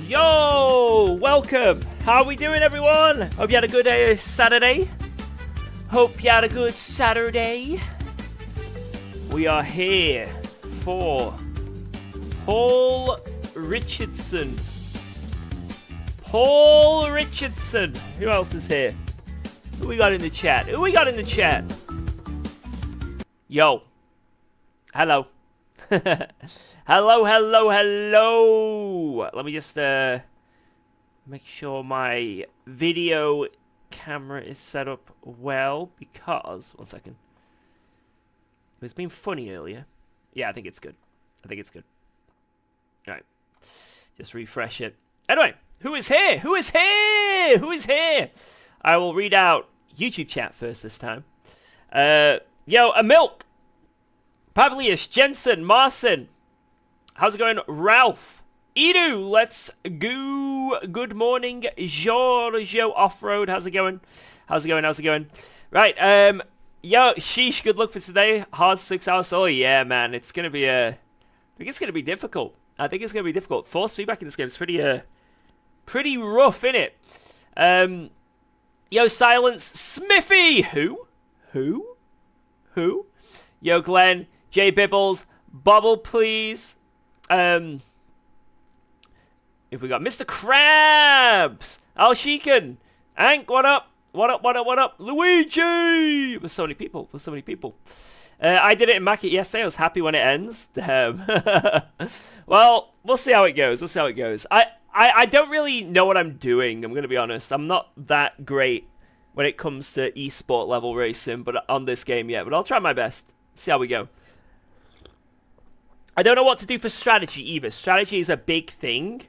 Yo, welcome. How are we doing, everyone? Hope you had a good Saturday. Hope you had a good Saturday. We are here for Paul Richardson. Paul Richardson. Who else is here? Who we got in the chat? Who we got in the chat? Yo. Hello. Hello, hello, hello. Let me just make sure my video camera is set up well, because one second. It was being funny earlier. Yeah, I think it's good. I think it's good. All right. Just refresh it. Anyway, who is here? Who is here? Who is here? I will read out YouTube chat first this time. Yo, a milk. Pavlius, Jensen, Marcin. How's it going, Ralph? Edu, let's go. Good morning, Giorgio Offroad. How's it going? How's it going? How's it going? Right, yo, sheesh, good luck for today. Hard 6 hours. Oh, yeah, man. It's going to be, I think it's going to be difficult. I think it's going to be difficult. Force feedback in this game is pretty rough, innit? Yo, Silence, Smithy. Who? Yo, Glenn, Jay Bibbles, Bubble, please. If we got Mr. Krabs, Al Sheekan, Ank, what up? What up? Luigi! There's so many people. I did it in Mac yesterday. I was happy when it ends. Well, we'll see how it goes. I don't really know what I'm doing. I'm going to be honest. I'm not that great when it comes to esport level racing, but on this game yet. But I'll try my best. See how we go. I don't know what to do for strategy either. Strategy is a big thing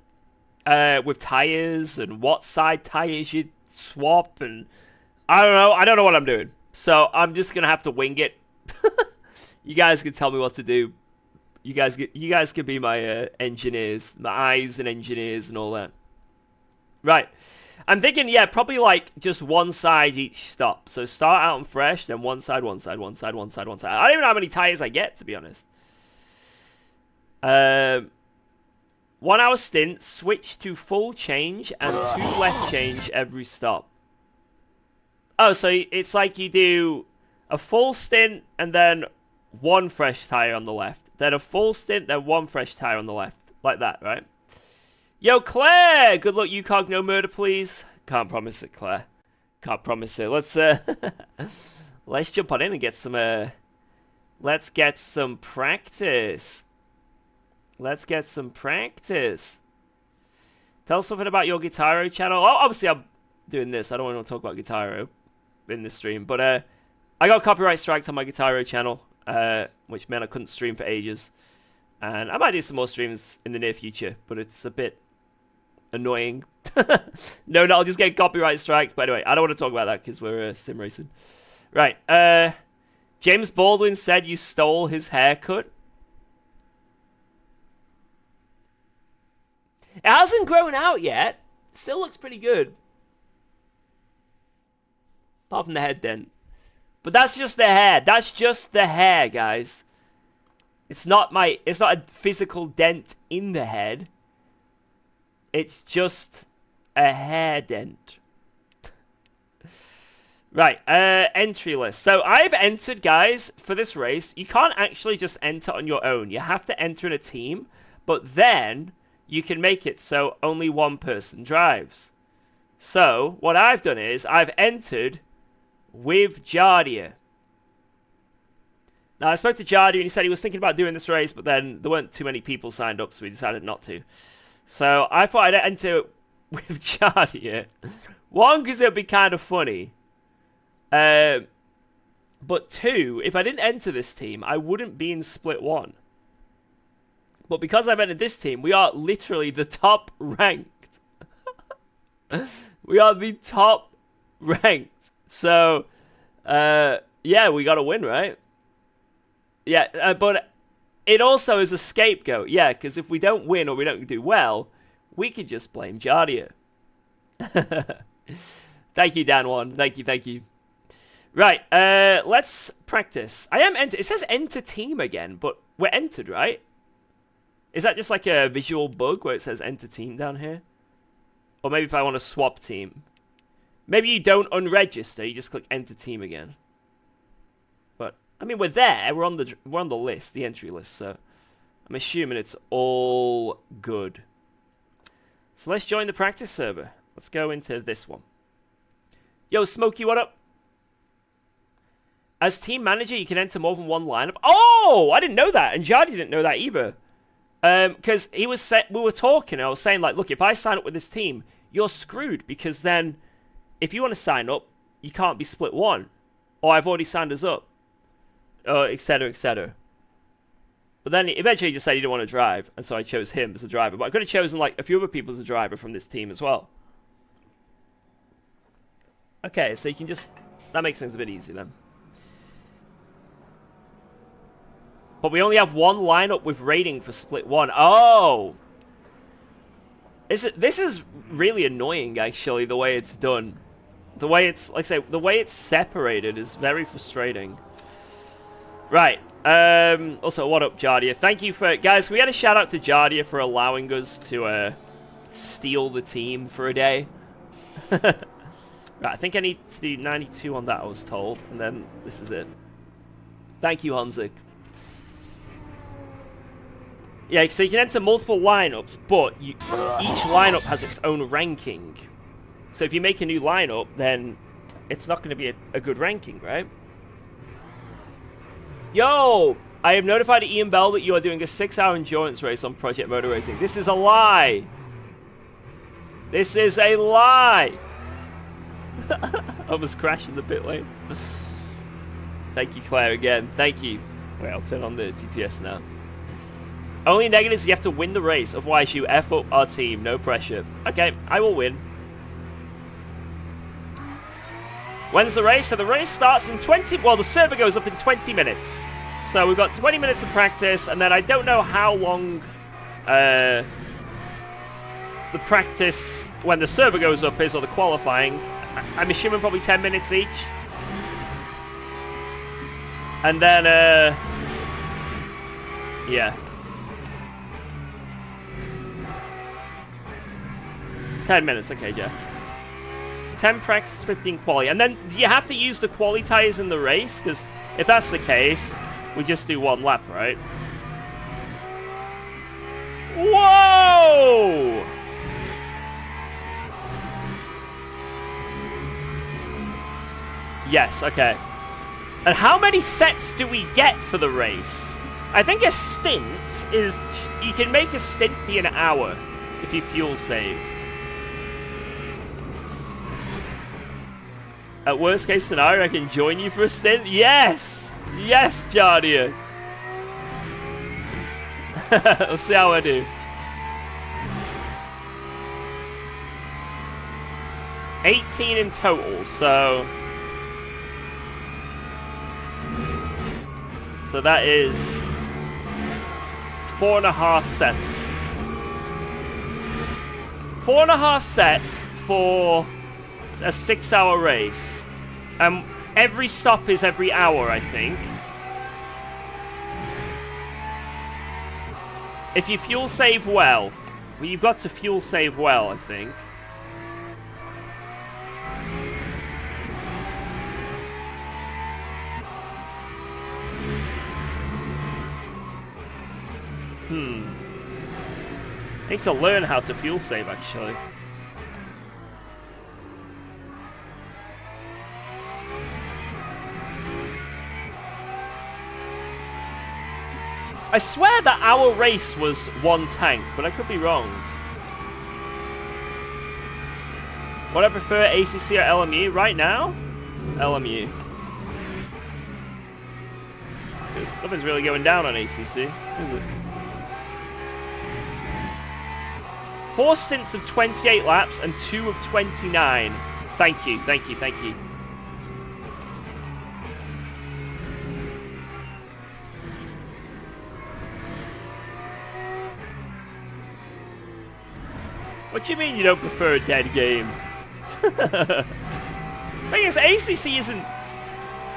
with tires and what side tires you swap, and I don't know what I'm doing. So I'm just gonna have to wing it. You guys can tell me what to do. You guys can be my engineers, my eyes and engineers and all that. Right. I'm thinking, yeah, probably like just one side each stop. So start out on fresh, then one side. I don't even know how many tires I get, to be honest. 1 hour stint, switch to full change and 2 left change every stop. Oh, so it's like you do a full stint and then 1 fresh tire on the left. Then a full stint, then 1 fresh tire on the left. Like that, right? Yo, Claire! Good luck, UKOG, no murder, please. Can't promise it, Claire. Can't promise it. Let's jump on in and get some, let's get some practice. Tell us something about your Guitaro channel. Oh, obviously I'm doing this. I don't want to talk about Guitaro in this stream. But I got copyright striked on my Guitaro channel, which meant I couldn't stream for ages. And I might do some more streams in the near future, but it's a bit annoying. No, I'll just get copyright striked. But anyway, I don't want to talk about that because we're sim racing. Right. James Baldwin said you stole his haircut. It hasn't grown out yet. Still looks pretty good. Apart from the head dent. But that's just the hair. That's just the hair, guys. It's not a physical dent in the head. It's just a hair dent. Right, entry list. So I've entered, guys, for this race. You can't actually just enter on your own. You have to enter in a team, but then you can make it so only one person drives. So what I've done is I've entered with Jardia. Now I spoke to Jardia and he said he was thinking about doing this race, but then there weren't too many people signed up, so he decided not to. So I thought I'd enter with Jardia. One, because it would be kind of funny. But 2, if I didn't enter this team, I wouldn't be in split 1. But because I've entered this team, we are literally the top ranked. We are the top ranked. So, yeah, we got to win, right? Yeah, but it also is a scapegoat. Yeah, because if we don't win or we don't do well, we could just blame Jardia. Thank you, Dan1. Thank you. Right, let's practice. I am entered. It says enter team again, but we're entered, right? Is that just like a visual bug where it says enter team down here? Or maybe if I want to swap team. Maybe you don't unregister, you just click enter team again. But I mean, we're there. We're on the list, the entry list. So I'm assuming it's all good. So let's join the practice server. Let's go into this one. Yo, Smokey, what up? As team manager, you can enter more than one lineup. Oh, I didn't know that, and Jardy didn't know that either. Because we were talking, and I was saying, like, look, if I sign up with this team, you're screwed, because then if you want to sign up, you can't be split one. Or I've already signed us up. Etc., etc. But then eventually he just said he didn't want to drive, and so I chose him as a driver. But I could have chosen, like, a few other people as a driver from this team as well. Okay, so you can just... That makes things a bit easier then. But we only have one lineup with rating for split one. Oh! This is really annoying, actually, the way it's done. The way it's, like I say, the way it's separated is very frustrating. Right. Also, what up, Jardia? Thank you for... Guys, we had a shout out to Jardia for allowing us to steal the team for a day. Right, I think I need to do 92 on that, I was told. And then this is it. Thank you, Hanzik. Yeah, so you can enter multiple lineups, but each lineup has its own ranking. So if you make a new lineup, then it's not going to be a good ranking, right? Yo! I have notified Ian Bell that you are doing a 6-hour endurance race on Project Motor Racing. This is a lie! This is a lie! I was crashing the pit lane. Thank you, Claire, again. Thank you. Wait, I'll turn on the TTS now. Only negatives, you have to win the race. Otherwise, you F up our team. No pressure. Okay, I will win. When's the race? So the race starts in 20... Well, the server goes up in 20 minutes. So we've got 20 minutes of practice, and then I don't know how long the practice when the server goes up is, or the qualifying. I'm assuming probably 10 minutes each. And then, yeah. 10 minutes, okay, Jeff. 10 practice, 15 quali. And then, do you have to use the quali tires in the race? Because if that's the case, we just do one lap, right? Whoa! Yes, okay. And how many sets do we get for the race? I think a stint is... You can make a stint be an hour if you fuel save. At worst case scenario, I can join you for a stint? Yes! Yes, Jardia! We'll see how I do. 18 in total, so that is 4.5 sets. 4.5 sets for a 6-hour race. Every stop is every hour, I think. If you fuel save well, you've got to fuel save well, I think. I need to learn how to fuel save, actually. I swear that our race was one tank, but I could be wrong. Would I prefer ACC or LMU? Right now? LMU. Because nothing's really going down on ACC, is it? 4 stints of 28 laps and 2 of 29. Thank you, thank you, thank you. What do you mean you don't prefer a dead game? Thing is, ACC isn't...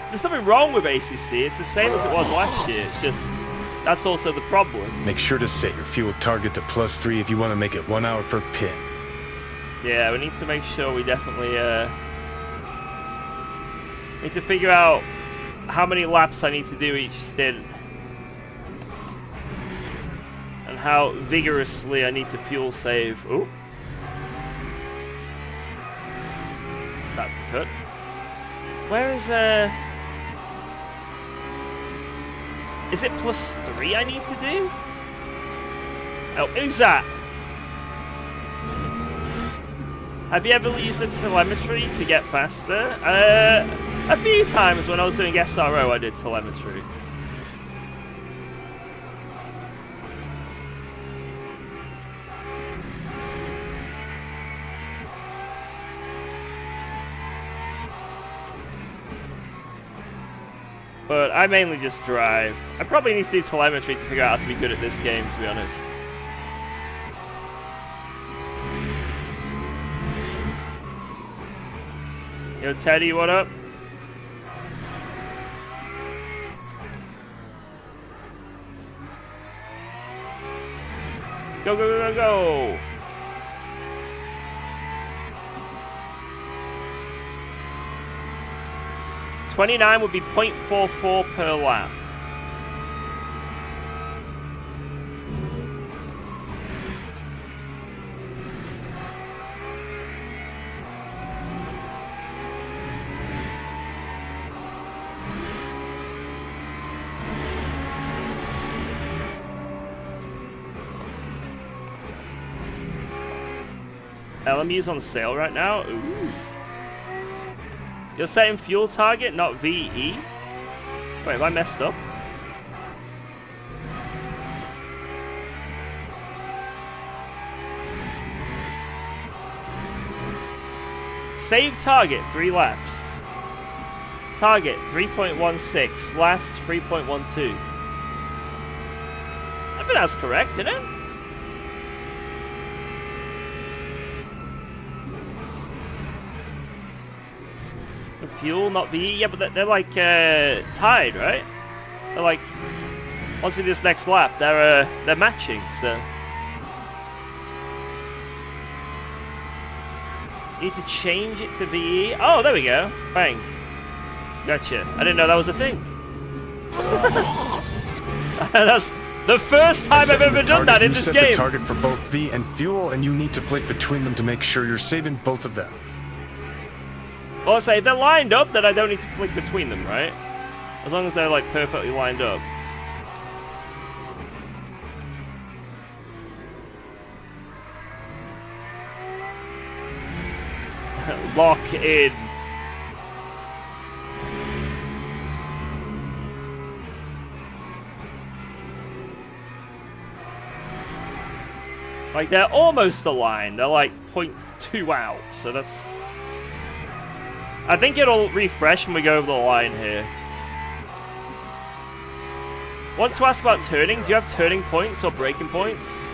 There's nothing wrong with ACC. It's the same as it was last year. It's just... That's also the problem. Make sure to set your fuel target to +3 if you want to make it 1 hour per pit. Yeah, we need to make sure we definitely need to figure out how many laps I need to do each stint. And how vigorously I need to fuel save. Ooh. That's the cut. Where is it +3 I need to do? Oh, who's that? Have you ever used the telemetry to get faster? A few times when I was doing SRO I did telemetry. But I mainly just drive. I probably need to do telemetry to figure out how to be good at this game, to be honest. Yo, Teddy, what up? Go, go, go, go, go! .29 would be 0.44 per lap. LMU's on sale right now. Ooh. You're setting fuel target, not VE? Wait, have I messed up? Save target, 3 laps. Target, 3.16. Last, 3.12. I think that's correct, isn't it? Fuel, not VE. Yeah, but they're like tied, right? They're like, once we do this next lap, they're matching. So need to change it to VE. Oh, there we go. Bang. Gotcha. I didn't know that was a thing. That's the first time I've ever done that in this game. You set the target for both V and fuel, and you need to flick between them to make sure you're saving both of them. Well, I say if they're lined up, then I don't need to flick between them, right? As long as they're like perfectly lined up. Lock in. Like they're almost aligned. They're like 0.2 out, so that's. I think it'll refresh when we go over the line here. Want to ask about turning? Do you have turning points or braking points?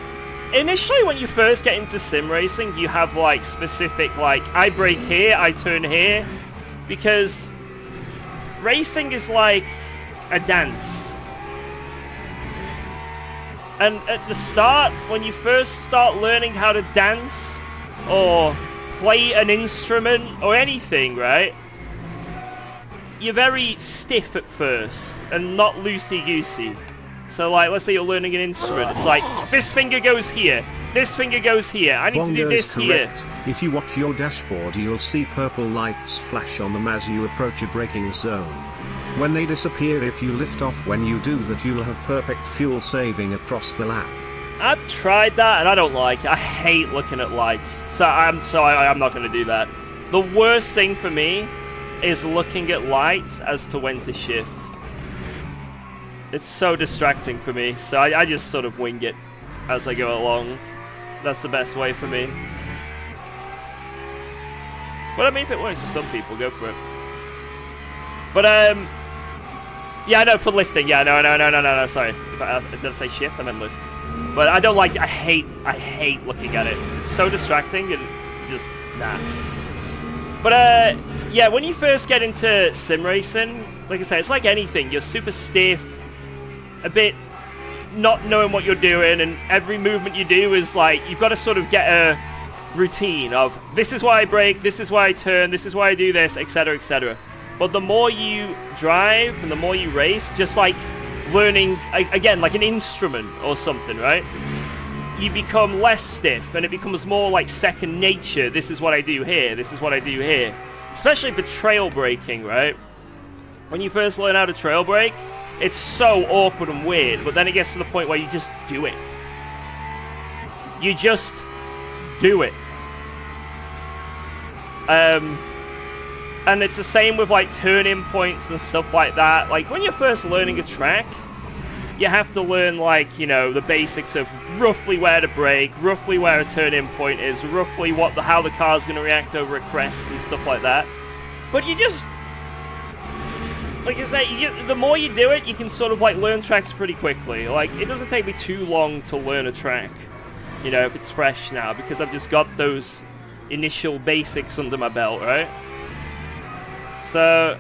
Initially, when you first get into sim racing, you have like specific, like, I brake here, I turn here. Because racing is like a dance. And at the start, when you first start learning how to dance, or play an instrument or anything, right? You're very stiff at first and not loosey-goosey. So like, let's say you're learning an instrument. It's like, this finger goes here, this finger goes here. I need to do this here. If you watch your dashboard, you'll see purple lights flash on them as you approach a braking zone. When they disappear, if you lift off when you do that, you'll have perfect fuel saving across the lap. I've tried that and I don't like it. I hate looking at lights. So I'm not going to do that. The worst thing for me is looking at lights as to when to shift. It's so distracting for me. So I just sort of wing it as I go along. That's the best way for me. But I mean, if it works for some people, go for it. But yeah, no, for lifting. Yeah, no. Sorry, if I did say shift, I meant lift. But I don't like. I hate looking at it. It's so distracting and just nah. But yeah, when you first get into sim racing, like I say, it's like anything. You're super stiff, a bit not knowing what you're doing, and every movement you do is like you've got to sort of get routine of this is why I brake, this is why I turn, this is why I do this, etc., etc. But the more you drive and the more you race, just like learning, again, like an instrument or something, right? You become less stiff and it becomes more like second nature. This is what I do here, this is what I do here. Especially for trail braking, right? When you first learn how to trail brake, it's so awkward and weird, but then it gets to the point where you just do it. You just do it. And it's the same with like turning points and stuff like that. Like when you're first learning a track, you have to learn like, you know, the basics of roughly where to brake, roughly where a turning point is, roughly how the car's going to react over a crest and stuff like that. But you just, like I say, the more you do it, you can sort of like learn tracks pretty quickly. Like it doesn't take me too long to learn a track, you know, if it's fresh now, because I've just got those initial basics under my belt, right? So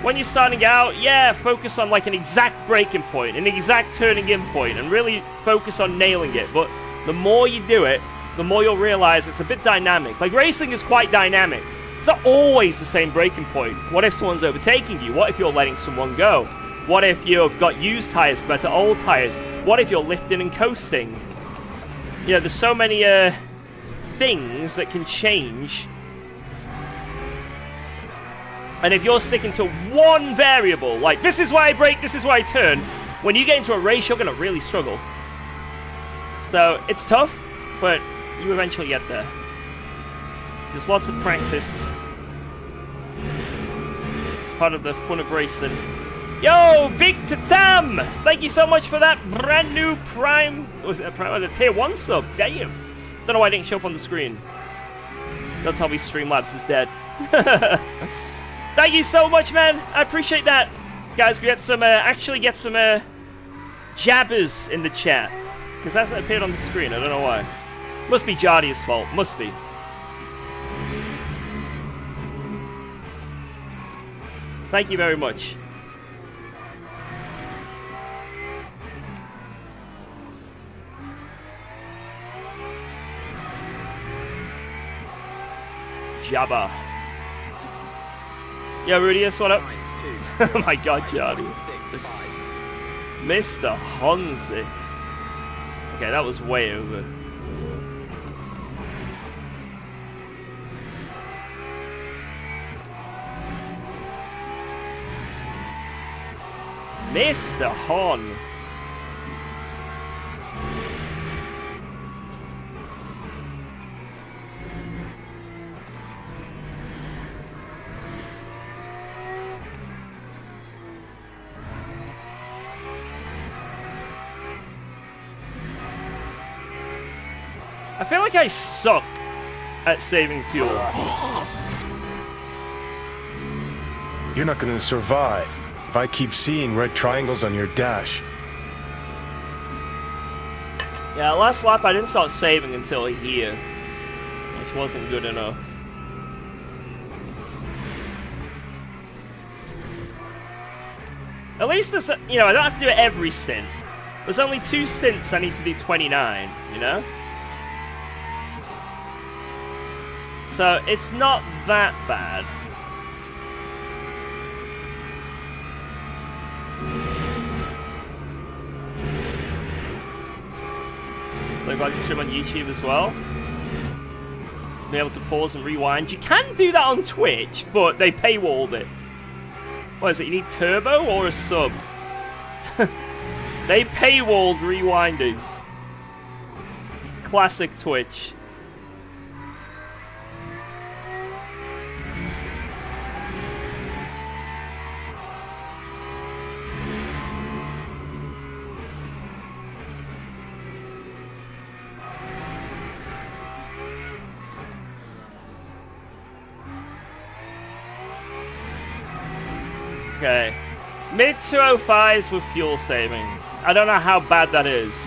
when you're starting out, yeah, focus on like an exact braking point, an exact turning in point, and really focus on nailing it. But the more you do it, the more you'll realize it's a bit dynamic. Like racing is quite dynamic. It's not always the same braking point. What if someone's overtaking you? What if you're letting someone go? What if you've got used tires compared to old tires? What if you're lifting and coasting? You know, there's so many things that can change. And if you're sticking to one variable, like this is why I brake, this is why I turn, when you get into a race, you're going to really struggle. So it's tough, but you eventually get there. There's lots of practice. It's part of the fun of racing. Yo, Big Tatam! Thank you so much for that brand new Prime... Was it a Prime? A Tier 1 sub? Damn. Don't know why it didn't show up on the screen. Don't tell me Streamlabs is dead. Thank you so much, man. I appreciate that. Guys, we get some, actually get some jabbers in the chat. Because that hasn't appeared on the screen. I don't know why. Must be Jardia's fault. Must be. Thank you very much. Jabba. Yo, Rudius, what up? Oh my god, Jardy. Mr. Honzi. Okay, that was way over. Mr. Hon. I feel like I suck at saving fuel. You're not gonna survive if I keep seeing red triangles on your dash. Yeah, last lap I didn't start saving until here, which wasn't good enough. At least there's, you know, I don't have to do it every stint. There's only 2 stints I need to do 29, you know? So it's not that bad. So if I can stream on YouTube as well, be able to pause and rewind. You can do that on Twitch, but they paywalled it. What is it? You need turbo or a sub? They paywalled rewinding. Classic Twitch. Okay. Mid 205s with fuel saving. I don't know how bad that is.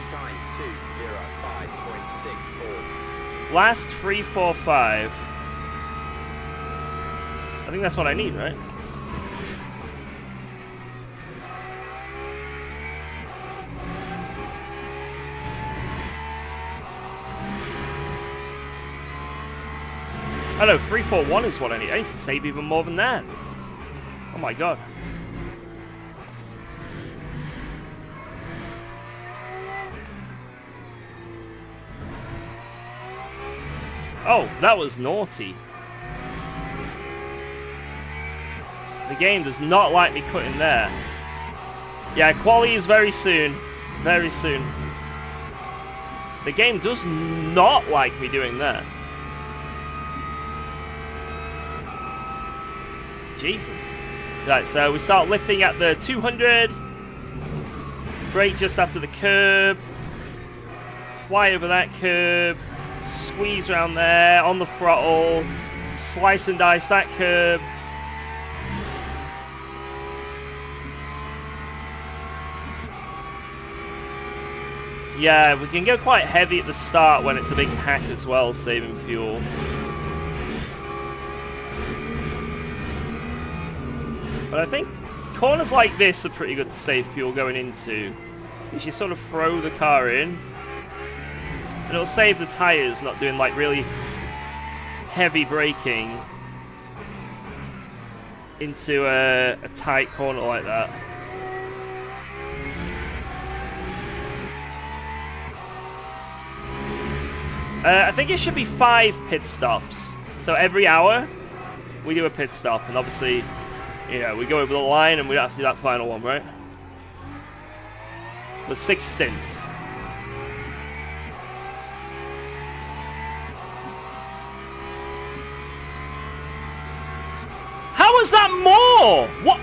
Last 345. I think that's what I need, right? Oh no, 341 is what I need. I need to save even more than that. Oh my god. Oh, that was naughty. The game does not like me cutting there. Yeah, quali is very soon. Very soon. The game does not like me doing that. Jesus. Right, so we start lifting at the 200. Brake just after the curb. Fly over that curb. Squeeze around there, on the throttle. Slice and dice that curb. Yeah, we can go quite heavy at the start when it's a big pack as well, saving fuel. But I think corners like this are pretty good to save fuel going into. You should sort of throw the car in. And it'll save the tires, not doing like really heavy braking into a tight corner like that. I think it should be 5 pit stops. So every hour, we do a pit stop. And obviously, you know, we go over the line and we don't have to do that final one, right? With 6 stints. How is that more? What?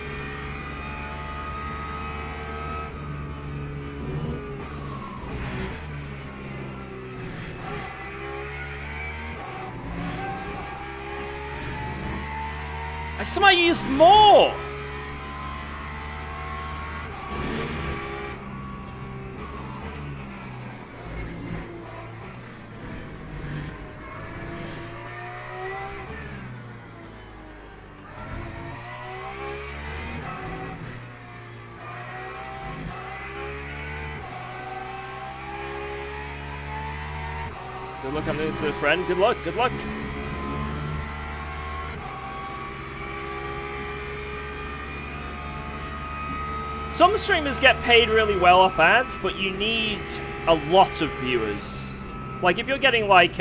I somehow used more. Good luck, I'm doing this with a friend. Good luck, good luck. Some streamers get paid really well off ads, but you need a lot of viewers. Like, if you're getting like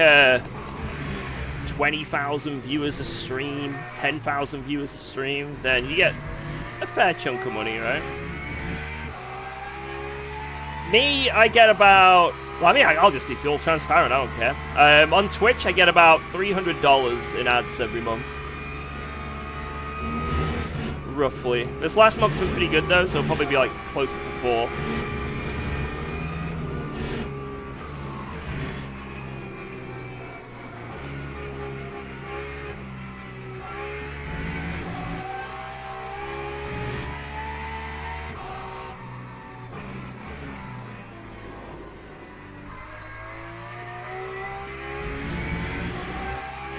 20,000 viewers a stream, 10,000 viewers a stream, then you get a fair chunk of money, right? Me, I get about... Well, I mean, I'll just be full transparent, I don't care. On Twitch, I get about $300 in ads every month. Roughly. This last month's been pretty good, though, so it'll probably be, like, closer to 4.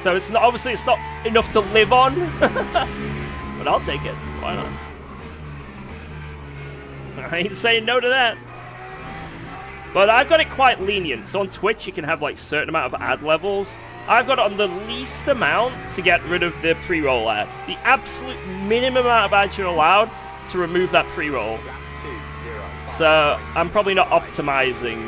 So it's not, obviously it's not enough to live on, but I'll take it. Why not? I ain't saying no to that. But I've got it quite lenient. So on Twitch you can have like certain amount of ad levels. I've got it on the least amount to get rid of the pre-roll ad. The absolute minimum amount of ads you're allowed to remove that pre-roll. So I'm probably not optimizing.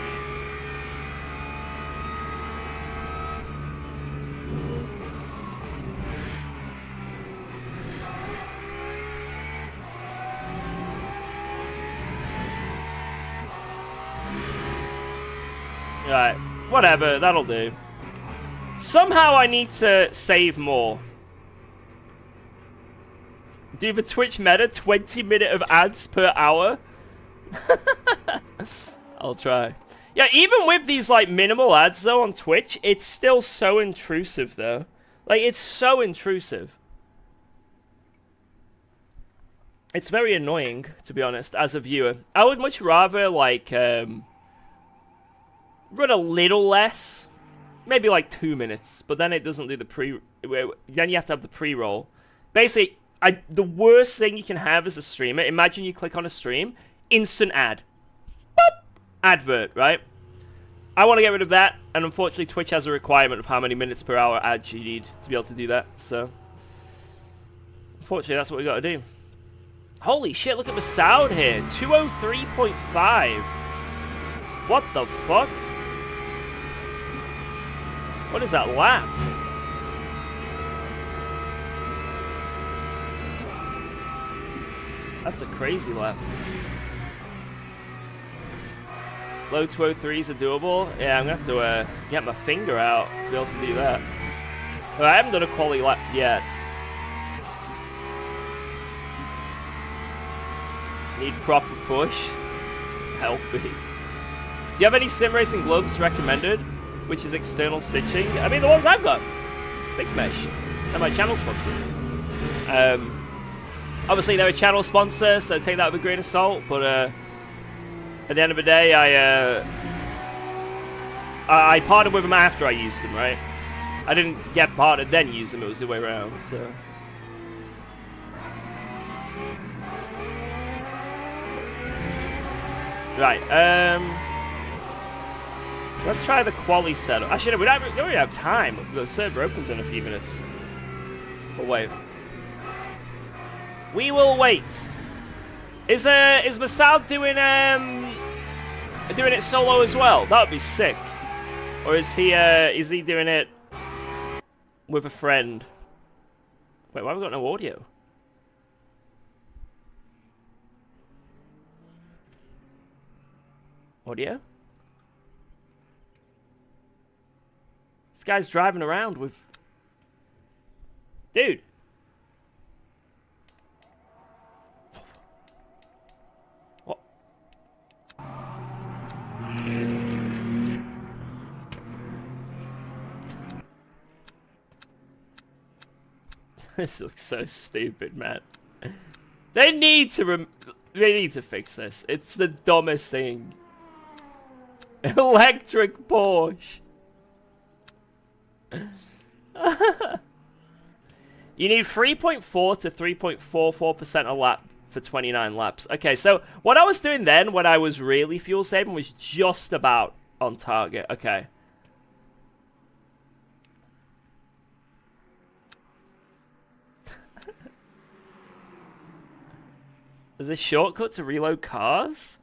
Right, whatever, that'll do. Somehow I need to save more. Do the Twitch meta 20-minute of ads per hour? I'll try. Yeah, even with these like minimal ads though on Twitch, it's still so intrusive though. Like, it's so intrusive. It's very annoying, to be honest, as a viewer. I would much rather like run a little less, maybe like 2 minutes, but then it doesn't do the then you have to have the pre-roll. Basically, the worst thing you can have as a streamer, imagine you click on a stream, instant ad. Boop! Advert, right? I want to get rid of that, and unfortunately Twitch has a requirement of how many minutes per hour ads you need to be able to do that, so unfortunately that's what we got to do. Holy shit, look at the sound here. 203.5. What the fuck? What is that lap? That's a crazy lap. Low 203s are doable. Yeah, I'm going to have to get my finger out to be able to do that. But I haven't done a quality lap yet. Need proper push. Help me. Do you have any sim racing gloves recommended? Which is external stitching? I mean, the ones I've got. Sick Mesh. They're my channel sponsor. Obviously, they're a channel sponsor, so take that with a grain of salt. But at the end of the day, I partnered with them after I used them, right? I didn't get partnered then use them. It was the way around. So. Right. Let's try the quali setup. Actually, no, we don't really have time. The server opens in a few minutes. We'll wait. We will wait. Is Masad doing it solo as well? That would be sick. Or is he doing it with a friend? Wait, why have we got no audio? Audio? This guy's driving around with... Dude. What? This looks so stupid, man. They need to fix this. It's the dumbest thing. Electric Porsche. You need 3.4 to 3.44% a lap for 29 laps. Okay, so what I was doing then when I was really fuel saving was just about on target. Okay. Is this shortcut to reload cars?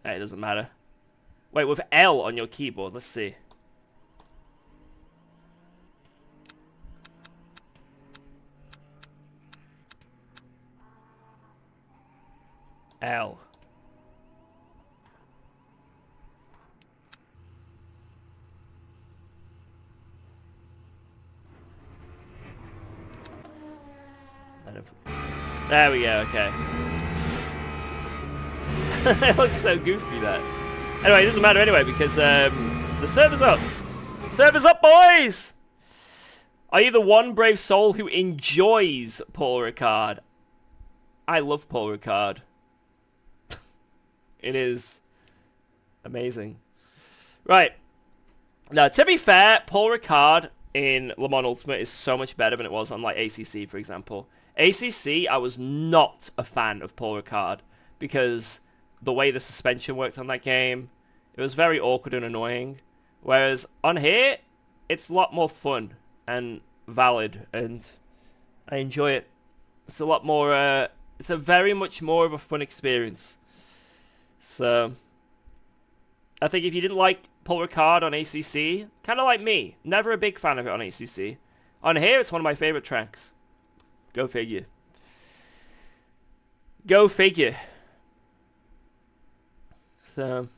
Hey, it doesn't matter. Wait, with L on your keyboard, let's see. L. There we go, okay. It looks so goofy, that. Anyway, it doesn't matter anyway, because the server's up. Server's up, boys! Are you the one brave soul who enjoys Paul Ricard? I love Paul Ricard. It is amazing. Right. Now, to be fair, Paul Ricard in Le Mans Ultimate is so much better than it was on, like, ACC, for example. ACC, I was not a fan of Paul Ricard because the way the suspension worked on that game, it was very awkward and annoying. Whereas on here, it's a lot more fun and valid, and I enjoy it. It's a lot more, it's a very much more of a fun experience. So, I think if you didn't like Paul Ricard on ACC, kind of like me, never a big fan of it on ACC. On here, it's one of my favorite tracks. Go figure. Go figure. So,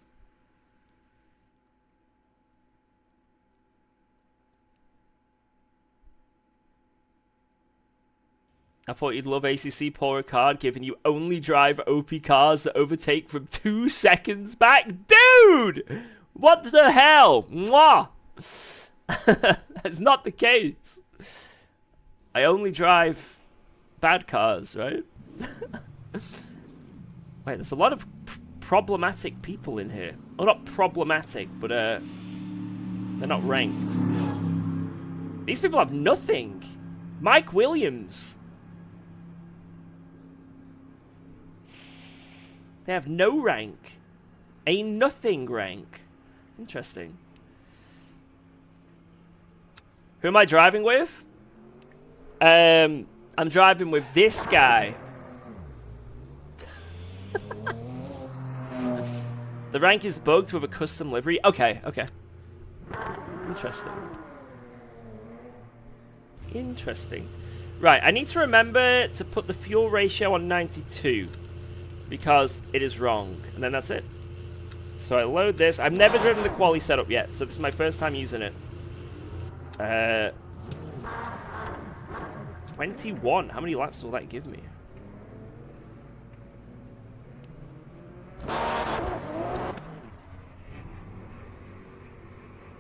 I thought you'd love ACC Paul Ricard, given you only drive OP cars that overtake from 2 seconds back. Dude! What the hell? Mwah! That's not the case. I only drive bad cars, right? Wait, there's a lot of problematic people in here. Well, not problematic, but they're not ranked. These people have nothing. Mike Williams. They have no rank. A nothing rank. Interesting. Who am I driving with? I'm driving with this guy. The rank is bugged with a custom livery. Okay, okay. Interesting. Interesting. Right, I need to remember to put the fuel ratio on 92 because it is wrong. And then that's it. So I load this. I've never driven the quali setup yet, so this is my first time using it. 21. How many laps will that give me?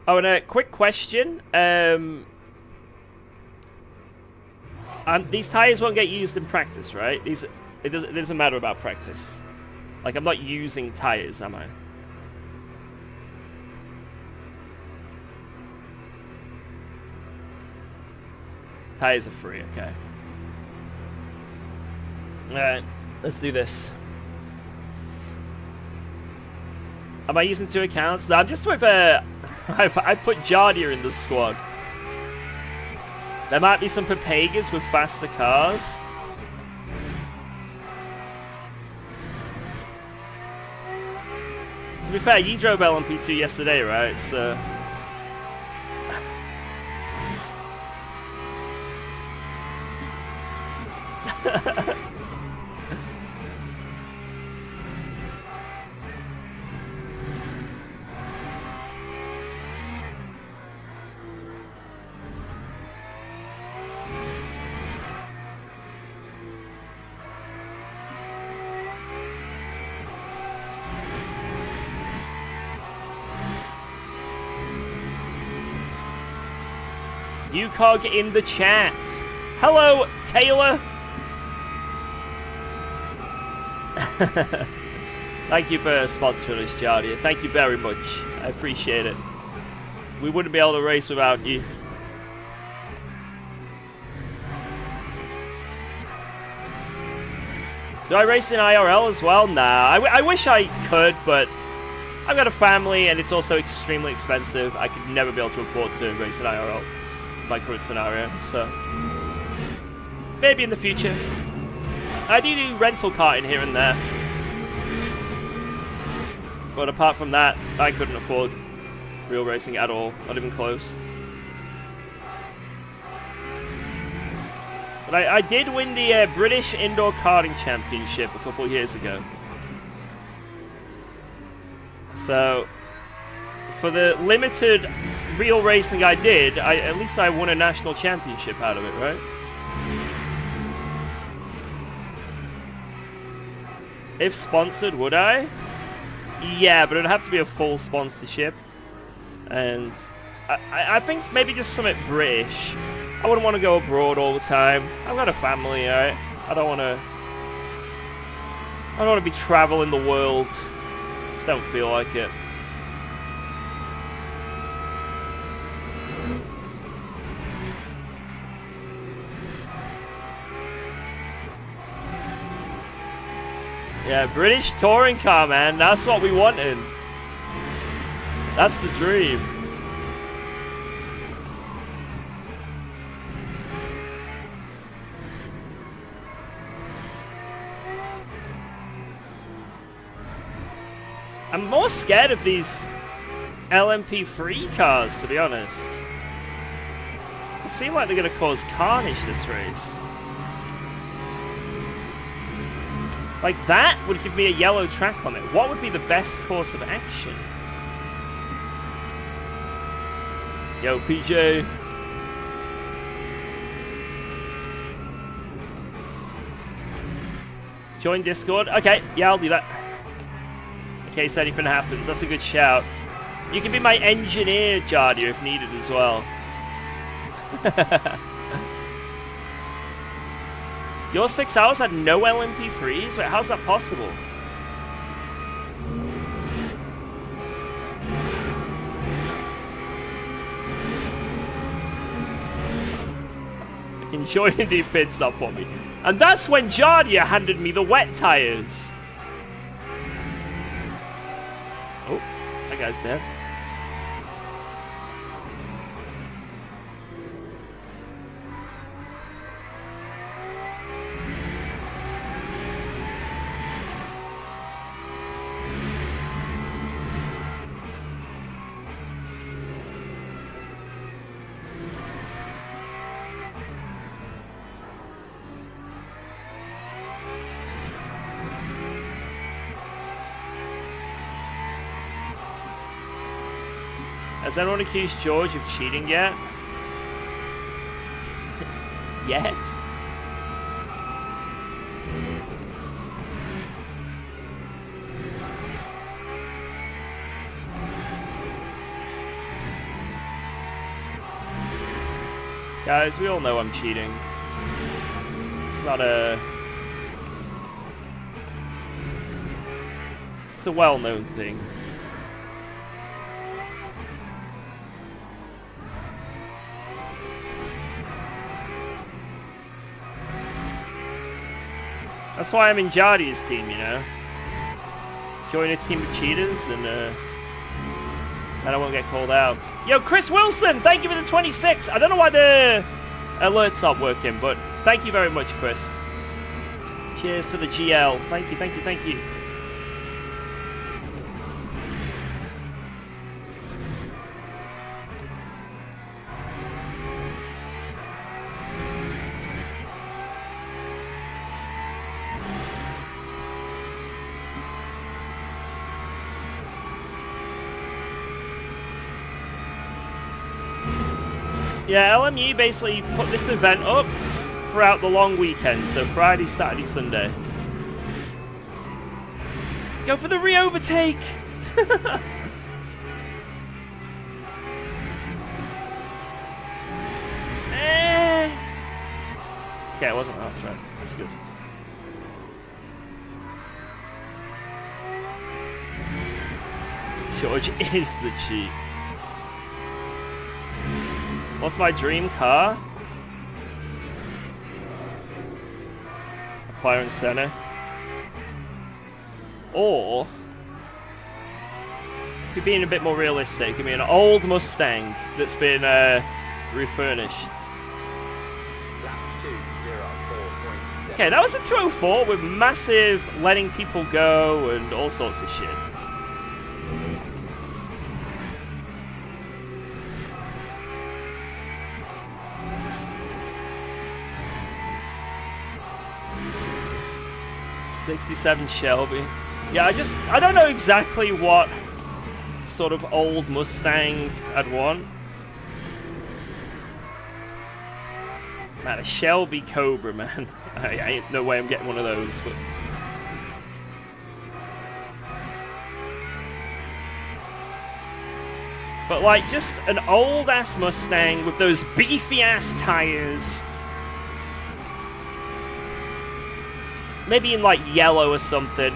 Oh, and a quick question. These tires won't get used in practice, right? It doesn't matter about practice. Like, I'm not using tires, am I? Tires are free, okay. Alright, let's do this. Am I using 2 accounts? No, I'm just with I put Jardia in the squad. There might be some Papagas with faster cars. To be fair, you drove LMP2 yesterday, right? So... UKOG in the chat. Hello, Taylor. Thank you for sponsoring us, Jardia. Thank you very much. I appreciate it. We wouldn't be able to race without you. Do I race in IRL as well? Nah. I wish I could, but I've got a family and it's also extremely expensive. I could never be able to afford to race in IRL. My current scenario, so maybe in the future. I do rental karting here and there, but apart from that, I couldn't afford real racing at all, not even close. But I did win the British Indoor Karting Championship a couple of years ago. So, for the limited real racing I did, at least I won a national championship out of it, right? If sponsored, would I? Yeah, but it'd have to be a full sponsorship. And I think maybe just something British. I wouldn't want to go abroad all the time. I've got a family, alright? I don't want to be traveling the world. Just don't feel like it. Yeah, British touring car, man. That's what we wanted. That's the dream. I'm more scared of these LMP3 cars, to be honest. They seem like they're going to cause carnage this race. Like, that would give me a yellow track on it. What would be the best course of action? Yo, PJ. Join Discord? Okay, yeah, I'll do that. In case anything happens. That's a good shout. You can be my engineer, Jardia, if needed as well. Your 6 hours had no LMP3s? Wait, how's that possible? Enjoying the pit stop for me. And that's when Jardia handed me the wet tires. Oh, that guy's dead. Has anyone accused George of cheating yet? Yet? Guys, we all know I'm cheating. It's not a... It's a well-known thing. That's why I'm in Jardy's team, you know? Join a team of cheaters and then I won't get called out. Yo, Chris Wilson, thank you for the 26. I don't know why the alerts aren't working, but thank you very much, Chris. Cheers for the GL. Thank you, thank you, thank you. Yeah, LMU basically put this event up throughout the long weekend, so Friday, Saturday, Sunday. Go for the re-overtake! Okay, it wasn't off track. That's good. George is the cheat. What's my dream car? McLaren Senna. Or, if you're being a bit more realistic, give me an old Mustang that's been refurnished. Okay, that was a 204 with massive letting people go and all sorts of shit. '67 Shelby. Yeah, I don't know exactly what sort of old Mustang I'd want. Man, a Shelby Cobra, man. I ain't no way I'm getting one of those, but... But like, just an old-ass Mustang with those beefy-ass tires. Maybe in like yellow or something.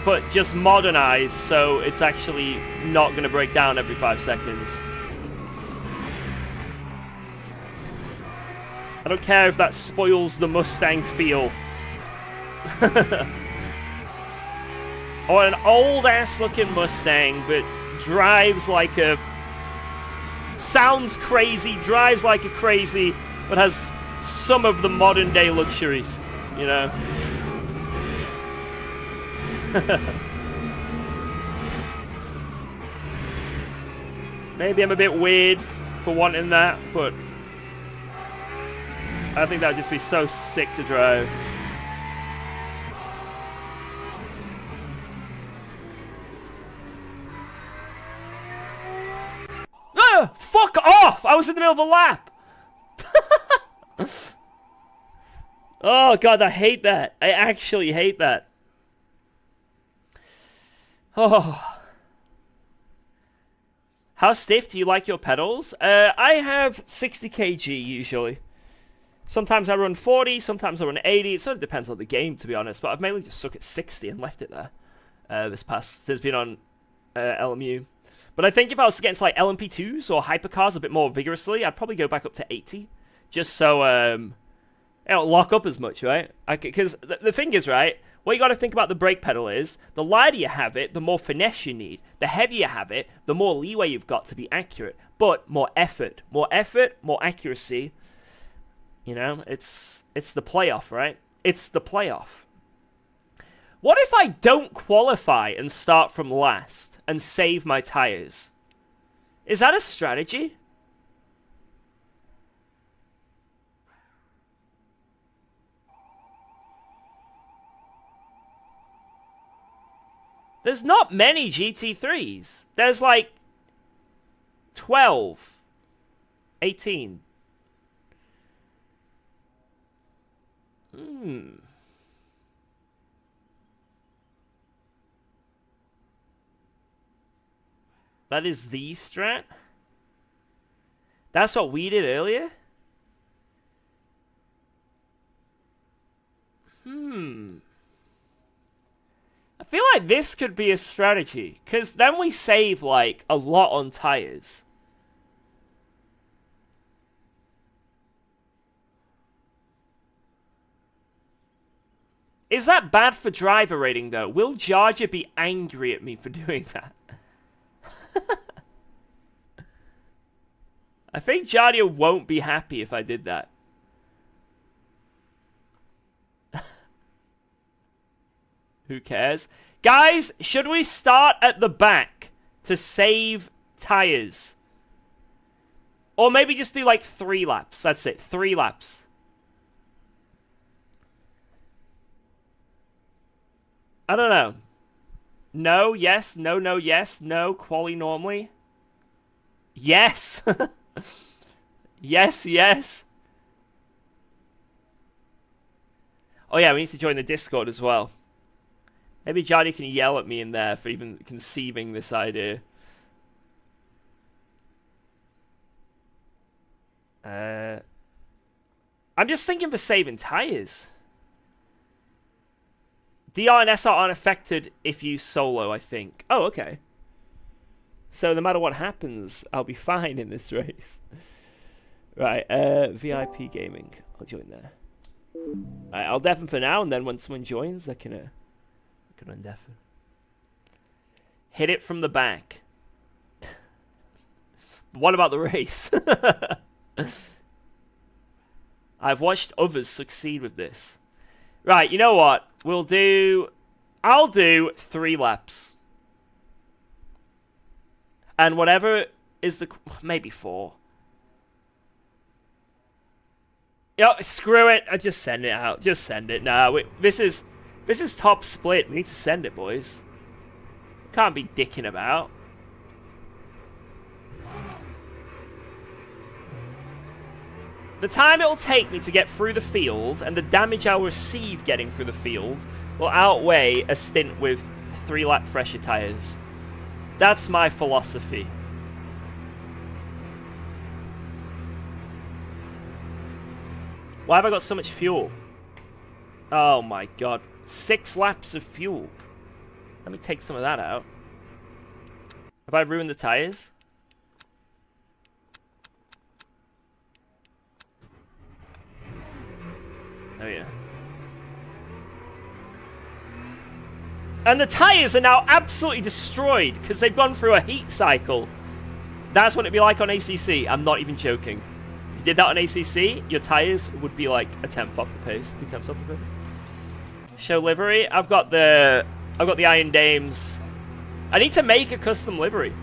But just modernized so it's actually not going to break down every 5 seconds. I don't care if that spoils the Mustang feel. Or an old-ass looking Mustang but drives like a... Sounds crazy, drives like a crazy, but has some of the modern-day luxuries. You know? Maybe I'm a bit weird for wanting that, but I think that would just be so sick to drive. Ah! Fuck off! I was in the middle of a lap! Oh god, I hate that. I actually hate that. Oh. How stiff do you like your pedals? I have 60 kg usually. Sometimes I run 40, sometimes I run 80. It sort of depends on the game, to be honest. But I've mainly just stuck at 60 and left it there since being on LMU. But I think if I was to get into like LMP2s or hypercars a bit more vigorously, I'd probably go back up to 80. Just so it don't lock up as much, right? Because the thing is, right, what you got to think about the brake pedal is, the lighter you have it, the more finesse you need. The heavier you have it, the more leeway you've got to be accurate. But more effort, more accuracy. You know, it's the playoff, right? It's the playoff. What if I don't qualify and start from last and save my tires? Is that a strategy? There's not many GT3s. There's like 12. 18. That is the strat? That's what we did earlier? I feel like this could be a strategy, because then we save, like, a lot on tires. Is that bad for driver rating, though? Will Jarja be angry at me for doing that? I think Jardia won't be happy if I did that. Who cares? Guys, should we start at the back to save tires? Or maybe just do like 3 laps. That's it, 3 laps. I don't know. No, yes, no, no, yes, no, quali normally. Yes! Yes, yes. Oh yeah, we need to join the Discord as well. Maybe Johnny can yell at me in there for even conceiving this idea. I'm just thinking for saving tires. DR and SR aren't affected if you solo, I think. Oh, okay. So no matter what happens, I'll be fine in this race. Right, VIP gaming. I'll join there. Right, I'll deafen for now, and then when someone joins, I can undeafen. Hit it from the back. What about the race? I've watched others succeed with this. Right, you know what? I'll do 3 laps. And whatever is maybe 4. Yo, screw it. I just send it out. Just send it. Nah, this is top split. We need to send it, boys. Can't be dicking about. The time it will take me to get through the field and the damage I'll receive getting through the field will outweigh a stint with 3-lap fresher tires. That's my philosophy. Why have I got so much fuel? Oh my god. 6 laps of fuel. Let me take some of that out. Have I ruined the tires? Oh yeah. And the tires are now absolutely destroyed because they've gone through a heat cycle. That's what it'd be like on ACC. I'm not even joking. If you did that on ACC, your tires would be like a 10th off the pace, 2 tenths off the pace. Show livery. I've got the Iron Dames. I need to make a custom livery.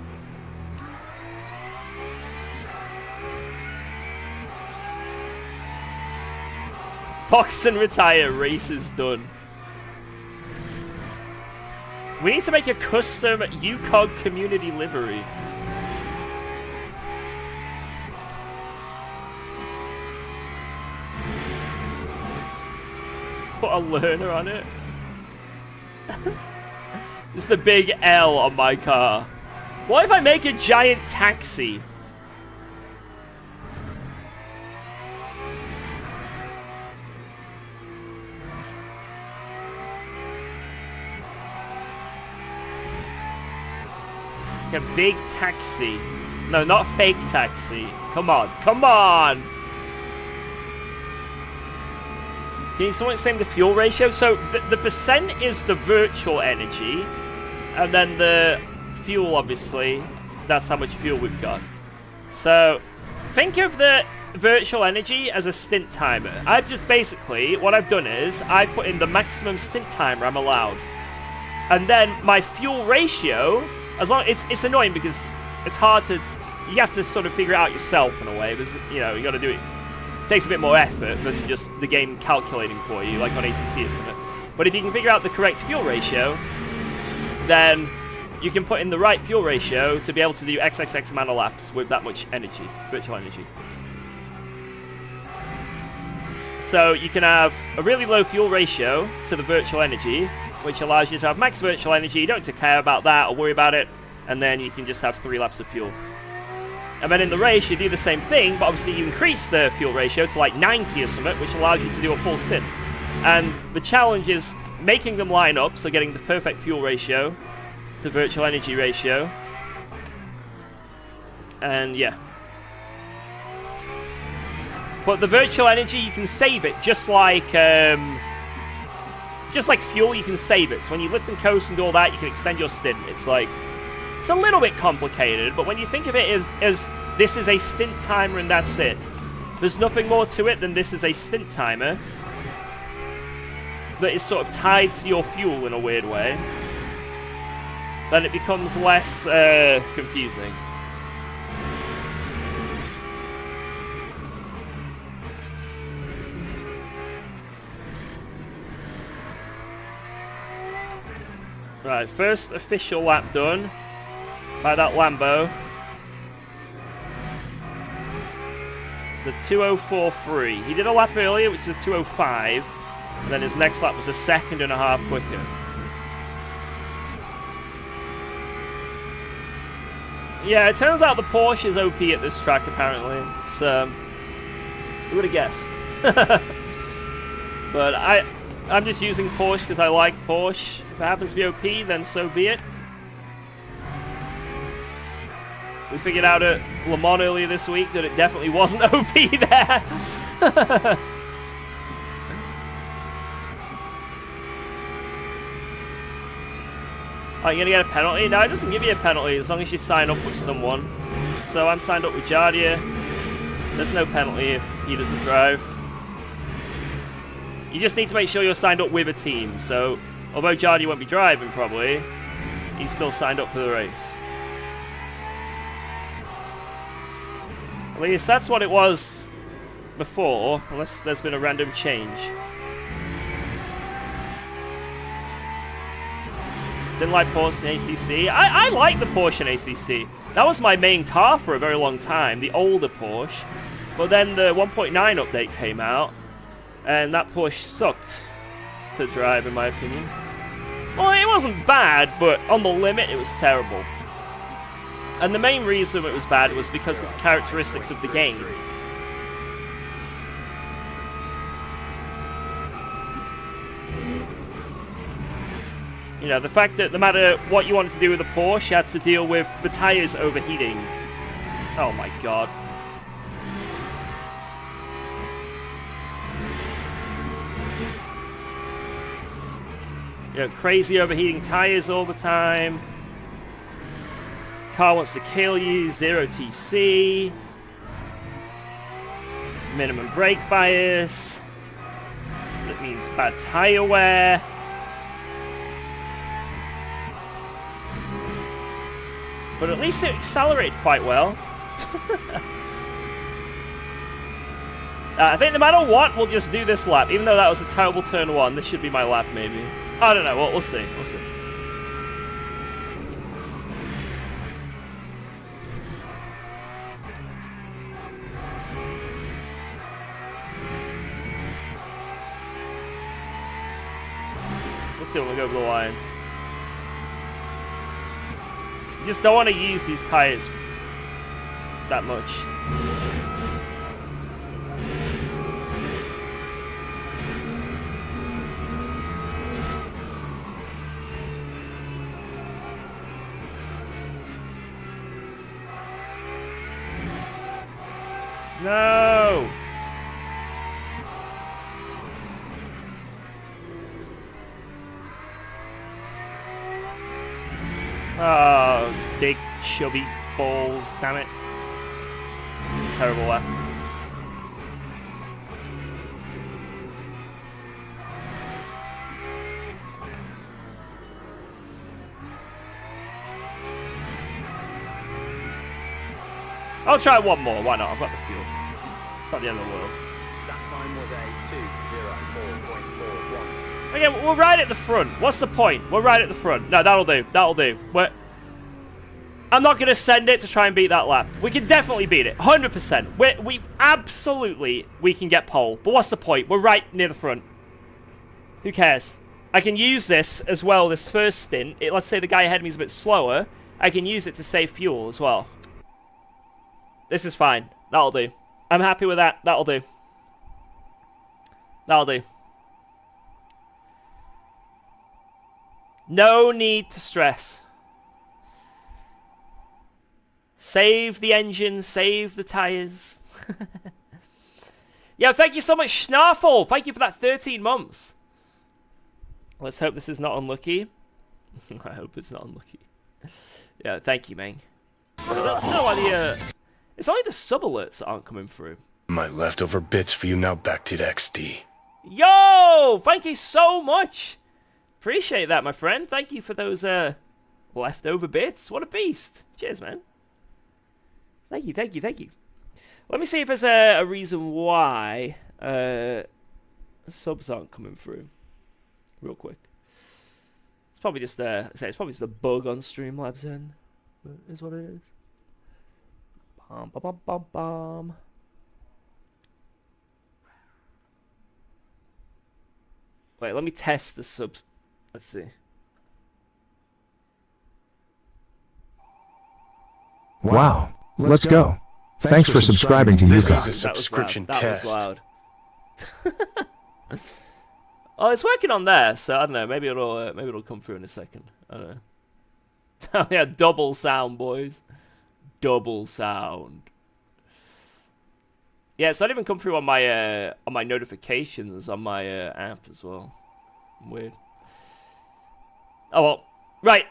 Box and retire. Race is done. We need to make a custom UKOG community livery. Put a learner on it. Just a big L on my car. What if I make a giant taxi? A big taxi. No, not fake taxi. Come on. Come on! Can someone explain the fuel ratio? So, the percent is the virtual energy. And then the fuel, obviously, that's how much fuel we've got. So, think of the virtual energy as a stint timer. I've just basically, what I've done is, I've put in the maximum stint timer I'm allowed. And then my fuel ratio... As long it's annoying because it's hard to, you have to sort of figure it out yourself in a way. Because, you know, you got to do it. It takes a bit more effort than just the game calculating for you, like on ACC or something. But if you can figure out the correct fuel ratio, then you can put in the right fuel ratio to be able to do XXX amount of laps with that much energy, virtual energy. So you can have a really low fuel ratio to the virtual energy, which allows you to have max virtual energy. You don't have to care about that or worry about it, and then you can just have 3 laps of fuel. And then in the race, you do the same thing, but obviously you increase the fuel ratio to like 90 or something, which allows you to do a full stint. And the challenge is making them line up, so getting the perfect fuel ratio to virtual energy ratio. And yeah. But the virtual energy, you can save it just like fuel, you can save it. So when you lift and coast and do all that, you can extend your stint. It's like, it's a little bit complicated, but when you think of it as this is a stint timer and that's it. There's nothing more to it than this is a stint timer that is sort of tied to your fuel in a weird way. Then it becomes less confusing. Right, first official lap done by that Lambo. It's a 2:04.3. He did a lap earlier, which is a 2:05. And then his next lap was a 1.5 quicker. Yeah, it turns out the Porsche is OP at this track, apparently. So, who would have guessed? But I'm just using Porsche because I like Porsche. If it happens to be OP, then so be it. We figured out at Le Mans earlier this week that it definitely wasn't OP there. Are you going to get a penalty? No, it doesn't give you a penalty as long as you sign up with someone. So I'm signed up with Jardia. There's no penalty if he doesn't drive. You just need to make sure you're signed up with a team. So, although Jardia won't be driving probably, he's still signed up for the race. At least that's what it was before, unless there's been a random change. Didn't like Porsche and ACC. I like the Porsche and ACC. That was my main car for a very long time, the older Porsche. But then the 1.9 update came out, and that Porsche sucked to drive, in my opinion. Well, it wasn't bad, but on the limit, it was terrible. And the main reason it was bad was because of the characteristics of the game. You know, the fact that no matter what you wanted to do with the Porsche, you had to deal with the tires overheating. Oh my god. You know, crazy overheating tires all the time. Car wants to kill you, 0 TC. Minimum brake bias. That means bad tire wear. But at least it accelerated quite well. I think no matter what, we'll just do this lap. Even though that was a terrible turn 1, this should be my lap maybe. I don't know, we'll see, we'll see. We'll see when we go over the line. You just don't want to use these tires that much. No! Oh, big chubby balls, damn it. It's a terrible lap. I'll try one more, why not? I've got the fuel. It's not the end of the world. That time was a 2:04.41. Okay, we're right at the front. What's the point? We're right at the front. No, that'll do. That'll do. I'm not going to send it to try and beat that lap. We can definitely beat it. 100%. We absolutely, we can get pole. But what's the point? We're right near the front. Who cares? I can use this as well, this first stint. Let's say the guy ahead of me is a bit slower. I can use it to save fuel as well. This is fine. That'll do. I'm happy with that. That'll do. That'll do. No need to stress. Save the engine, save the tires. Yeah, thank you so much, Schnarfel. Thank you for that 13 months. Let's hope this is not unlucky. I hope it's not unlucky. Yeah, thank you, man. I don't know why the, it's only the sub alerts that aren't coming through. My leftover bits for you now back to XD. Yo! Thank you so much. Appreciate that, my friend. Thank you for those leftover bits. What a beast. Cheers, man. Thank you, thank you, thank you. Let me see if there's a reason why subs aren't coming through. Real quick. It's probably just it's probably just a bug on Streamlabs end. Is what it is. Bum, bum, bum, bum, bum. Wait, let me test the subs. Let's see. Wow. Let's go. Thanks for subscribing to This UKOG. is a subscription That test. was loud. Oh, it's working on there, so I don't know. Maybe it'll come through in a second. I don't know. Yeah, double sound, boys. Double sound. Yeah, it's not even come through on my notifications on my app as well. Weird. Oh well. Right.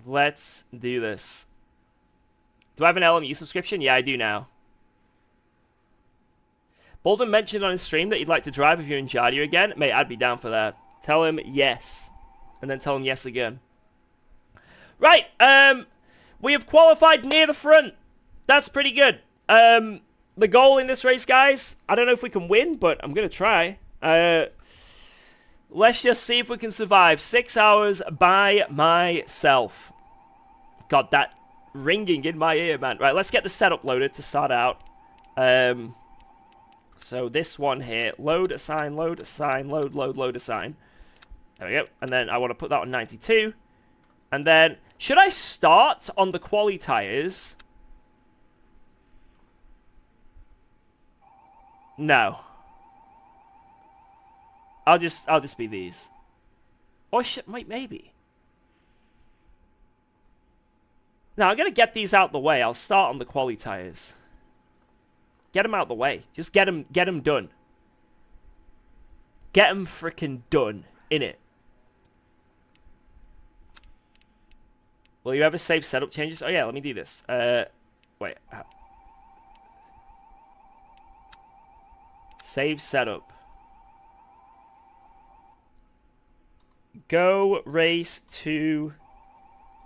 Let's do this. Do I have an LMU subscription? Yeah, I do now. Bolden mentioned on his stream that he'd like to drive with you and Jardia again. Mate, I'd be down for that. Tell him yes. And then tell him yes again. Right, we have qualified near the front. That's pretty good. The goal in this race, guys, I don't know if we can win, but I'm going to try. Let's just see if we can survive 6 hours by myself. Got that ringing in my ear, man. Right, let's get the setup loaded to start out. So this one here, load, assign, load, assign, load, load, load, assign. There we go. And then I want to put that on 92. And then, should I start on the quali tires? No. I'll just be these. Or maybe. No, I'm gonna get these out the way. I'll start on the quali tires. Get them out the way. Just get them done. Get them freaking done, innit? Will you ever save setup changes? Oh yeah, let me do this. Wait. Save setup. Go race to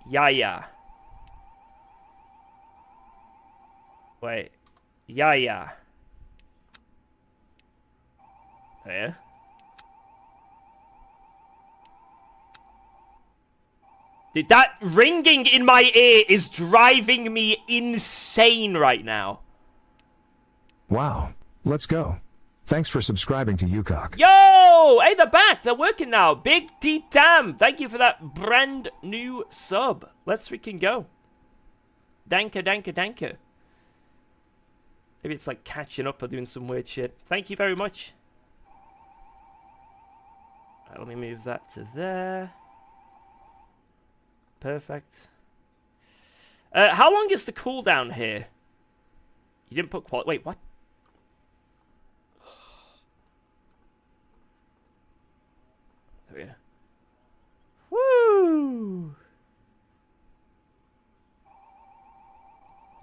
Yaya. Wait. Yaya. There. Dude, that ringing in my ear is driving me insane right now. Wow. Let's go. Thanks for subscribing to UKOG. Yo! Hey, they're back. They're working now. Big D Tam. Thank you for that brand new sub. Let's freaking go. Danke, danke, danke. Maybe it's like catching up or doing some weird shit. Thank you very much. Right, let me move that to there. Perfect. How long is the cooldown here? You didn't put quality. Wait, what? There we go. Woo!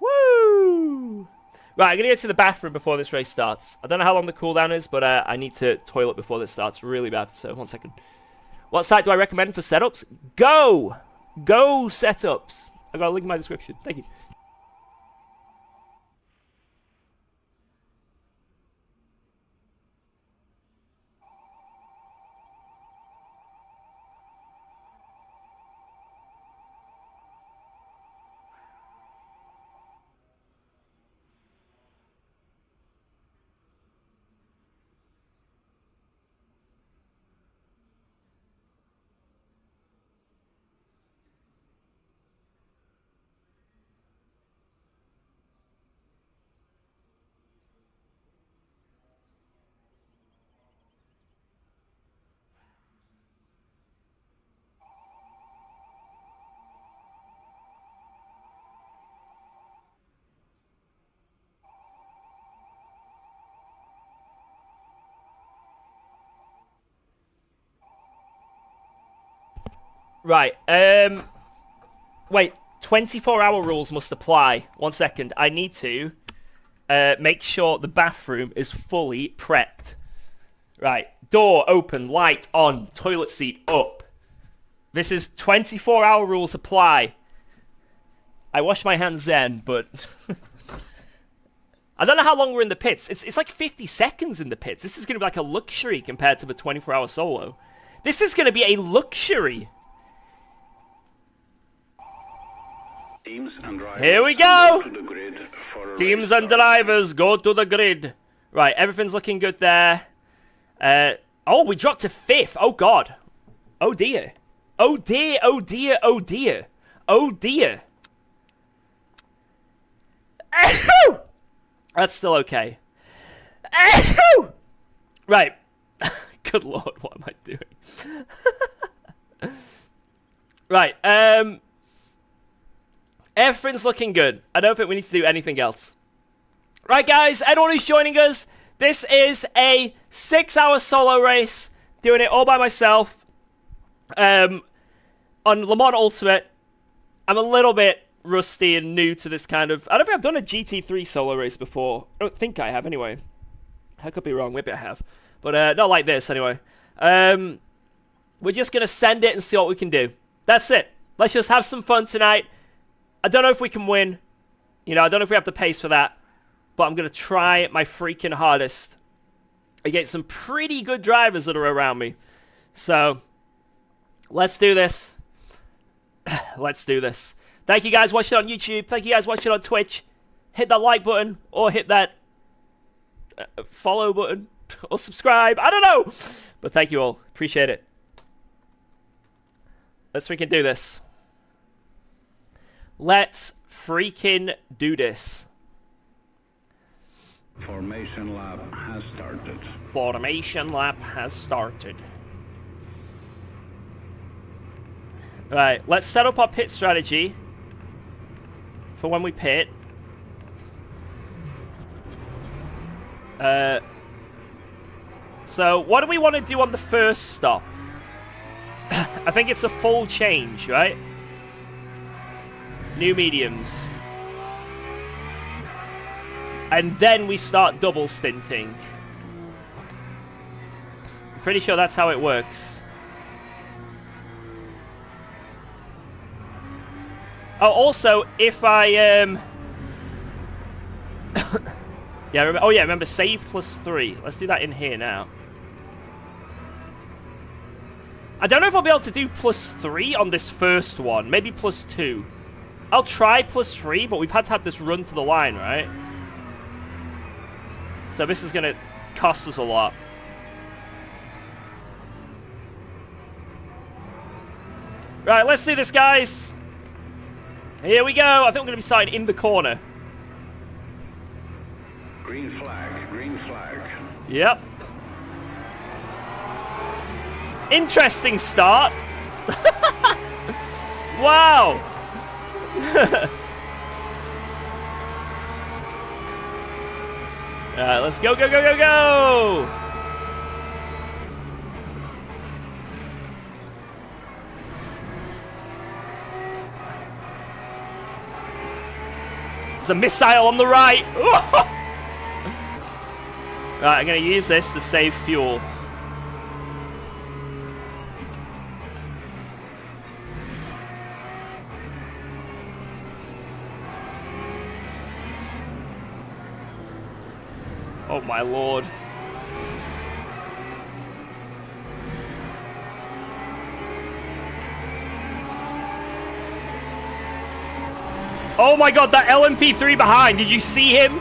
Woo! Right, I'm gonna get to the bathroom before this race starts. I don't know how long the cooldown is, but I need to toilet before this starts really bad. So 1 second. What site do I recommend for setups? Go! Go setups. I got a link in my description. Thank you. Right. Wait. 24-hour rules must apply. 1 second. I need to make sure the bathroom is fully prepped. Right. Door open. Light on. Toilet seat up. This is 24-hour rules apply. I wash my hands then, but... I don't know how long we're in the pits. It's like 50 seconds in the pits. This is going to be like a luxury compared to the 24-hour solo. This is going to be a luxury. Here we go! Teams and drivers, go to the grid. Right, everything's looking good there. Oh, we dropped to 5th. Oh, God. Oh, dear. Oh, dear, oh, dear, oh, dear. Oh, dear. That's still okay. Right. Good Lord, what am I doing? Right, everything's looking good. I don't think we need to do anything else. Right, guys, anyone who's joining us, this is a 6-hour solo race. Doing it all by myself. On Le Mans Ultimate. I'm a little bit rusty and new to this kind of... I don't think I've done a GT3 solo race before. I don't think I have, anyway. I could be wrong, maybe I have. But not like this, anyway. We're just going to send it and see what we can do. That's it. Let's just have some fun tonight. I don't know if we can win. You know, I don't know if we have the pace for that. But I'm going to try my freaking hardest against some pretty good drivers that are around me. So, let's do this. Let's do this. Thank you guys watching on YouTube. Thank you guys watching on Twitch. Hit that like button or hit that follow button or subscribe. I don't know. But thank you all. Appreciate it. Let's freaking do this. Let's freaking do this. Formation lap has started. Formation lap has started. Right, let's set up our pit strategy for when we pit. So, what do we want to do on the first stop? I think it's a full change, right? New mediums. And then we start double stinting. I'm pretty sure that's how it works. Oh, also, if I, yeah, remember, save +3. Let's do that in here now. I don't know if I'll be able to do +3 on this first one. Maybe +2. I'll try +3, but we've had to have this run to the line, right? So this is going to cost us a lot. Right, let's see this, guys. Here we go. I think we're going to be starting in the corner. Green flag, green flag. Yep. Interesting start. Wow. Alright, let's go, go, go, go, go! There's a missile on the right! Right, I'm going to use this to save fuel. Oh my lord. Oh my god, that LMP3 behind, did you see him?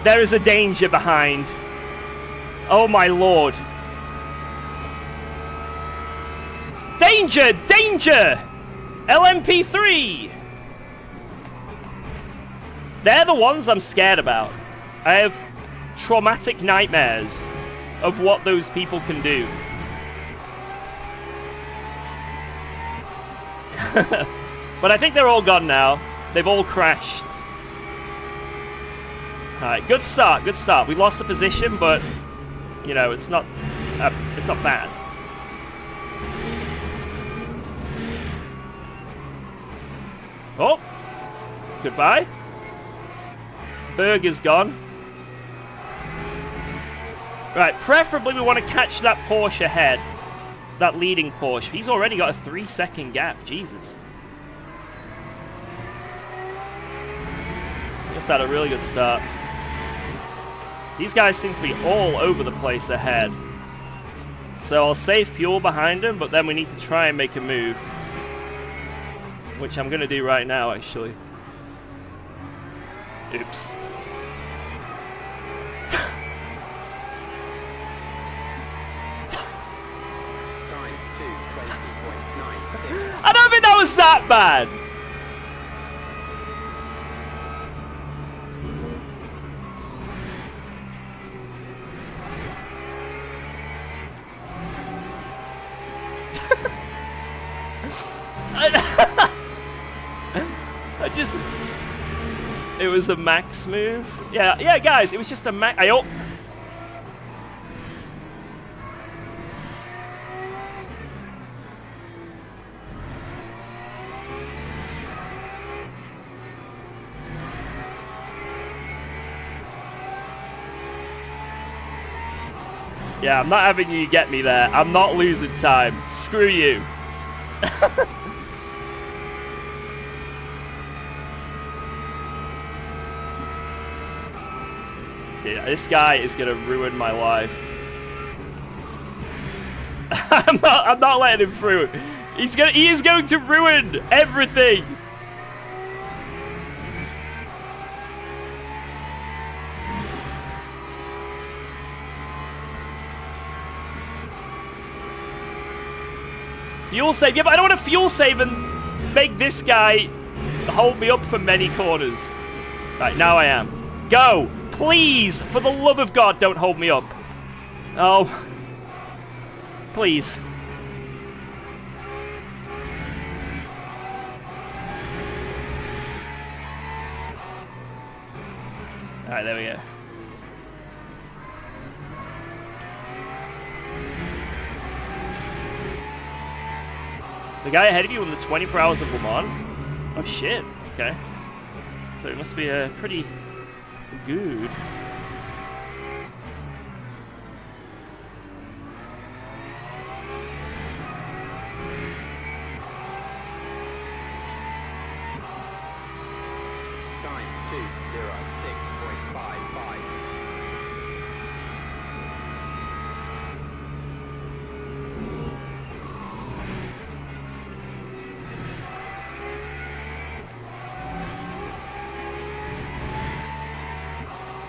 There is a danger behind. Oh my lord. Danger! Danger! LMP3! They're the ones I'm scared about. I have traumatic nightmares of what those people can do. But I think they're all gone now. They've all crashed. Alright, good start, good start. We lost the position, but, you know, it's not bad. Oh! Goodbye. Burger's gone. Right, preferably we want to catch that Porsche ahead. That leading Porsche. He's already got a 3-second gap. Jesus. Just had a really good start. These guys seem to be all over the place ahead. So I'll save fuel behind him, but then we need to try and make a move. Which I'm going to do right now, actually. Oops. I don't think that was that bad. It was a max move. Yeah, guys, it was just a max. Yeah, I'm not having you get me there. I'm not losing time. Screw you. Dude, this guy is gonna ruin my life. I'm not letting him through. He is going to ruin everything. Fuel save. Yeah, but I don't want to fuel save and make this guy hold me up for many corners. Right, now I am. Go! Please! For the love of God, don't hold me up. Oh. Please. Alright, there we go. The guy ahead of you in the 24 Hours of Le Mans? Oh shit, okay. So it must be a pretty good. Time 2:06.55.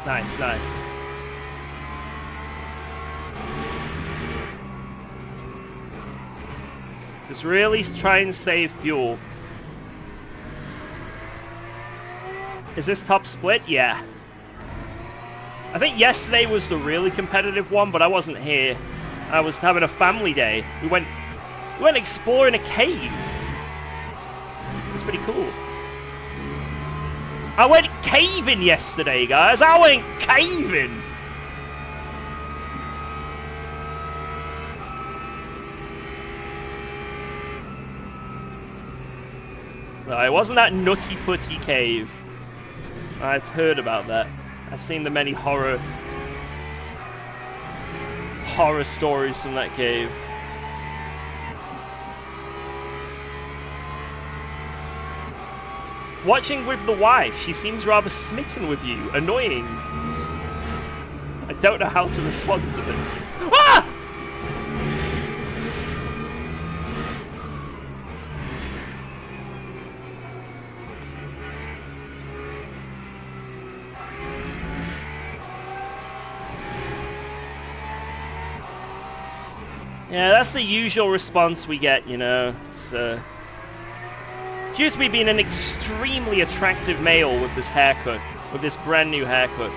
Nice, nice. Just really try and save fuel. Is this top split? Yeah. I think yesterday was the really competitive one, but I wasn't here. I was having a family day. We went exploring a cave. It was pretty cool. I went caving yesterday, guys. I went caving. No, it wasn't that nutty putty cave. I've heard about that. I've seen the many horror stories from that cave. Watching with the wife, she seems rather smitten with you. Annoying. I don't know how to respond to this. Ah! Yeah, that's the usual response we get, you know. It's due to me being an extremely attractive male with this haircut, with this brand new haircut.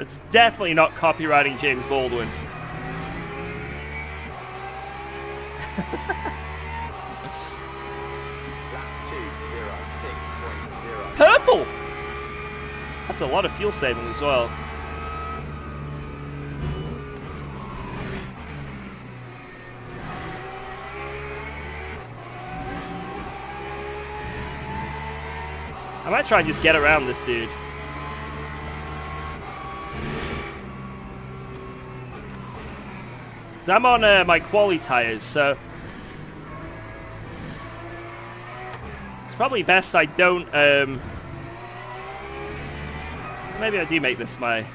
It's definitely not copywriting James Baldwin. Purple! That's a lot of fuel saving as well. I might try and just get around this dude. Because I'm on my quali tires, so it's probably best I don't. Maybe I do make this my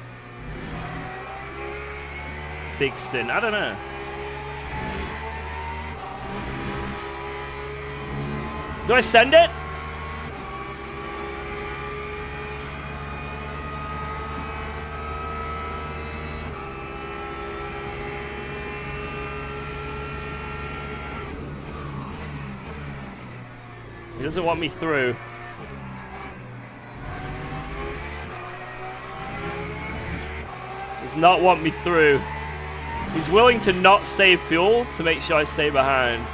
big stint. I don't know. Do I send it? He doesn't want me through. Does not want me through. He's willing to not save fuel to make sure I stay behind.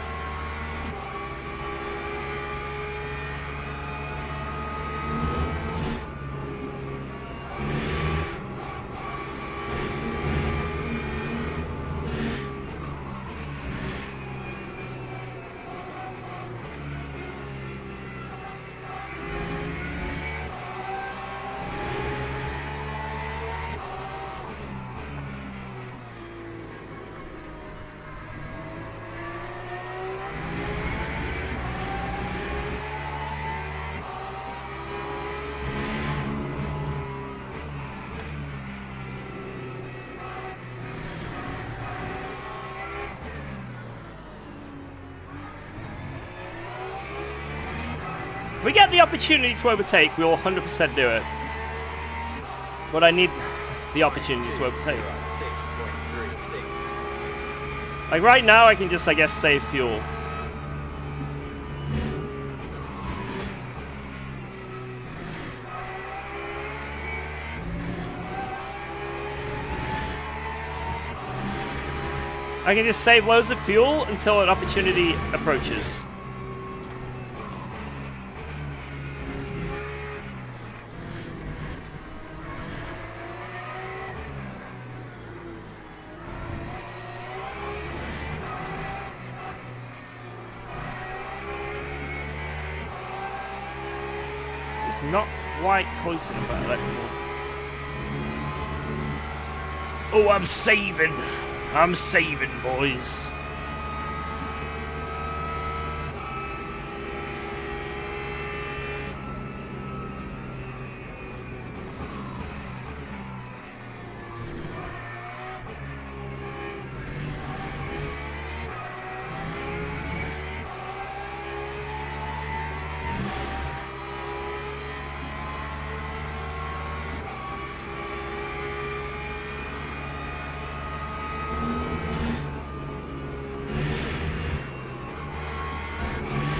If we get the opportunity to overtake, we will 100% do it. But I need the opportunity to overtake. Like right now, I can just, I guess, save fuel. I can just save loads of fuel until an opportunity approaches. It's not quite close enough at electrical. Oh, I'm saving. I'm saving, boys.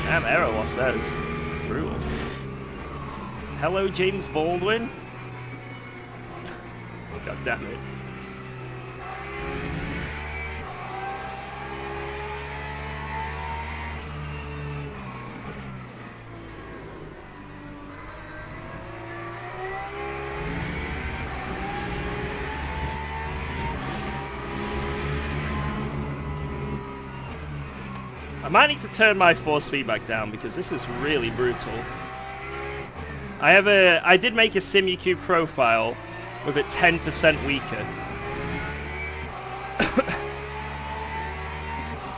Damn, error lost those. Brutal. Hello, James Baldwin. God damn it. I might need to turn my force speed back down because this is really brutal. I did make a SimuCube profile with it 10% weaker.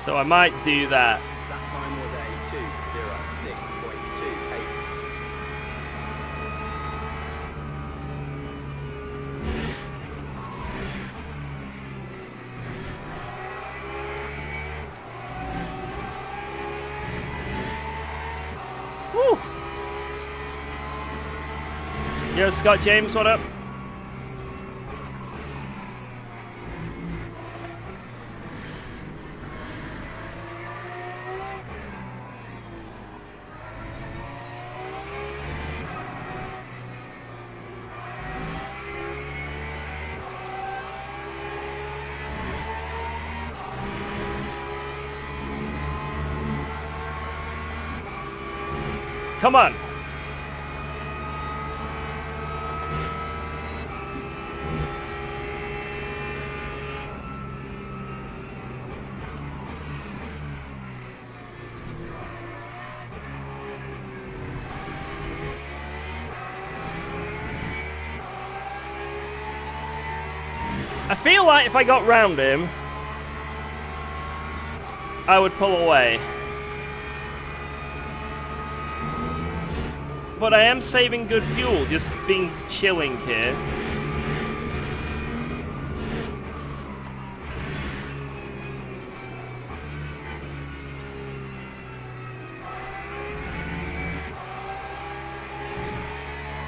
So I might do that. That time was a 2:06.8. Woo! Yo, Scott James, what up? Come on. feel like if I got round him, I would pull away. But I am saving good fuel, just being chilling here.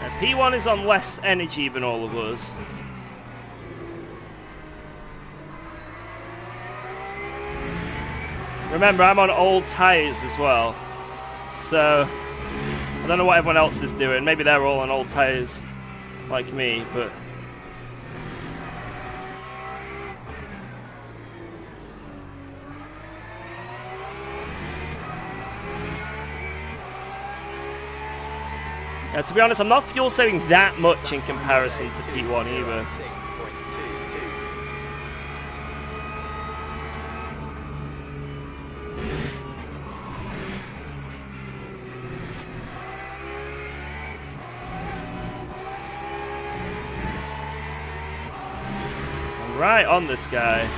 Now, P1 is on less energy than all of us. Remember, I'm on old tires as well, so I don't know what everyone else is doing. Maybe they're all on old tires like me, but yeah, to be honest, I'm not fuel saving that much in comparison to P1 either. Right on this guy.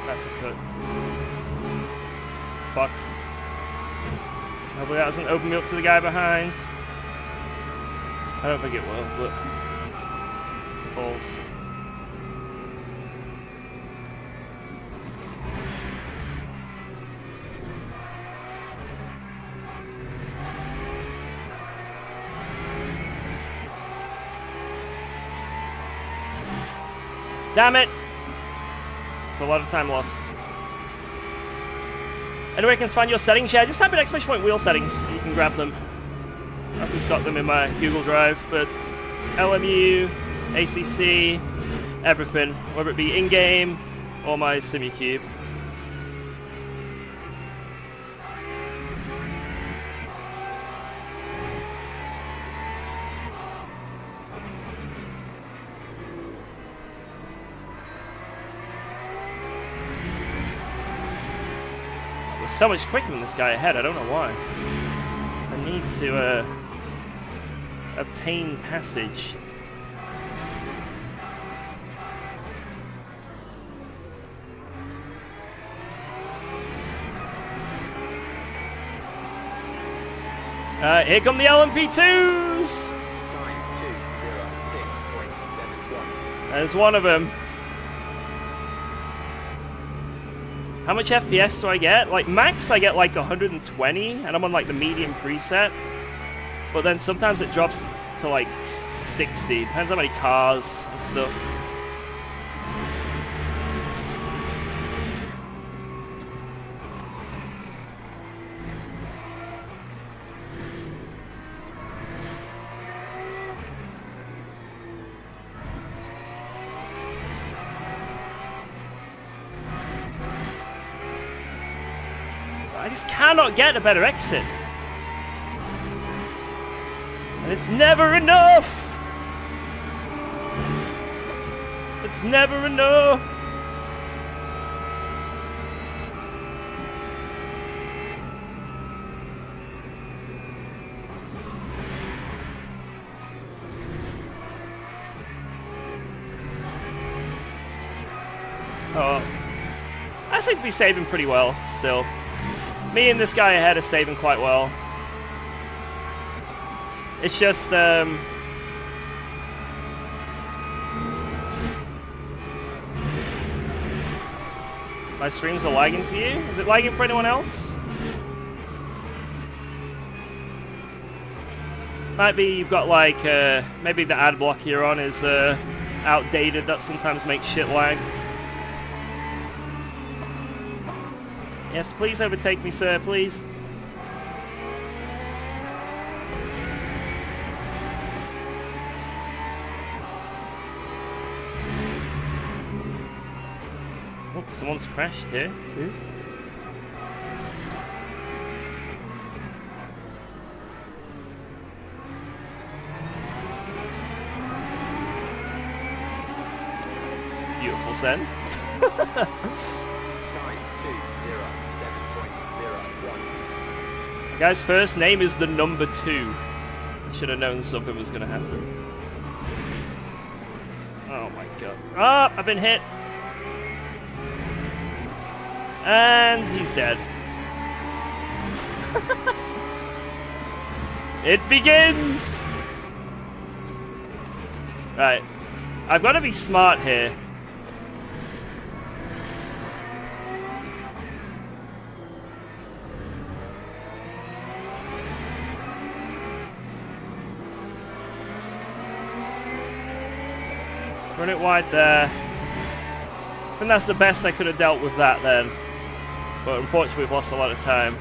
That's a cut. Fuck. Hopefully that doesn't open me up to the guy behind. I don't think it will, but balls. Damn it! It's a lot of time lost. Anyway, I can find your settings. Yeah, just type in !point wheel settings. You can grab them. I've just got them in my Google Drive. But LMU, ACC, everything. Whether it be in-game or my SimuCube. So much quicker than this guy ahead, I don't know why. I need to obtain passage. Here come the LMP2s! There's one of them. How much FPS do I get? Like, max I get like 120, and I'm on like the medium preset. But then sometimes it drops to like 60. Depends how many cars and stuff. I just cannot get a better exit. And it's never enough! It's never enough! Oh. I seem to be saving pretty well, still. Me and this guy ahead are saving quite well. It's just, my streams are lagging to you? Is it lagging for anyone else? Might be you've got like, maybe the ad block you're on is outdated. That sometimes makes shit lag. Yes, please overtake me, sir, please. Oh, someone's crashed here. Who? end. 920.01. The guy's first name is the number 2. I should have known something was going to happen. Oh my god. Ah, I've been hit. And he's dead. It begins! Right. I've got to be smart here. Run it wide there. I think that's the best I could have dealt with that then. But unfortunately we've lost a lot of time.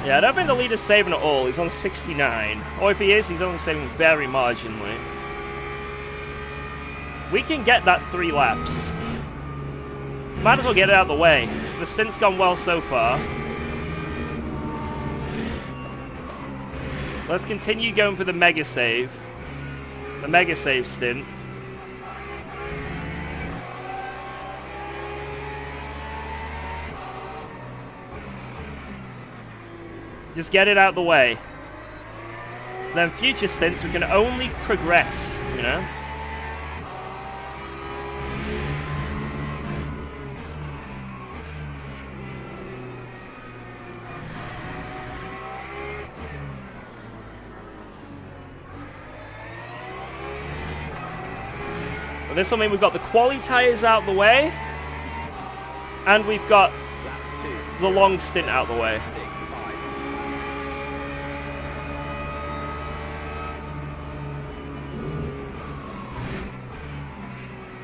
Yeah, I don't think the leader's saving at all. He's on 69. Or if he is, he's only saving very marginally. We can get that 3 laps. Might as well get it out of the way. The stint's gone well so far. Let's continue going for the mega save. The mega save stint. Just get it out of the way. Then future stints we can only progress, you know? Well, this will mean we've got the quali tyres out of the way. And we've got the long stint out of the way.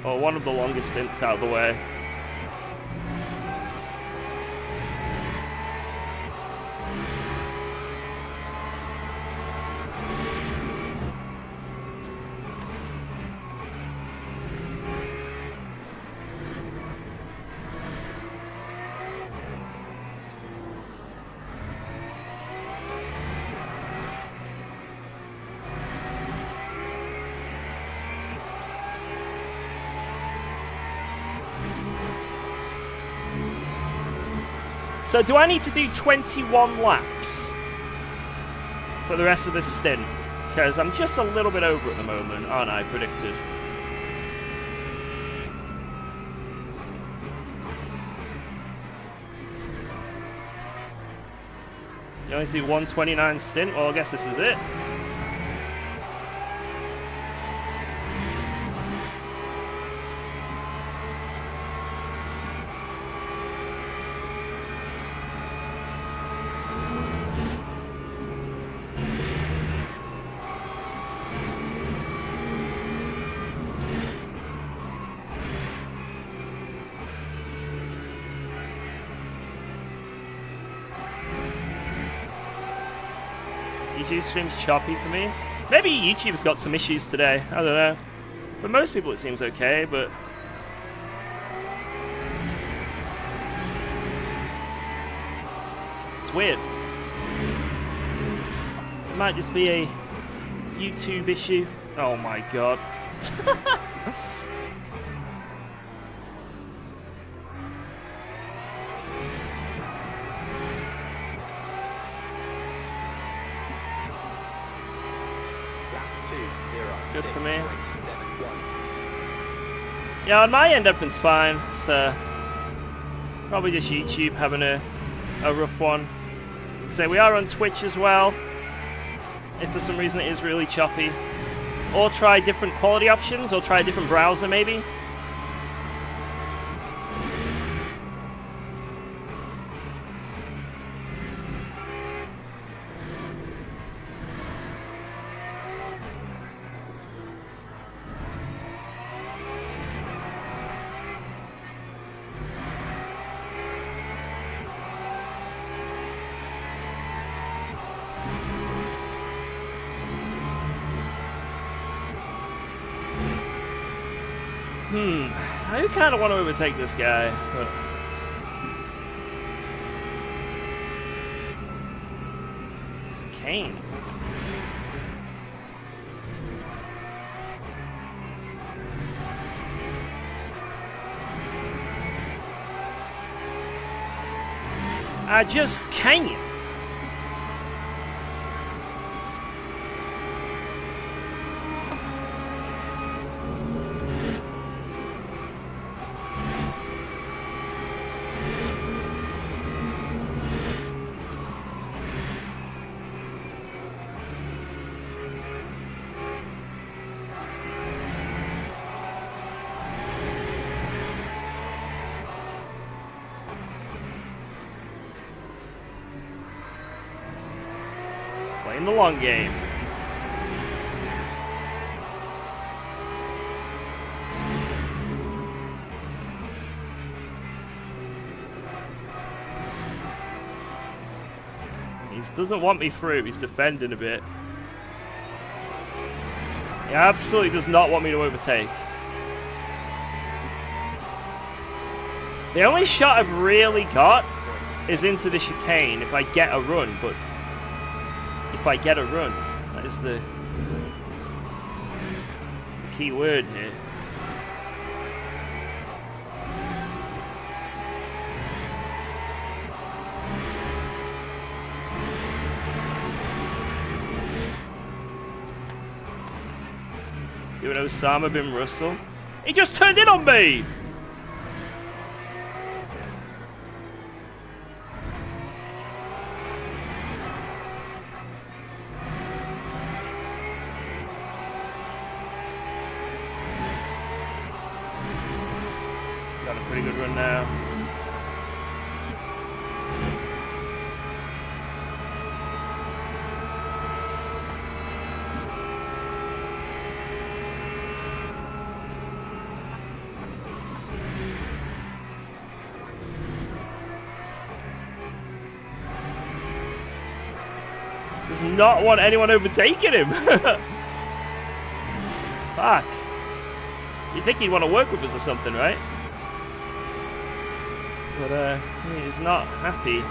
Or one of the longest stints out of the way. So do I need to do 21 laps for the rest of this stint? Because I'm just a little bit over at the moment, aren't I, predicted? You only see 129 stint? Well, I guess this is it. YouTube stream's choppy for me. Maybe YouTube's got some issues today. I don't know. For most people it seems okay, but... it's weird. It might just be a YouTube issue. Oh my god. Good for me. Yeah, on my end everything's fine. So probably just YouTube having a rough one. So we are on Twitch as well. If for some reason it is really choppy. Or try different quality options, or try a different browser maybe. I do kind of want to overtake this guy, but... It's Kane. I just can't. Playing the long game. He doesn't want me through. He's defending a bit. He absolutely does not want me to overtake. The only shot I've really got is into the chicane if I get a run, but if I get a run, that is the key word here. Doing Osama bin Russell. He just turned in on me! Got a pretty good run now. Does not want anyone overtaking him. Fuck. You'd think he'd want to work with us or something, right? But he's not happy.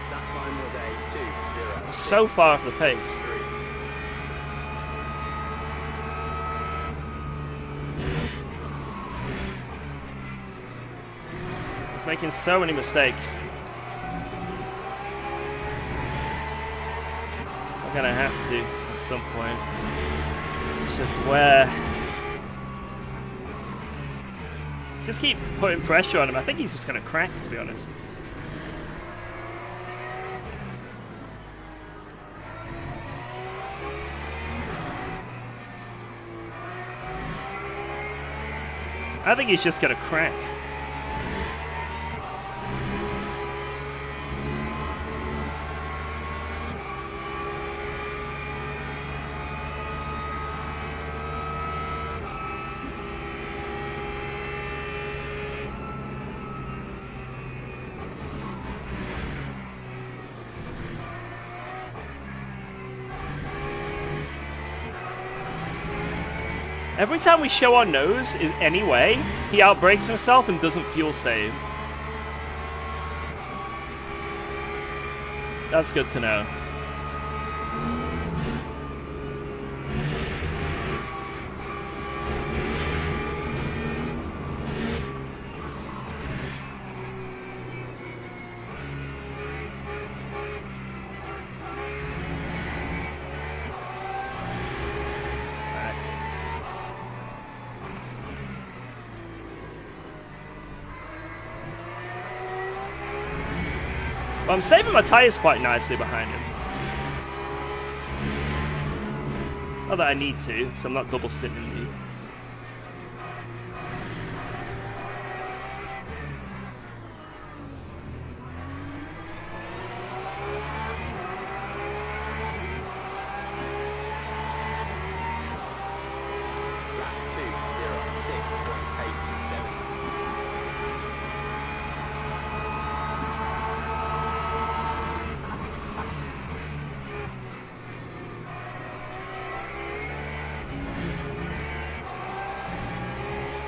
That time was a 2-0. So far off the pace. He's making so many mistakes. I'm gonna have to at some point. It's just where. Just keep putting pressure on him. I think he's just gonna crack, to be honest. I think he's just gonna crack. Every time we show our nose is anyway, he outbrakes himself and doesn't fuel save. That's good to know. But I'm saving my tyres quite nicely behind him. Not that I need to, so I'm not double stinting you.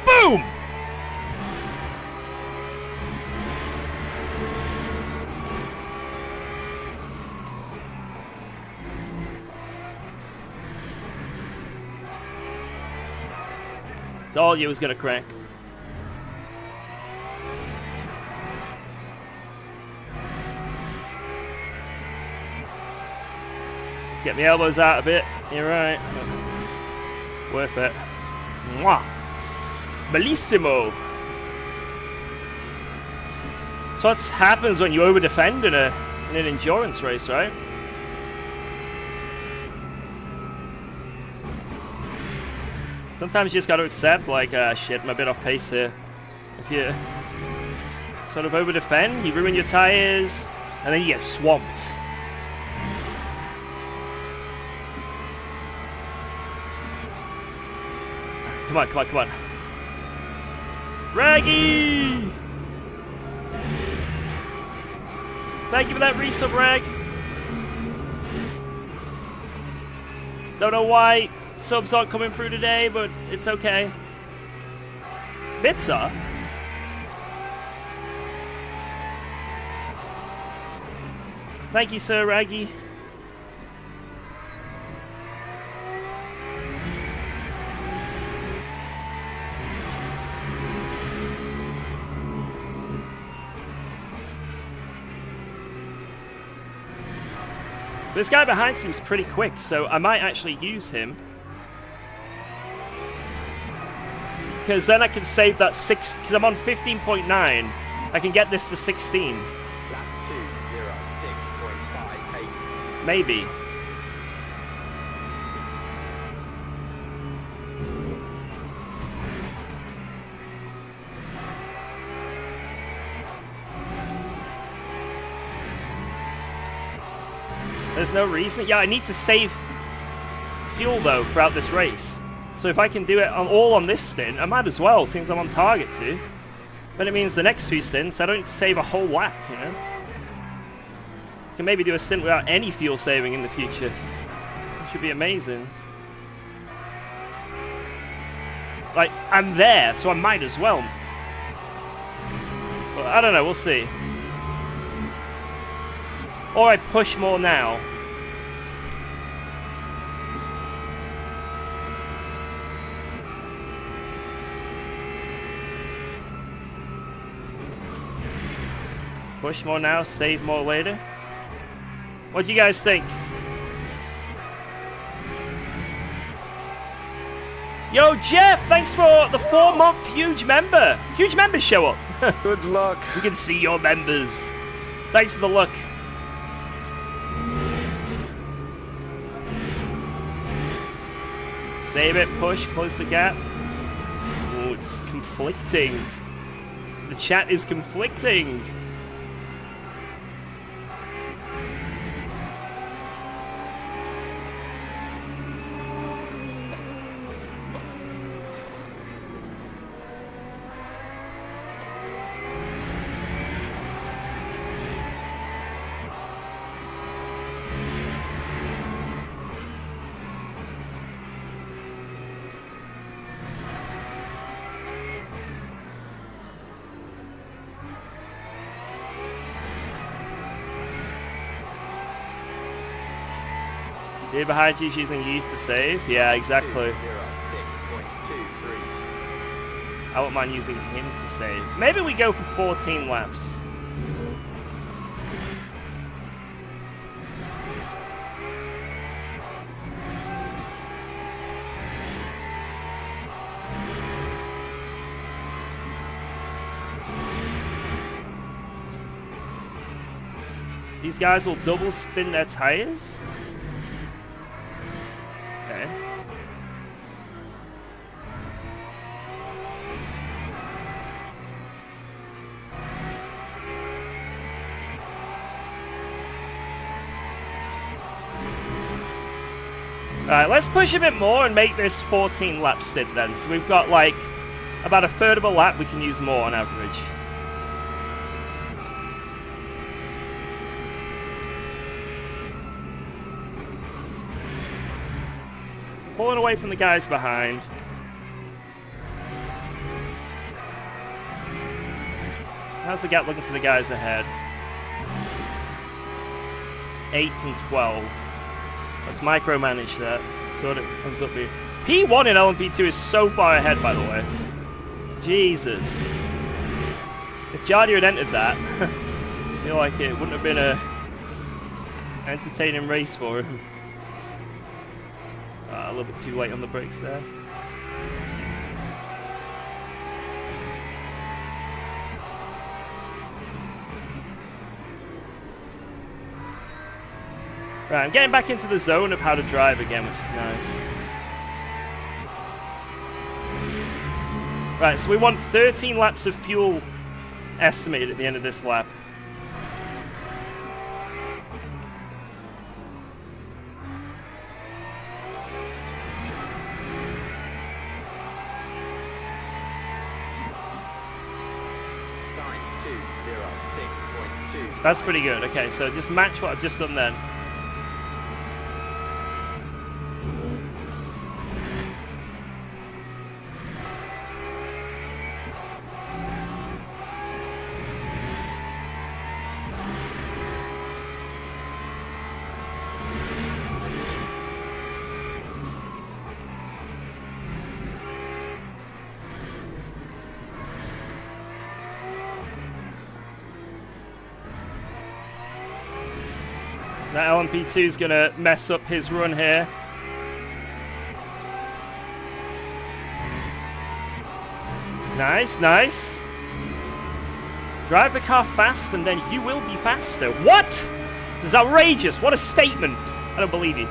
Boom! All you was gonna crack. Let's get my elbows out a bit. You're right. Worth it. Mwah! Bellissimo! So what happens when you over-defend in an endurance race, right? Sometimes you just gotta accept, like, shit, I'm a bit off pace here. If you sort of over-defend, you ruin your tires, and then you get swamped. Come on, come on, come on. Raggy! Thank you for that resub, Rag. Don't know why subs aren't coming through today, but it's okay. Bits are. Thank you, Sir Raggy. This guy behind seems pretty quick, so I might actually use him. Because then I can save that 6, because I'm on 15.9. I can get this to 16. Lap 2:06.58. Maybe. There's no reason. Yeah, I need to save fuel though throughout this race. So if I can do it all on this stint, I might as well, since I'm on target to. But it means the next few stints, I don't need to save a whole lap, you know? I can maybe do a stint without any fuel saving in the future. It should be amazing. Like, I'm there, so I might as well. But I don't know, we'll see. Or I push more now. Push more now, save more later. What do you guys think? Yo, Jeff, thanks for the 4-month huge member. Huge members show up. Good luck. We can see your members. Thanks for the look. Save it, push, close the gap. Oh, it's conflicting. The chat is conflicting. Dude behind you is using use to save? Yeah, exactly. 2:06.23. I wouldn't mind using him to save. Maybe we go for 14 laps. These guys will double spin their tires. Okay. Alright, let's push a bit more and make this 14 lap stint then. So we've got like about a third of a lap we can use more on average. Pulling away from the guys behind. How's the gap looking to the guys ahead? 8 and 12. Let's micromanage that. So it ends up being... P1 in LMP2 is so far ahead, by the way. Jesus. If Jardy had entered that, I feel like it wouldn't have been a entertaining race for him. A little bit too late on the brakes there. Right, I'm getting back into the zone of how to drive again, which is nice. Right, so we want 13 laps of fuel estimated at the end of this lap. That's pretty good. Okay, so just match what I've just done then. That LMP2 is going to mess up his run here. Nice, nice. Drive the car fast and then you will be faster. What? This is outrageous. What a statement. I don't believe you.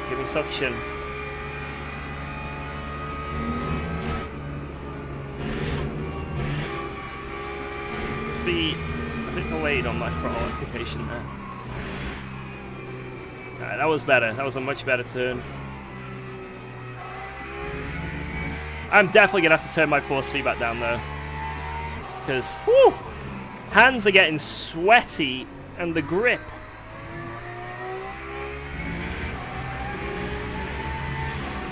Give me suction. Must be a bit delayed on my throttle application there. Alright, that was better. That was a much better turn. I'm definitely going to have to turn my force speed back down though. Because, whew, hands are getting sweaty and the grip.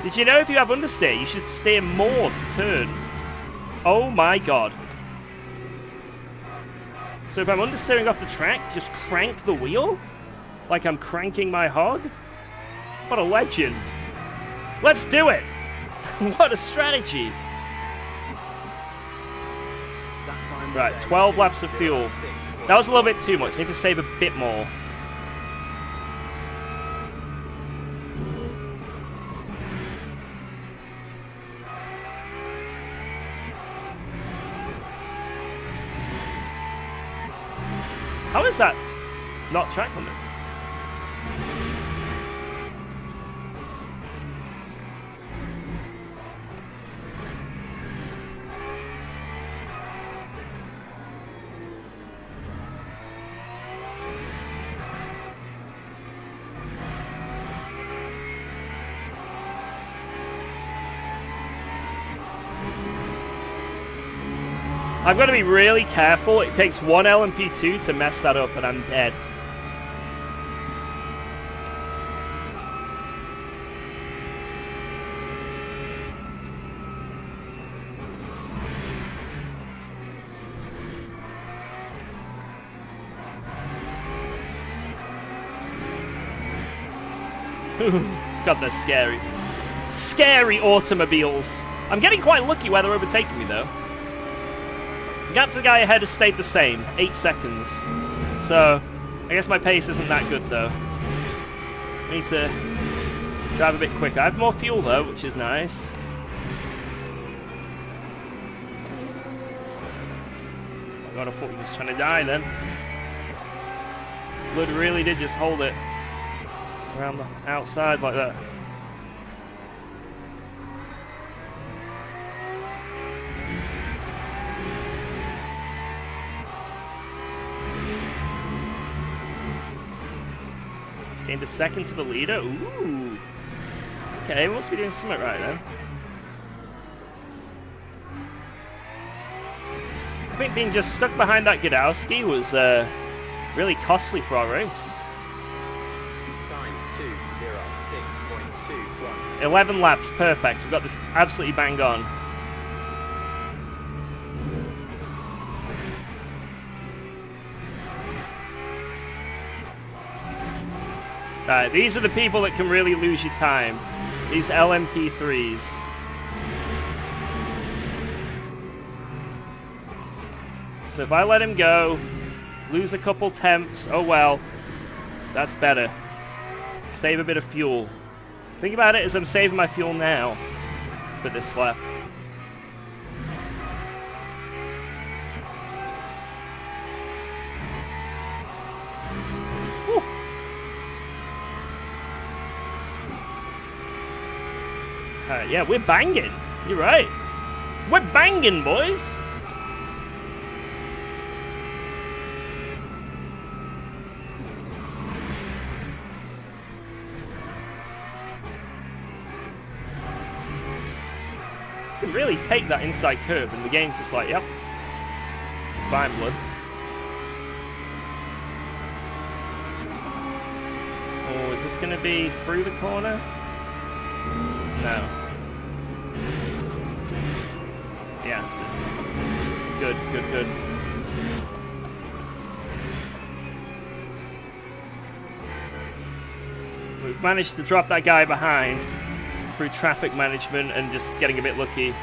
Did you know if you have understeer, you should steer more to turn? Oh my god. So if I'm understeering off the track, just crank the wheel? Like I'm cranking my hog? What a legend. Let's do it! What a strategy! Right, 12 laps of fuel. That was a little bit too much. I need to save a bit more. How is that not track limits? I've got to be really careful. It takes one LMP2 to mess that up and I'm dead. God, they're scary. Scary automobiles. I'm getting quite lucky where they're overtaking me, though. Gap to the guy ahead has stayed the same, 8 seconds. So, I guess my pace isn't that good, though. I need to drive a bit quicker. I have more fuel, though, which is nice. Oh God, I thought he was trying to die, then. Blood really did just hold it around the outside like that. Gained a second to the leader. Ooh. Okay, we must be doing something right then. I think being just stuck behind that Godowski was really costly for our race. Time 2:06.21. 11 laps, perfect. We've got this absolutely bang on. Alright, these are the people that can really lose your time. These LMP3s. So if I let him go, lose a couple temps, oh well. That's better. Save a bit of fuel. Think about it as I'm saving my fuel now for this lap. Yeah, we're banging. You're right. We're banging, boys. You can really take that inside curve, and the game's just like, yep. Fine, blood. Oh, is this going to be through the corner? No. Yeah. Good, good, good. We've managed to drop that guy behind through traffic management and just getting a bit lucky.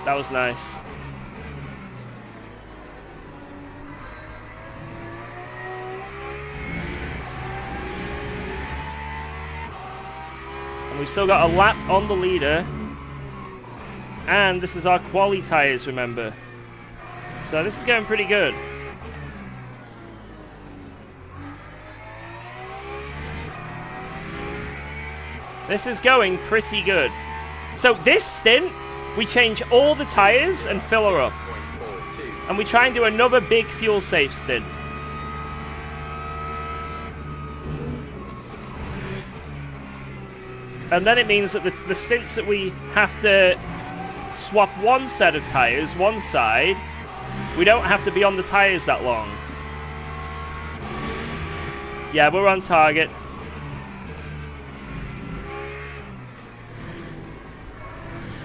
That was nice. And we've still got a lap on the leader. And this is our quali tyres, remember. So this is going pretty good. This is going pretty good. So this stint, we change all the tyres and fill her up. And we try and do another big fuel safe stint. And then it means that the stints that we have to swap one set of tyres, one side, we don't have to be on the tyres that long. Yeah, we're on target.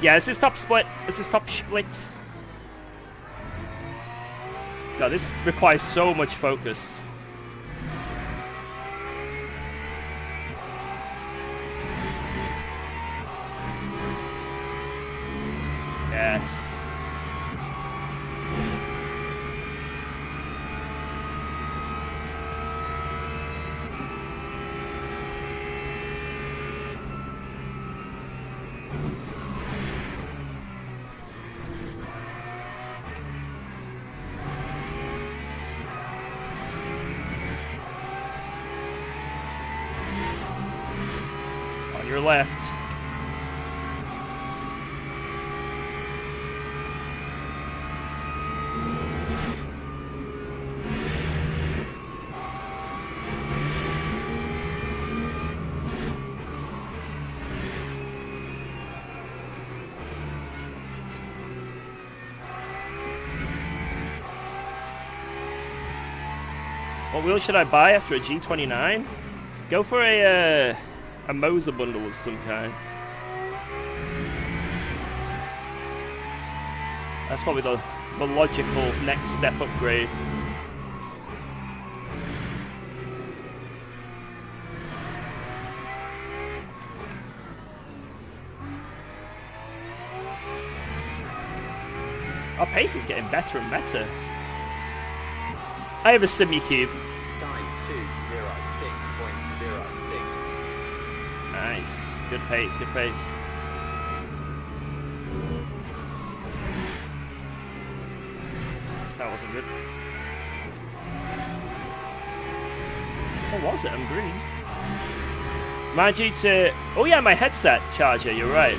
Yeah, this is top split. This is top split. God, this requires so much focus. Yes. On your left. What wheel should I buy after a G29? Go for a Moser bundle of some kind. That's probably the logical next step upgrade. Our pace is getting better and better. I have a Simi cube. Time 206.06. Nice. Good pace, good pace. That wasn't good. What was it? I'm green. Mind you to... Oh yeah, my headset charger, you're right.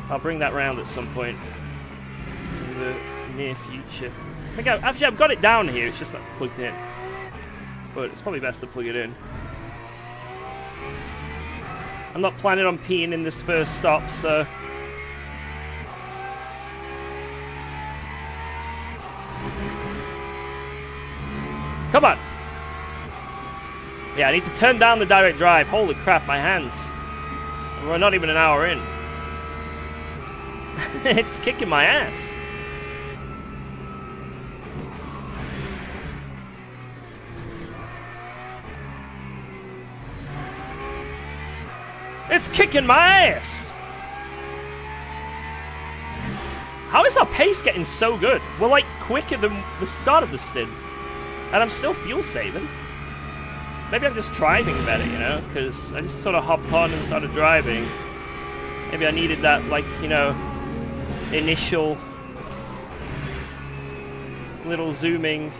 I'll bring that round at some point. In the near future. I think actually I've got it down here, it's just not plugged in. But it's probably best to plug it in. I'm not planning on peeing in this first stop, so... Come on! Yeah, I need to turn down the direct drive. Holy crap, my hands. We're not even an hour in. It's kicking my ass. It's kicking my ass! How is our pace getting so good? We're like quicker than the start of the stint. And I'm still fuel saving. Maybe I'm just driving better, you know? Because I just sort of hopped on and started driving. Maybe I needed that, like, you know, initial little zooming.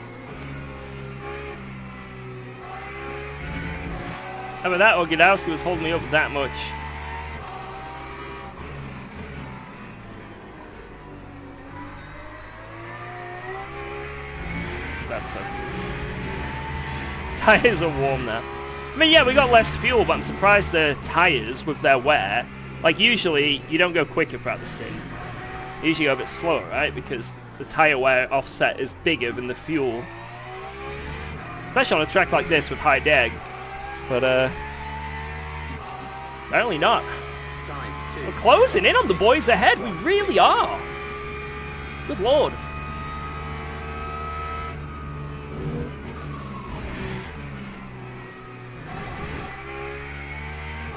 How about that? Ogudowski was holding me up that much. That sucked. Tires are warm now. I mean, yeah, we got less fuel, but I'm surprised the tires, with their wear, like usually you don't go quicker throughout the stint. You usually go a bit slower, right? Because the tire wear offset is bigger than the fuel. Especially on a track like this with high deg. But, apparently not. We're closing in on the boys ahead. We really are. Good lord.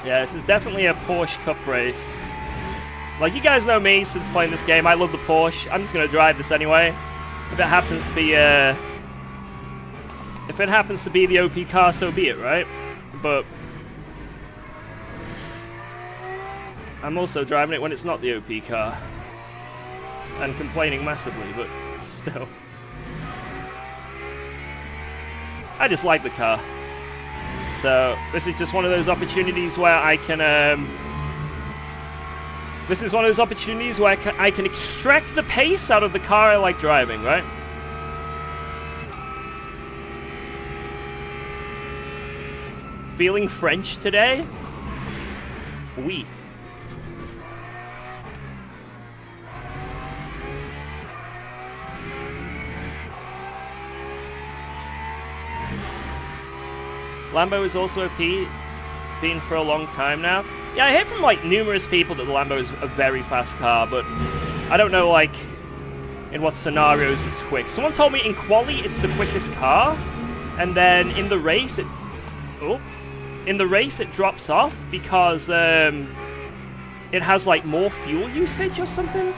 Yeah, this is definitely a Porsche Cup race. Like, you guys know me since playing this game. I love the Porsche. I'm just going to drive this anyway. If it happens to be, if it happens to be the OP car, so be it, right? But I'm also driving it when it's not the OP car. And complaining massively, but still. I just like the car. So, this is just one of those opportunities where I can, this is one of those opportunities where I can extract the pace out of the car I like driving, right? Feeling French today? Oui. Lambo is also OP, been for a long time now. Yeah, I hear from like numerous people that the Lambo is a very fast car, but I don't know like in what scenarios it's quick. Someone told me in quali it's the quickest car, and then in the race it drops off because it has like more fuel usage or something.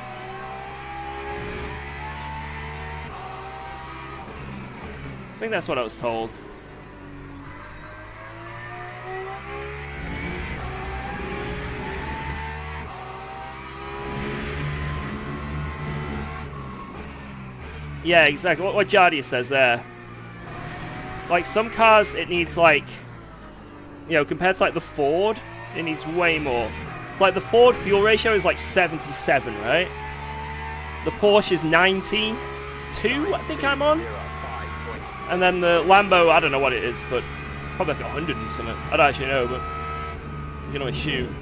I think that's what I was told. Yeah, exactly. What Jardia says there. Like, some cars, it needs, like... You know, compared to, like, the Ford, it needs way more. It's like the Ford fuel ratio is, like, 77, right? The Porsche is 92, I think I'm on. And then the Lambo, I don't know what it is, but probably like 100 and something. I don't actually know, but I'm going to assume.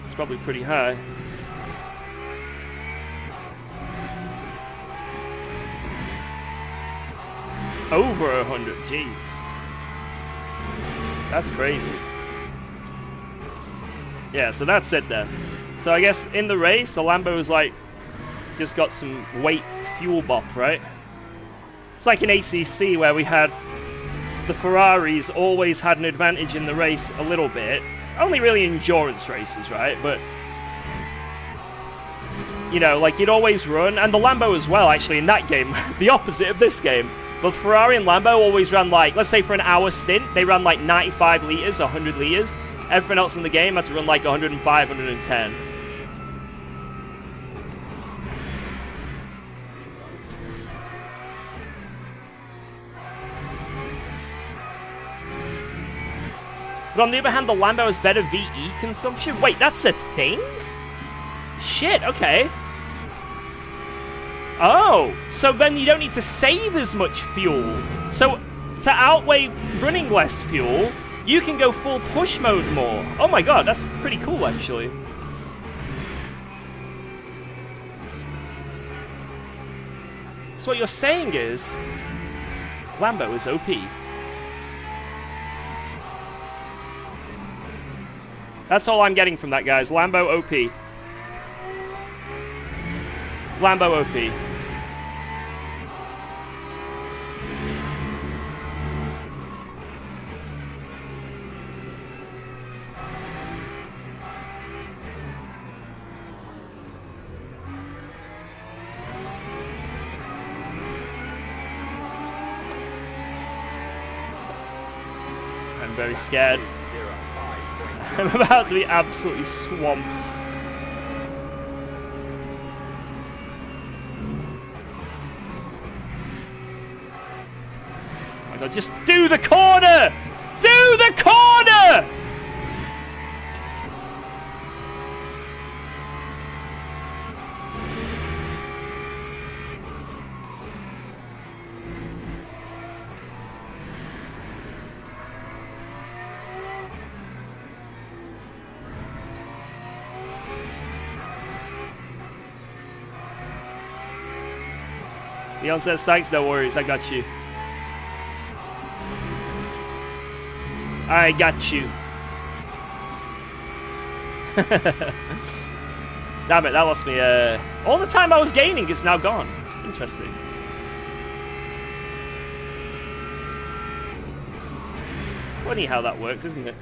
It's probably pretty high. Over 100, jeez. That's crazy. Yeah, so that's it then. So I guess in the race, the Lambo was like, just got some weight fuel bop, right? It's like in ACC where we had the Ferraris always had an advantage in the race a little bit. Only really endurance races, right? But You know, like, you'd always run, and the Lambo as well, actually, in that game. The opposite of this game. But Ferrari and Lambo always ran, like, let's say for an hour stint, they ran, like, 95 litres, 100 litres. Everyone else in the game had to run, like, 105, 110. But on the other hand, the Lambo has better VE consumption. Wait, that's a thing? Shit, okay. Oh, so then you don't need to save as much fuel. So to outweigh running less fuel, you can go full push mode more. Oh my god, that's pretty cool actually. So what you're saying is, Lambo is OP. That's all I'm getting from that, guys. Lambo OP. Lambo OP. I'm very scared. I'm about to be absolutely swamped. Oh my god, just do the corner! Do the corner! Leon says, thanks, no worries, I got you. I got you. Damn it, that lost me, all the time I was gaining is now gone. Interesting. Funny how that works, isn't it?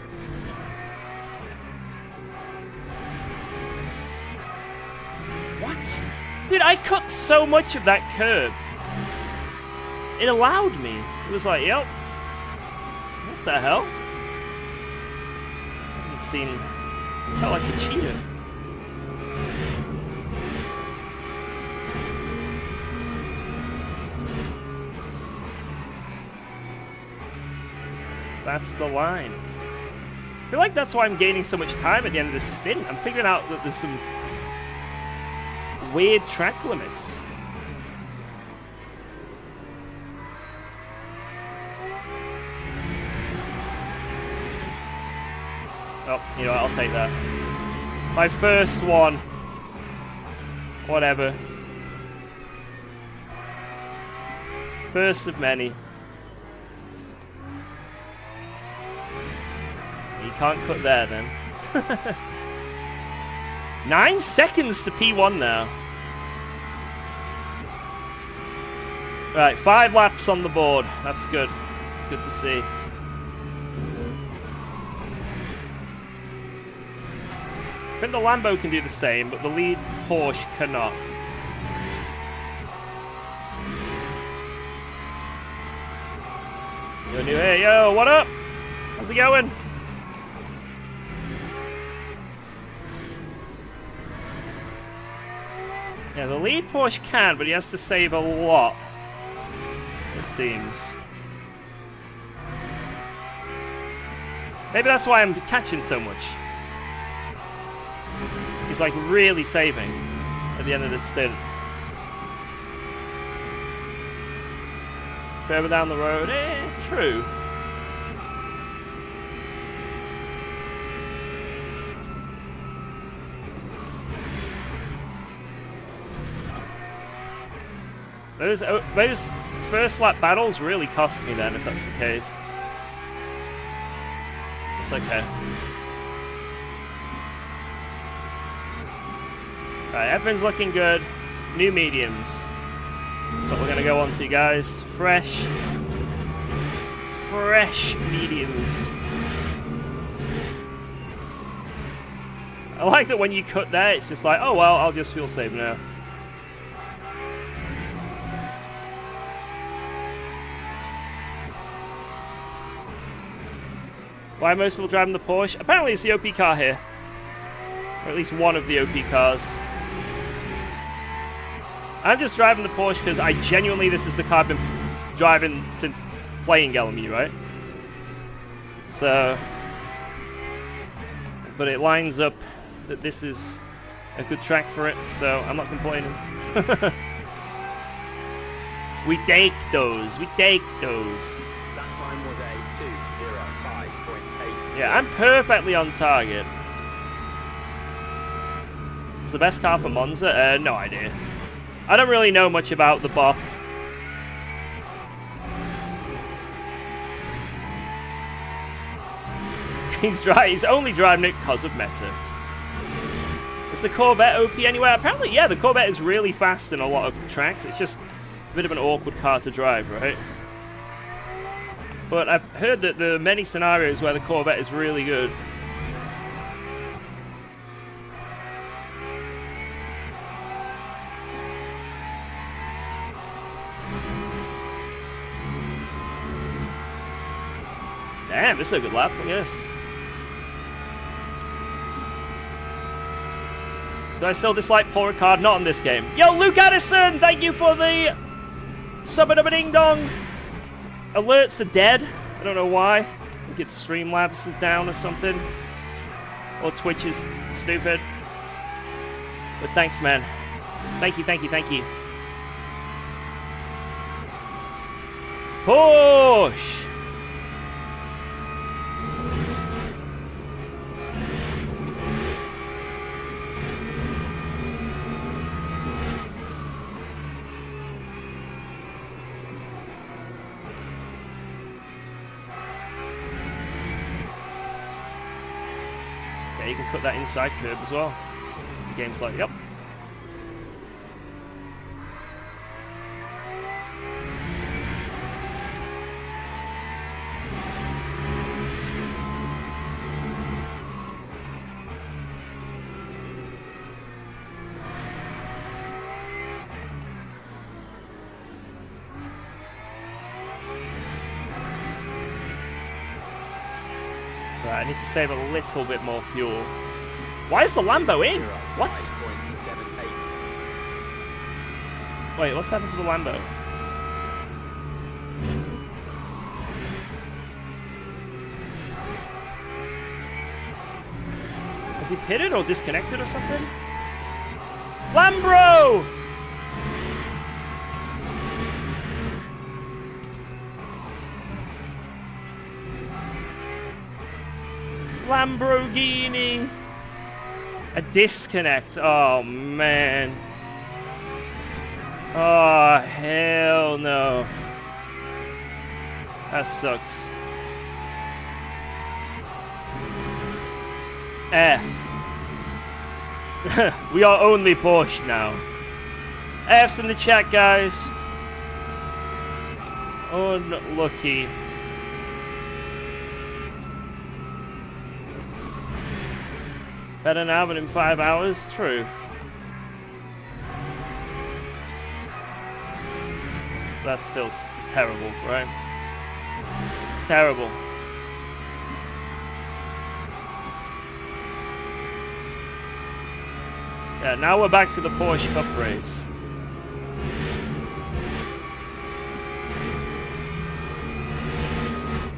What? Dude, I cut so much of that curb. It allowed me. It was like, yep. What the hell? I haven't seen... Felt like a cheater. That's the line. I feel like that's why I'm gaining so much time at the end of this stint. I'm figuring out that there's some weird track limits. Oh, you know what, I'll take that. My first one. Whatever. First of many. You can't cut there then. 9 seconds to P1 now. Right, 5 laps on the board. That's good. It's good to see. I think the Lambo can do the same, but the lead Porsche cannot. Hey, yo, what up? How's it going? Yeah, the lead Porsche can, but he has to save a lot. It seems. Maybe that's why I'm catching so much. He's like really saving at the end of this stint. Further down the road, true. Those first lap battles really cost me then, if that's the case. It's okay. Alright, everything's looking good. New mediums. That's what we're going to go on to, guys. Fresh mediums. I like that when you cut there, it's just like, oh well, I'll just fuel save now. Why are most people driving the Porsche? Apparently it's the OP car here. Or at least one of the OP cars. I'm just driving the Porsche because I genuinely, this is the car I've been driving since playing LMU, right? So, but it lines up that this is a good track for it, so I'm not complaining. We take those, we take those. That time was a 2:05.8. Yeah, I'm perfectly on target. It's the best car for Monza? No idea. I don't really know much about the bop. He's only driving it because of meta. Is the Corvette OP anywhere? Apparently, yeah, the Corvette is really fast in a lot of tracks. It's just a bit of an awkward car to drive, right? But I've heard that there are many scenarios where the Corvette is really good. Damn, this is a good lap, I guess. Do I still dislike Paul Ricard? Not in this game. Yo, Luke Addison! Thank you for the sub-a-ding-dong. Alerts are dead. I don't know why. I think it's Streamlabs is down or something. Or Twitch is stupid. But thanks, man. Thank you, thank you, thank you. Push! Yeah, you can cut that inside curb as well. The game's like, yep. Right, I need to save a little bit more fuel. Why is the Lambo in? What? 5.78. Wait, what's happened to the Lambo? Is he pitted or disconnected or something? Lambro! Lamborghini. A disconnect. Oh, man. Oh, hell no. That sucks. F. We are only Porsche now. F's in the chat, guys. Unlucky. Better now than in 5 hours? True. That's still it's terrible, right? Terrible. Yeah, now we're back to the Porsche Cup race.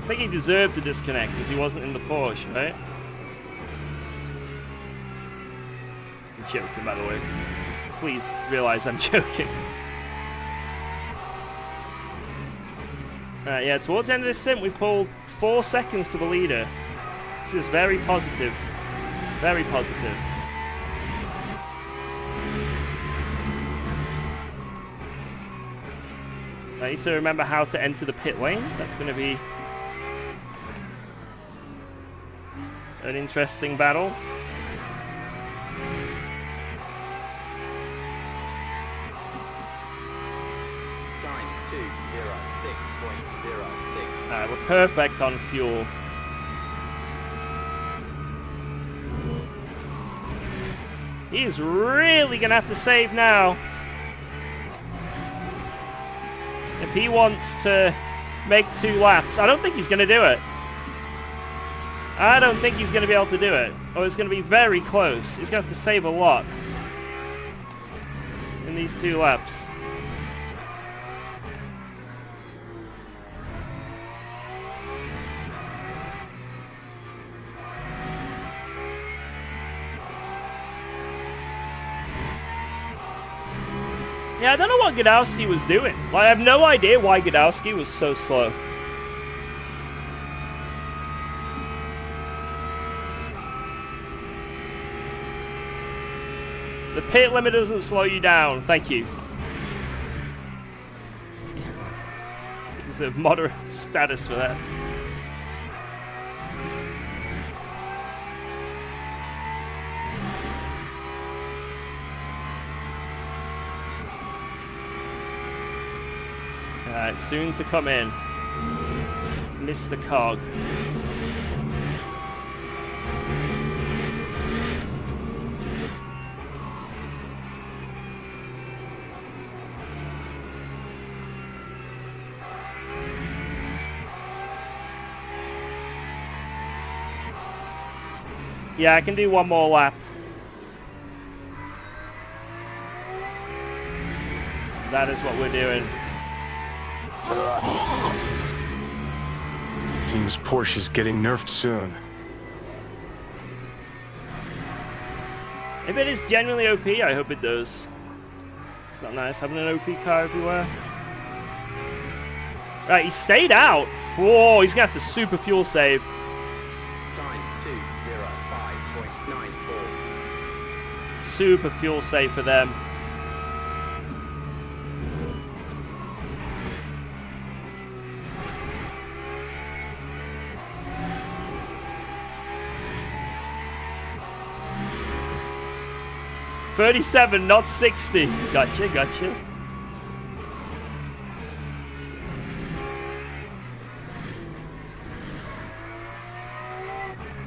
I think he deserved to disconnect because he wasn't in the Porsche, right? I'm joking, by the way. Please realize I'm joking. Yeah, towards the end of this sim, we pulled 4 seconds to the leader. This is very positive. Very positive. I need to remember how to enter the pit lane. That's going to be an interesting battle. Alright, we're perfect on fuel. He's really going to have to save now. If he wants to make 2 laps. I don't think he's going to do it. I don't think he's going to be able to do it. Or it's going to be very close. He's going to have to save a lot in these 2 laps. Yeah, I don't know what Godowski was doing. Like, I have no idea why Godowski was so slow. The pit limit doesn't slow you down. Thank you. There's a moderate status for that. Alright, soon to come in. Mr. Cog. Yeah, I can do 1 more lap. That is what we're doing. Seems Porsche's getting nerfed soon. If it is genuinely OP, I hope it does. It's not nice having an OP car everywhere. Right, he stayed out. Whoa, he's gonna have to super fuel save. Time 2:05.94. Super fuel save for them. $37, not 60. Gotcha, gotcha.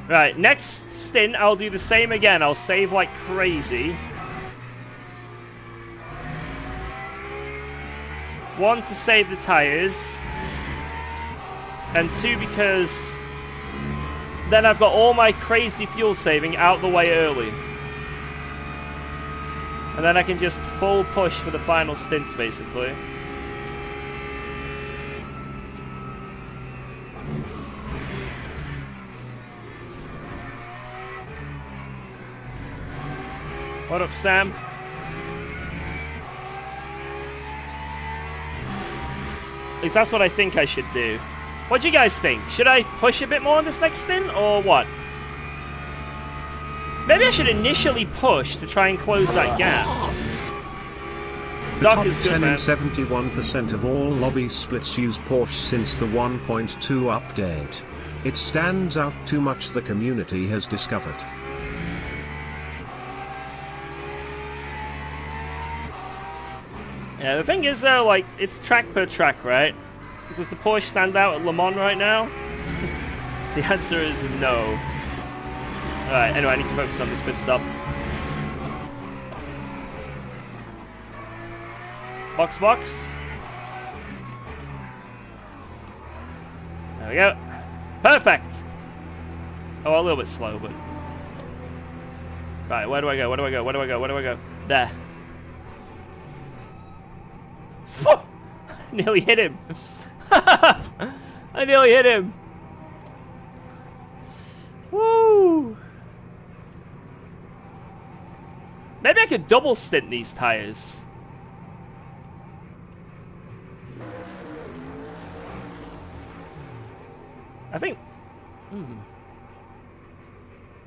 Right, next stint, I'll do the same again. I'll save like crazy. 1, to save the tires. And 2, because then I've got all my crazy fuel saving out the way early. And then I can just full push for the final stints, basically. What up, Sam? At least that's what I think I should do. What do you guys think? Should I push a bit more on this next stint, or what? Maybe I should initially push to try and close that gap. The Doc top is good, 10 man. and 71% of all lobby splits use Porsche since the 1.2 update. It stands out too much, the community has discovered. Yeah, the thing is though, like, it's track per track, right? Does the Porsche stand out at Le Mans right now? The answer is no. Alright, anyway, I need to focus on this pit stop. Box, box. There we go. Perfect! Oh, a little bit slow, but... Right, where do I go? Where do I go? Where do I go? Where do I go? There. Phew! Nearly hit him. I nearly hit him. Woo! Maybe I could double stint these tires. I think...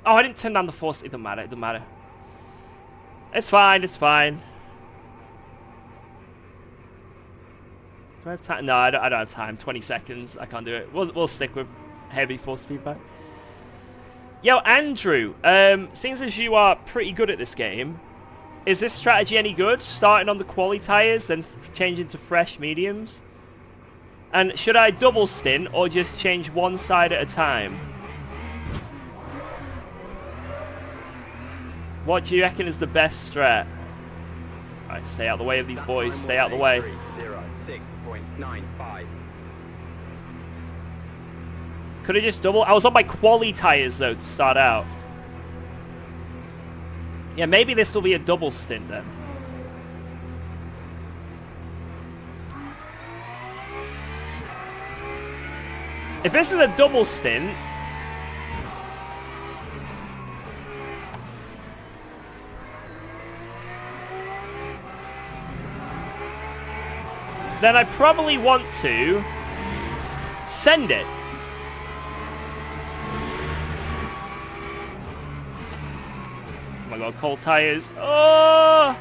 Oh, I didn't turn down the force. It doesn't matter. It doesn't matter. It's fine. It's fine. Do I have time? No, I don't have time. 20 seconds. I can't do it. We'll stick with heavy force feedback. Yo, Andrew. Seeing as you are pretty good at this game, is this strategy any good? Starting on the quali tires, then changing to fresh mediums? And should I double stint or just change one side at a time? What do you reckon is the best strat? Alright, stay out of the way of these boys. Stay out of the way. 306.95. Could have just double. I was on my quali tires though to start out. Yeah, maybe this will be a double stint then. If this is a double stint, then I probably want to send it. Oh my god, cold tires. Oh!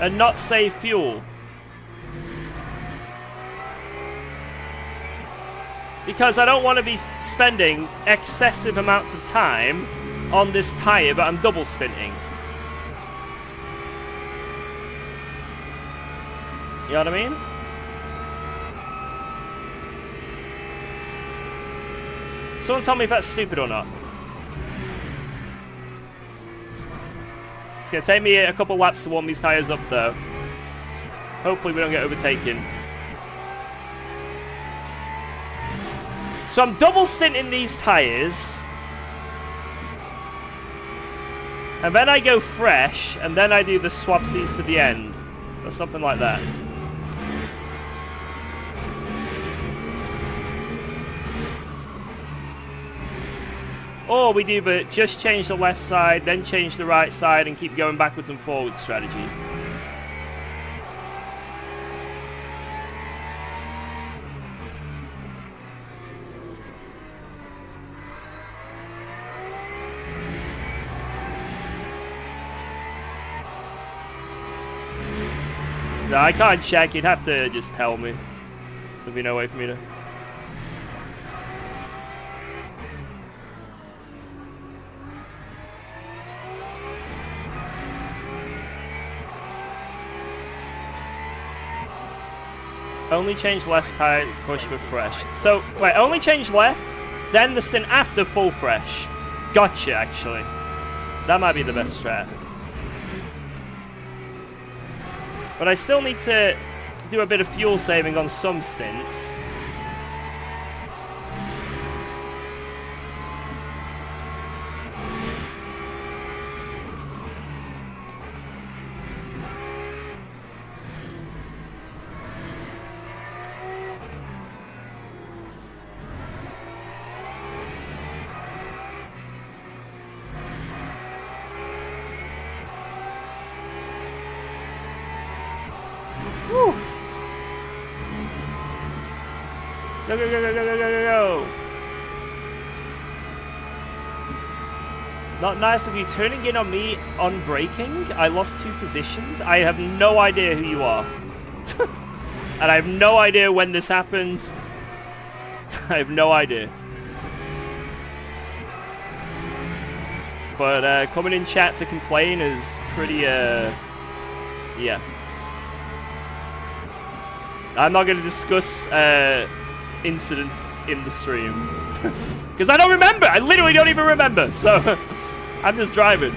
And not save fuel. Because I don't want to be spending excessive amounts of time on this tire, but I'm double stinting. You know what I mean? Someone tell me if that's stupid or not. It's going to take me a couple laps to warm these tires up though. Hopefully we don't get overtaken. So I'm double stinting these tires. And then I go fresh, and then I do the swapsies to the end. Or something like that. Or we do but just change the left side, then change the right side, and keep going backwards and forwards strategy. No, I can't check. You'd have to just tell me. There'd be no way for me to. Only change left tire, push with fresh. So, wait, only change left, then the stint after full fresh. Gotcha, actually. That might be the best strat. But I still need to do a bit of fuel saving on some stints. Woo. Go, go, go, go, go, go, go, go. Not nice of you turning in on me on braking. I lost 2 positions. I have no idea who you are. And I have no idea when this happened. I have no idea. But coming in chat to complain is pretty, yeah. I'm not going to discuss incidents in the stream. Because I don't remember. I literally don't even remember. So I'm just driving.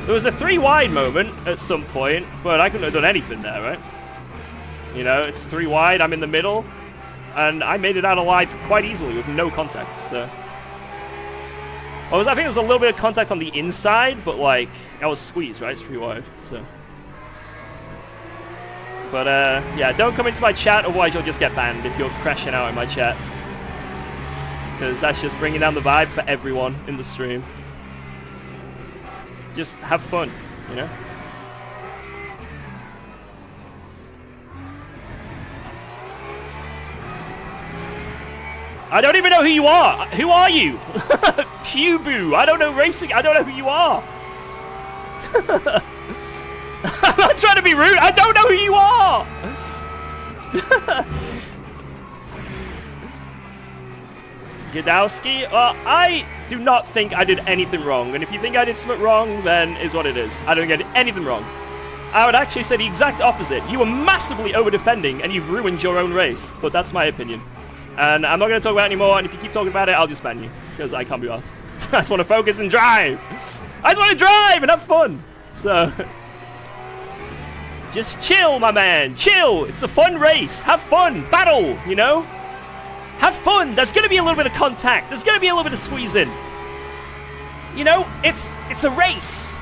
There was a 3 wide moment at some point, but I couldn't have done anything there, right? You know, it's 3 wide. I'm in the middle. And I made it out alive quite easily with no contact. So I think there was a little bit of contact on the inside, but like I was squeezed, right? It's 3 wide. So. But, yeah, don't come into my chat, otherwise you'll just get banned if you're crashing out in my chat. Because that's just bringing down the vibe for everyone in the stream. Just have fun, you know? I don't even know who you are! Who are you? Pubu! I don't know racing, I don't know who you are! I'm not trying to be rude. I don't know who you are. Gadowski? I do not think I did anything wrong. And if you think I did something wrong, then is what it is. I don't get anything wrong. I would actually say the exact opposite. You were massively over-defending, and you've ruined your own race. But that's my opinion. And I'm not going to talk about it anymore, and if you keep talking about it, I'll just ban you. Because I can't be asked. I just want to focus and drive. I just want to drive and have fun. So... just chill, my man. Chill. It's a fun race. Have fun. Battle, you know? Have fun. There's going to be a little bit of contact. There's going to be a little bit of squeezing. You know, it's a race.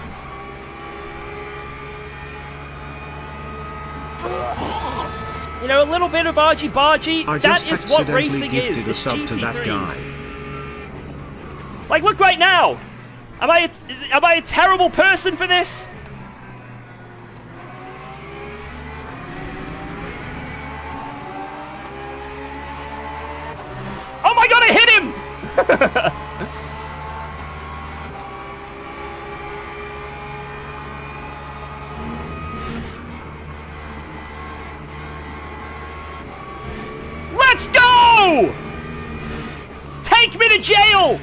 You know, a little bit of argy-bargy. That is what racing is. It's GT3s. Like, look right now. Am I a terrible person for this? Oh my god, I hit him! Let's go! Take me to jail!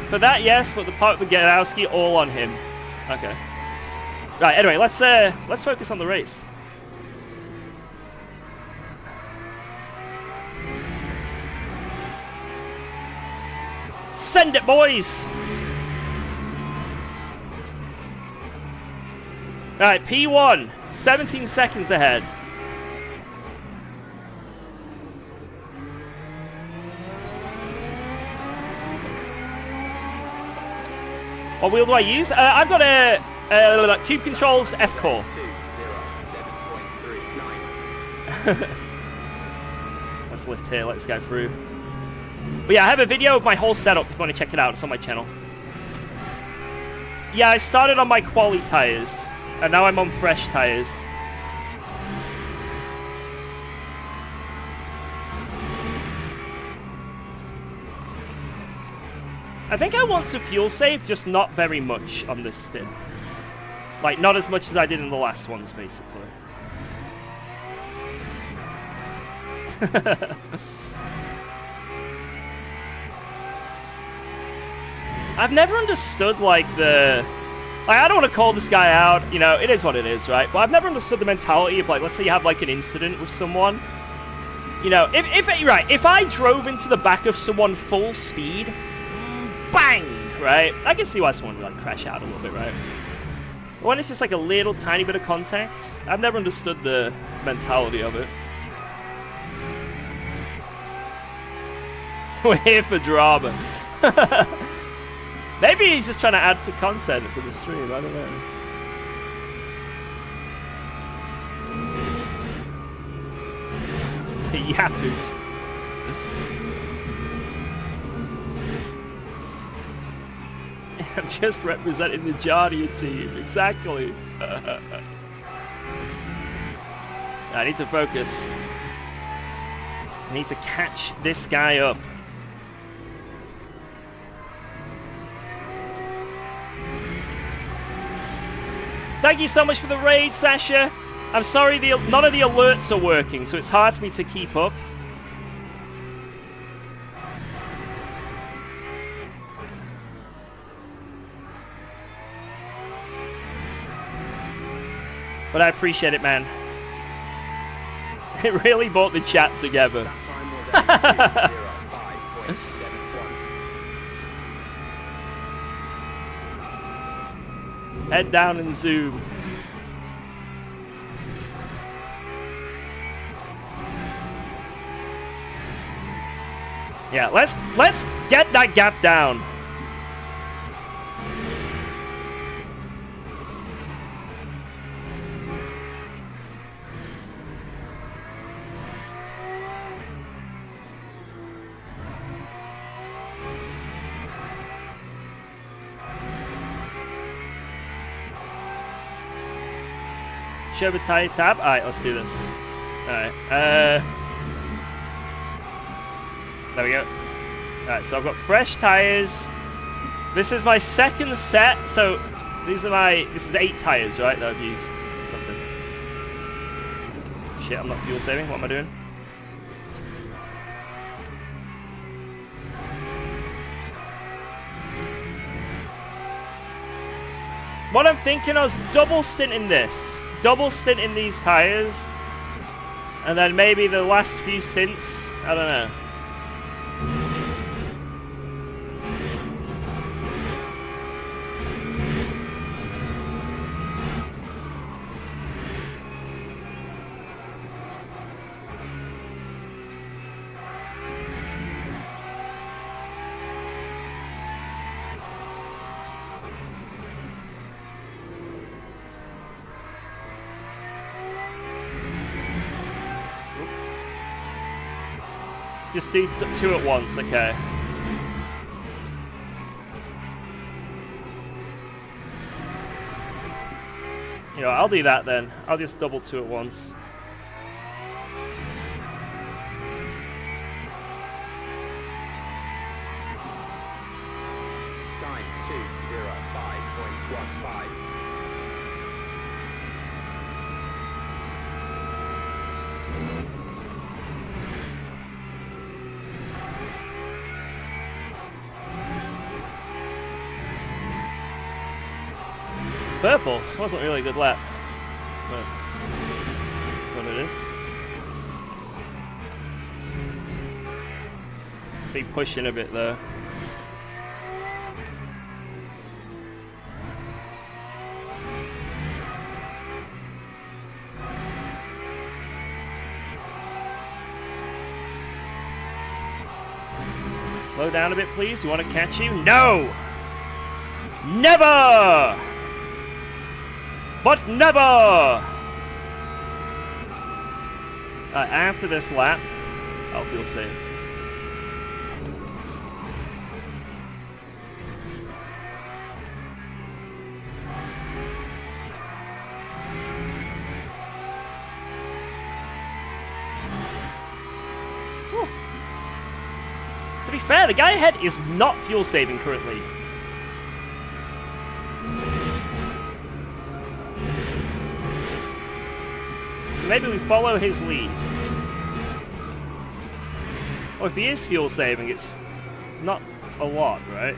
For that, yes, but the part with Gadowski, all on him. Okay. Right, anyway, let's focus on the race. Send it, boys! Alright, P1. 17 seconds ahead. What wheel do I use? I've got a Cube Controls F-Core. 20.39. Let's lift here, let's go through. But yeah, I have a video of my whole setup if you want to check it out. It's on my channel. Yeah, I started on my quali tires, and now I'm on fresh tires. I think I want to fuel save, just not very much on this stint. Like, not as much as I did in the last ones, basically. I've never understood, like, the... Like, I don't want to call this guy out, you know, it is what it is, right? But I've never understood the mentality of, like, let's say you have, like, an incident with someone. You know, if I drove into the back of someone full speed... Bang! Right? I can see why someone would, like, crash out a little bit, right? But when it's just, like, a little tiny bit of contact, I've never understood the mentality of it. We're here for drama. Maybe he's just trying to add to content for the stream, I don't know. Yapping. I'm just representing the Jardia team, exactly. I need to focus. I need to catch this guy up. Thank you so much for the raid, Sasha. I'm sorry, none of the alerts are working, so it's hard for me to keep up. But I appreciate it, man. It really brought the chat together. That time was 2:05.71. Head down and zoom. Yeah, let's get that gap down. Show the tire tab. Alright, let's do this. Alright, there we go. Alright, so I've got fresh tires. This is my second set, so this is 8 tires, right, that I've used or something. Shit, I'm not fuel saving. What am I doing? What I'm thinking of is double stinting this. Double stinting these tires. And then maybe the last few stints. I don't know. Just do two at once, okay. You know, I'll do that then. I'll just double two at once. Time 2:05.15. Purple wasn't really a good lap, but that's what it is. It's me pushing a bit though. Slow down a bit, please. We want to catch you. No! Never! But never! After this lap, I'll feel safe. Whew. To be fair, the guy ahead is not fuel saving currently. Maybe we follow his lead. Or if he is fuel saving, it's not a lot, right?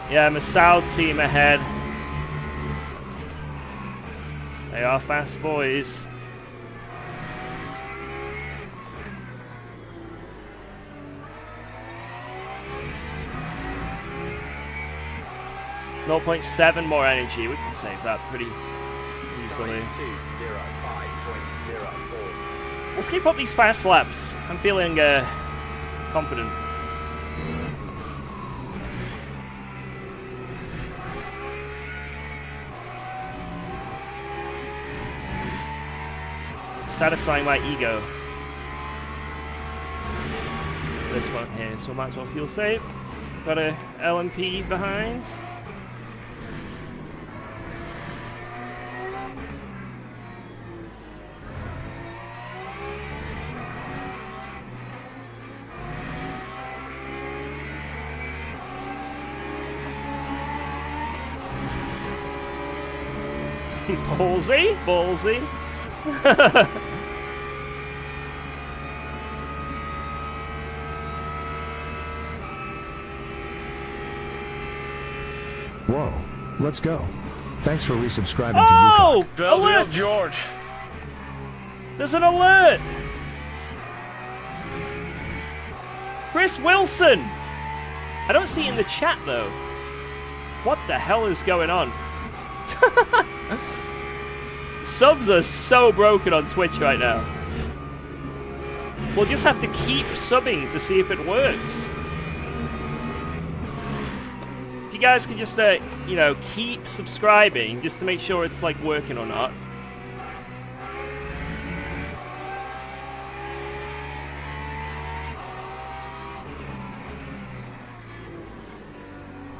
Yeah, Masao team ahead. They are fast boys. .7 more energy. We can save that pretty easily. 2:05.04. Let's keep up these fast laps. I'm feeling confident. Satisfying my ego. This one here, so I might as well fuel save. Got a LMP behind. Ballsy, ballsy. Whoa, let's go. Thanks for resubscribing Oh! to Belleville Alerts! George. There's an alert! Chris Wilson! I don't see it in the chat though. What the hell is going on? Subs are so broken on Twitch right now. We'll just have to keep subbing to see if it works. If you guys can just, you know, keep subscribing just to make sure it's, like, working or not.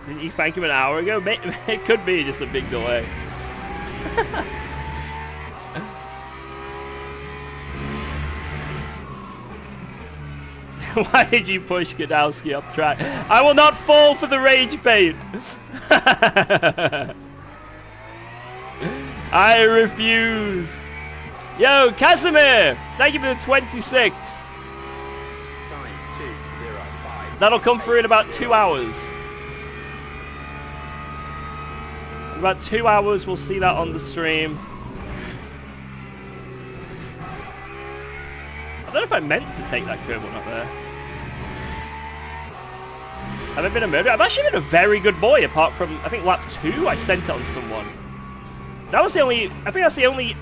Didn't you thank him an hour ago? It could be just a big delay. Why did you push Gadowski up track? I will not fall for the rage bait. I refuse. Yo, Casimir, thank you for the 26. Time 2:05. That'll come through in about 2 hours. In about 2 hours, we'll see that on the stream. I don't know if I meant to take that curve or not there. Have I been a murderer? I've actually been a very good boy, apart from, I think, lap 2, I sent it on someone. That was the only, I think that's the only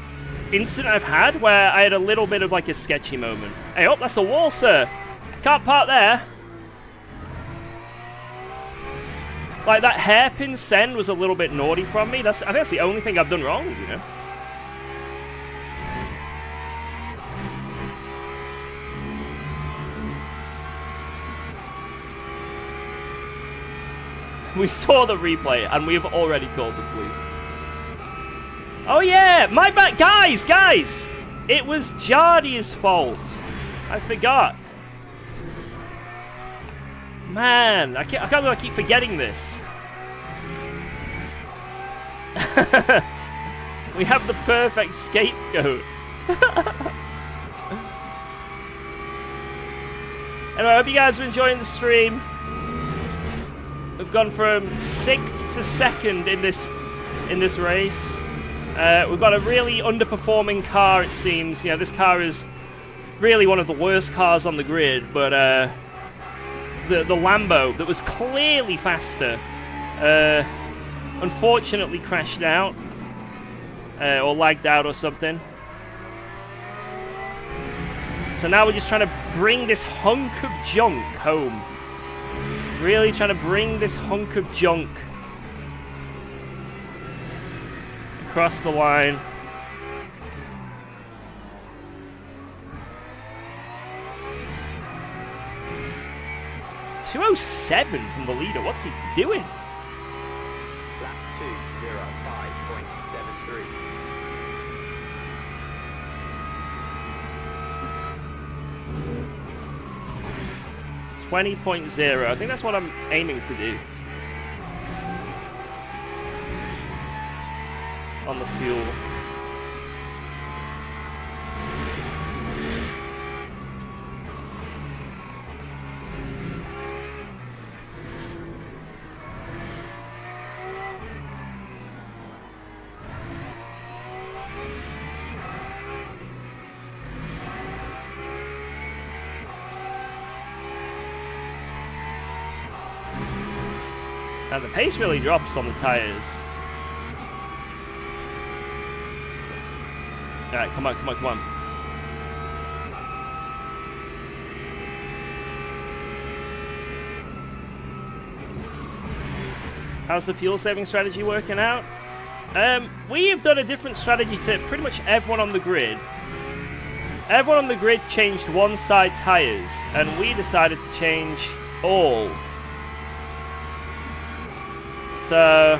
incident I've had where I had a little bit of, like, a sketchy moment. Hey, oh, that's a wall, sir. Can't park there. Like, that hairpin send was a little bit naughty from me. I think that's the only thing I've done wrong, you know? We saw the replay, and we have already called the police. Oh yeah, my bad, guys! It was Jardy's fault. I forgot. Man, I can't believe I keep forgetting this. We have the perfect scapegoat. Anyway, I hope you guys are enjoying the stream. We've gone from 6th to 2nd in this race. We've got a really underperforming car, it seems. You know, this car is really one of the worst cars on the grid, but the Lambo that was clearly faster unfortunately crashed out or lagged out or something. So now we're just trying to bring this hunk of junk home. Really trying to bring this hunk of junk across the line. .207 from the leader. What's he doing? Lap 2:05.73. 20.0. I think that's what I'm aiming to do. On the fuel. And the pace really drops on the tires. Alright, come on. How's the fuel saving strategy working out? We have done a different strategy to pretty much everyone on the grid. Everyone on the grid changed one side tires, and we decided to change all. So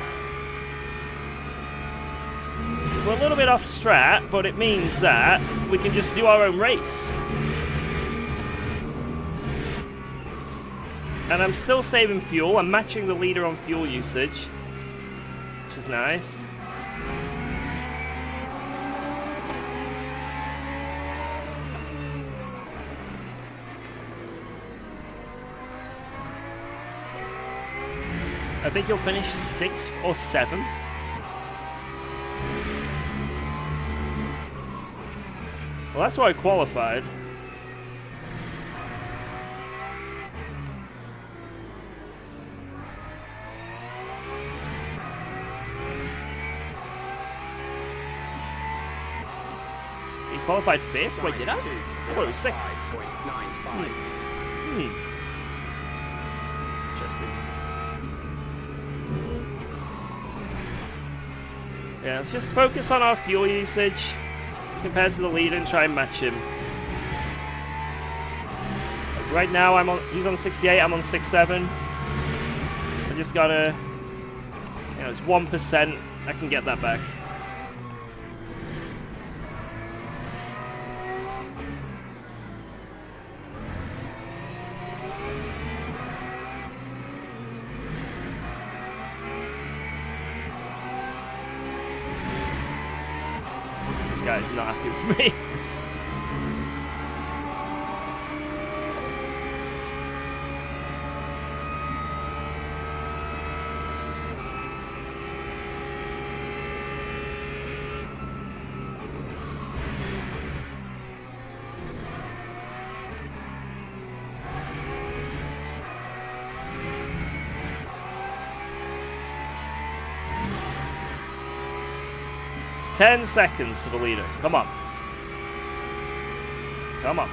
we're a little bit off strat, but it means that we can just do our own race. And I'm still saving fuel. I'm matching the leader on fuel usage, which is nice. I think you'll finish 6th or 7th. Well, that's why I qualified. He qualified 5th? Wait, did I? I thought it was 6th. 5.95. Interesting. Yeah, let's just focus on our fuel usage compared to the leader and try and match him. Like right now, he's on 68, I'm on 67. I just gotta, you know, it's 1%. I can get that back. This guy's not happy with me. Ten seconds to the leader. Come on. Come on.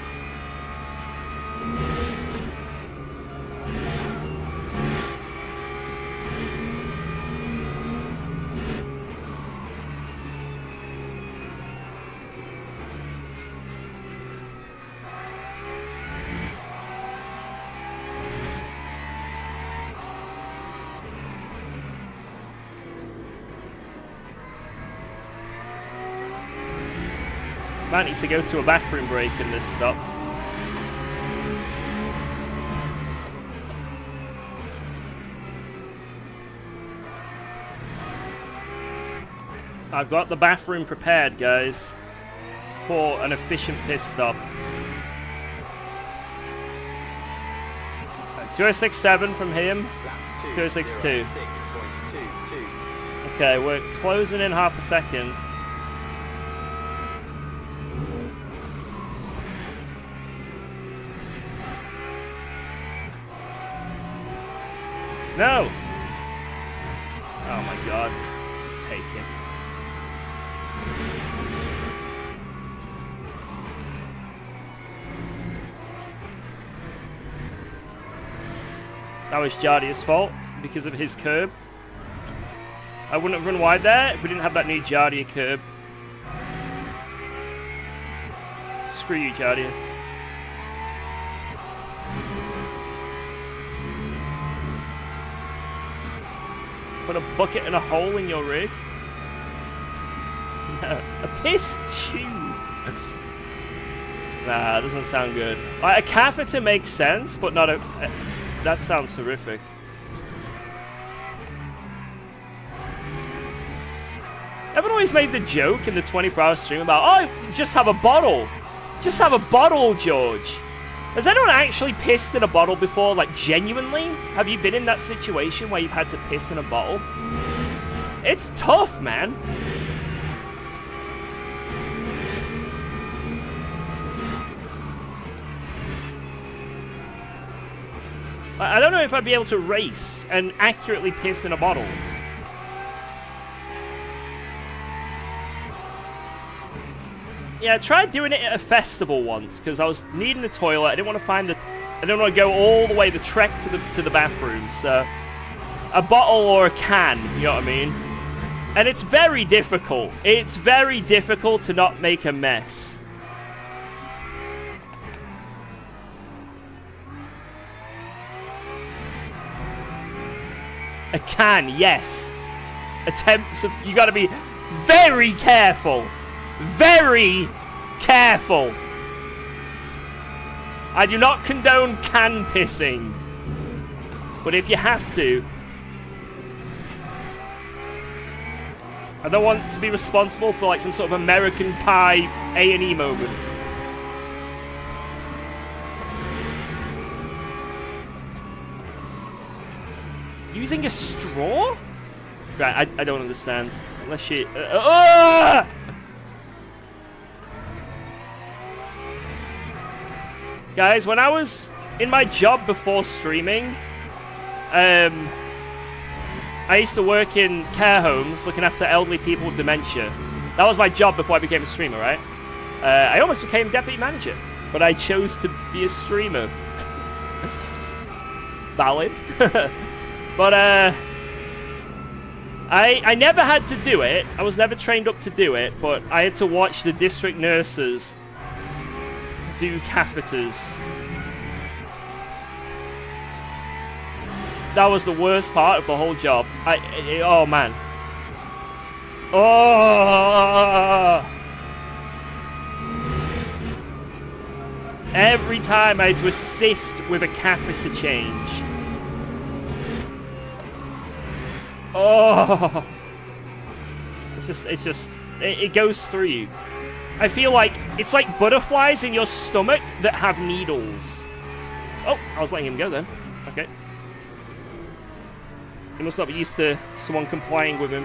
Might need to go to a bathroom break in this stop. I've got the bathroom prepared, guys, for an efficient piss stop. 2067 from him. 2062. Okay, we're closing in half a second. No! Oh my god. Just take it. That was Jardia's fault because of his curb. I wouldn't have run wide there if we didn't have that new Jardia curb. Screw you, Jardia. Put a bucket and a hole in your rig. No, a pissed shoe. Nah, doesn't sound good. Like, a catheter makes sense, but not a... that sounds horrific. Everyone always made the joke in the 24-hour stream about, oh, just have a bottle. Just have a bottle, George. Has anyone actually pissed in a bottle before? Like, genuinely? Have you been in that situation where you've had to piss in a bottle? It's tough, man. I don't know if I'd be able to race and accurately piss in a bottle. Yeah, I tried doing it at a festival once because I was needing the toilet. I didn't want to I didn't want to go all the way the trek to the bathroom. So a bottle or a can, you know what I mean? And it's very difficult. It's very difficult to not make a mess. A can, yes. Attempts of... You gotta be very careful. Very careful. I do not condone can pissing. But if you have to... I don't want to be responsible for like some sort of American Pie A&E moment. Using a straw? Right, I don't understand. Unless you... Guys, when I was in my job before streaming, I used to work in care homes looking after elderly people with dementia. That was my job before I became a streamer, right? I almost became deputy manager, but I chose to be a streamer. Valid. But, I never had to do it. I was never trained up to do it, but I had to watch the district nurses do catheters. That was the worst part of the whole job. Oh, man. Oh! Every time I had to assist with a catheter change. Oh! It's just It goes through you. I feel like it's like butterflies in your stomach that have needles. Oh, I was letting him go then. Okay. He must not be used to someone complying with him.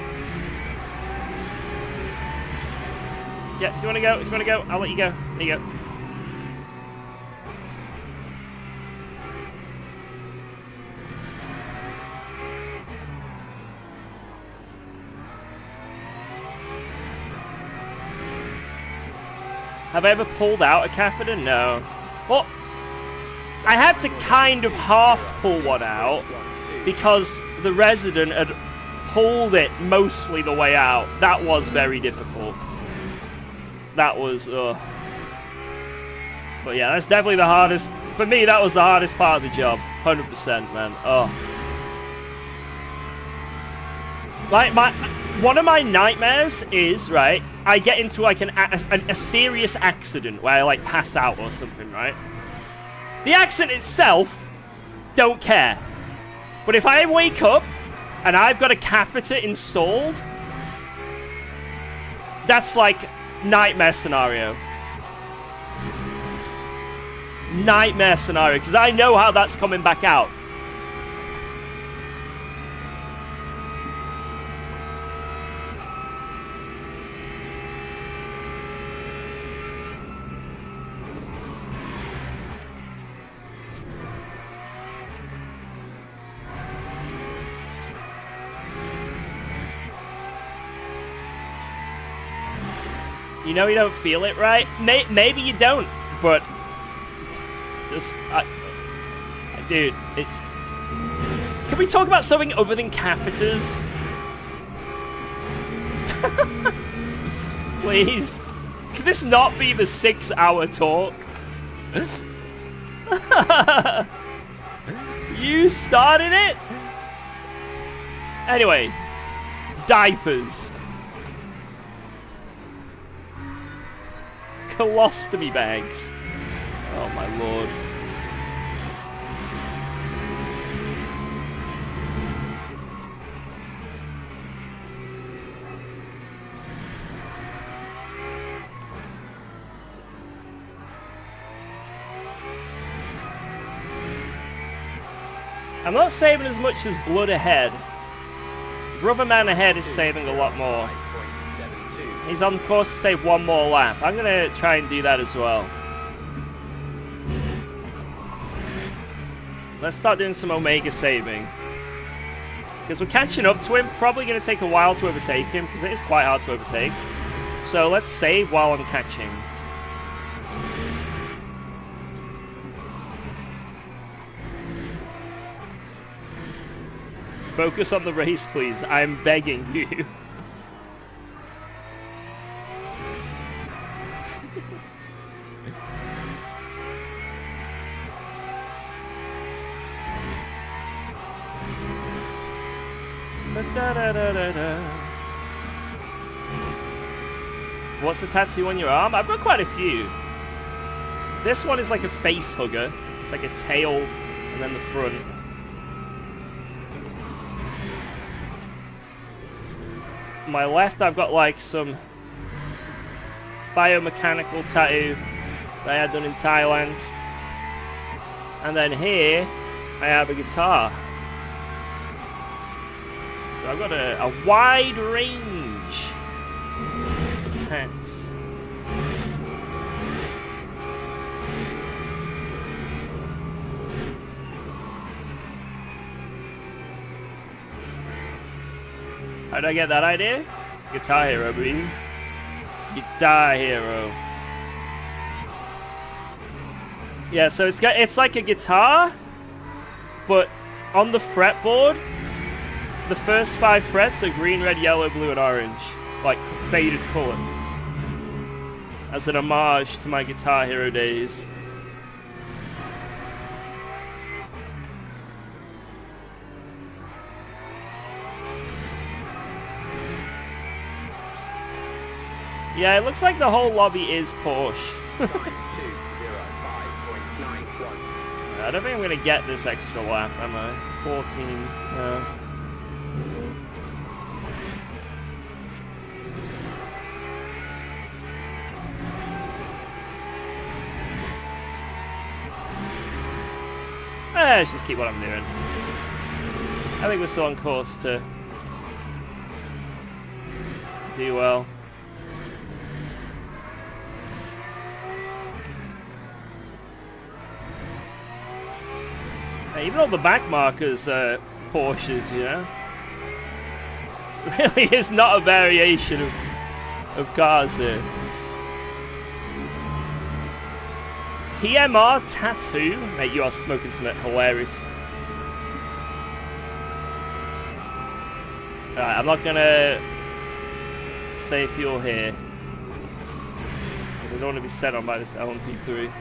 Yeah, if you want to go, I'll let you go. There you go. Have I ever pulled out a catheter? No. Well, I had to kind of half pull one out because the resident had pulled it mostly the way out. That was very difficult. That was, But yeah, that's definitely the hardest. For me, that was the hardest part of the job. 100%, man. Oh. One of my nightmares is, right, I get into like a serious accident where I like pass out or something, right? The accident itself, don't care. But if I wake up and I've got a catheter installed, that's like nightmare scenario. Nightmare scenario, because I know how that's coming back out. You know you don't feel it, right? Maybe you don't, but just, dude, it's... Can we talk about something other than catheters? Please. Can this not be the 6-hour talk? You started it? Anyway, diapers. Colostomy bags. Oh my lord. I'm not saving as much as blood ahead. Brother man ahead is saving a lot more. He's on course to save one more lap. I'm going to try and do that as well. Let's start doing some Omega saving. Because we're catching up to him. Probably going to take a while to overtake him, because it is quite hard to overtake. So let's save while I'm catching. Focus on the race, please. I'm begging you. What's the tattoo on your arm? I've got quite a few. This one is like a face hugger. It's like a tail and then the front. My left, I've got like some biomechanical tattoo that I had done in Thailand. And then here, I have a guitar. So I've got a wide range of tats. How did I get that idea? Guitar Hero, baby. Guitar Hero. Yeah, so it's like a guitar, but on the fretboard, the first 5 frets are green, red, yellow, blue, and orange, like faded color, as an homage to my Guitar Hero days. Yeah, it looks like the whole lobby is Porsche. I don't think I'm going to get this extra lap, am I? 14, no. Let's just keep what I'm doing. I think we're still on course to do well. Hey, even all the back markers are Porsches, you know? Really is not a variation of cars here. PMR tattoo? Mate, you are smoking something hilarious. Alright, I'm not gonna say fuel here, because I don't want to be set on by this LMP3.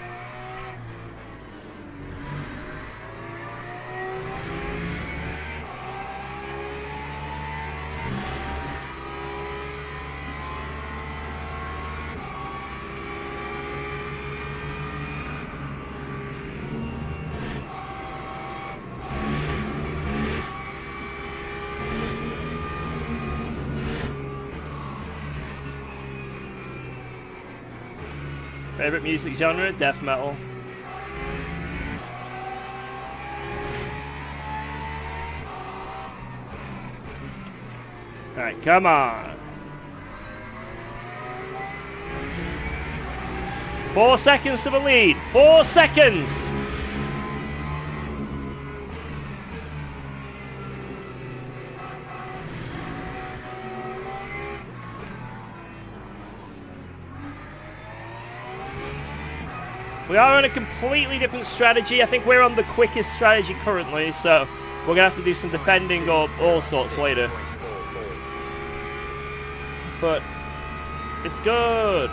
Favorite music genre? Death metal. Alright, come on. 4 seconds to the lead. 4 seconds! We are on a completely different strategy. I think we're on the quickest strategy currently, so we're going to have to do some defending or all sorts later. But it's good.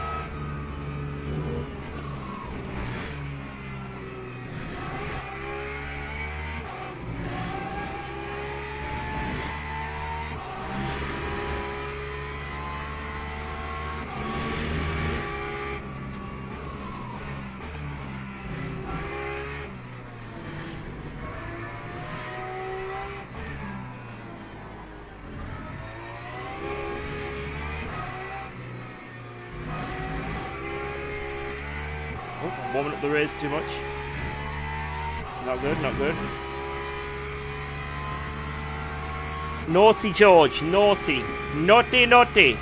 Warming up the rears too much. Not good, not good. Naughty George, naughty. Naughty, naughty.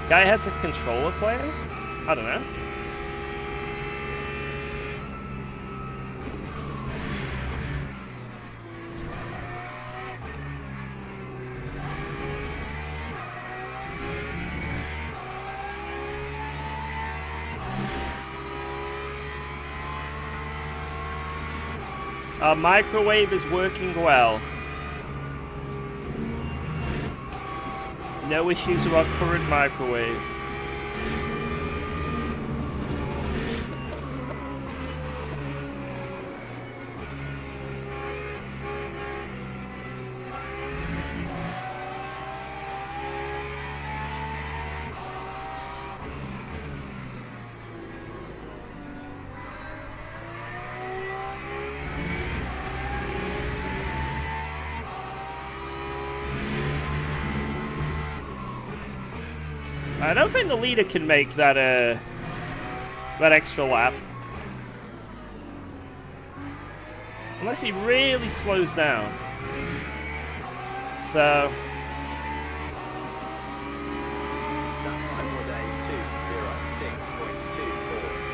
Guy has a controller player? I don't know. Our microwave is working well. No issues with our current microwave. I don't think the leader can make that that extra lap. Unless he really slows down. So Time was a 2:06.24.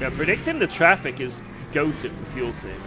yeah, predicting the traffic is goated for fuel saving.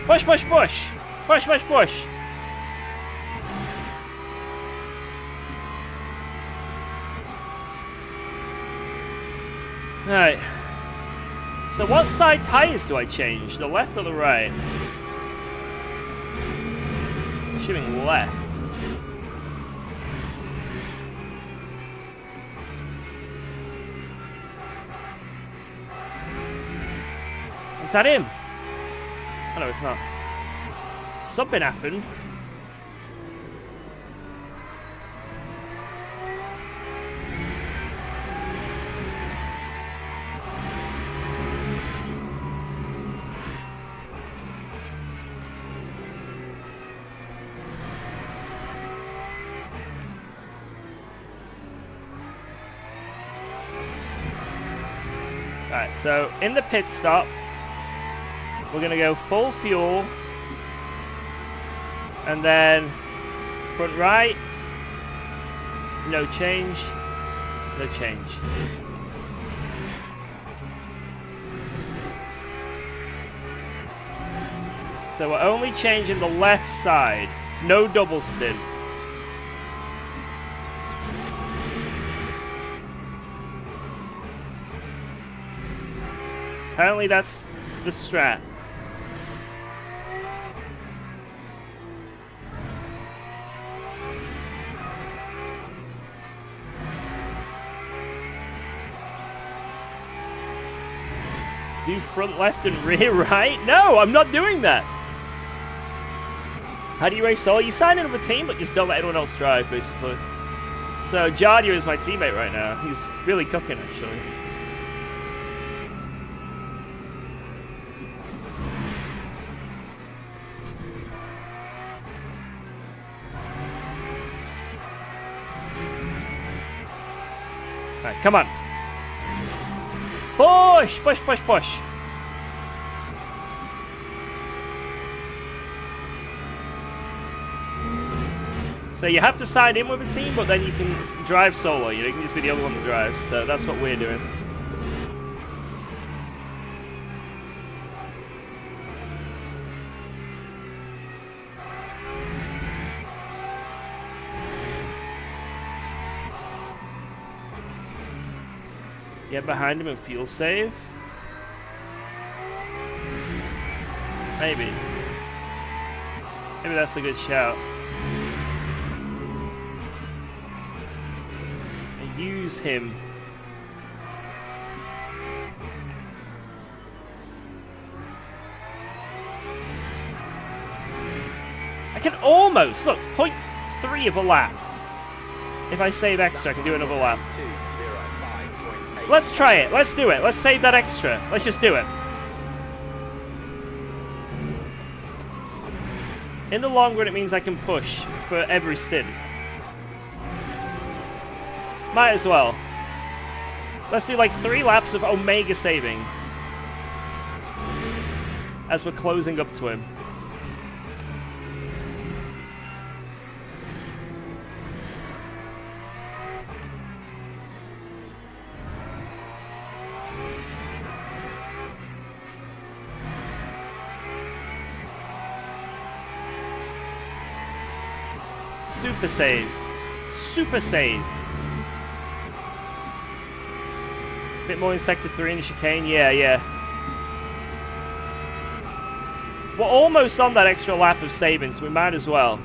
Push, push, push. Push, push, push. Alright. So what side tires do I change? The left or the right? I'm assuming left. Is that him? Oh no, it's not. Something happened. Alright, so in the pit stop, we're going to go full fuel, and then front right, no change, no change. So we're only changing the left side, no double stint. Apparently that's the strat. Do front left and rear right? No, I'm not doing that. How do you race solo? You sign in with a team, but just don't let anyone else drive, basically. So Jardia is my teammate right now. He's really cooking, actually. Alright, come on. Push! Push, push, push. So you have to sign in with a team, but then you can drive solo. You can just be the only one that drives. So that's what we're doing. Get behind him and fuel save. Maybe. Maybe that's a good shout. And use him. I can almost, look, 0.3 of a lap. If I save extra, I can do another lap. Let's try it. Let's do it. Let's save that extra. Let's just do it. In the long run, it means I can push for every stint. Might as well. Let's do like 3 laps of Omega saving. As we're closing up to him. Super save. Super save. Bit more in sector 3 in the chicane. Yeah, yeah. We're almost on that extra lap of saving, so we might as well.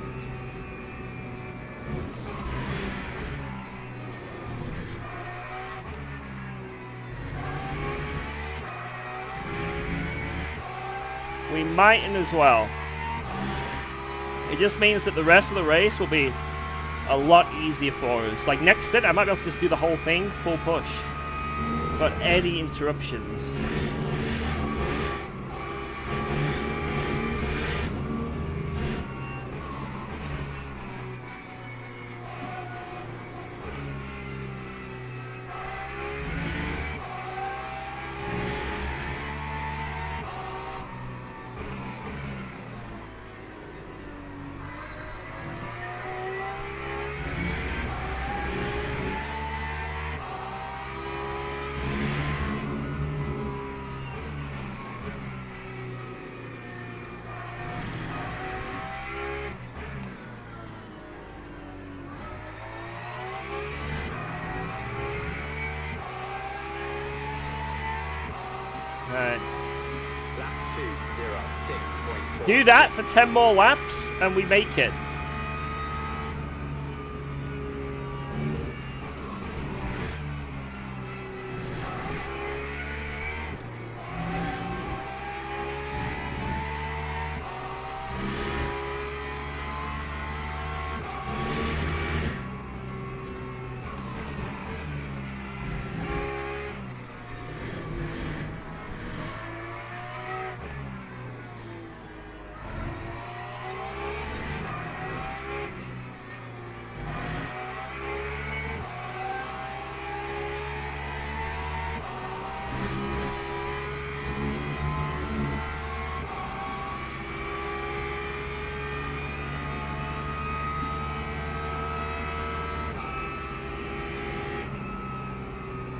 We mightn't as well. It just means that the rest of the race will be a lot easier for us. Like next stint, I might be able to just do the whole thing, full push. But any interruptions. Alright. Lap 206.4. Do that for 10 more laps, and we make it.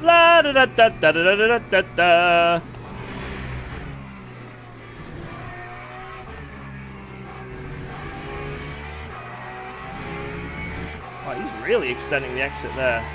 La da da da da da da da da. Oh, he's really extending the exit there.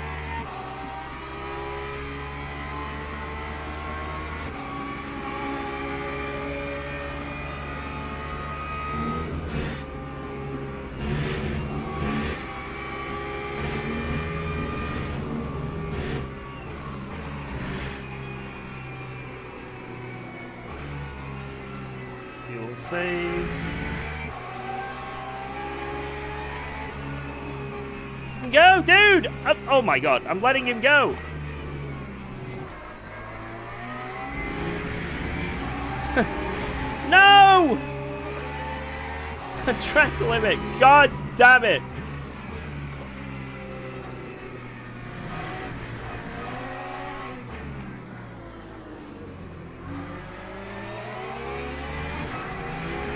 Fuel save. Go, dude! Oh my god, I'm letting him go. No! Track limit. God damn it.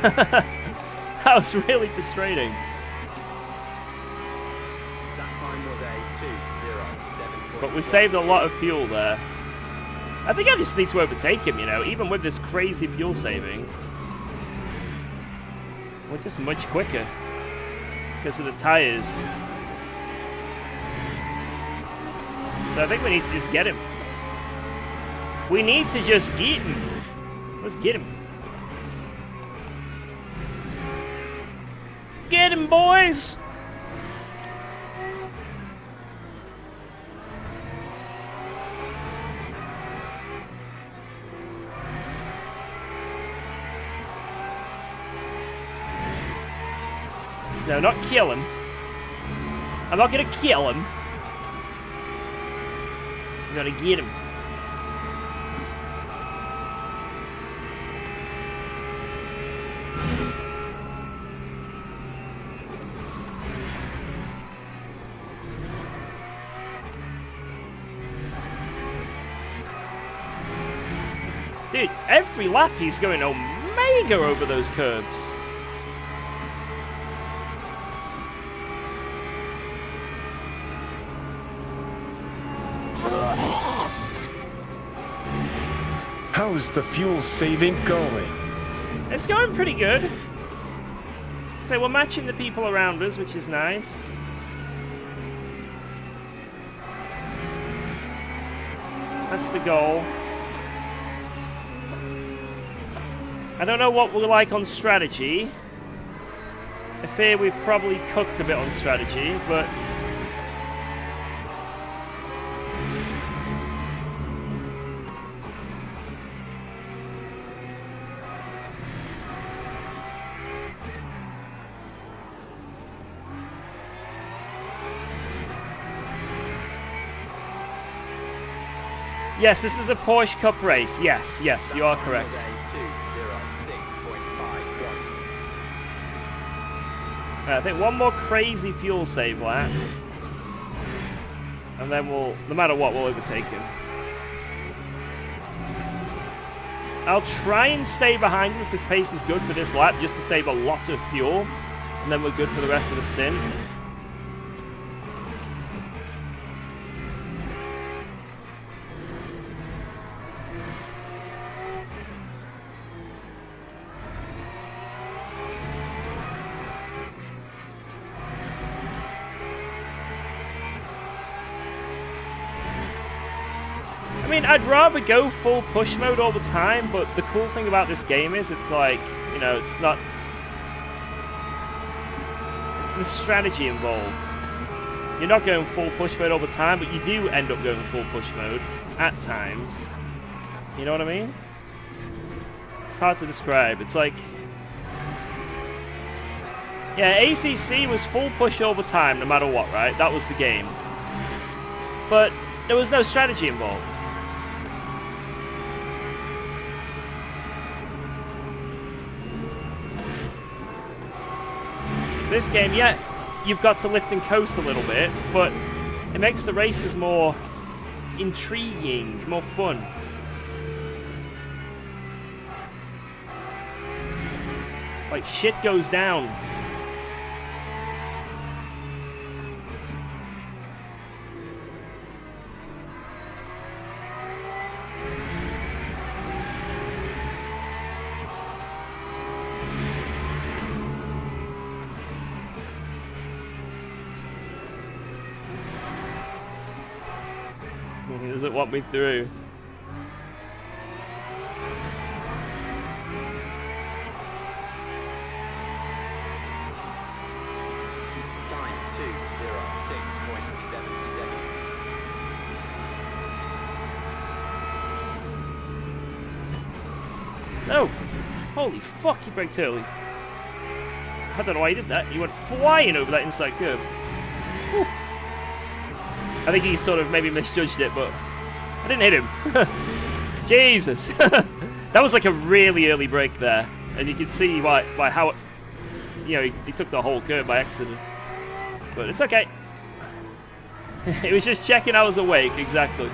That was really frustrating. That time was a 207.1. But we saved a lot of fuel there. I think I just need to overtake him, you know, even with this crazy fuel saving. We're just much quicker because of the tires. So I think we need to just get him. We need to just get him. Let's get him. Get him, boys! No, not kill him. I'm not gonna kill him. I'm gonna get him. Dude, every lap he's going omega over those curves. How's the fuel saving going? It's going pretty good. So we're matching the people around us, which is nice. That's the goal. I don't know what we're like on strategy. I fear we've probably cooked a bit on strategy, but... Yes, this is a Porsche Cup race. Yes, yes, you are correct. I think one more crazy fuel save lap. And then we'll, no matter what, we'll overtake him. I'll try and stay behind him if his pace is good for this lap, just to save a lot of fuel. And then we're good for the rest of the stint. mean, I'd rather go full push mode all the time, but the cool thing about this game is it's like, you know, it's not... There's strategy involved. You're not going full push mode all the time, but you do end up going full push mode at times. You know what I mean? It's hard to describe. It's like... Yeah, ACC was full push all the time, no matter what, right? That was the game. But there was no strategy involved. This game, yeah, you've got to lift and coast a little bit, but it makes the races more intriguing, more fun. Like, shit goes down. Does it want me through? Time 2:06.77. No! Holy fuck, you braked early. I don't know why you did that. You went flying over that inside curb. Whew. I think he sort of maybe misjudged it, but I didn't hit him. Jesus. That was like a really early break there. And you can see why how, you know, he took the whole curve by accident. But it's okay. It was just checking I was awake, exactly.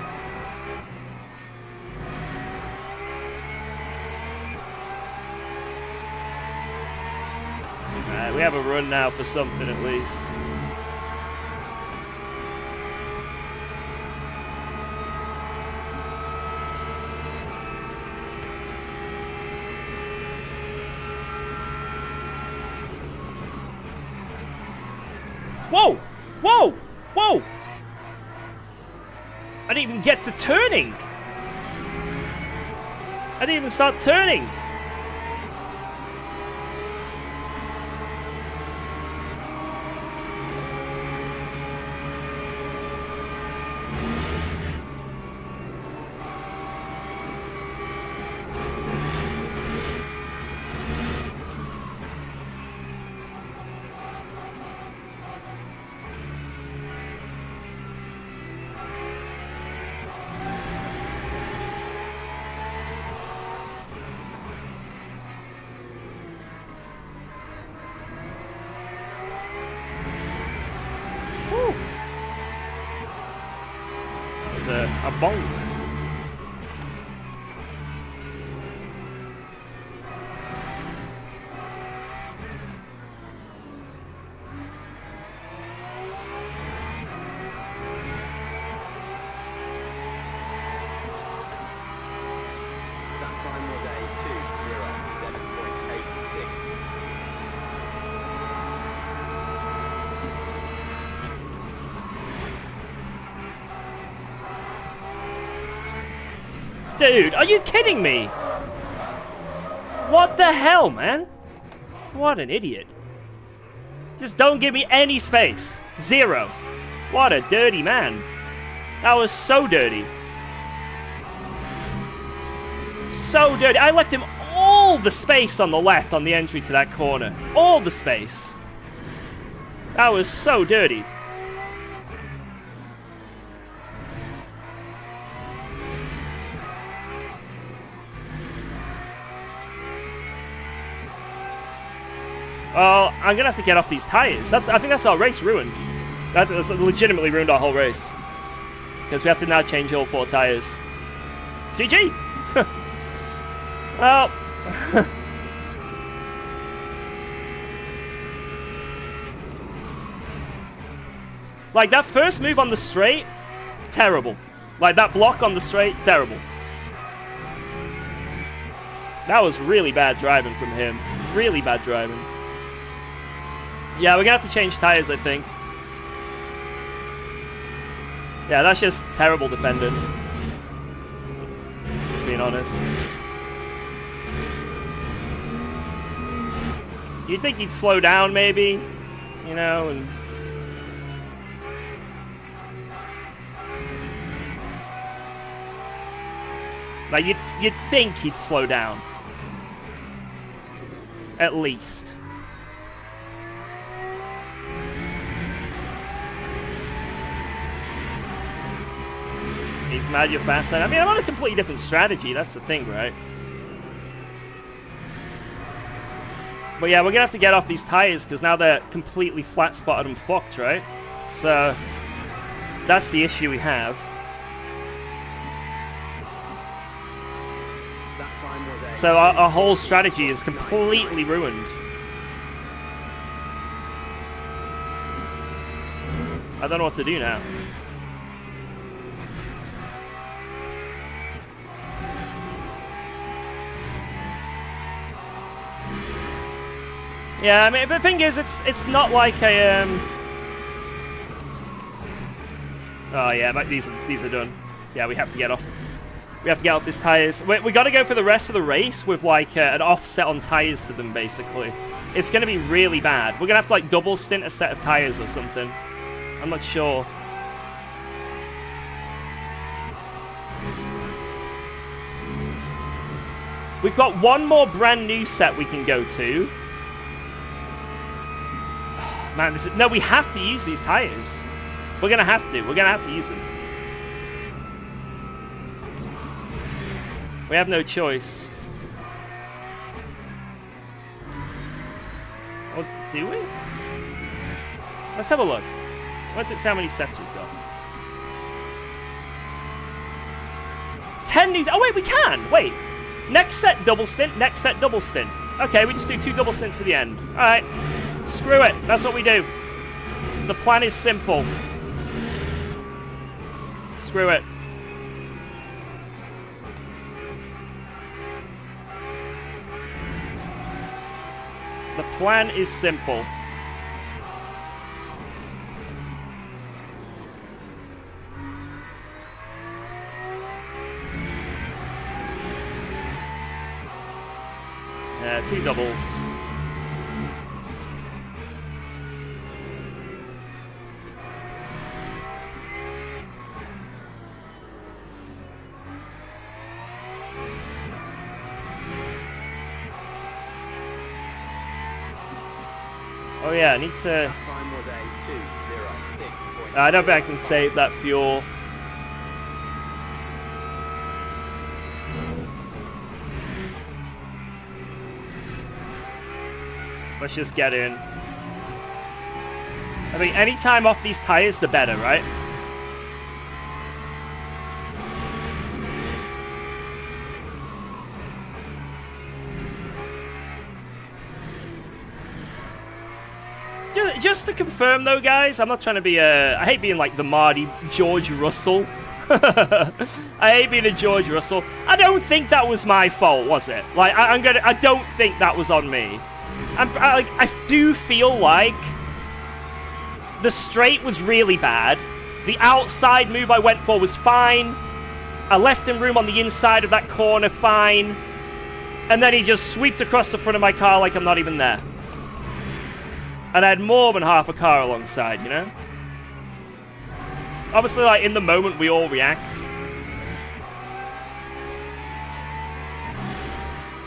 Alright, we have a run now for something at least. Whoa! Whoa! Whoa! I didn't even get to turning! I didn't even start turning! A bong. That time was a 2:07.86. Dude, are you kidding me? What the hell, man? What an idiot. Just don't give me any space. Zero. What a dirty man. That was so dirty. So dirty. I left him all the space on the left on the entry to that corner. All the space. That was so dirty. Oh, I'm gonna have to get off these tires. I think that's our race ruined. That's legitimately ruined our whole race. Because we have to now change all 4 tires. GG! Well... like, that first move on the straight, terrible. Like, that block on the straight, terrible. That was really bad driving from him. Really bad driving. Yeah, we're gonna have to change tires, I think. Yeah, that's just terrible defending. being honest. You'd think he'd slow down, maybe, you know, and... Like, you'd think he'd slow down. At least. He's mad you're fast. I mean, I'm on a completely different strategy. That's the thing, right? But yeah, we're gonna have to get off these tires because now they're completely flat spotted and fucked, right? So that's the issue we have. So our whole strategy is completely ruined. I don't know what to do now. Yeah, I mean, the thing is, it's not like a Oh yeah, these are done. Yeah, we have to get off. We have to get off these tires. We got to go for the rest of the race with like an offset on tires to them, basically. It's going to be really bad. We're going to have to like double stint a set of tires or something. I'm not sure. We've got one more brand new set we can go to. Man, no, we have to use these tires. We're going to have to. We're going to have to use them. We have no choice. Or do we? Let's have a look. Let's see how many sets we've got. 10 new... Oh, wait, we can! Wait. Next set, double stint. Next set, double stint. Okay, we just do 2 double stints at the end. Alright. Screw it. That's what we do. The plan is simple. Screw it. The plan is simple. Yeah, 2 doubles. Oh yeah, I need to... I don't think I can save that fuel. Let's just get in. I mean, any time off these tires, the better, right? Just to confirm, though, guys, I'm not trying to be I hate being like the Marty George Russell. I hate being a George Russell. I don't think that was my fault, was it? Like, I don't think that was on me. I do feel like the straight was really bad. The outside move I went for was fine. I left him room on the inside of that corner, fine. And then he just sweeped across the front of my car like I'm not even there. And I had more than half a car alongside, you know? Obviously, like, in the moment, we all react.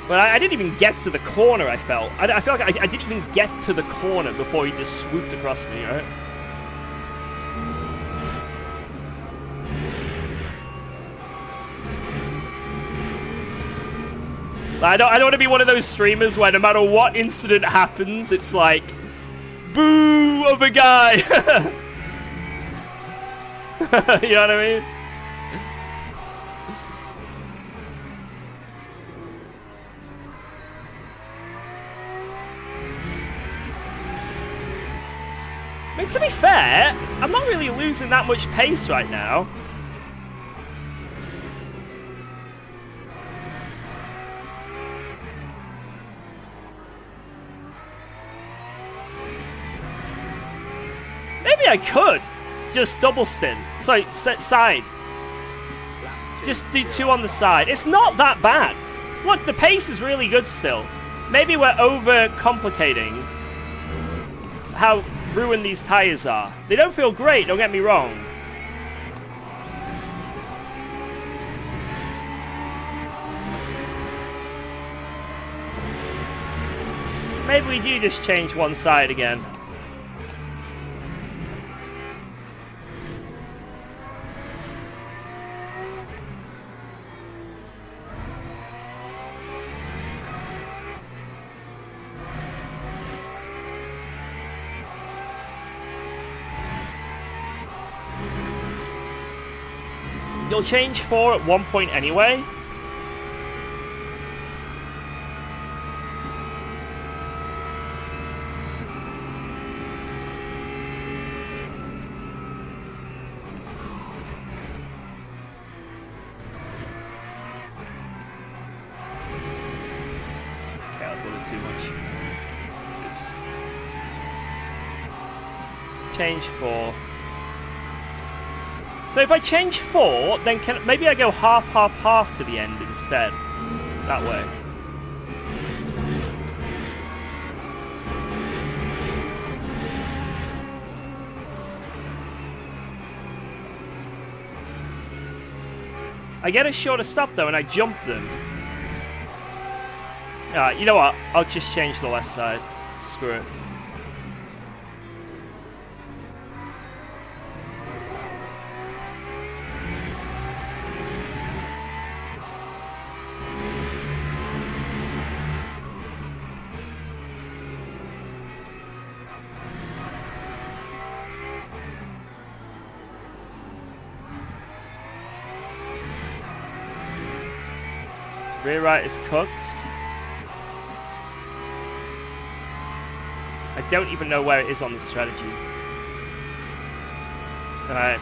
But I didn't even get to the corner, I felt. I feel like I didn't even get to the corner before he just swooped across me, right? I don't want to be one of those streamers where no matter what incident happens, it's like... Boo of a guy! You know what I mean? I mean, to be fair, I'm not really losing that much pace right now. Maybe I could just double stint. Sorry, set side. Just do 2 on the side. It's not that bad. Look, the pace is really good still. Maybe we're over-complicating how ruined these tires are. They don't feel great, don't get me wrong. Maybe we do just change one side again. You'll change 4 at one point anyway. Too much. Oops. Change 4. So if I change 4, then maybe I go half, half, half to the end instead. That way. I get a shorter stop though, and I jump them. You know what? I'll just change the left side. Screw it. Rear right is cooked. I don't even know where it is on the strategy. Alright.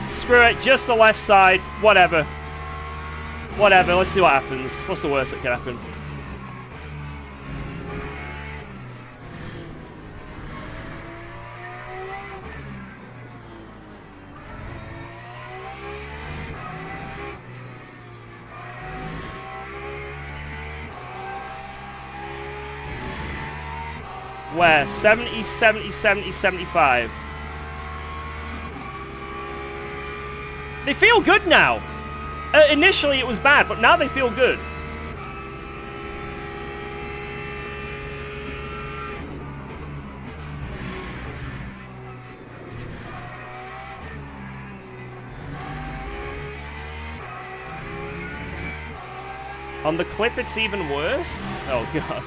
Screw it, just the left side. Whatever. Whatever, let's see what happens. What's the worst that could happen? Where? 70, 70, 70, 75. They feel good now. Initially it was bad, but now they feel good. On the clip it's even worse? Oh god.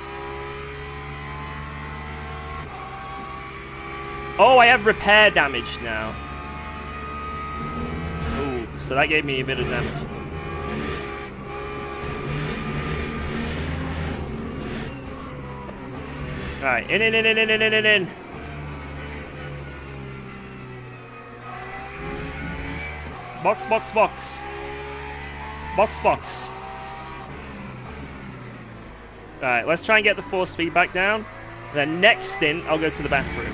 Oh, I have repair damage now. Ooh, so that gave me a bit of damage. Alright, in. Box, box, box. Box, box. Alright, let's try and get the force feedback down. Then next stint, I'll go to the bathroom.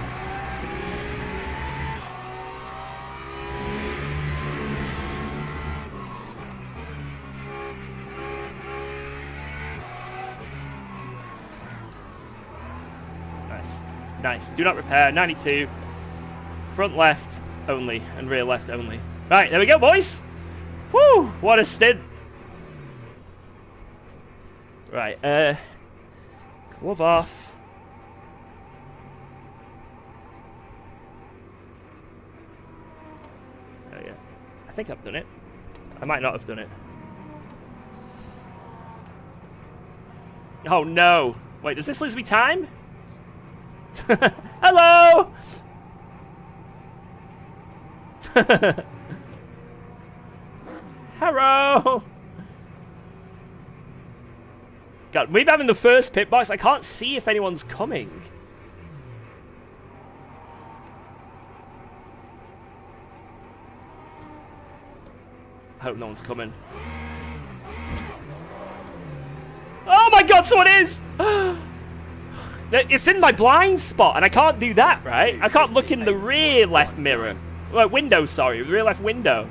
Nice. Do not repair. 92. Front left only and rear left only. Right, there we go, boys. Woo! What a stint. Right, glove off. Oh yeah. I think I've done it. I might not have done it. Oh no. Wait, does this lose me time? Hello! Hello! God, maybe I'm in the first pit box. I can't see if anyone's coming. I hope no one's coming. Oh my god, so it is! It's in my blind spot, and I can't do that, right? I can't look in the rear left mirror. Well, window, sorry. Rear left window.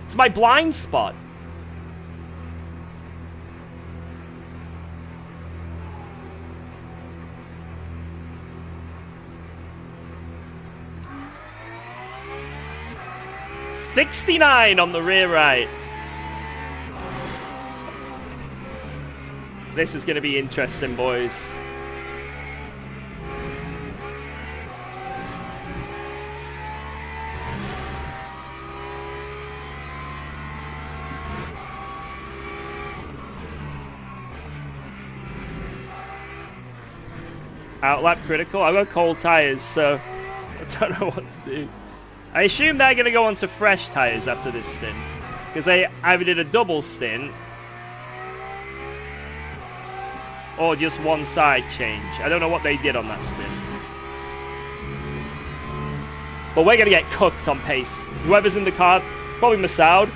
It's my blind spot. $69 on the rear right. This is going to be interesting, boys. Outlap critical. I've got cold tires, so I don't know what to do. I assume they're going to go onto fresh tires after this stint, because they either did a double stint or just one side change. I don't know what they did on that stint. But we're going to get cooked on pace. Whoever's in the car, probably Masoud,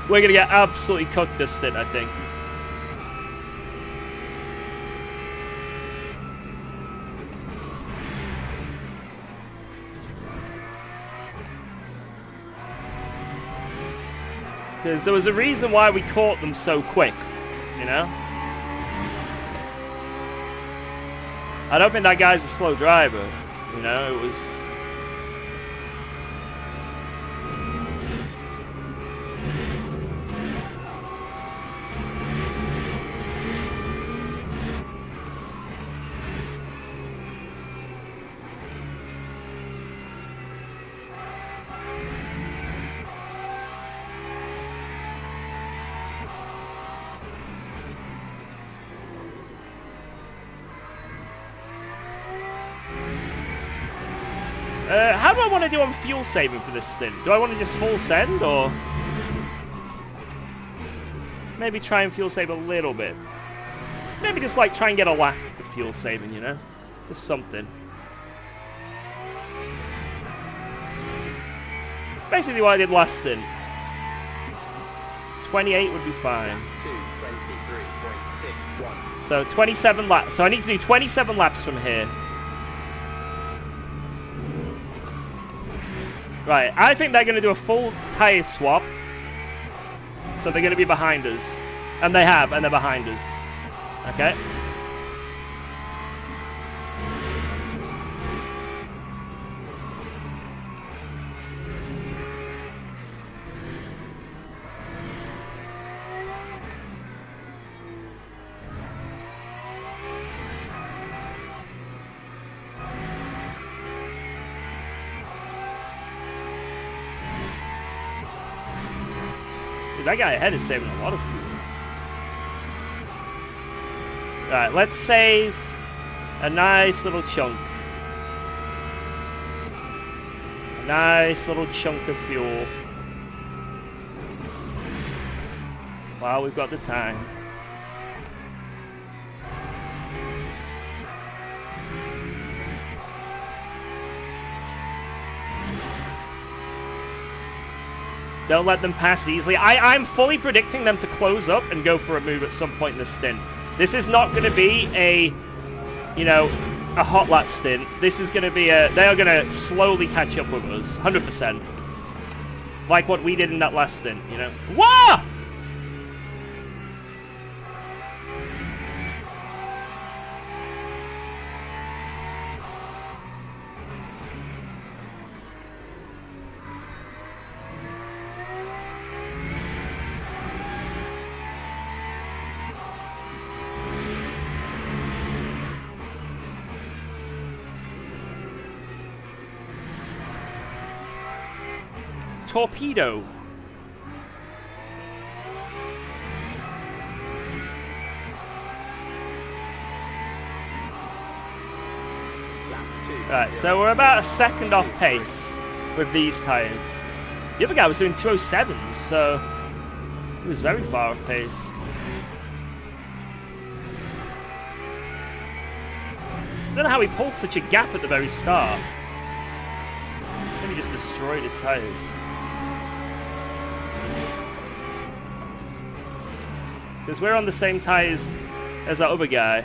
we're going to get absolutely cooked this stint, I think. Because there was a reason why we caught them so quick, you know? I don't think that guy's a slow driver, you know? It was... how do I want to do on fuel saving for this stint? Do I want to just full send, or maybe try and fuel save a little bit? Maybe just like try and get a lap of fuel saving, you know? Just something. Basically what I did last stint. 28 would be fine. So 27 laps. So I need to do 27 laps from here. Right, I think they're going to do a full tyre swap. So they're going to be behind us. And they have, and they're behind us. Okay. That guy ahead is saving a lot of fuel. Alright, let's save a nice little chunk. A nice little chunk of fuel. While we've got the time. Don't let them pass easily. I'm fully predicting them to close up and go for a move at some point in the stint. This is not going to be a, you know, a hot lap stint. This is going to be a... They are going to slowly catch up with us. 100%. Like what we did in that last stint, you know. Whoa! Torpedo. Alright, so we're about a second off pace with these tyres. The other guy was doing 207s, so he was very far off pace. I don't know how he pulled such a gap at the very start. Maybe just destroyed his tyres. Because we're on the same tyres as that other guy.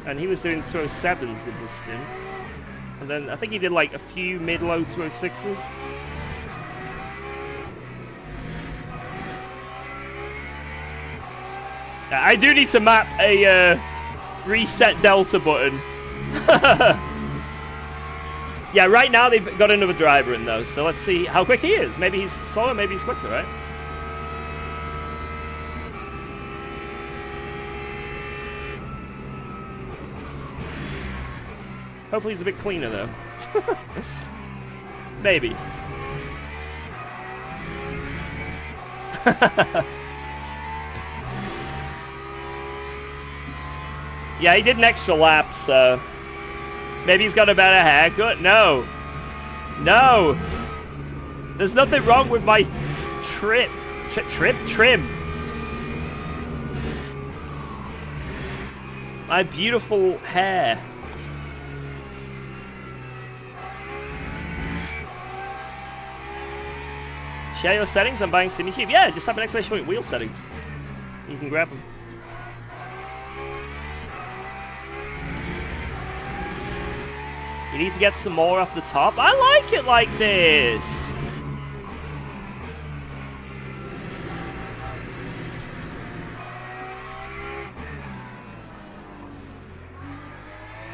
And he was doing 207s in this stint. And then I think he did like a few mid-low 206s. I do need to map a reset delta button. Yeah, right now they've got another driver in though, so let's see how quick he is. Maybe he's slower, maybe he's quicker, right? Hopefully he's a bit cleaner though. Maybe. Yeah, he did an extra lap, so maybe he's got a better haircut. No. No. There's nothing wrong with my trim. My beautiful hair. Share your settings. I'm buying CineCube. Yeah, just type an exclamation point wheel settings. You can grab them. You need to get some more off the top. I like it like this.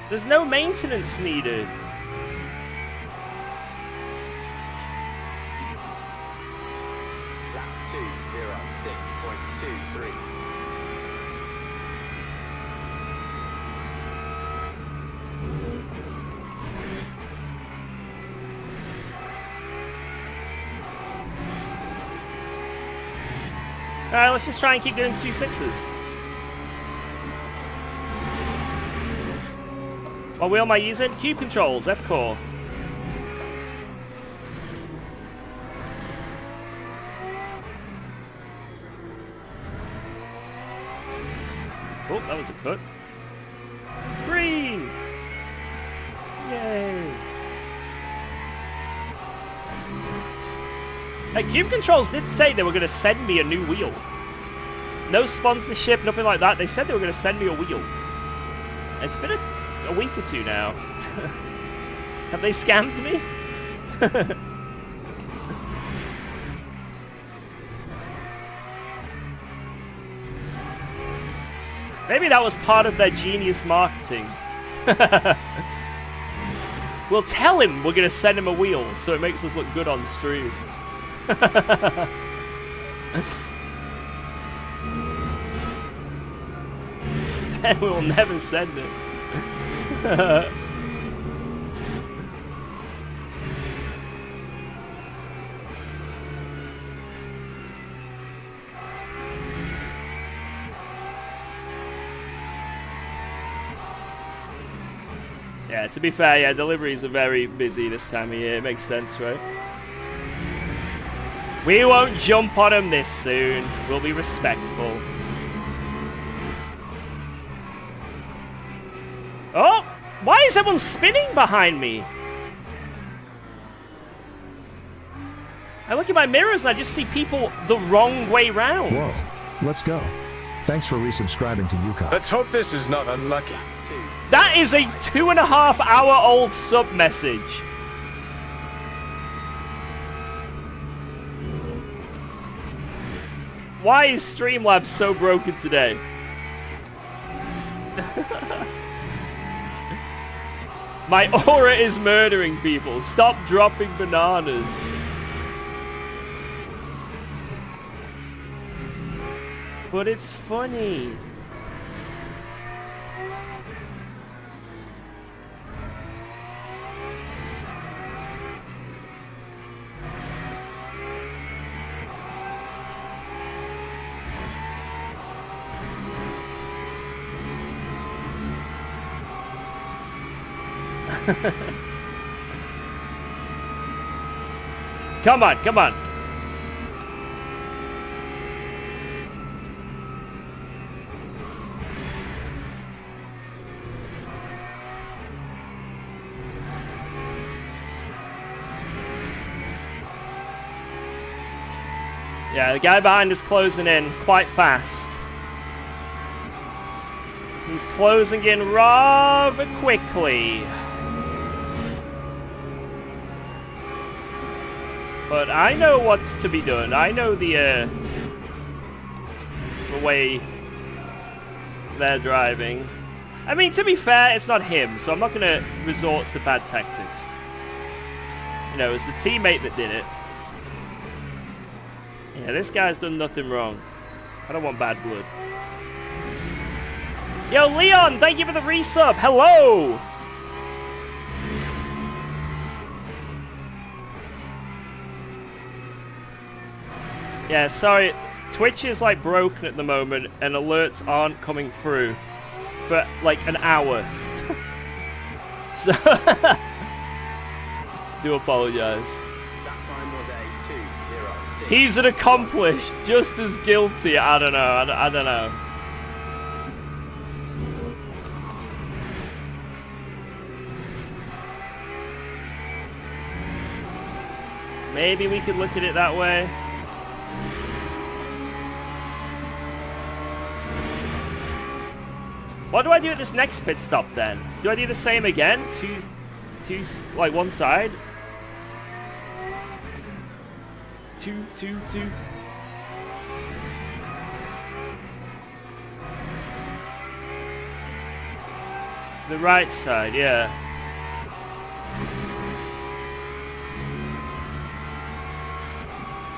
There's no maintenance needed. Lap 206.23. Alright, let's just try and keep doing 2.6s. What wheel am I using? Cube controls, F-core. Oh, that was a cut. Green! Yay! Hey, Cube Controls did say they were going to send me a new wheel. No sponsorship, nothing like that. They said they were going to send me a wheel. It's been a week or two now. Have they scammed me? Maybe that was part of their genius marketing. We'll tell him we're going to send him a wheel so it makes us look good on stream. Then we'll never send it. Yeah, to be fair, yeah, deliveries are very busy this time of year. It makes sense, right? We won't jump on them this soon. We'll be respectful. Oh! Why is everyone spinning behind me? I look at my mirrors and I just see people the wrong way round. Whoa, let's go. Thanks for resubscribing to UKOG. Let's hope this is not unlucky. That is a 2.5 hour old sub message. Why is Streamlabs so broken today? My aura is murdering people. Stop dropping bananas. But it's funny. Come on, come on. Yeah, the guy behind is closing in quite fast. He's closing in rather quickly. But I know what's to be done. I know the way they're driving. I mean, to be fair, it's not him, so I'm not going to resort to bad tactics. You know, it's the teammate that did it. Yeah, this guy's done nothing wrong. I don't want bad blood. Yo, Leon, thank you for the resub. Hello! Yeah, sorry. Twitch is like broken at the moment and alerts aren't coming through for like an hour. So do apologize. That time was a 2-0. He's an accomplice, just as guilty. I don't know. I don't know. Maybe we could look at it that way. What do I do at this next pit stop then? Do I do the same again? Two, like one side? Two. The right side, yeah.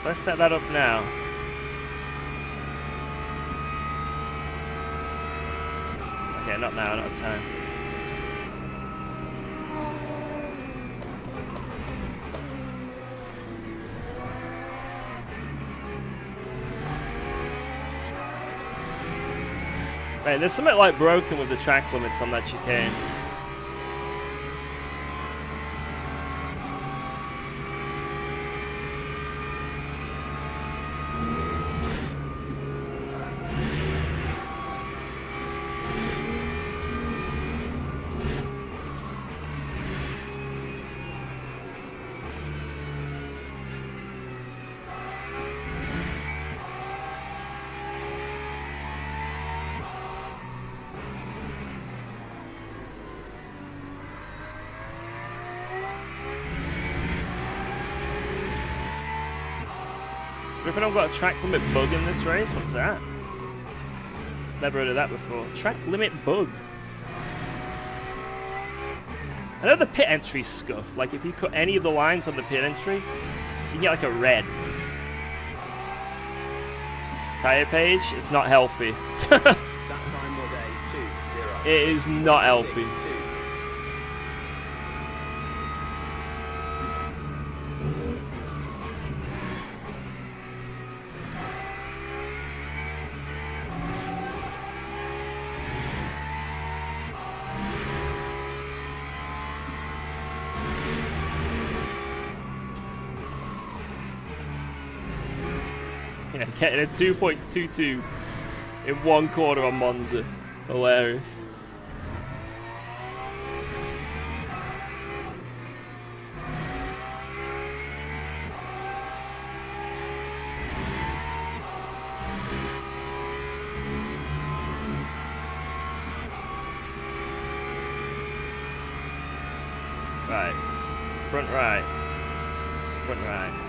Let's set that up now. Okay, not now, not time. Right, there's something like broken with the track limits on that chicane. Griffin, I've got a track limit bug in this race. What's that? Never heard of that before. Track limit bug. I know the pit entry scuff. Like if you cut any of the lines on the pit entry, you can get like a red. Tire page, it's not healthy. That time was a 2-0. It is not healthy. Yeah, getting a 2.22 in one quarter on Monza. Hilarious. Right. Front right. Front right.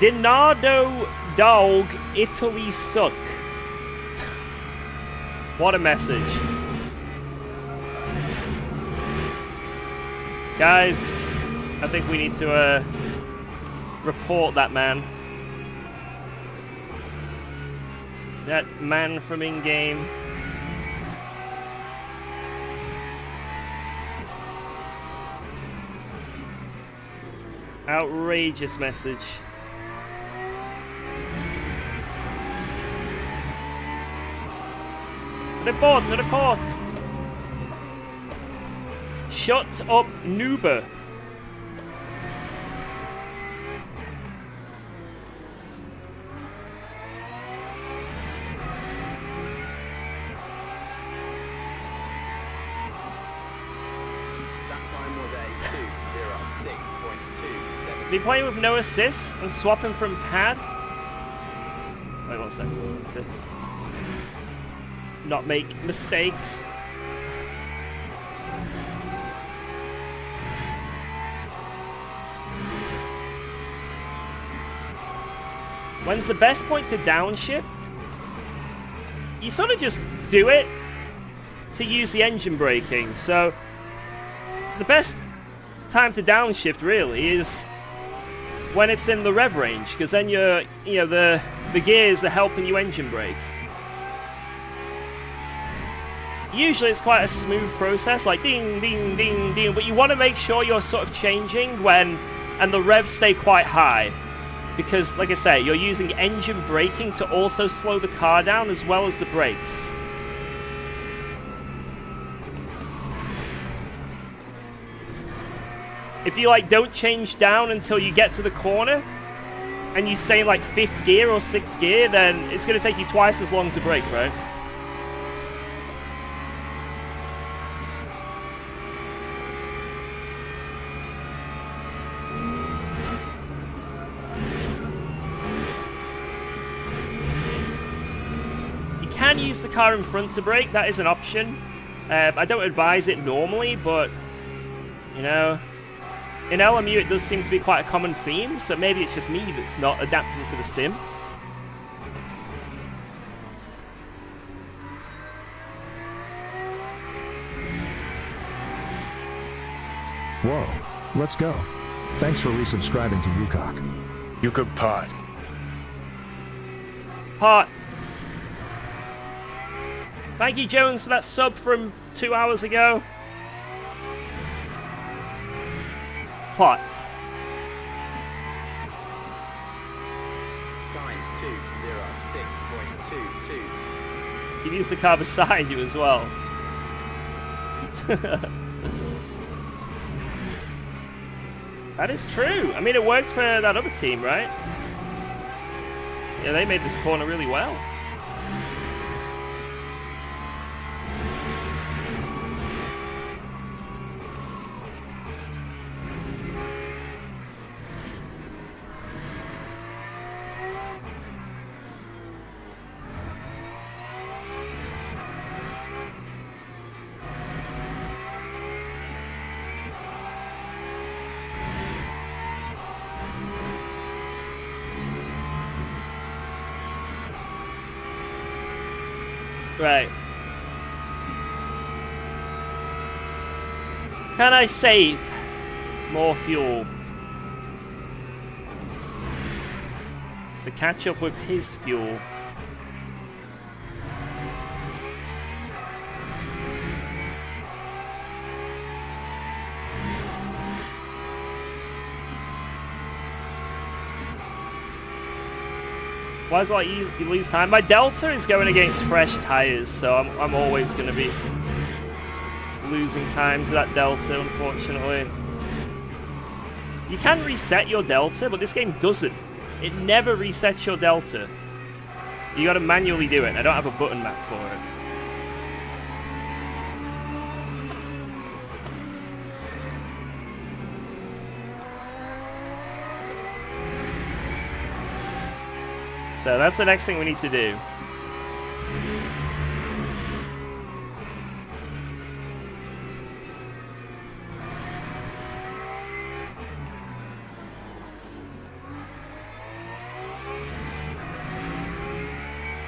Dinardo dog, Italy suck. What a message. Guys, I think we need to report that man. That man from in-game. Outrageous message. Report, report! Shut up, noober! been playing with no assists and swapping from pad. Wait 1 second. To not make mistakes. When's the best point to downshift? You sort of just do it to use the engine braking. So the best time to downshift really is when it's in the rev range, because then the gears are helping you engine brake. Usually it's quite a smooth process, like ding, ding, ding, ding, but you want to make sure you're sort of changing and the revs stay quite high. Because, like I say, you're using engine braking to also slow the car down as well as the brakes. If you, like, don't change down until you get to the corner, and you stay in, like, 5th gear or 6th gear, then it's going to take you twice as long to brake, right? Can use the car in front to brake, that is an option. I don't advise it normally, but you know, in LMU it does seem to be quite a common theme, so maybe it's just me that's not adapting to the sim. Whoa, let's go. Thanks for resubscribing to UKOG. UKOG Pod. Hot. Thank you, Jones, for that sub from 2 hours ago. Hot. Time 206.22. You can use the car beside you as well. That is true. I mean, it worked for that other team, right? Yeah, they made this corner really well. Right. Can I save more fuel to catch up with his fuel? Why is it like you lose time? My Delta is going against fresh tires, so I'm always going to be losing time to that Delta, unfortunately. You can reset your Delta, but this game doesn't. It never resets your Delta. You got to manually do it. I don't have a button map for it. So that's the next thing we need to do.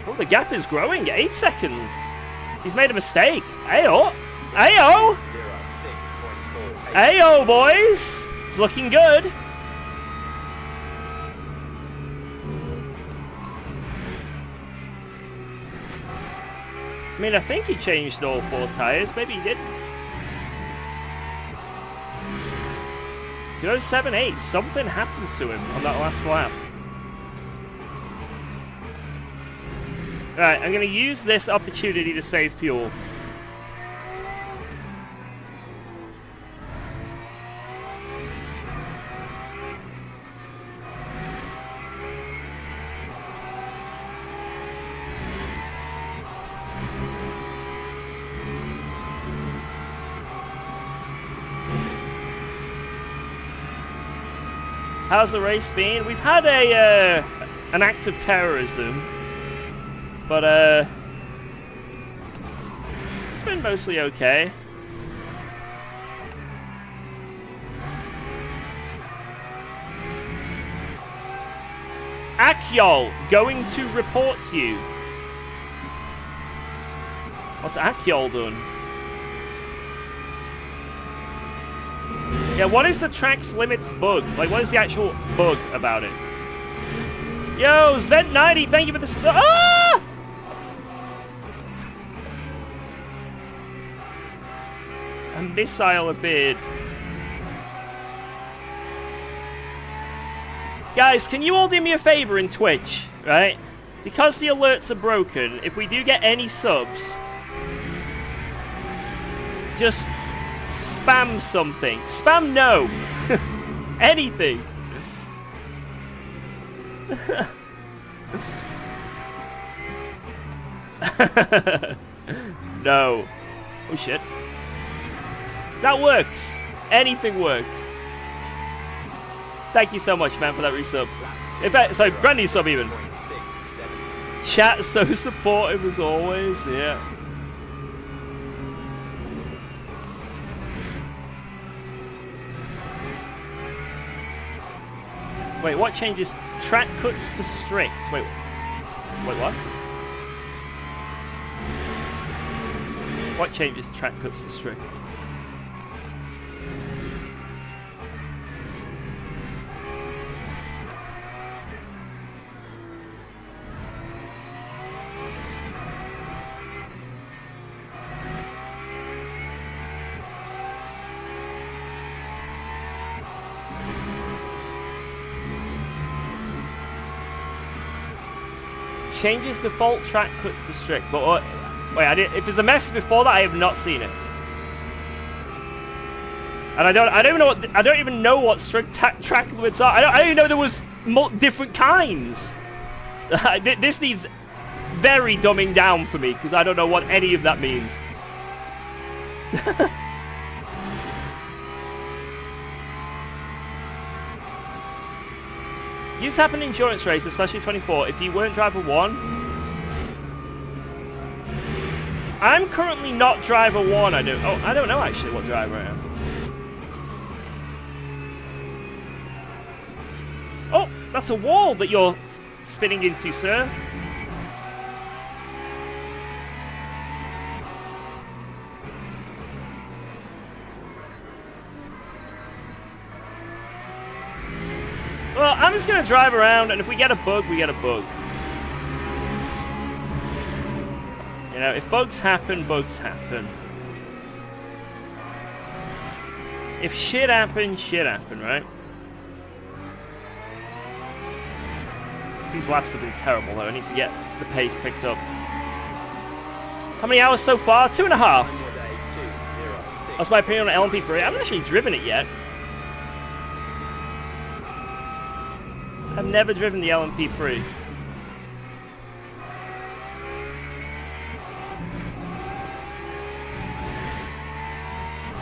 Oh, the gap is growing. 8 seconds. He's made a mistake. Ayo! Ayo! 06.48. Ayo, boys! It's looking good. I mean, I think he changed all 4 tires. Maybe he didn't. 2078. Something happened to him on that last lap. Right, I'm going to use this opportunity to save fuel. How's the race been? We've had a an act of terrorism, but it's been mostly okay. Akyol, going to report you. What's Akyol done? Yeah, what is the track's limits bug? Like, what is the actual bug about it? Yo, Svent90, thank you for the ah! A missile appeared. Guys, can you all do me a favor in Twitch, right? Because the alerts are broken, if we do get any subs, just spam something. Spam no. Anything. No. Oh shit. That works. Anything works. Thank you so much, man, for that resub. In fact, sorry, brand new sub even. Chat so supportive as always, yeah. Wait, what changes track cuts to strict? Wait, what? What changes track cuts to strict? Changes default track cuts to strict, but wait, if there's a message before that, I have not seen it, and I don't even know what strict track limits are. I don't even know there was different kinds. This needs very dumbing down for me because I don't know what any of that means. Used to happen in endurance race, especially 24, if you weren't driver 1. I'm currently not driver 1, I don't know actually what driver I am. Oh, that's a wall that you're spinning into, sir. Well, I'm just going to drive around, and if we get a bug, we get a bug. You know, if bugs happen, If shit happens, right? These laps have been terrible, though. I need to get the pace picked up. How many hours so far? 2.5. That's my opinion on LMP3. I haven't actually driven it yet. I've never driven the LMP3.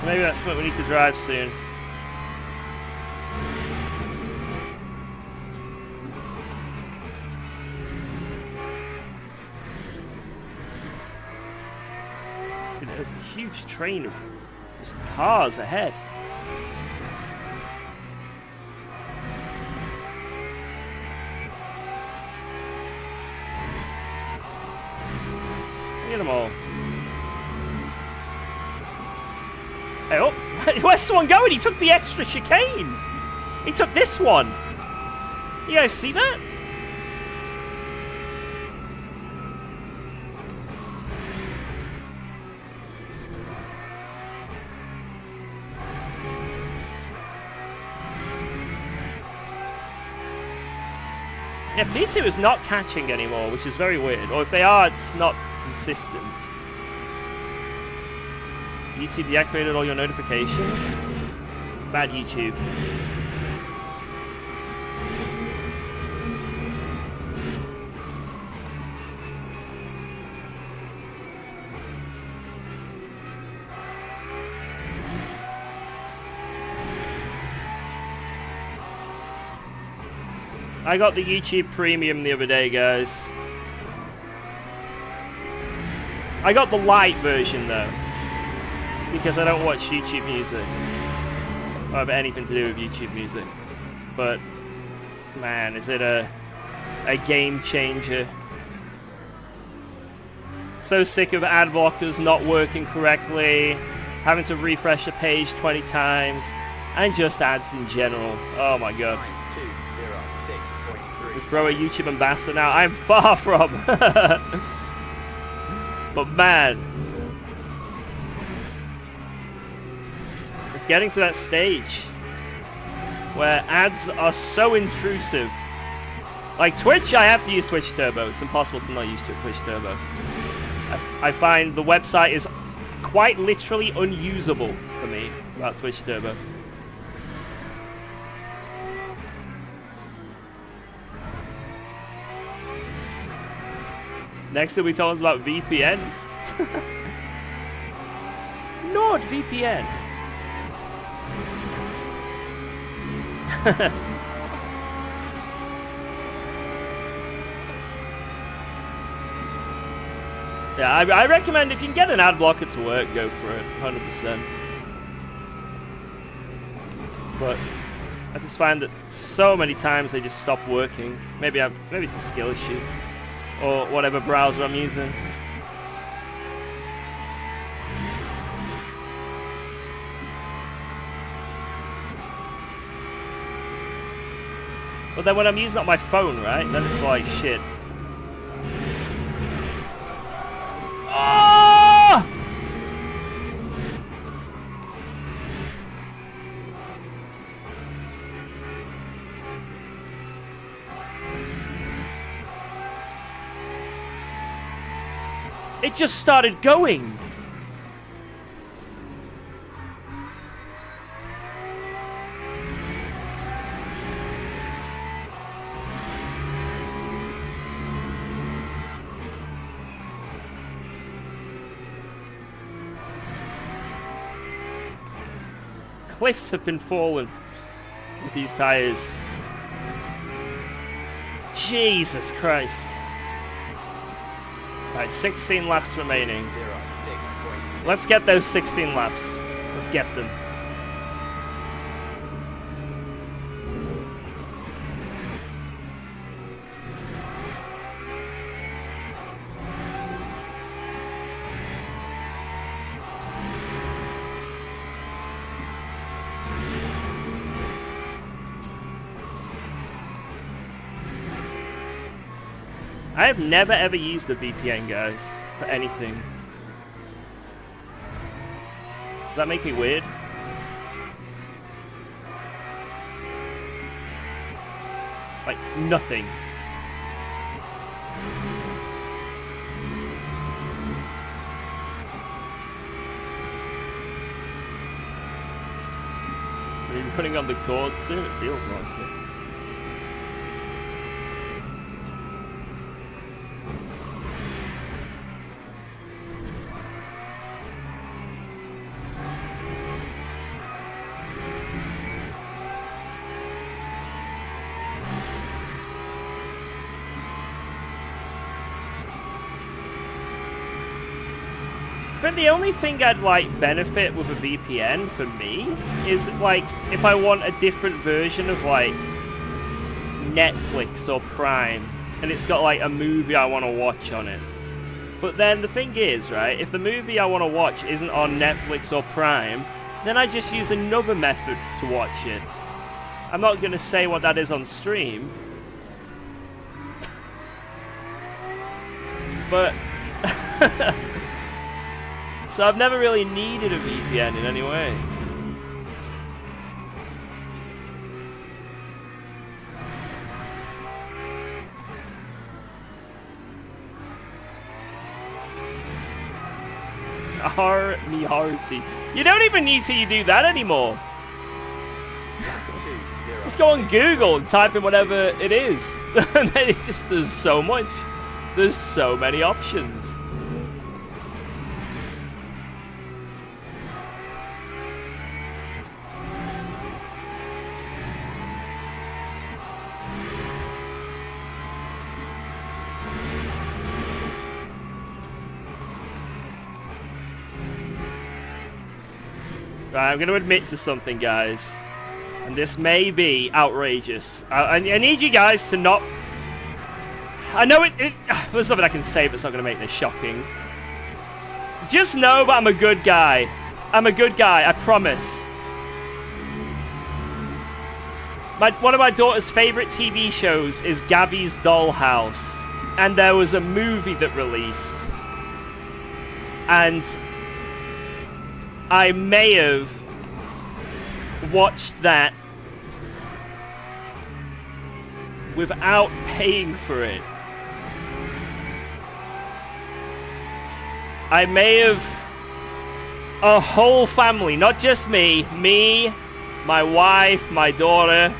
So maybe that's something we need to drive soon. There's a huge train of just cars ahead. Look at them all. Hey, oh, where's someone going? He took the extra chicane. He took this one. You guys see that? Yeah, P2 is not catching anymore, which is very weird. Or if they are, it's not consistent. YouTube deactivated all your notifications. Bad YouTube. I got the YouTube Premium the other day, guys. I got the light version, though. Because I don't watch YouTube music. Or have anything to do with YouTube music. But, man, is it a game changer. So sick of ad blockers not working correctly, having to refresh a page 20 times, and just ads in general. Oh my god. 9206.3. Is bro a YouTube ambassador now? I'm far from. But man, it's getting to that stage where ads are so intrusive. Like Twitch, I have to use Twitch Turbo. It's impossible to not use Twitch Turbo. I find the website is quite literally unusable for me without Twitch Turbo. Next thing we tell us about VPN. NordVPN. Yeah, I recommend if you can get an ad blocker to work, go for it, 100%. But I just find that so many times they just stop working. Maybe it's a skill issue, or whatever browser I'm using. But then when I'm using it on my phone, right, then it's like shit. Oh! It just started going. Cliffs have been fallen with these tires. Jesus Christ. Alright, 16 laps remaining. 06.3. Let's get those 16 laps. Let's get them. I have never ever used a VPN, guys, for anything. Does that make me weird? Like, nothing. Are you running on the cords soon? It feels like it. But the only thing I'd like benefit with a VPN for me is like if I want a different version of like Netflix or Prime and it's got like a movie I want to watch on it. But then the thing is, right, if the movie I want to watch isn't on Netflix or Prime, then I just use another method to watch it. I'm not going to say what that is on stream. But so I've never really needed a VPN in any way. Me hearty. You don't even need to do that anymore. Just go on Google and type in whatever it is. And then it just does so much. There's so many options. Right, I'm going to admit to something, guys. And this may be outrageous. I need you guys to not... I know there's something I can say, but it's not going to make this shocking. Just know that I'm a good guy. I'm a good guy, I promise. One of my daughter's favorite TV shows is Gabby's Dollhouse. And there was a movie that released. And I may have watched that without paying for it. I may have... A whole family, not just me, my wife, my daughter,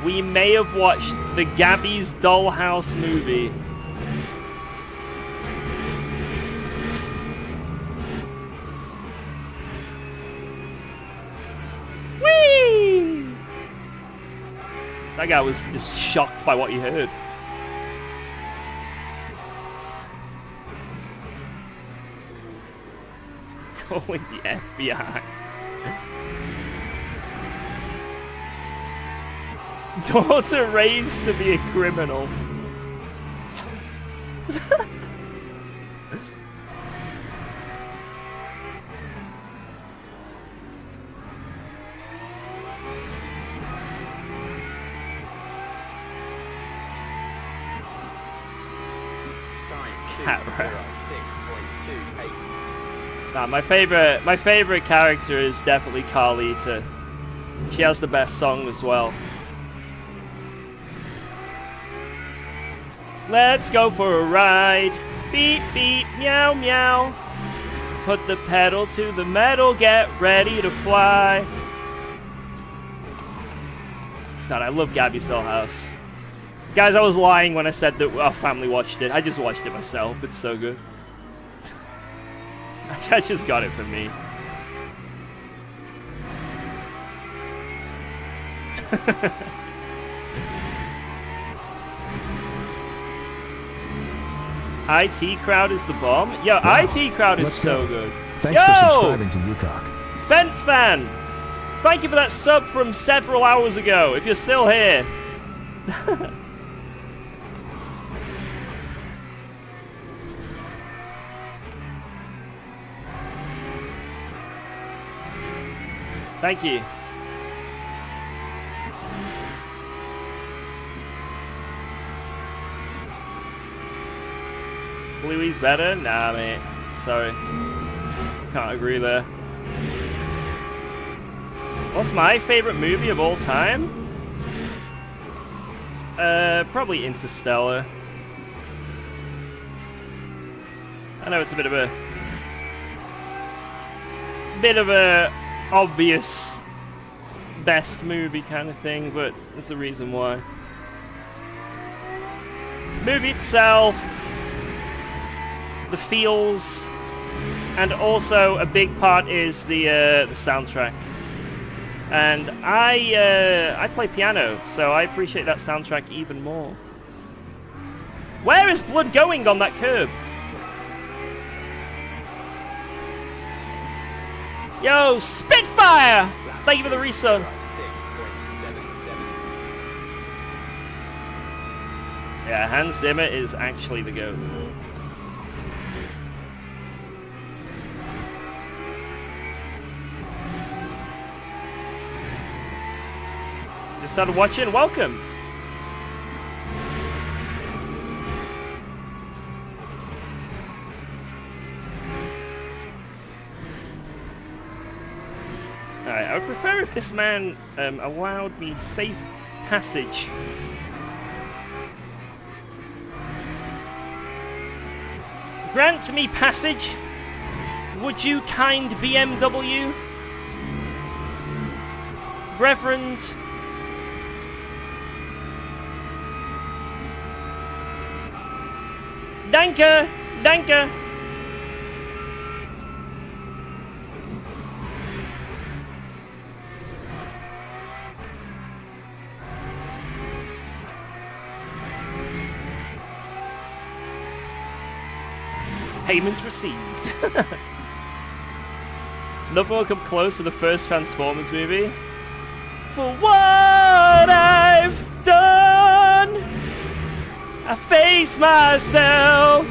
we may have watched the Gabby's Dollhouse movie. Whee! That guy was just shocked by what he heard. Calling the FBI. Daughter raised to be a criminal. Cat rat. Nah, my favorite character is definitely Carlita. She has the best song as well. Let's go for a ride. Beep beep meow meow. Put the pedal to the metal, get ready to fly. God, I love Gabby's Dollhouse. Guys, I was lying when I said that our family watched it. I just watched it myself. It's so good. I just got it for me. IT Crowd is the bomb? Yo, wow. IT Crowd is so good. Thanks for subscribing to UKOG. Fent Fan! Thank you for that sub from several hours ago, if you're still here. Thank you. Bluey's better? Nah, mate. Sorry. Can't agree there. What's my favorite movie of all time? Probably Interstellar. I know it's a bit of a obvious best movie kind of thing, but there's a reason why. Movie itself, the feels, and also a big part is the soundtrack. And I play piano, so I appreciate that soundtrack even more. Where is blood going on that curb? Yo, Spitfire! Thank you for the resub. Yeah, Hans Zimmer is actually the GOAT. Just started watching, welcome. Alright, I would prefer if this man allowed me safe passage. Grant me passage, would you, kind BMW? Reverend... Danke! Danke! Payment received. Nothing will come close to the first Transformers movie. For what I've done, I face myself.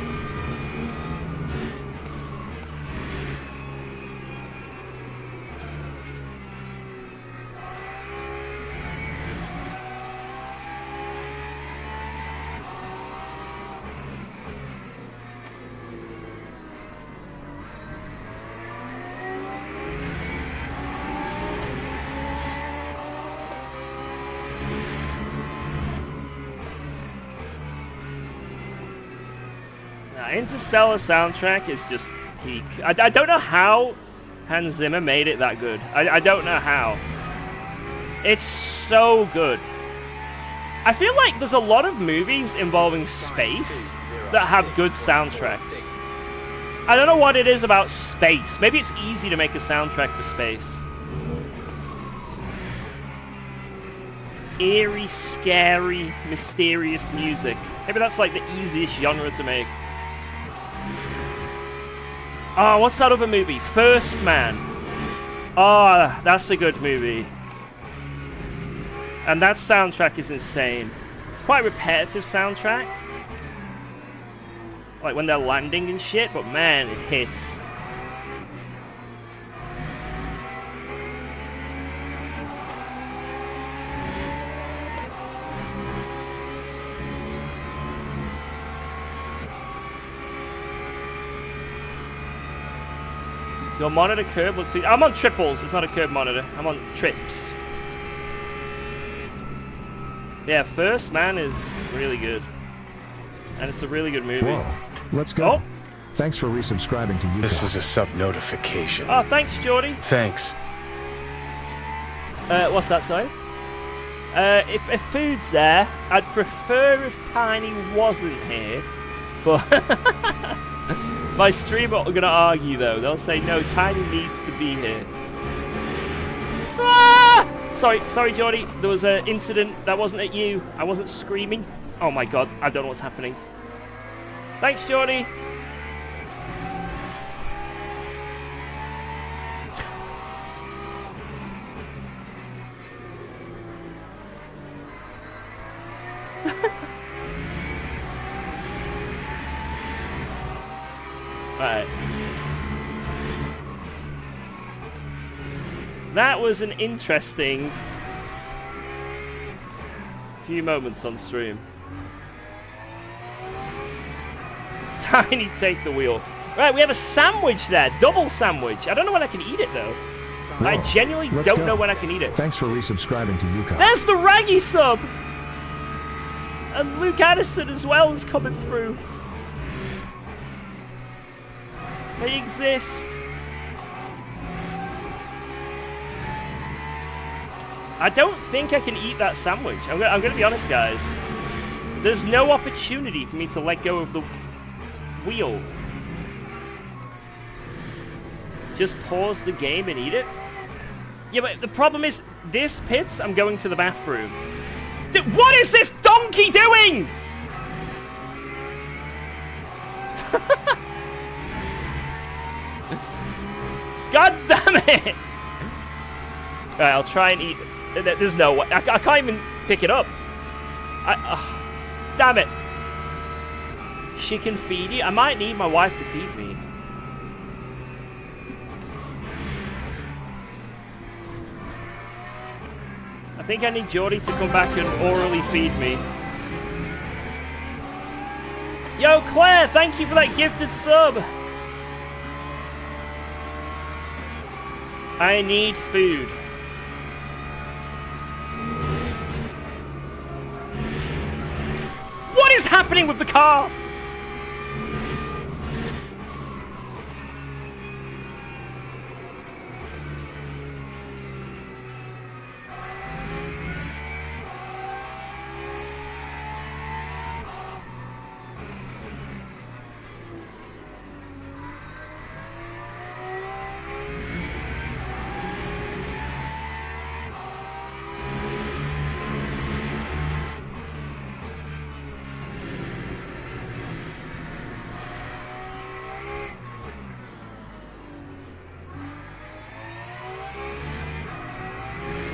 Interstellar soundtrack is just peak. I don't know how Hans Zimmer made it that good. I don't know how. It's so good. I feel like there's a lot of movies involving space that have good soundtracks. I don't know what it is about space. Maybe it's easy to make a soundtrack for space. Eerie, scary, mysterious music. Maybe that's like the easiest genre to make. Oh, what's that other movie? First Man. Oh, that's a good movie. And that soundtrack is insane. It's quite a repetitive soundtrack. Like when they're landing and shit, but man, it hits. Your monitor curve looks... I'm on triples. It's not a curve monitor. I'm on trips. Yeah, First Man is really good. And it's a really good movie. Whoa. Let's go. Oh. Thanks for resubscribing to UKOG. This is a sub-notification. Oh, thanks, Jordy. Thanks. What's that, sorry? If food's there, I'd prefer if Tiny wasn't here. But... My streamer are gonna argue though. They'll say no, Tiny needs to be here. Ah! Sorry, Jordy. There was an incident that wasn't at you. I wasn't screaming. Oh my god, I don't know what's happening. Thanks, Jordy. Alright. That was an interesting few moments on stream. Tiny, take the wheel. Right, we have a sandwich there. Double sandwich. I don't know when I can eat it, though. Whoa. I genuinely Let's don't go. know when I can eat it. Thanks for resubscribing to UKOG. There's the Raggy sub! And Luke Addison as well is coming through. They exist. I don't think I can eat that sandwich. I'm gonna be honest, guys. There's no opportunity for me to let go of the wheel. Just pause the game and eat it? Yeah, but the problem is, this pits, I'm going to the bathroom. Dude, what is this donkey doing? God damn it! Alright, I'll try and eat it. There's no way. I can't even pick it up. Damn it. She can feed you? I might need my wife to feed me. I think I need Jordy to come back and orally feed me. Yo, Claire, thank you for that gifted sub. I need food. What is happening with the car?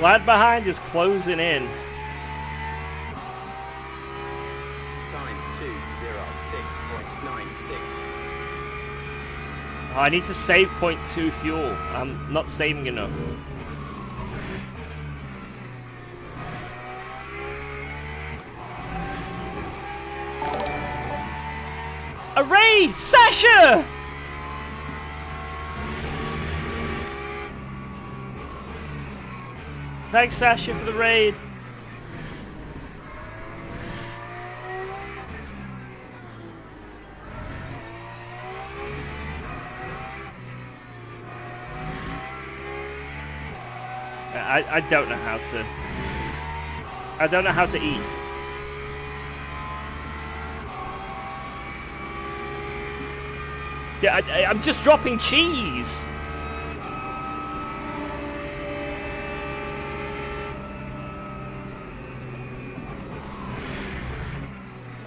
Lad behind is closing in. Time 206.96. Oh, I need to save 0.2 fuel. I'm not saving enough. A raid! Sasha! Thanks, Sasha, for the raid. I don't know how to... I don't know how to eat. Yeah, I'm just dropping cheese.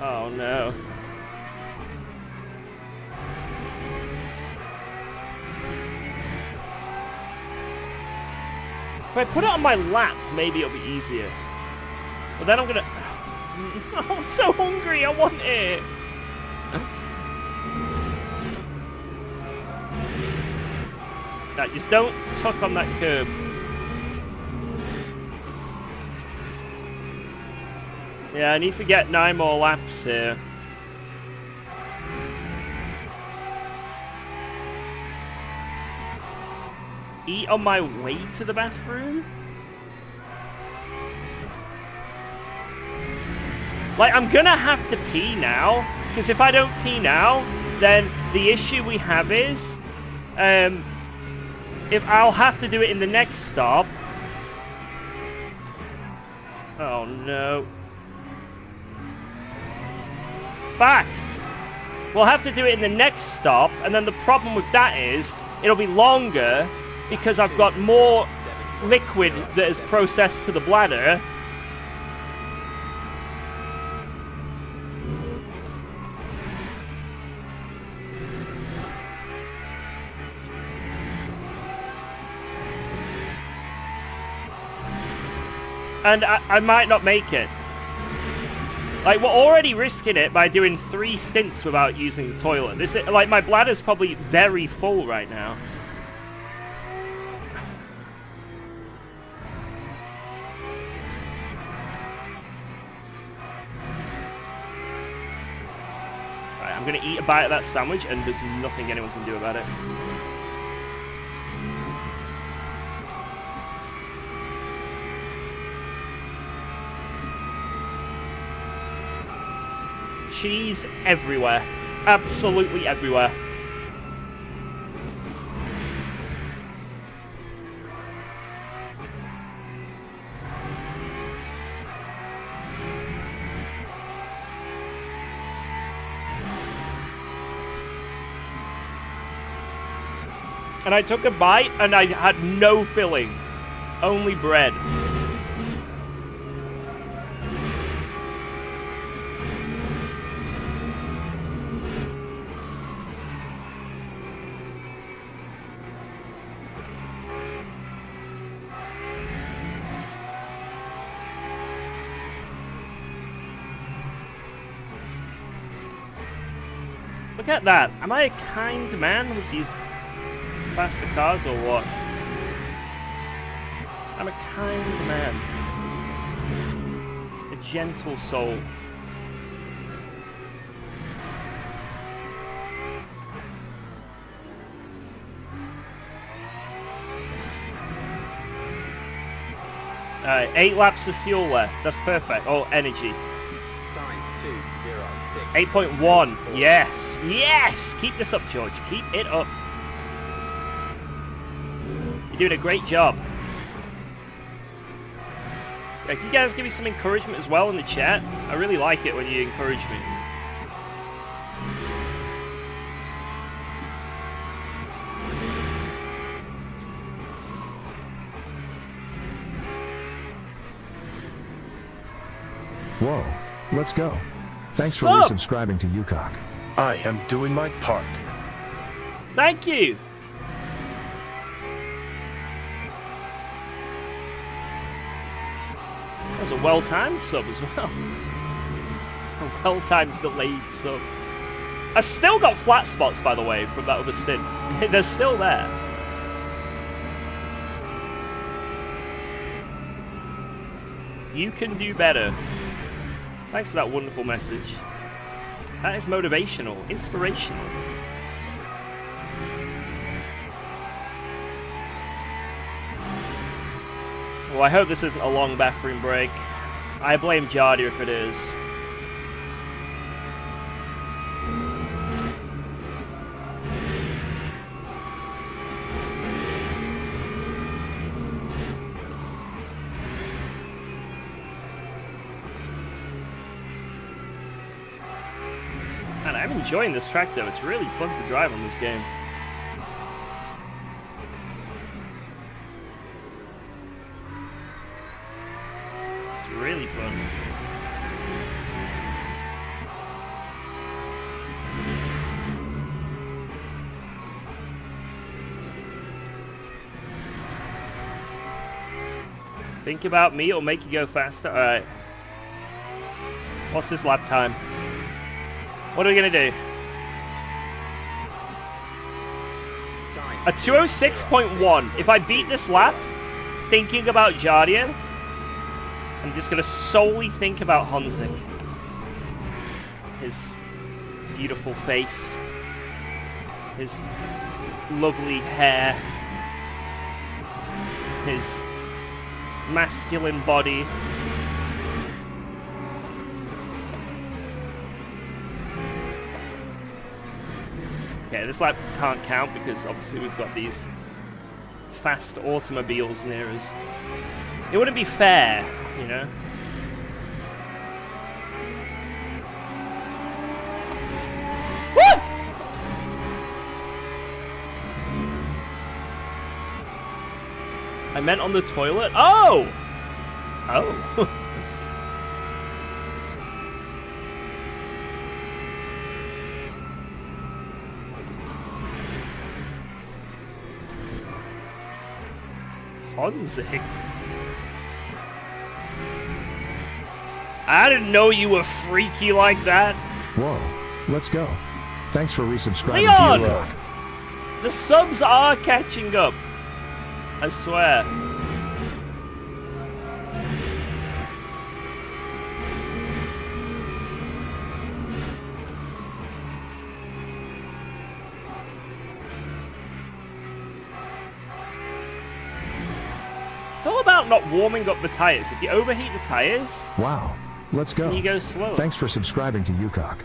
Oh no. If I put it on my lap, maybe it'll be easier. But then I'm gonna... I'm so hungry, I want it. Right, just don't tuck on that curb. Yeah, I need to get 9 more laps here. Eat on my way to the bathroom? Like, I'm gonna have to pee now, because if I don't pee now, then the issue we have is, if I'll have to do it in the next stop. Oh no. Fuck! We'll have to do it in the next stop, and then the problem with that is, it'll be longer, because I've got more liquid that is processed to the bladder. And I might not make it. Like, we're already risking it by doing 3 stints without using the toilet. This is, like, my bladder's probably very full right now. Right, I'm gonna eat a bite of that sandwich, and there's nothing anyone can do about it. Cheese everywhere. Absolutely everywhere. And I took a bite and I had no filling. Only bread. Look at that. Am I a kind man with these faster cars or what? I'm a kind man. A gentle soul. Alright, 8 laps of fuel left. That's perfect. Oh, energy. 8.1. Yes. Yes! Keep this up, George. Keep it up. You're doing a great job. Yeah, can you guys give me some encouragement as well in the chat? I really like it when you encourage me. Whoa, let's go. Thanks for Sup? resubscribing to UKOG. I am doing my part. Thank you. That was a well-timed sub as well. A well-timed delayed sub. I've still got flat spots, by the way, from that other stint. They're still there. You can do better. Thanks for that wonderful message. That is motivational, inspirational. Well, I hope this isn't a long bathroom break. I blame Jardy if it is. Man, I'm enjoying this track though. It's really fun to drive on this game. Really fun. Think about me, it'll make you go faster. Alright. What's this lap time? What are we gonna do? A 206.1. If I beat this lap, thinking about Jardian, I'm just going to solely think about Honzik. His beautiful face. His lovely hair. His masculine body. Okay, this lap can't count because obviously we've got these fast automobiles near us. It wouldn't be fair, you know? Woo! I meant on the toilet? Oh! Oh. Honzik. I didn't know you were freaky like that. Whoa, let's go. Thanks for resubscribing Leon! to UKOG. The subs are catching up. I swear. It's all about not warming up the tires. If you overheat the tires, Wow, let's go. you go slow. Thanks for subscribing to UKOG.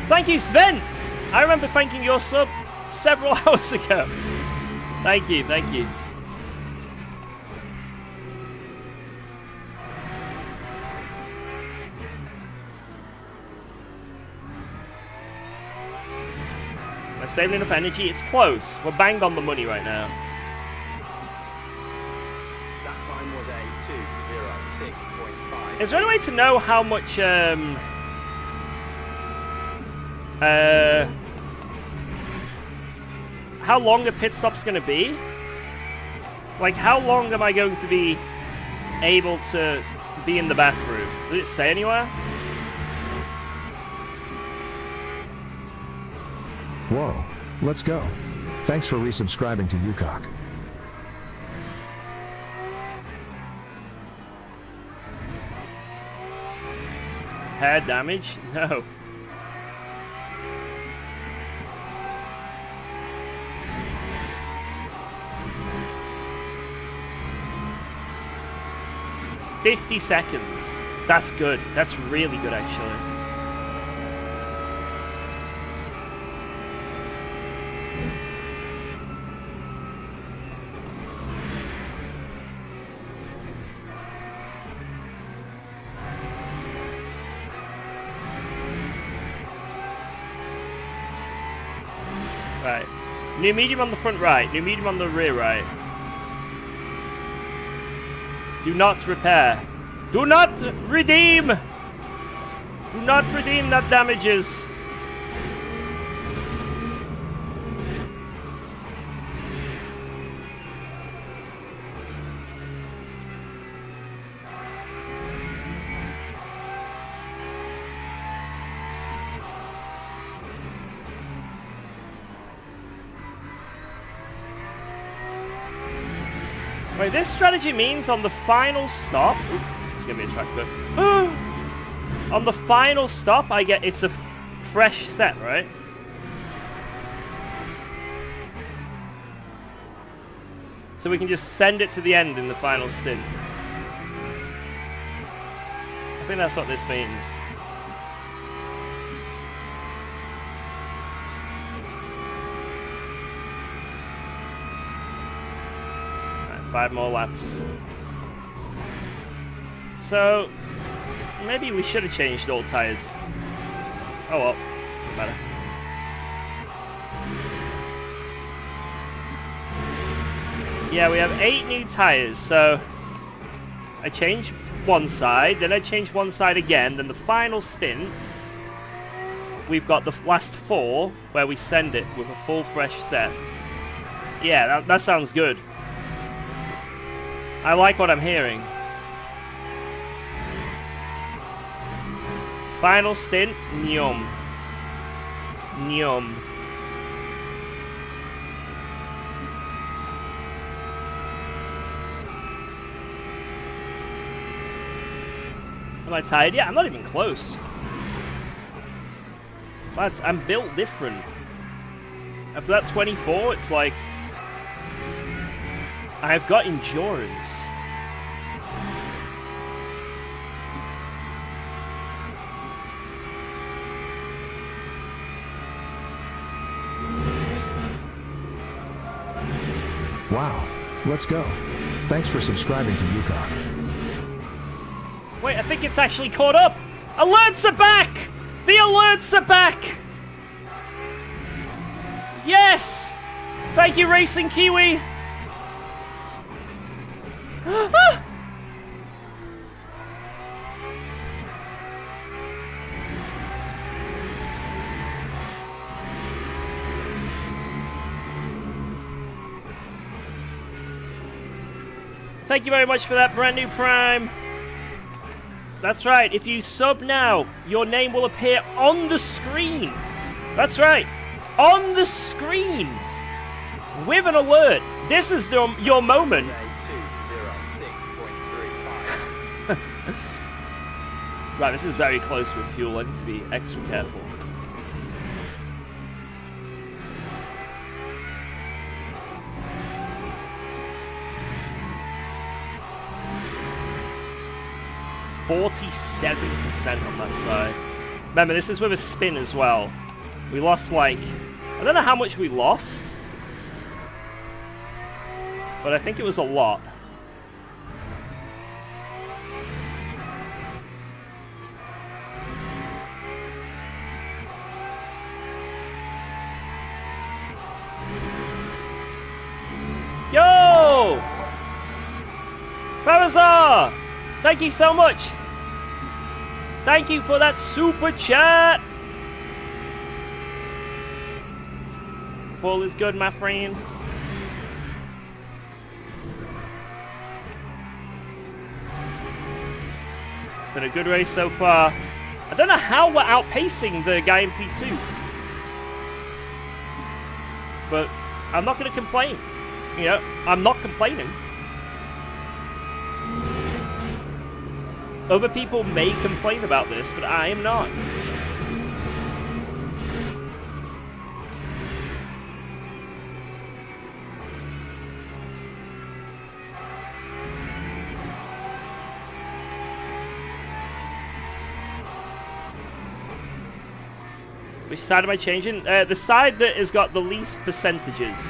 Thank you, Svent! I remember thanking your sub several hours ago. Thank you, thank you. Am I saving enough energy? It's close. We're bang on the money right now. That time was a 2:06.5. Is there any way to know how much, how long a pit stop's gonna be? Like, how long am I going to be able to be in the bathroom? Does it say anywhere? Whoa, let's go. Thanks for resubscribing to UKOG. Hair damage? No. $50 seconds. That's good. That's really good, actually. Right. New medium on the front right. New medium on the rear right. Do not repair. Do not redeem! Do not redeem that damages. Right, this strategy means on the final stop... Ooh, it's gonna be a track book. On the final stop, it's a fresh set, right? So we can just send it to the end in the final stint. I think that's what this means. Right, 5 more laps. So, maybe we should have changed all tires. Oh well, no matter. Yeah, we have 8 new tires, so I changed one side, then I changed one side again, then the final stint, we've got the last 4 where we send it with a full fresh set. Yeah, that sounds good. I like what I'm hearing. Final stint, nyum. Nyum. Am I tired? Yeah, I'm not even close. Lads, I'm built different. After that 24, it's like... I've got endurance. Wow. Let's go. Thanks for subscribing to UKOG. Wait, I think it's actually caught up. Alerts are back! The alerts are back! Yes! Thank you, Racing Kiwi! Thank you very much for that brand new Prime. That's right, if you sub now, your name will appear on the screen. That's right, on the screen. With an alert. This is your moment. Right, this is very close with fuel. I need to be extra careful. %47% on that side. Remember, this is with a spin as well. We lost like... I don't know how much we lost. But I think it was a lot. Yo! Farazar! Thank you so much! Thank you for that super chat! All is good, my friend. It's been a good race so far. I don't know how we're outpacing the guy in P2. But I'm not going to complain. You know, I'm not complaining. Other people may complain about this, but I am not. Which side am I changing? The side that has got the least percentages.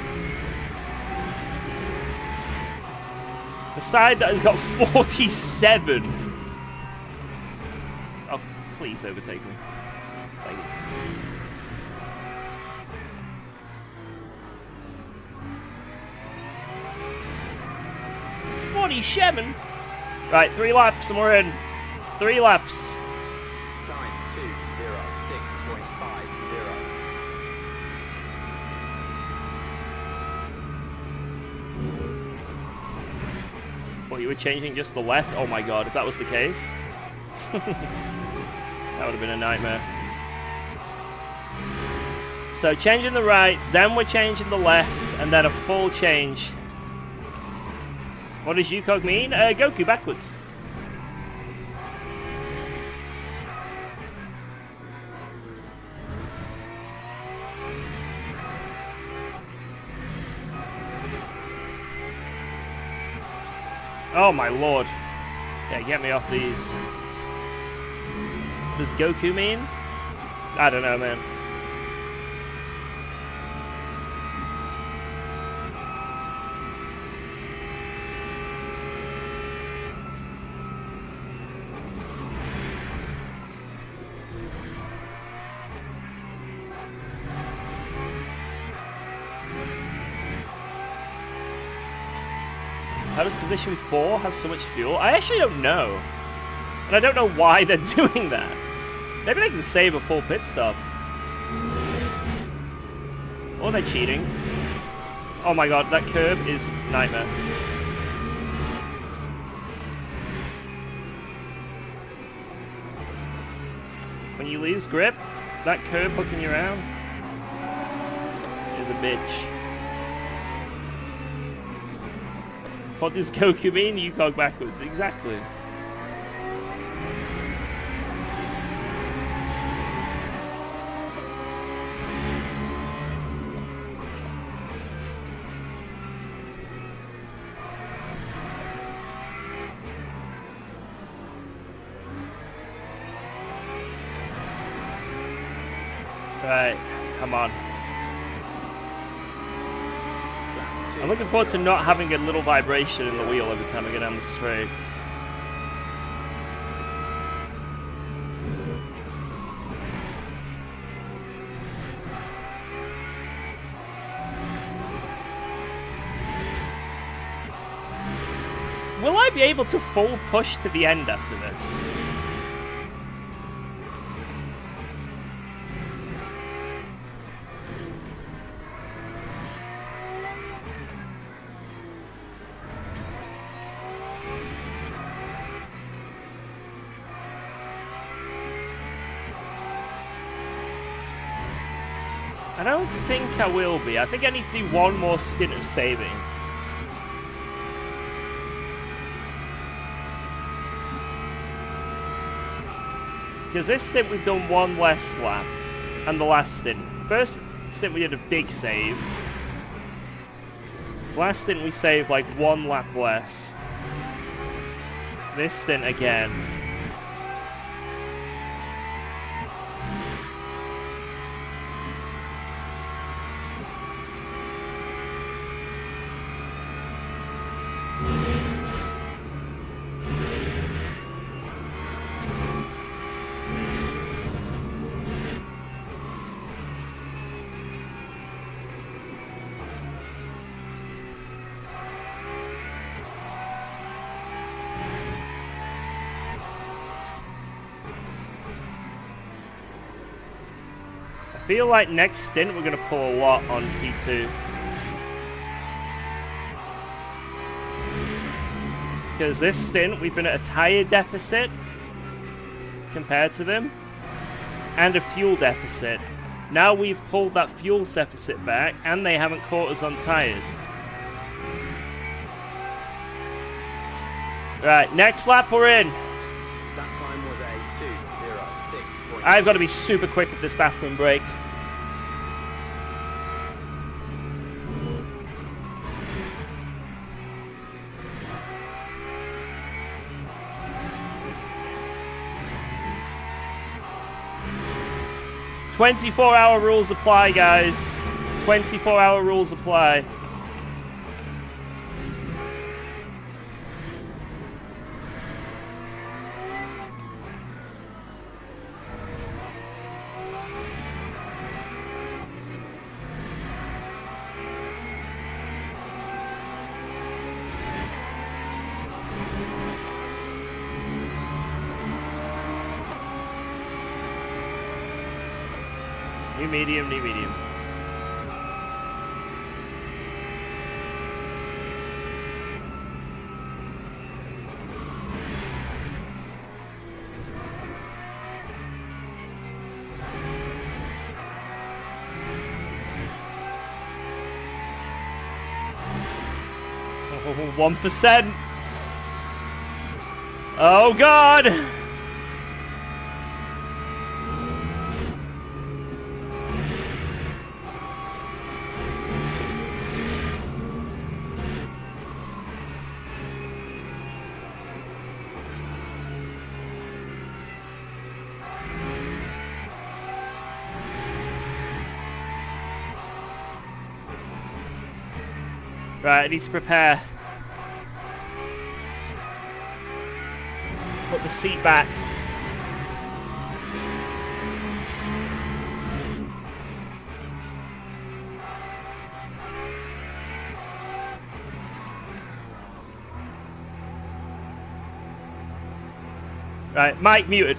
The side that has got 47. Oh, please overtake me. Thank you. $47? Right, 3 laps and we're in. 3 laps. 926.50. You were changing just the left? Oh my god, if that was the case. That would have been a nightmare. So changing the rights, then we're changing the lefts, and then a full change. What does UKOG mean? Goku backwards. Oh my lord. Yeah, get me off these. What does Goku mean? I don't know, man. How does position 4 have so much fuel? I actually don't know. And I don't know why they're doing that. Maybe they can save a full pit stop. Or they're cheating. Oh my god, that curb is nightmare. When you lose grip, that curb hooking you around is a bitch. What does Goku mean? UKOG backwards. Exactly. Right, come on. I'm looking forward to not having a little vibration in the wheel every time I get down the straight. Will I be able to full push to the end after this? I don't think I will be. I think I need to do one more stint of saving. Because this stint we've done one less lap. And the last stint. First stint we did a big save. Last stint we saved like one lap less. This stint again. I feel like next stint we're going to pull a lot on P2. Because this stint we've been at a tyre deficit compared to them. And a fuel deficit. Now we've pulled that fuel deficit back and they haven't caught us on tyres. Right, next lap we're in. That time was a 2:06. I've got to be super quick with this bathroom break. "24-hour rules apply, guys. 24-hour rules apply." New medium, new medium. Oh, 1%. Oh, God. Right, I need to prepare. Put the seat back. Right, mic muted.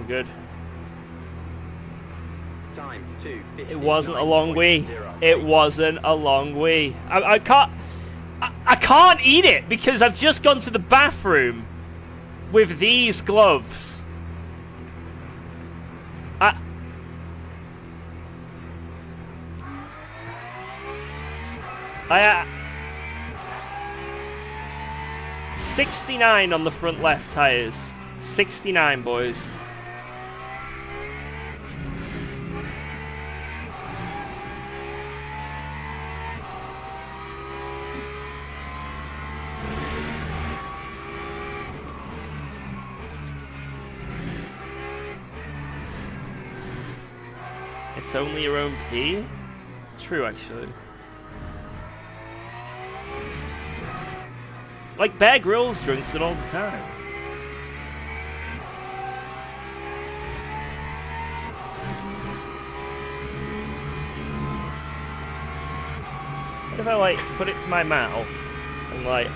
We're good. Time 2:50. It wasn't a long way. It wasn't a long way. I can't eat it because I've just gone to the bathroom with these gloves. I 69 on the front left tires. 69, boys. It's only your own pee? True, actually. Like Bear Grylls drinks it all the time. What if I like put it to my mouth and like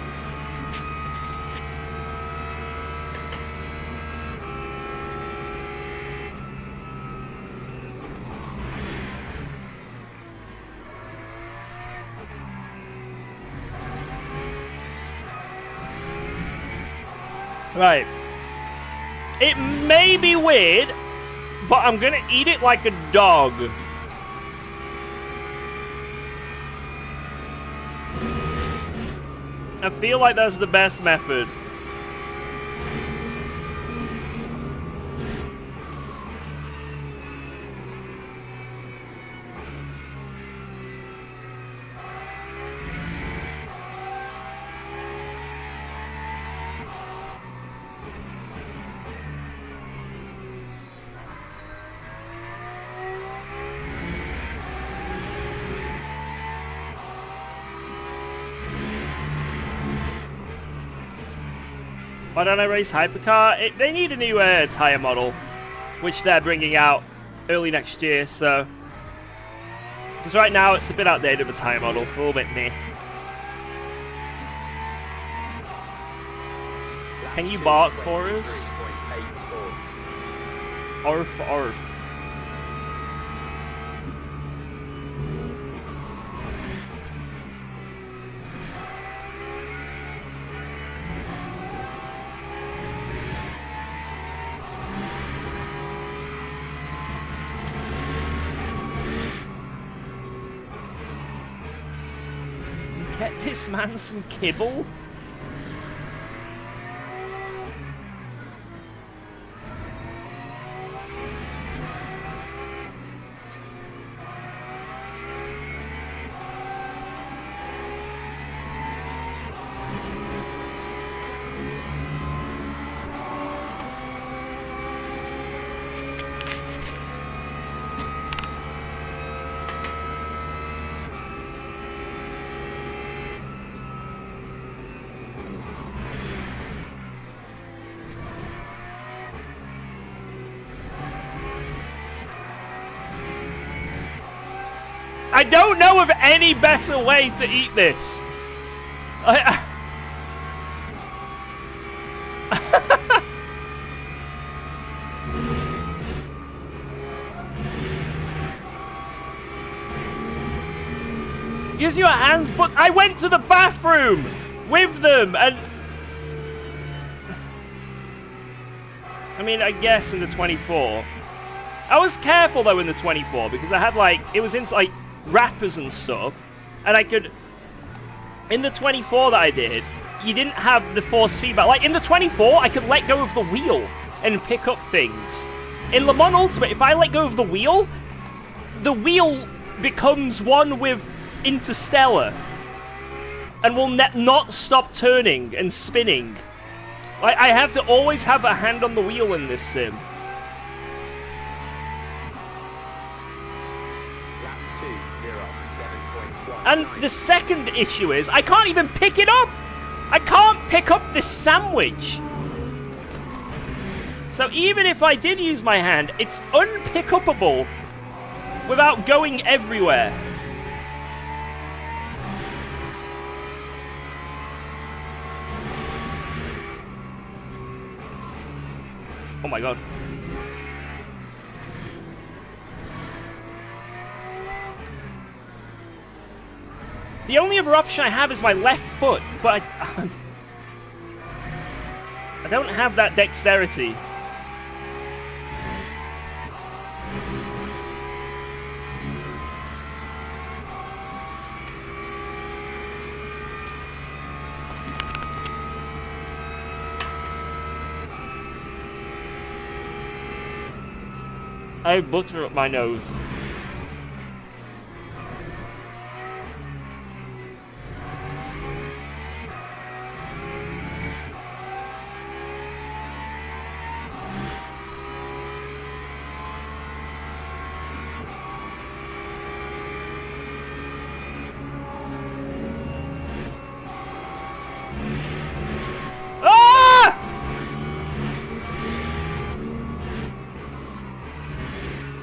right. It may be weird, but I'm gonna eat it like a dog. I feel like that's the best method. Why don't I race Hypercar? They need a new tyre model, which they're bringing out early next year, so... Because right now it's a bit outdated, the tyre model, a little bit meh. Can you bark for us? Arf, arf. Get this man some kibble? don't know of any better way to eat this. Use your hands, but I went to the bathroom with them, and I mean, I guess in the 24. I was careful though in the 24 because I had like, it was in like wrappers and stuff, and I could, in the 24 that I did, you didn't have the force feedback. Like in the 24, I could let go of the wheel and pick up things. In Le Mans Ultimate, if I let go of the wheel becomes one with Interstellar and will not stop turning and spinning. Like, I have to always have a hand on the wheel in this sim. Lap 2, 0, 7.1. And the second issue is, I can't even pick it up! I can't pick up this sandwich! So even if I did use my hand, it's unpickupable without going everywhere. Oh my god. The only other option I have is my left foot, but I don't have that dexterity. I have butter up my nose.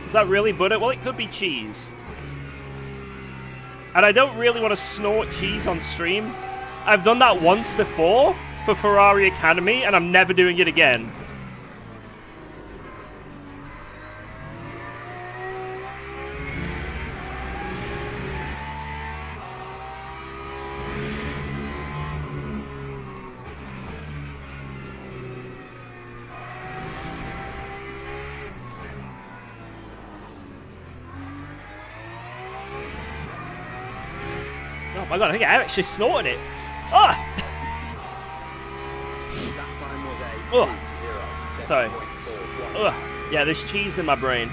Is that really butter? Well, it could be cheese. And I don't really want to snort cheese on stream. I've done that once before for Ferrari Academy, and I'm never doing it again. Oh my god, I think I actually snorted it. Ah! That time was a Ugh. 2, 0, Sorry. 7.41. Ugh. Yeah, there's cheese in my brain.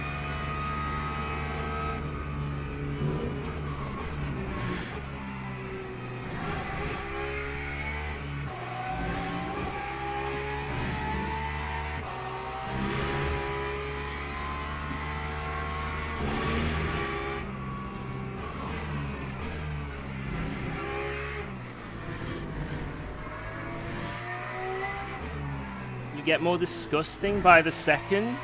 You get more disgusting by the second.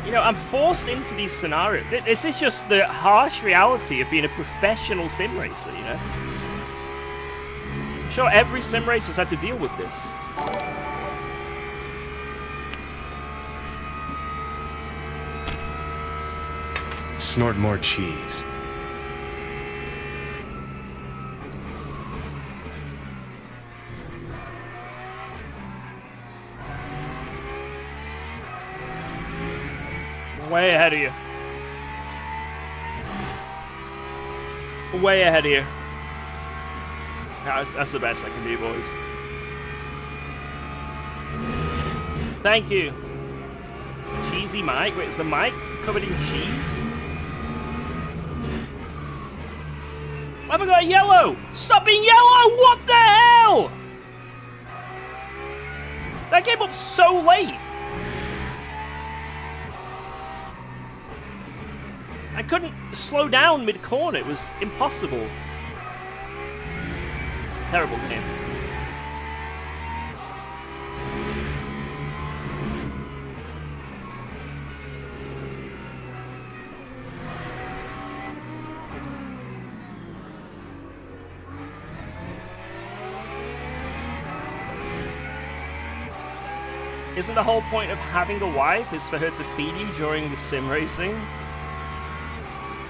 You know, I'm forced into these scenarios. This is just the harsh reality of being a professional sim racer, you know? I'm sure every sim racer's had to deal with this. Snort more cheese. Way ahead of you. Way ahead of you. That's the best I can do, boys. Thank you. Cheesy Mike. Wait, is the mic covered in cheese? Why have I got a yellow? Stop being yellow! What the hell? That came up so late. I couldn't slow down mid-corner. It was impossible. Terrible game. Isn't the whole point of having a wife is for her to feed you during the sim racing?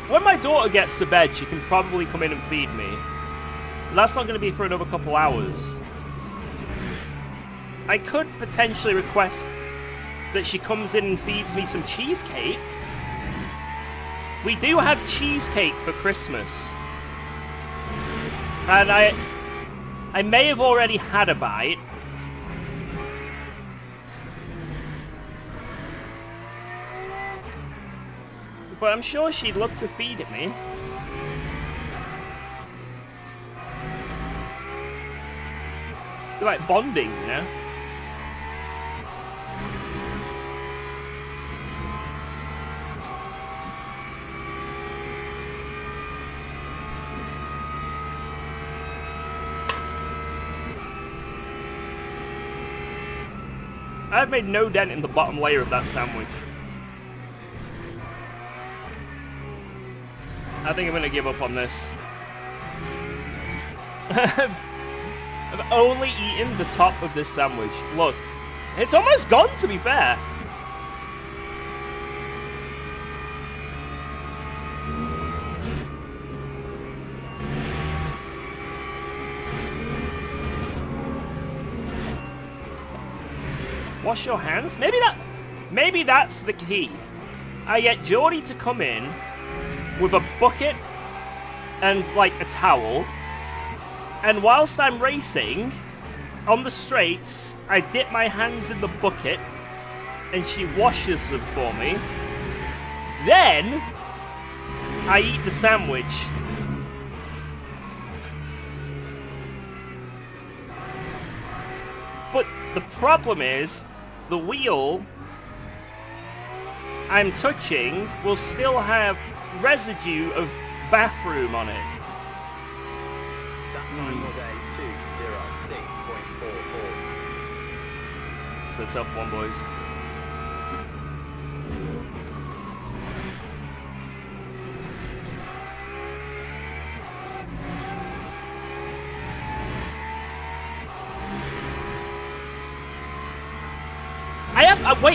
When my daughter gets to bed, she can probably come in and feed me. That's not going to be for another couple hours. I could potentially request that she comes in and feeds me some cheesecake. We do have cheesecake for Christmas. And I may have already had a bite. But I'm sure she'd love to feed it me. We're like bonding, you know? I've made no dent in the bottom layer of that sandwich. I think I'm going to give up on this. I've only eaten the top of this sandwich. Look, it's almost gone, to be fair. Wash your hands? Maybe that's the key. I get Geordie to come in with a bucket and like a towel, and whilst I'm racing on the straights, I dip my hands in the bucket and she washes them for me. Then I eat the sandwich. But the problem is, the wheel I'm touching will still have residue of bathroom on it. That time was a 206.44. It's a tough one, boys.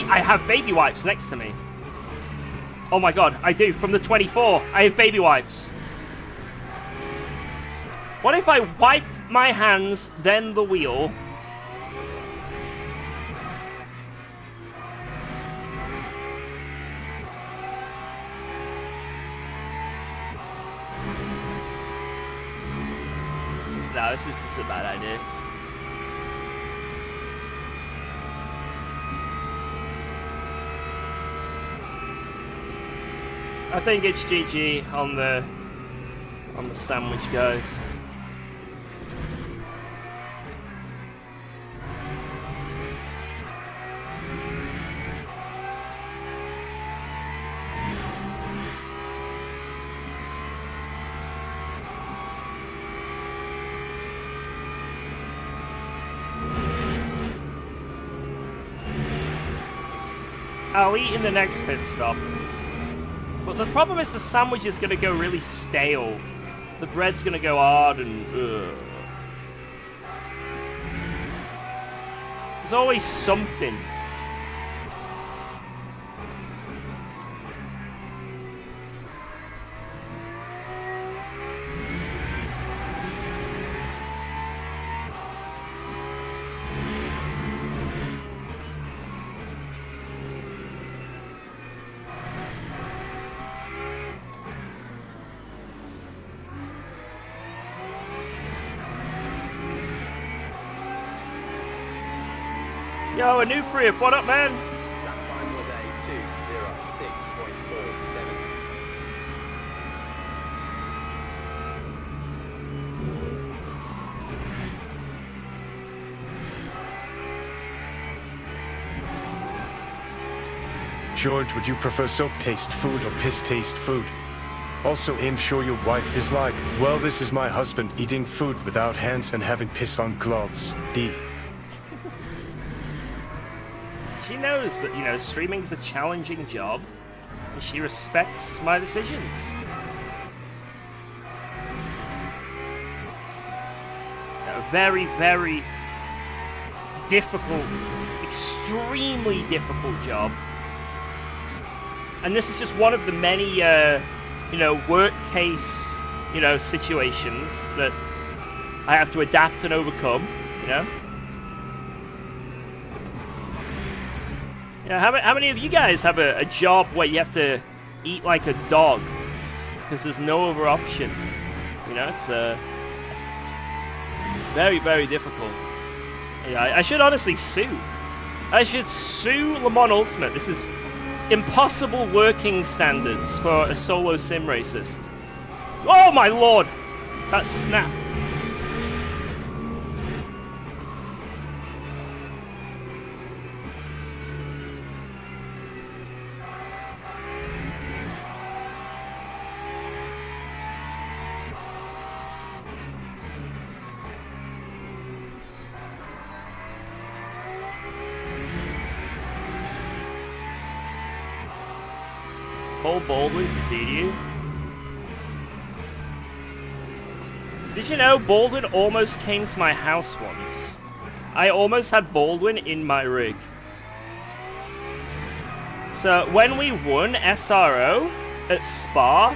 I have baby wipes next to me. Oh my god, I do. From the 24, I have baby wipes. What if I wipe my hands, then the wheel? No, this is a bad idea. I think it's GG on the sandwich, guys. I'll eat in the next pit stop. But the problem is the sandwich is going to go really stale. The bread's going to go hard and... ugh. There's always something. Yo, a new Frith, what up, man? That time was a 206.47. George, would you prefer soap taste food or piss taste food? Also, I'm sure your wife is like, well, this is my husband eating food without hands and having piss on gloves. D. She knows that, you know, streaming is a challenging job, and she respects my decisions. A very, very difficult, extremely extremely difficult job. And this is just one of the many, you know, work case, you know, situations that I have to adapt and overcome, you know? Yeah, how many of you guys have a job where you have to eat like a dog because there's no other option? You know, it's very, very difficult. Yeah, I should honestly sue. I should sue Le Mans Ultimate. This is impossible working standards for a solo sim racist. Oh my lord! That snap. Paul Baldwin to feed you. Did you know Baldwin almost came to my house once? I almost had Baldwin in my rig. So when we won SRO at Spa,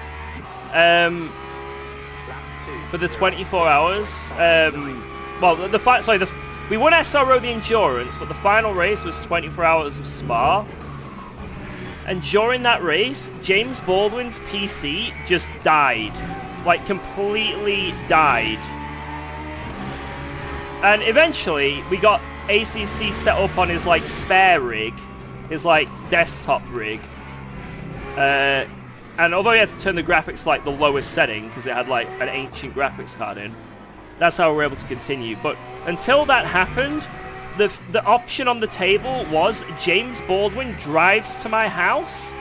for the 24 hours, well, we won SRO the Endurance, but the final race was 24 hours of Spa. And during that race, James Baldwin's PC just died. Like, completely died. And eventually, we got ACC set up on his, like, spare rig. His, like, desktop rig. And although he had to turn the graphics, like, the lowest setting, because it had, like, an ancient graphics card in, that's how we were able to continue. But until that happened, the option on the table was James Baldwin drives to my house,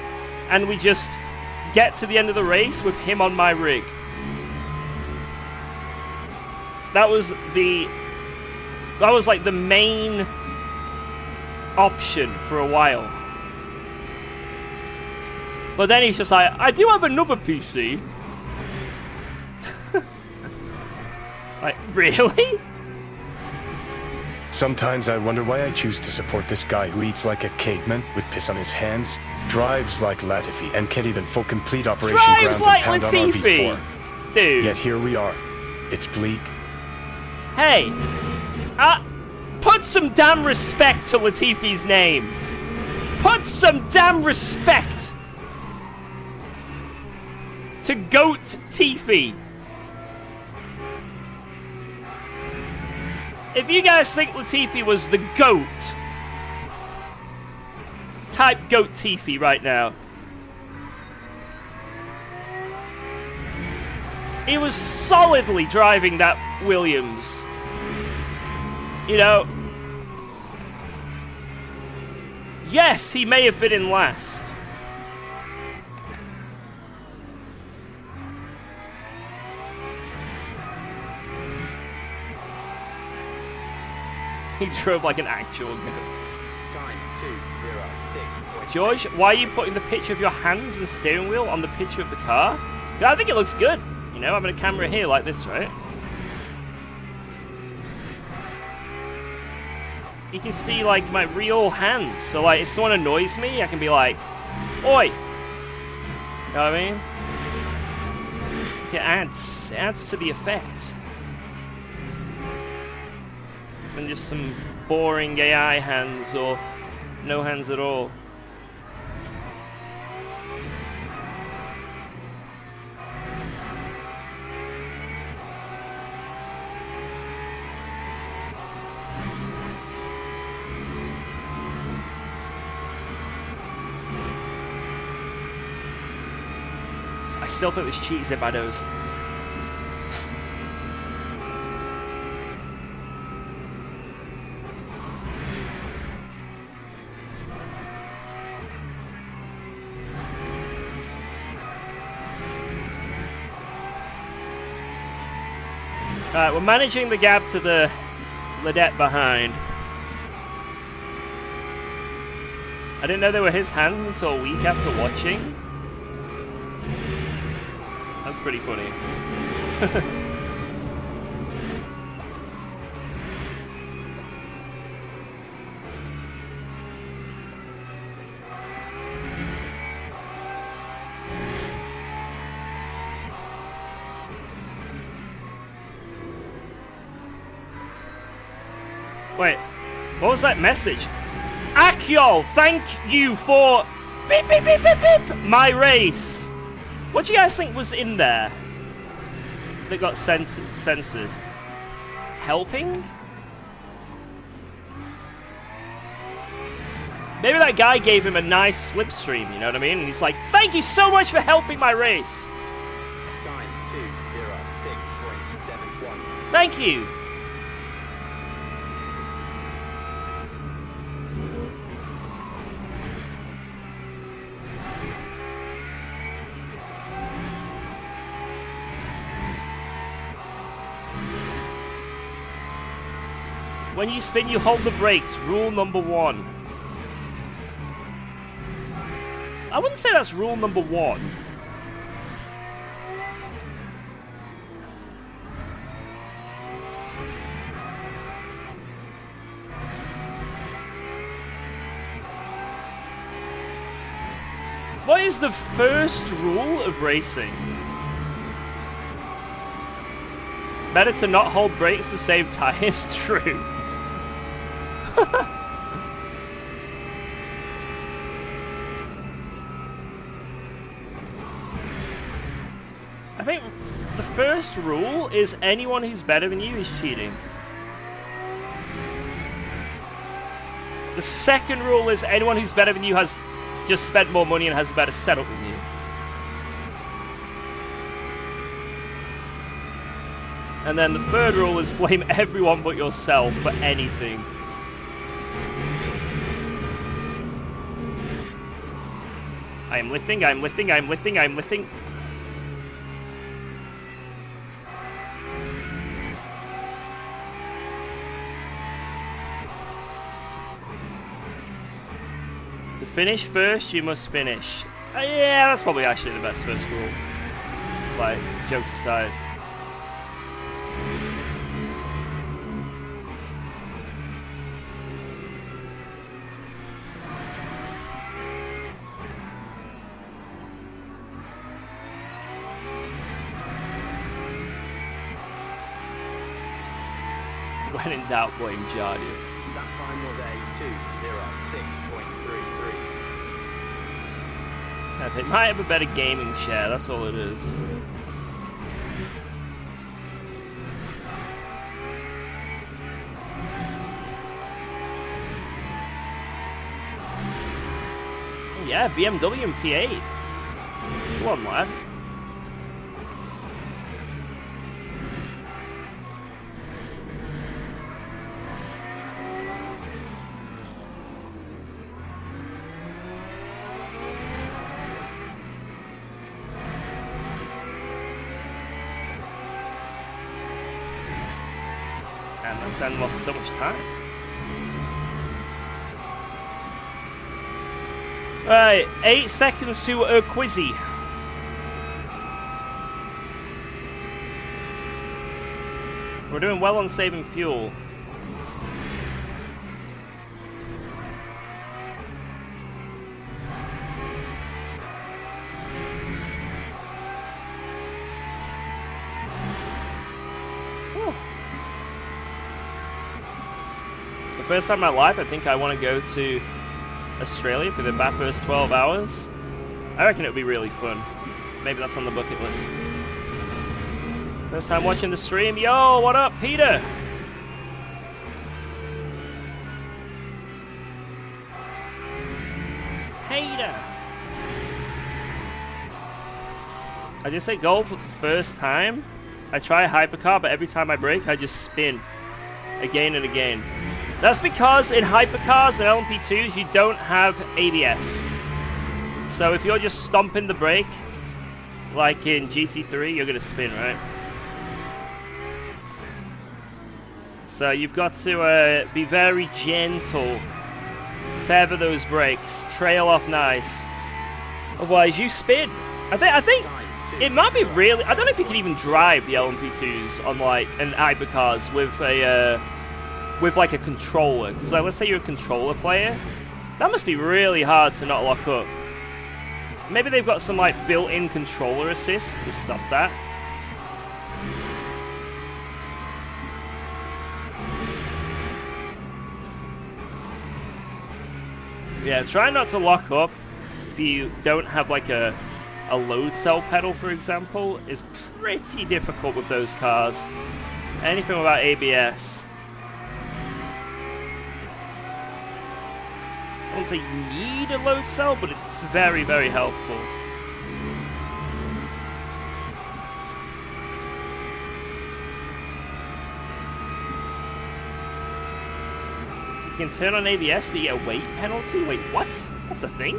and we just get to the end of the race with him on my rig. That was like the main option for a while. But then he's just like, I do have another PC. Like, really? Sometimes I wonder why I choose to support this guy who eats like a caveman with piss on his hands, drives like Latifi, and can't even full complete Operation Drives Ground like and pound Latifi! on RB4. Dude. Yet here we are. It's bleak. Hey! Put some damn respect to Latifi's name! Put some damn respect to Goat Tifi! If you guys think Latifi was the GOAT, type Goat Tifi right now. He was solidly driving that Williams. You know, yes, he may have been in last. He drove like an actual goat. Time 206. George, why are you putting the picture of your hands and steering wheel on the picture of the car? I think it looks good. You know, having a camera here like this, right? You can see, like, my real hands. So, like, if someone annoys me, I can be like, oi! You know what I mean? It adds to the effect. Than just some boring AI hands or no hands at all. I still think there's cheats in my nose. Alright, we're managing the gap to the Ledette behind. I didn't know they were his hands until a week after watching. That's pretty funny. Wait, what was that message? Akio, thank you for beep beep beep beep beep my race. What do you guys think was in there that got censored? Helping? Maybe that guy gave him a nice slipstream, you know what I mean? And he's like, thank you so much for helping my race. 9206.71. Thank you. When you spin, you hold the brakes. Rule number 1. I wouldn't say that's rule number 1. What is the first rule of racing? Better to not hold brakes to save tires. True. I think the first rule is anyone who's better than you is cheating. The second rule is anyone who's better than you has just spent more money and has a better setup than you. And then the third rule is blame everyone but yourself for anything. I'm lifting, I'm lifting, I'm lifting, I'm lifting. To finish first, you must finish. Yeah, that's probably actually the best first rule. Like, jokes aside. When in doubt, blame Jardy. That time was a 206.33. Yeah, they might have a better gaming chair, that's all it is. Oh yeah, BMW and P8. Come on, lad. And lost so much time. Right, 8 seconds to Quizzy. We're doing well on saving fuel. First time in my life, I think I want to go to Australia for the first 12 hours. I reckon it would be really fun. Maybe that's on the bucket list. First time watching the stream. Yo, what up, Peter? Peter. I just say goal for the first time. I try a hypercar, but every time I brake, I just spin. Again and again. That's because in hypercars and LMP2s, you don't have ABS. So if you're just stomping the brake, like in GT3, you're going to spin, right? So you've got to be very gentle. Feather those brakes. Trail off nice. Otherwise, you spin. I think it might be really... I don't know if you can even drive the LMP2s on, like, an hypercars with a... with like a controller, because like, let's say you're a controller player, that must be really hard to not lock up. Maybe they've got some like built-in controller assist to stop that. Yeah, try not to lock up if you don't have like a load cell pedal, for example, is pretty difficult with those cars. Anything without ABS. I wouldn't say you need a load cell, but it's very, very helpful. You can turn on ABS, but you get a weight penalty? Wait, what? That's a thing?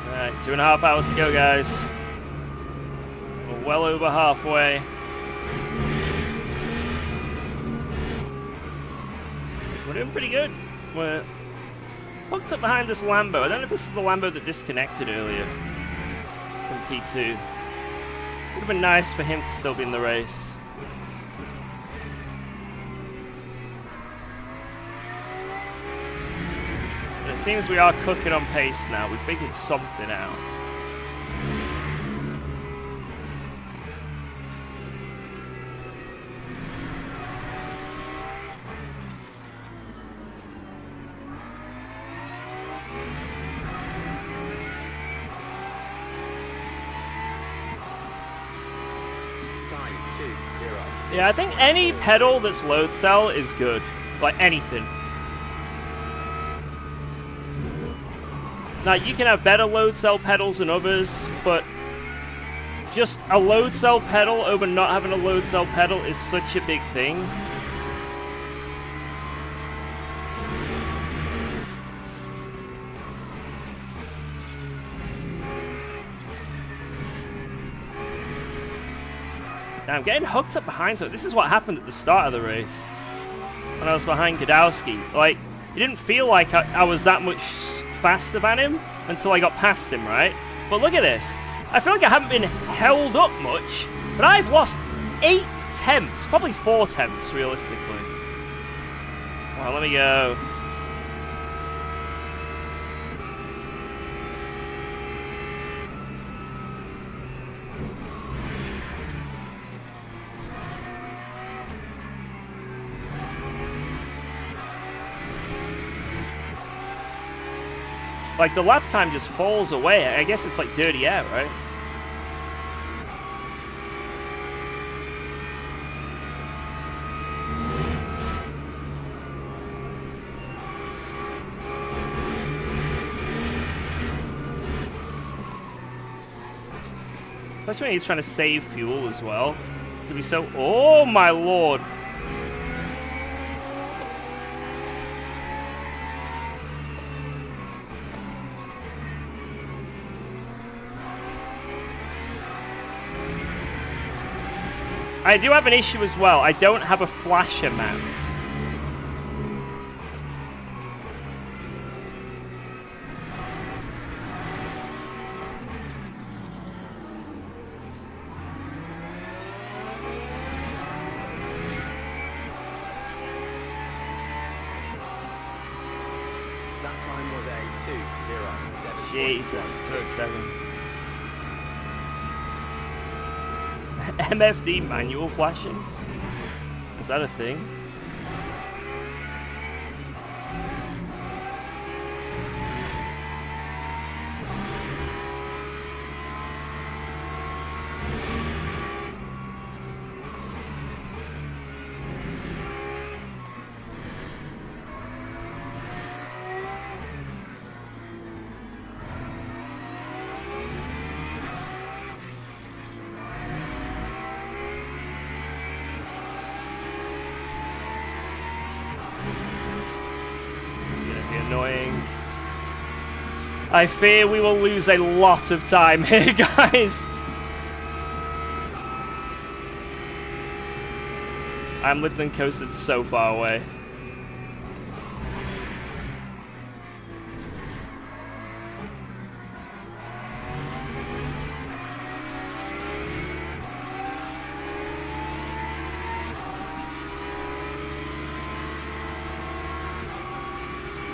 Alright, 2.5 hours to go, guys. We're well over halfway. We're doing pretty good. We're hooked up behind this Lambo. I don't know if this is the Lambo that disconnected earlier from P2. Would have been nice for him to still be in the race. But it seems we are cooking on pace now. We figured something out. Yeah, I think any pedal that's load cell is good. Like anything. Now, you can have better load cell pedals than others, but just a load cell pedal over not having a load cell pedal is such a big thing. Now, I'm getting hooked up behind, so this is what happened at the start of the race. When I was behind Godowski. Like, it didn't feel like I was that much faster than him until I got past him, right? But look at this. I feel like I haven't been held up much, but I've lost 8 tenths, probably 4 tenths, realistically. Alright, let me go. Like, the lap time just falls away. I guess it's like dirty air, right? Especially when he's trying to save fuel as well. It'd be so... Oh, my lord. I do have an issue as well. I don't have a flasher mount. That time was a 2:07. Jesus, 207. MFD manual flashing? Is that a thing? Annoying. I fear we will lose a lot of time here, guys. I'm lived and coasted so far away.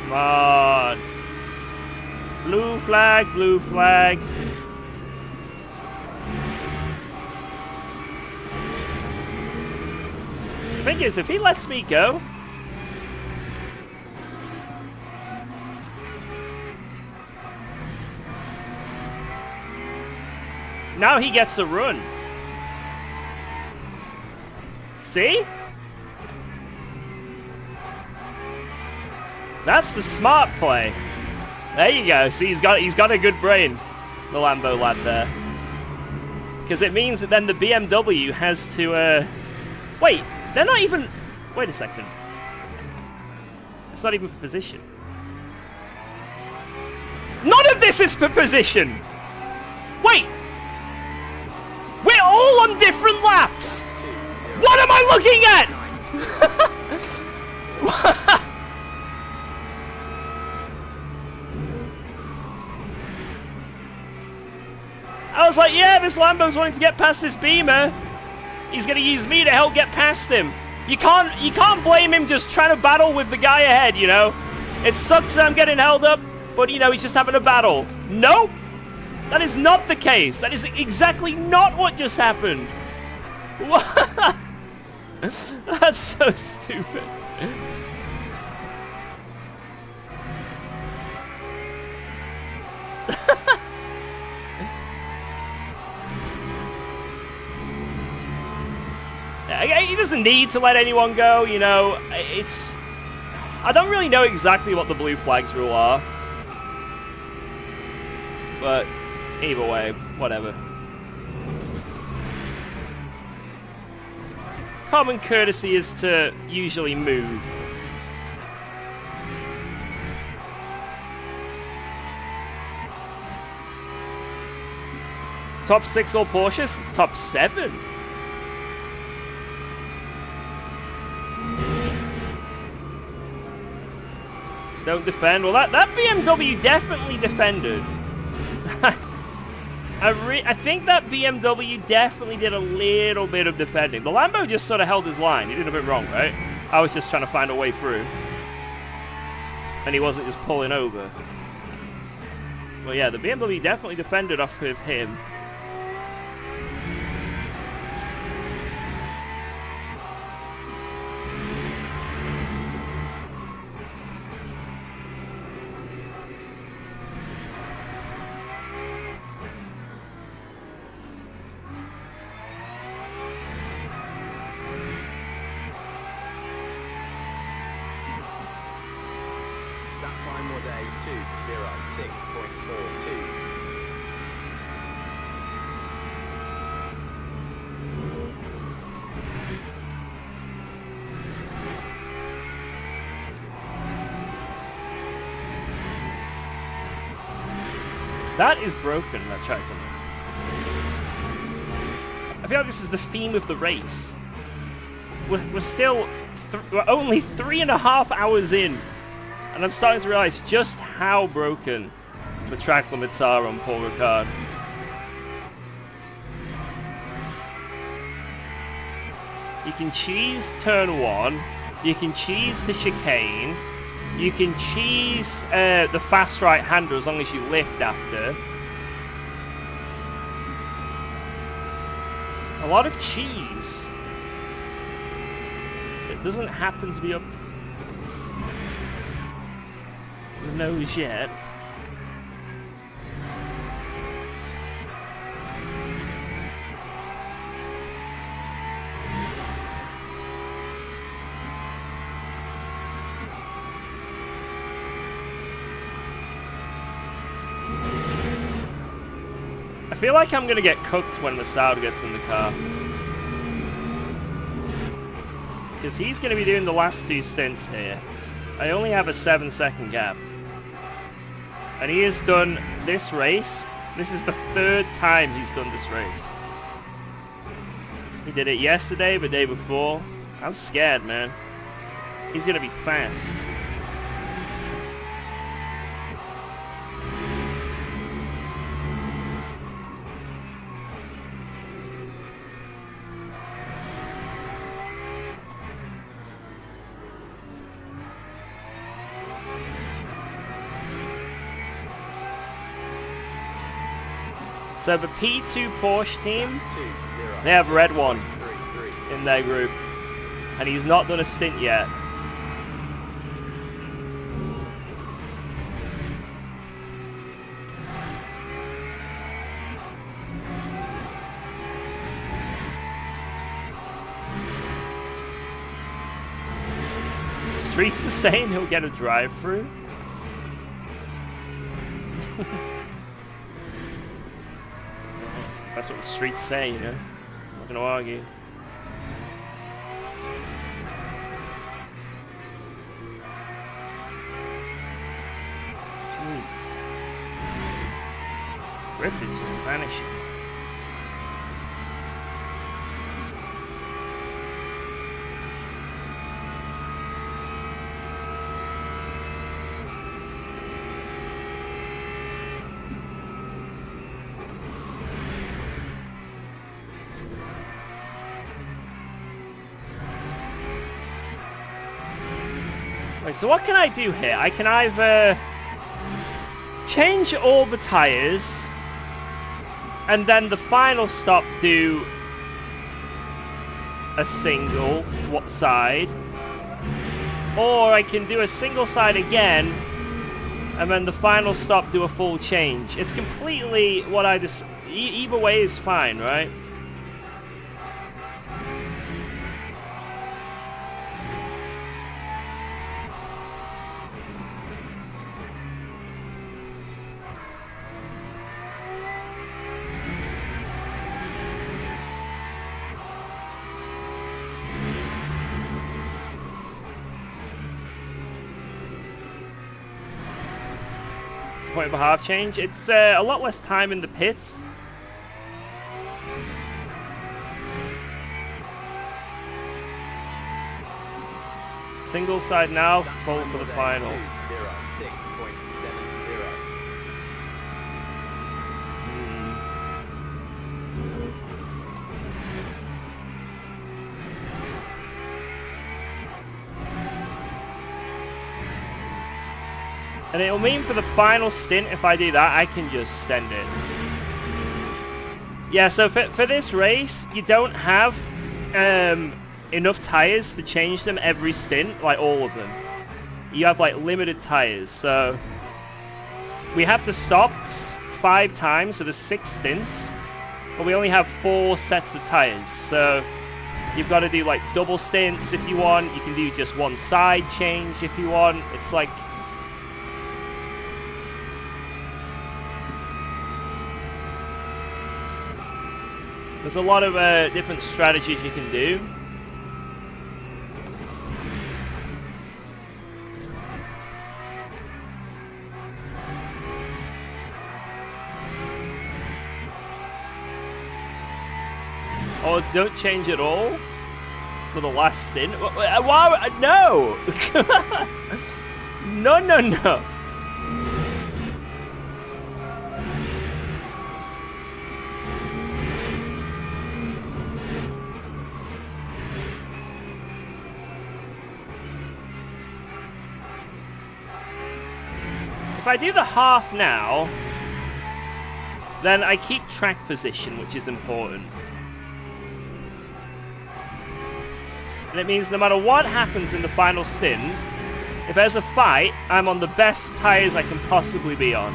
Come on. Blue flag, blue flag. The thing is, if he lets me go... Now he gets a run. See? That's the smart play. There you go. See, he's got a good brain, the Lambo lad there. Because it means that then the BMW has to, wait, they're not even... Wait a second. It's not even for position. None of this is for position! Wait! We're all on different laps! What am I looking at? I was like, yeah, this Lambo's wanting to get past this Beamer. He's gonna use me to help get past him. You can't blame him just trying to battle with the guy ahead, you know? It sucks that I'm getting held up, but you know, he's just having a battle. Nope! That is not the case. That is exactly not what just happened. What? That's so stupid. He doesn't need to let anyone go, you know. It's... I don't really know exactly what the blue flags rule are. But either way, whatever. Common courtesy is to usually move. Top 6 all Porsches? Top 7? Don't defend. Well, that BMW definitely defended. I think that BMW definitely did a little bit of defending. The Lambo just sort of held his line. He did a bit wrong, right? I was just trying to find a way through. And he wasn't just pulling over. Well, yeah, the BMW definitely defended off of him. Day 206.42. That is broken, that track. I feel like this is the theme of the race. We're still... we're only 3.5 hours in. And I'm starting to realize just how broken the track limits are on Paul Ricard. You can cheese turn 1. You can cheese the chicane. You can cheese the fast right-hander as long as you lift after. A lot of cheese. It doesn't happen to be up the nose yet. I feel like I'm gonna get cooked when Masao gets in the car. Because he's gonna be doing the last 2 stints here. I only have a 7-second gap. And he has done this race. This is the 3rd time he's done this race. He did it yesterday, the day before. I'm scared, man. He's gonna be fast. So the P2 Porsche team, 2-0. they have red one 3-3. in their group. And he's not done a stint yet. Streets are saying he'll get a drive-through. That's what the streets say, you know. I'm not gonna argue. Jesus. Grip is just vanishing. Wait, so what can I do here? I can either change all the tires and then the final stop do a single side, or I can do a single side again and then the final stop do a full change. It's completely what I just... either way is fine, right? Point of a half change. It's a lot less time in the pits. Single side now, full for the final. 6.70. And it'll mean for the final stint, if I do that, I can just send it. Yeah, so for this race, you don't have enough tires to change them every stint, like all of them. You have like limited tires, so we have to stop 5 times, so there's 6 stints, but we only have 4 sets of tires. So you've got to do like double stints if you want. You can do just one side change if you want. It's like... there's a lot of different strategies you can do. Oh, don't change at all for the last stint? Why? No! No, no, no. If I do the half now, then I keep track position, which is important. And it means no matter what happens in the final stint, if there's a fight, I'm on the best tires I can possibly be on.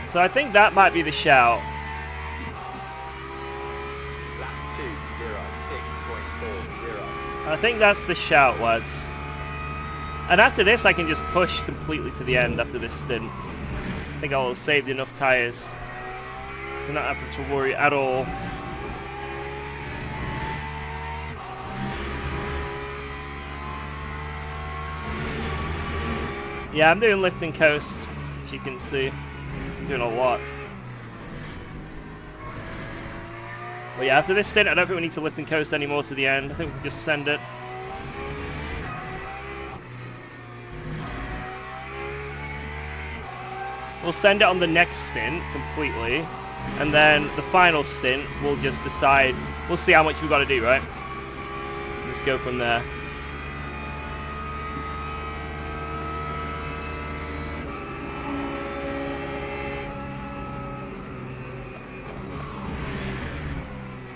So I think that might be the shout. Lap 2, 0, 6.40. I think that's the shout, lads. And after this, I can just push completely to the end after this stint. I think I'll have saved enough tires to not have to worry at all. Yeah, I'm doing lift and coast, as you can see. I'm doing a lot. But yeah, after this stint, I don't think we need to lift and coast anymore to the end. I think we can just send it. We'll send it on the next stint completely. And then the final stint, we'll just decide. We'll see how much we've got to do, right? Let's go from there.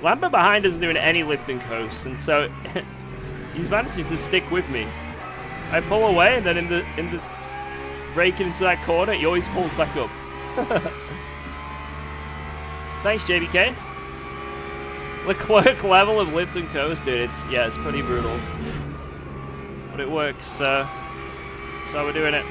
Lambert behind isn't doing any lift and coast, and so he's managing to stick with me. I pull away, and then in the breaking into that corner, he always pulls back up. Thanks, JBK. Leclerc level of lift and coast, dude. It's pretty brutal, but it works. That's how we're doing it.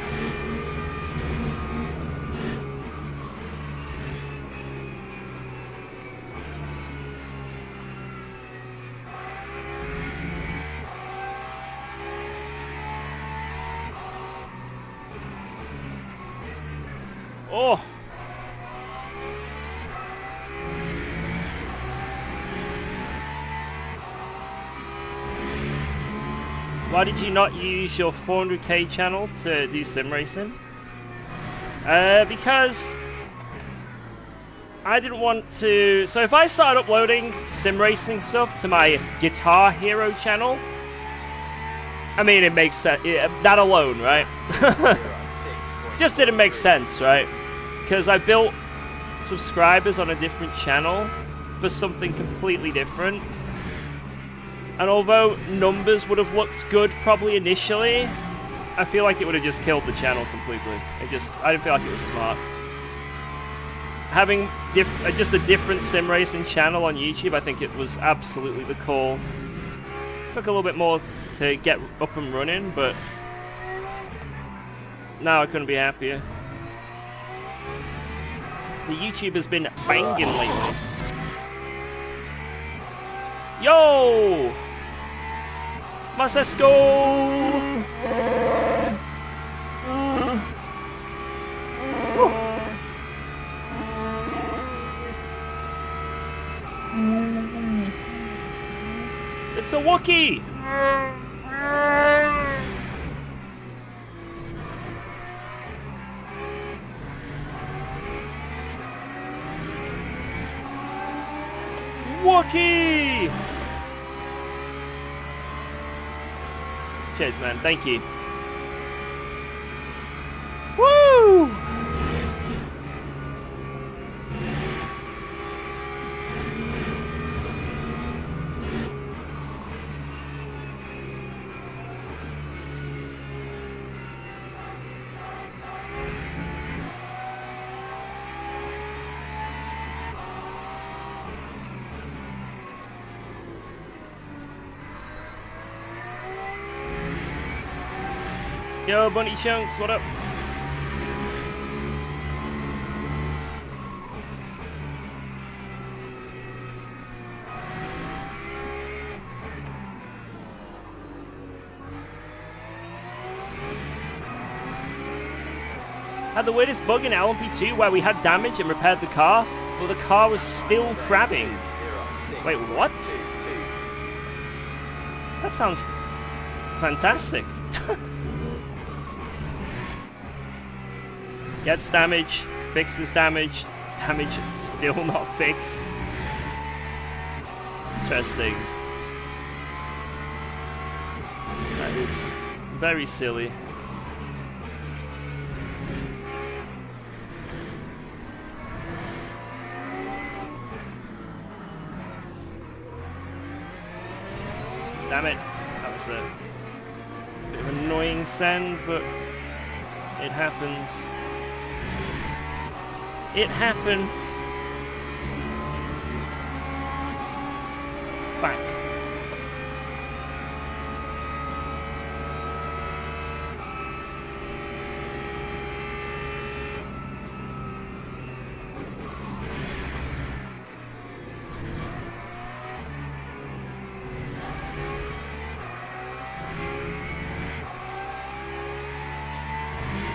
Oh! Why did you not use your 400k channel to do sim racing? Because I didn't want to... So if I started uploading sim racing stuff to my Guitar Hero channel, I mean, it makes sense. That alone, right? Just didn't make sense, right? Because I built subscribers on a different channel for something completely different. And although numbers would have looked good probably initially, I feel like it would have just killed the channel completely. I didn't feel like it was smart. Having just a different sim racing channel on YouTube, I think it was absolutely the call. Took a little bit more to get up and running, but now I couldn't be happier. The YouTube has been banging lately. Yo! Masesco! It's a Wookiee! Wookiee! Cheers, man. Thank you. Woo! Yo, Bunny Chunks, what up? Had the weirdest bug in LMP2 where we had damage and repaired the car, but the car was still crabbing. Wait, what? That sounds fantastic. Gets damage, fixes damage, damage still not fixed. Interesting. That is very silly. Damn it. That was a bit of an annoying send, but it happens. It happened. Back.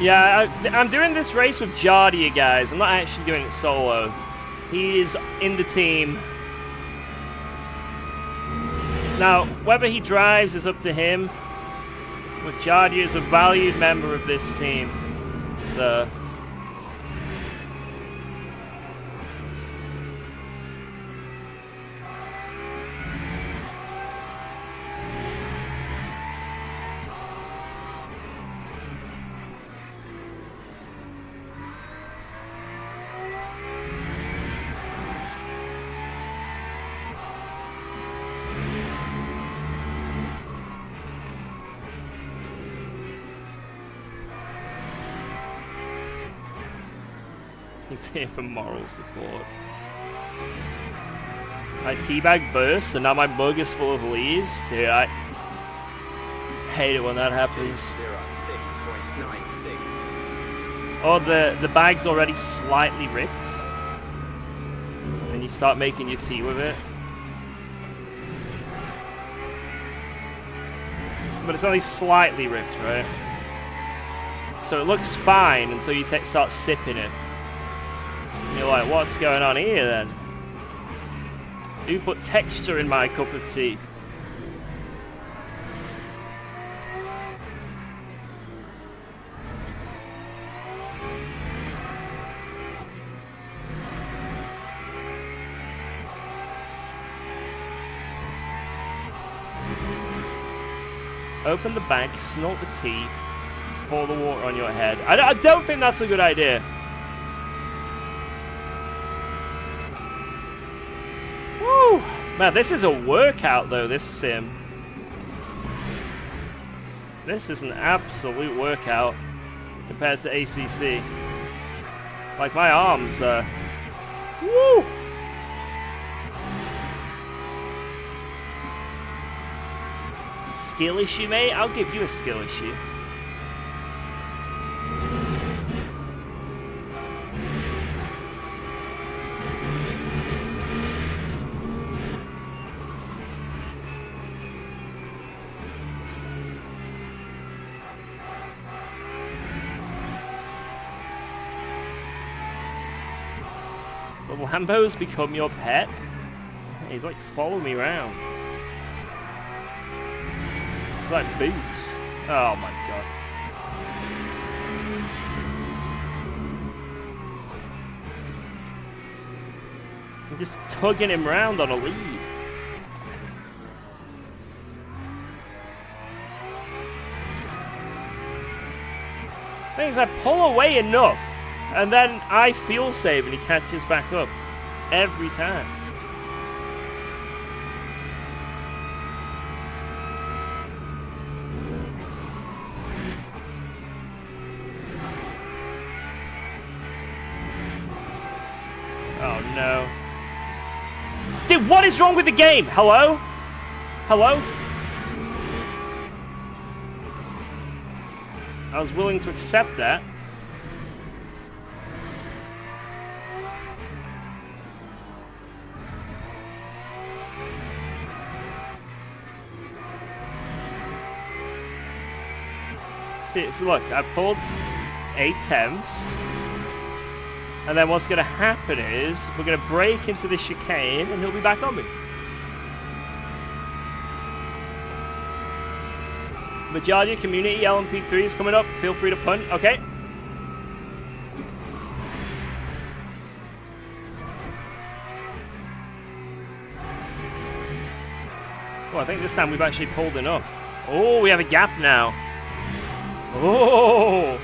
Yeah, I'm doing this race with Jardy, you guys. I'm not actually doing it solo. He is in the team. Now, whether he drives is up to him. But Jardy is a valued member of this team. So... He's here for moral support. My teabag burst and now my mug is full of leaves. Dude, I hate it when that happens. 6.96. Oh, the bag's already slightly ripped. And you start making your tea with it. But it's only slightly ripped, right? So it looks fine until you start sipping it. And you're like, what's going on here then? Who put texture in my cup of tea? Open the bag, snort the tea, pour the water on your head. I don't think that's a good idea. Woo! Man, this is a workout though, this sim. This is an absolute workout compared to ACC. Like my arms, woo! Skill issue, mate? I'll give you a skill issue. But Lambo's become your pet? He's like following me around. It's like boots. Oh my god. I'm just tugging him round on a lead. Thing is, I pull away enough, and then I fuel save and he catches back up. Every time. Oh no. Dude, what is wrong with the game? Hello? Hello? I was willing to accept that. See, so look, I pulled 8 temps. And then what's going to happen is we're going to break into the chicane and he'll be back on me. Majadia Community LMP3 is coming up. Feel free to punt. Okay. Oh, I think this time we've actually pulled enough. Oh, we have a gap now. Oh.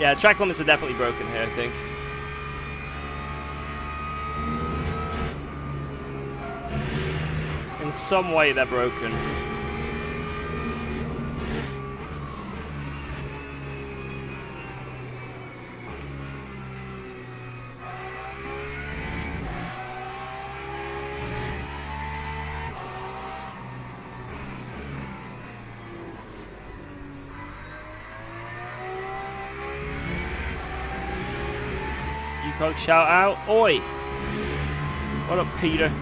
Yeah, track limits are definitely broken here, I think. In some way, they're broken. UKOG shout out. Oi! What up, Peter?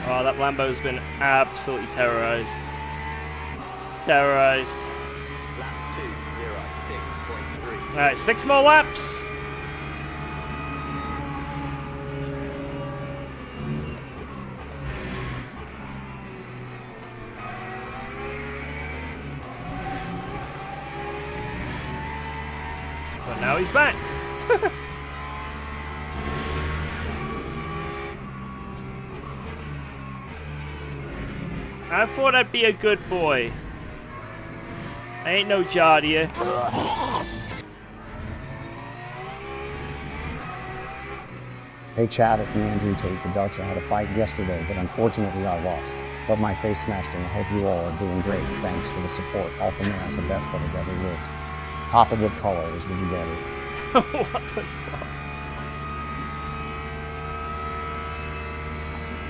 Oh, that Lambo's been absolutely terrorized. Terrorized. Lap 2, 0, 6.3. Alright, 6 more laps! But now he's back. I thought I'd be a good boy. I ain't no Jardia. Oh, 6.3. Hey Chad, it's me, Andrew Tate, the Dutch. I had a fight yesterday, but unfortunately I lost. But my face smashed in. I hope you all are doing great. Thanks for the support. Alpha Man, the best that has ever lived. Top of the color is really better. What the fuck?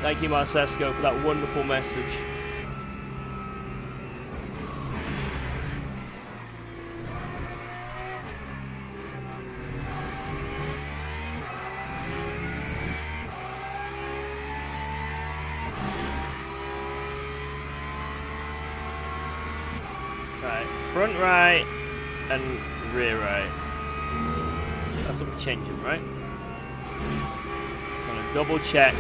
Thank you, Marcesco, for that wonderful message. Right, front right and rear right. That's what we're changing, right? Gonna double check.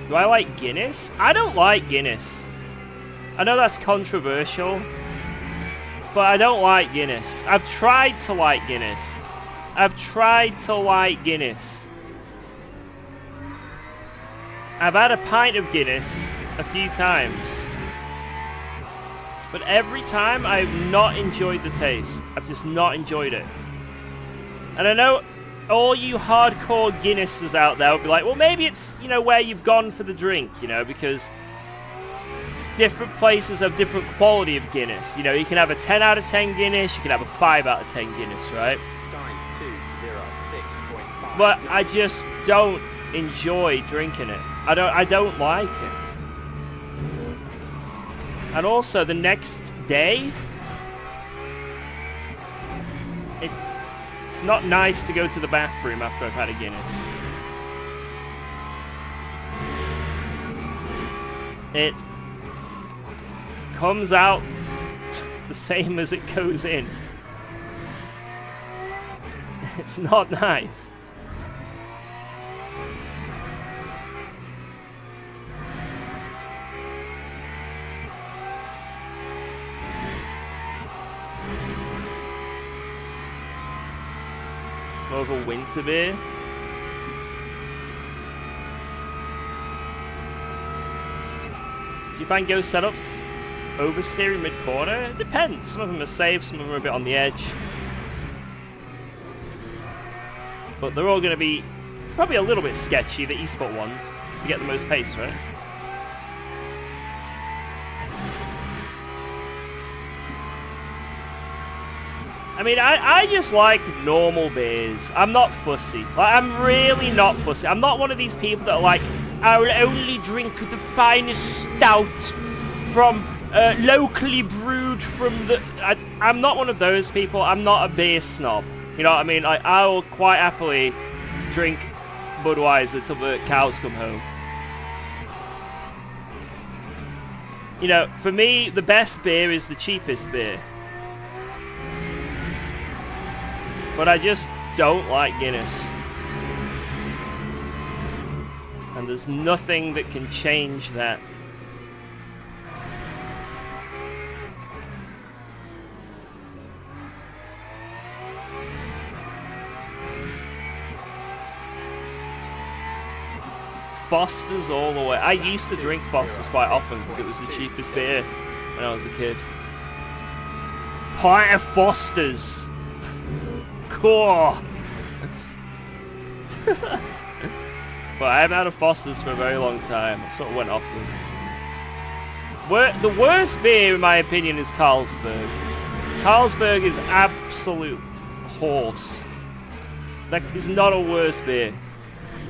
Do I like Guinness? I don't like Guinness. I know that's controversial, but I don't like Guinness. I've tried to like Guinness. I've tried to like Guinness. I've had a pint of Guinness a few times, but every time I've not enjoyed the taste. I've just not enjoyed it. And I know all you hardcore Guinnesses out there will be like, well, maybe it's, you know, where you've gone for the drink, you know, because different places have different quality of Guinness. You know, you can have a 10 out of 10 Guinness, you can have a 5 out of 10 Guinness, right? Time 206.5. But I just don't enjoy drinking it. I don't like it. And also the next day, it's not nice to go to the bathroom after I've had a Guinness. It comes out the same as it goes in. It's not nice. More of a winter beer. Do you find ghost setups oversteering mid-corner? It depends. Some of them are safe, some of them are a bit on the edge. But they're all going to be probably a little bit sketchy, the e-sport ones, to get the most pace, right? I mean, I just like normal beers. I'm not fussy. Like, I'm really not fussy. I'm not one of these people that are like, I will only drink the finest stout from locally brewed from the... I'm not one of those people. I'm not a beer snob. You know what I mean? Like, I will quite happily drink Budweiser till the cows come home. You know, for me, the best beer is the cheapest beer. But I just don't like Guinness. And there's nothing that can change that. Foster's all the way. I used to drink Foster's quite often because it was the cheapest beer when I was a kid. Pint of Foster's. Cool. But I haven't had a Foster's for a very long time. I sort of went off them. The worst beer, in my opinion, is Carlsberg. Carlsberg is absolute horse. That is not a worse beer.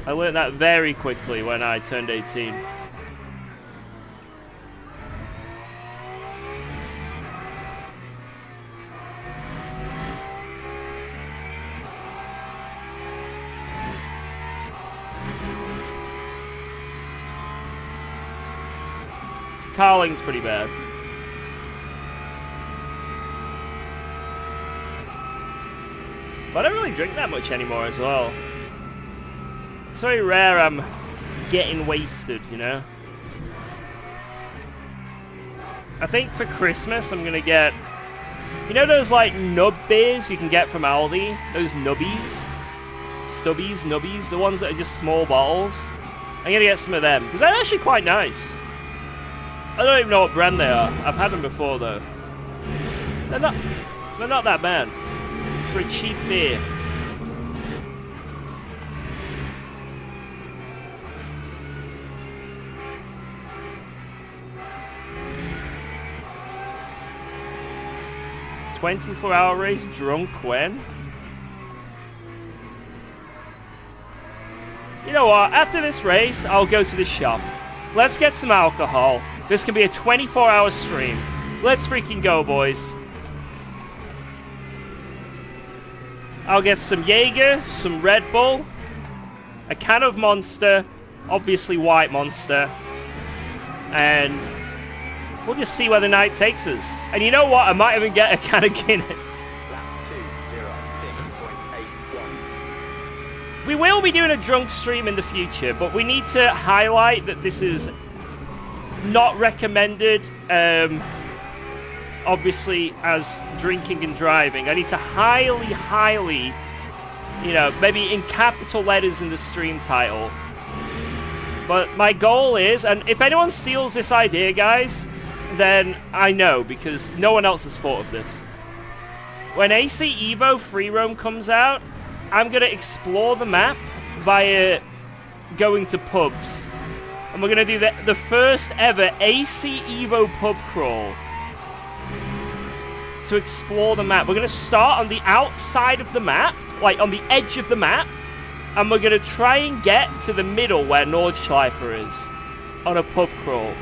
I learned that very quickly when I turned 18. Carling's pretty bad. But I don't really drink that much anymore as well. It's very rare I'm getting wasted, you know? I think for Christmas I'm gonna get... You know those like nub beers you can get from Aldi? Those nubbies? Stubbies, nubbies? The ones that are just small bottles? I'm gonna get some of them, because they're actually quite nice. I don't even know what brand they are. I've had them before though. They're not that bad. for a cheap beer. "24-hour race, drunk when?" You know what? After this race, I'll go to the shop. Let's get some alcohol. This can be a 24-hour stream. Let's freaking go, boys. I'll get some Jaeger, some Red Bull, a can of Monster, obviously White Monster, and we'll just see where the night takes us. And you know what? I might even get a can of Guinness. We will be doing a drunk stream in the future, but we need to highlight that this is not recommended, obviously, as drinking and driving. I need to highly, you know, maybe in capital letters in the stream title. But my goal is, and if anyone steals this idea, guys, then I know, because no one else has thought of this. When AC Evo Free Roam comes out, I'm going to explore the map via going to pubs. And we're going to do the first ever AC Evo pub crawl to explore the map. We're going to start on the outside of the map, like on the edge of the map, and we're going to try and get to the middle where Nordschleifer is on a pub crawl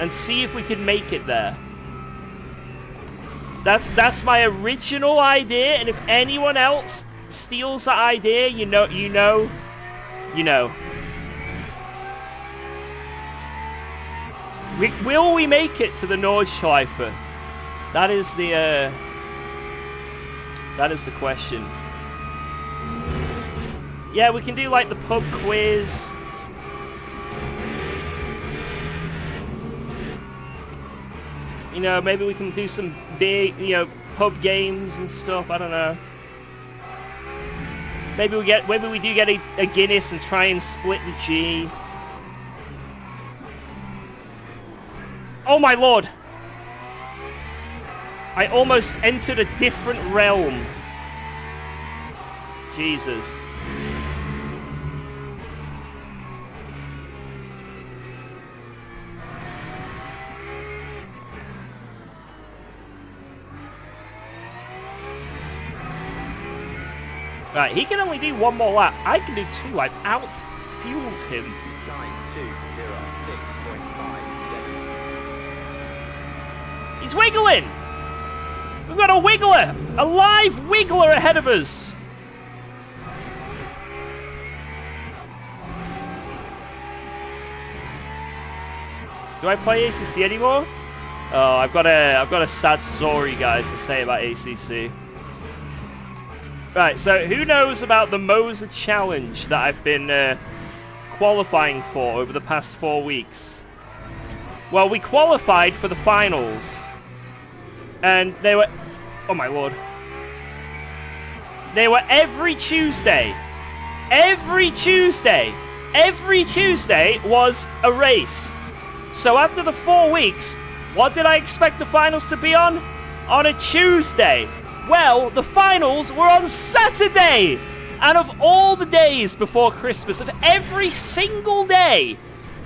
and see if we can make it there. That's my original idea, and if anyone else steals that idea, you know. Will we make it to the Nordschleife? That is the question. Yeah, we can do like the pub quiz. You know, maybe we can do some big, you know, pub games and stuff. I don't know. Maybe we do get a Guinness and try and split the G. Oh my lord! I almost entered a different realm. Jesus. Right, he can only do one more lap. I can do two. I've out-fueled him. 920.57. He's wiggling! We've got a wiggler! A live wiggler ahead of us! Do I play ACC anymore? Oh, I've got a sad story, guys, to say about ACC. Right, so who knows about the Moser Challenge that I've been qualifying for over the past 4 weeks? Well, we qualified for the finals. And they were... Oh my lord. They were every Tuesday. Every Tuesday. Every Tuesday was a race. So after the 4 weeks, what did I expect the finals to be on? On a Tuesday. Well, the finals were on Saturday! And of all the days before Christmas, of every single day,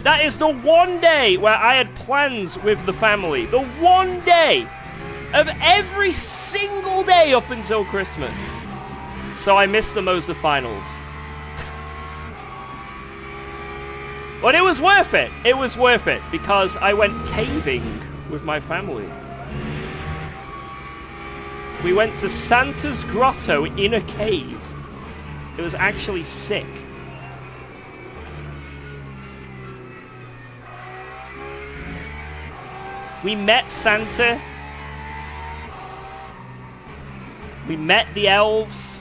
that is the one day where I had plans with the family. The one day of every single day up until Christmas. So I missed the Moser finals. But it was worth it. It was worth it because I went caving with my family. We went to Santa's Grotto in a cave. It was actually sick. We met Santa. We met the elves.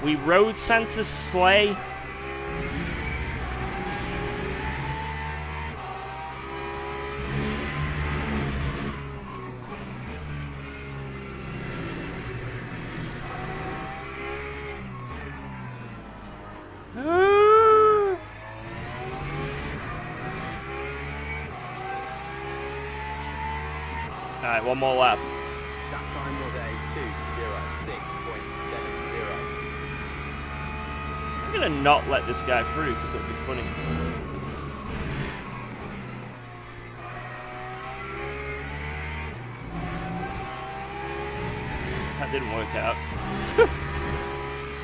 We rode Santa's sleigh. Alright, one more lap. That time was a I'm gonna not let this guy through because it'll be funny. That didn't work out.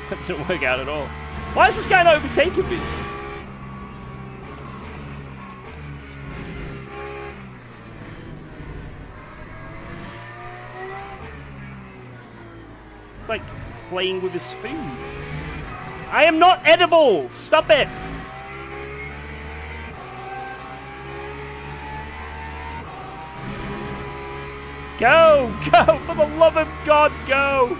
That didn't work out at all. Why is this guy not overtaking me? It's like playing with his food. I am not edible! Stop it! Go! Go! For the love of God, go!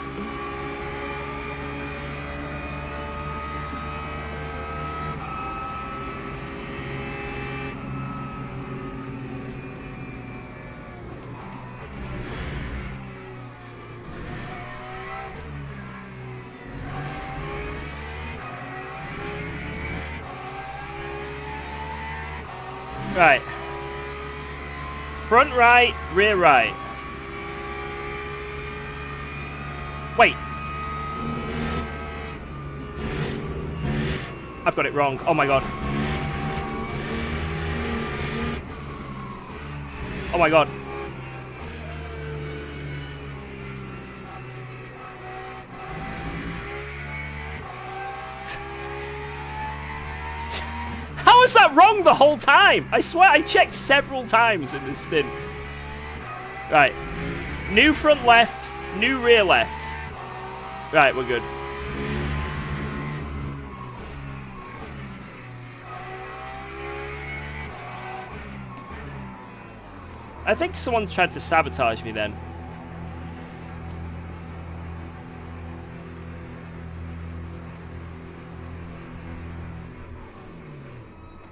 Right. Front right, rear right. Wait. I've got it wrong. Oh my god. Oh my god. How is that wrong the whole time? I swear I checked several times in this stint. Right. New front left, new rear left. Right, we're good. I think someone tried to sabotage me then.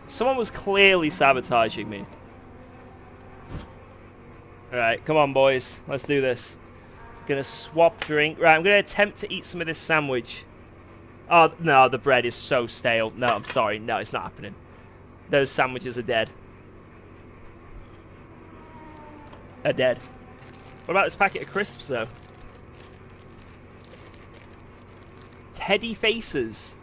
Someone was clearly sabotaging me. Alright, come on boys. Let's do this. Gonna swap drink. Right, I'm gonna attempt to eat some of this sandwich. Oh, no, the bread is so stale. No, I'm sorry. No, it's not happening. Those sandwiches are dead. They're dead. What about this packet of crisps, though? Teddy faces.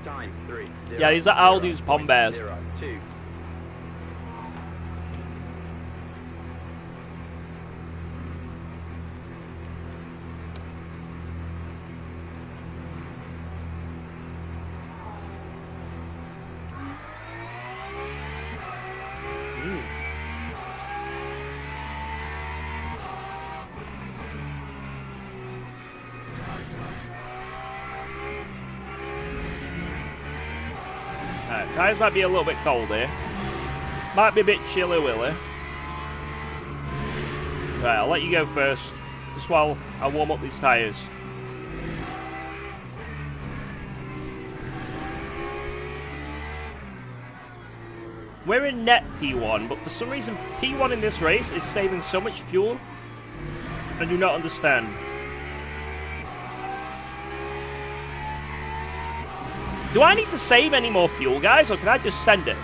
Time 3. Yeah, these are Aldi's Pom Bears. 0, 2. Tyres might be a little bit cold here. Might be a bit chilly-willy. Right, I'll let you go first. Just while I warm up these tyres. We're in net P1, but for some reason P1 in this race is saving so much fuel. I do not understand. Do I need to save any more fuel, guys, or can I just send it?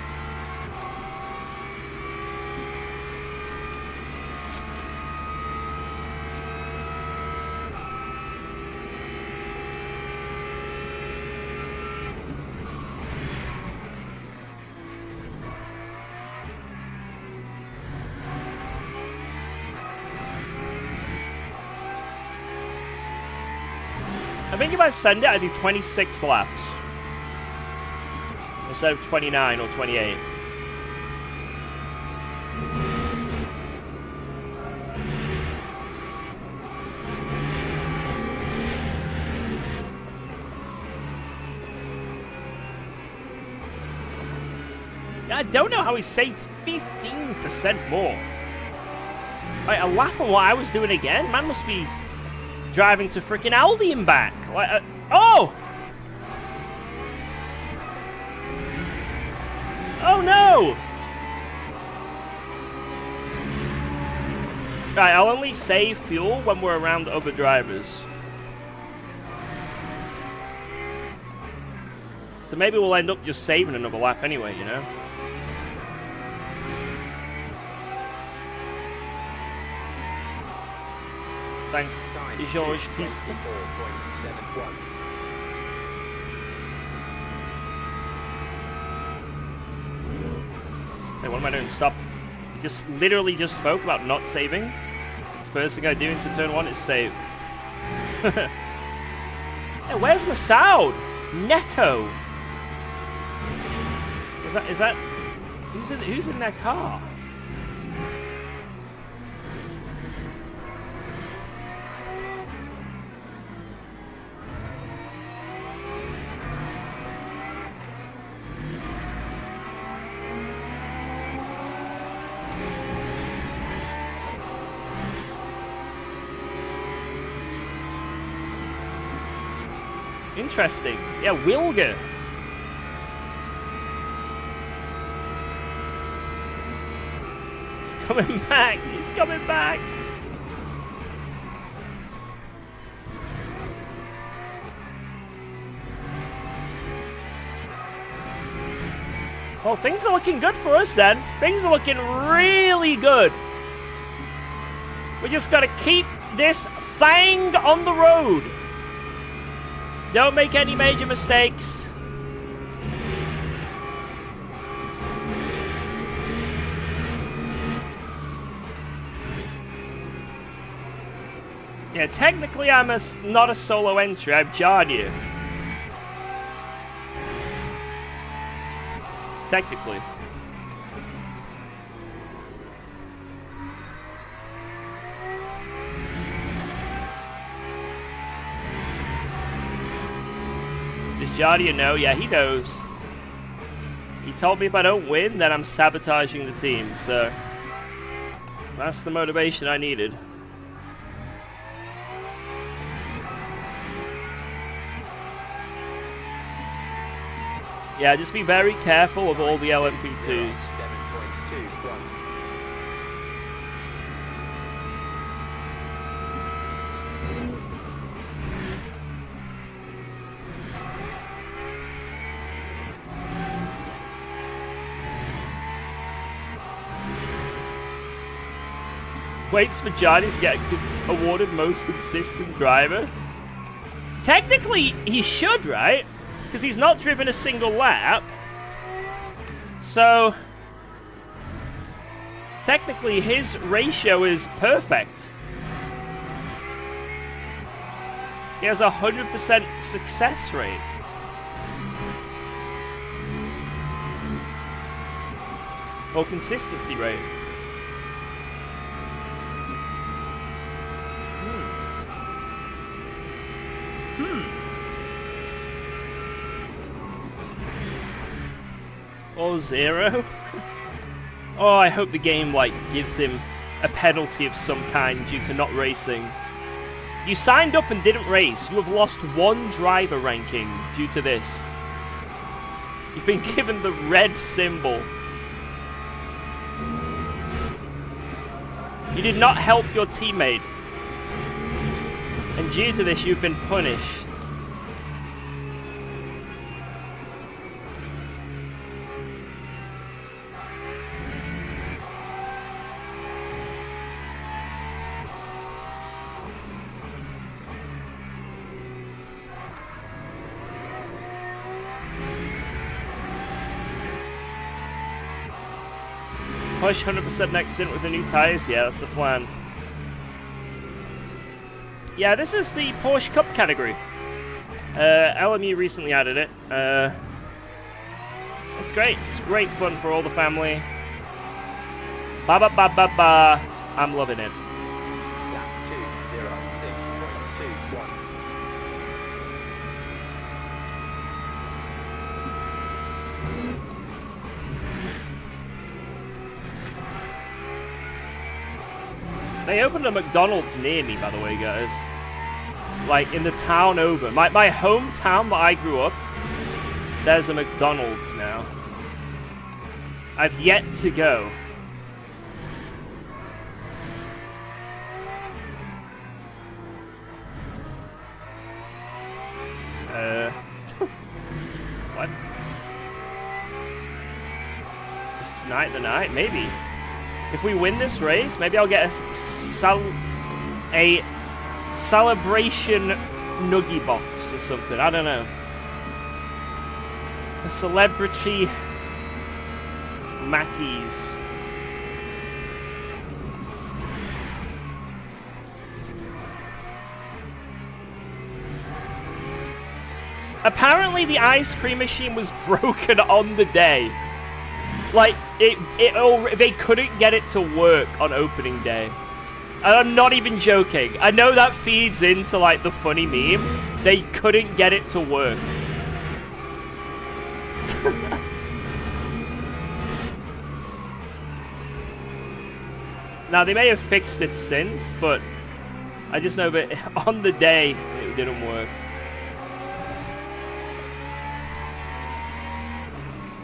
I think if I send it, I do 26 laps. Instead of 29 or 28. Yeah, I don't know how he saved 15% more. Like, a lap on what I was doing again? Man must be driving to freaking Aldi and back. Like, oh! Oh no! Right, I'll only save fuel when we're around other drivers. So maybe we'll end up just saving another lap anyway, you know? Thanks, George Piste. Hey, what am I doing? Stop. I just literally just spoke about not saving. First thing I do into turn 1 is save. Hey, where's Masoud? Neto. Is that who's in that car? Interesting. Yeah, Wilger. He's coming back. He's coming back. Well, things are looking good for us then. Things are looking really good. We just gotta keep this thing on the road. Don't make any major mistakes. Yeah, technically I'm not a solo entry. I've jarred you. Technically. Does Jardia know? Yeah, he knows. He told me if I don't win, then I'm sabotaging the team, so that's the motivation I needed. Yeah, just be very careful of all the LMP2s. Waits for Johnny to get awarded most consistent driver. Technically, he should, right? Because he's not driven a single lap. So, technically, his ratio is perfect. He has a 100% success rate. Or consistency rate. Or 0. Oh, I hope the game, like, gives him a penalty of some kind due to not racing. You signed up and didn't race. You have lost 1 driver ranking due to this. You've been given the red symbol. You did not help your teammate. And due to this, you've been punished. Push 100% next stint with the new tires? Yeah, that's the plan. Yeah, this is the Porsche Cup category. LMU recently added it. It's great. It's great fun for all the family. Ba ba ba ba ba. I'm loving it. They opened a McDonald's near me, by the way, guys. Like, in the town over. My hometown that I grew up, there's a McDonald's now. I've yet to go. What? Is tonight the night? Maybe. If we win this race, maybe I'll get a celebration nuggy box or something. I don't know. A celebrity Mackies. Apparently the ice cream machine was broken on the day. Like, they couldn't get it to work on opening day. And I'm not even joking. I know that feeds into, like, the funny meme. They couldn't get it to work. Now, they may have fixed it since, but I just know that on the day, it didn't work.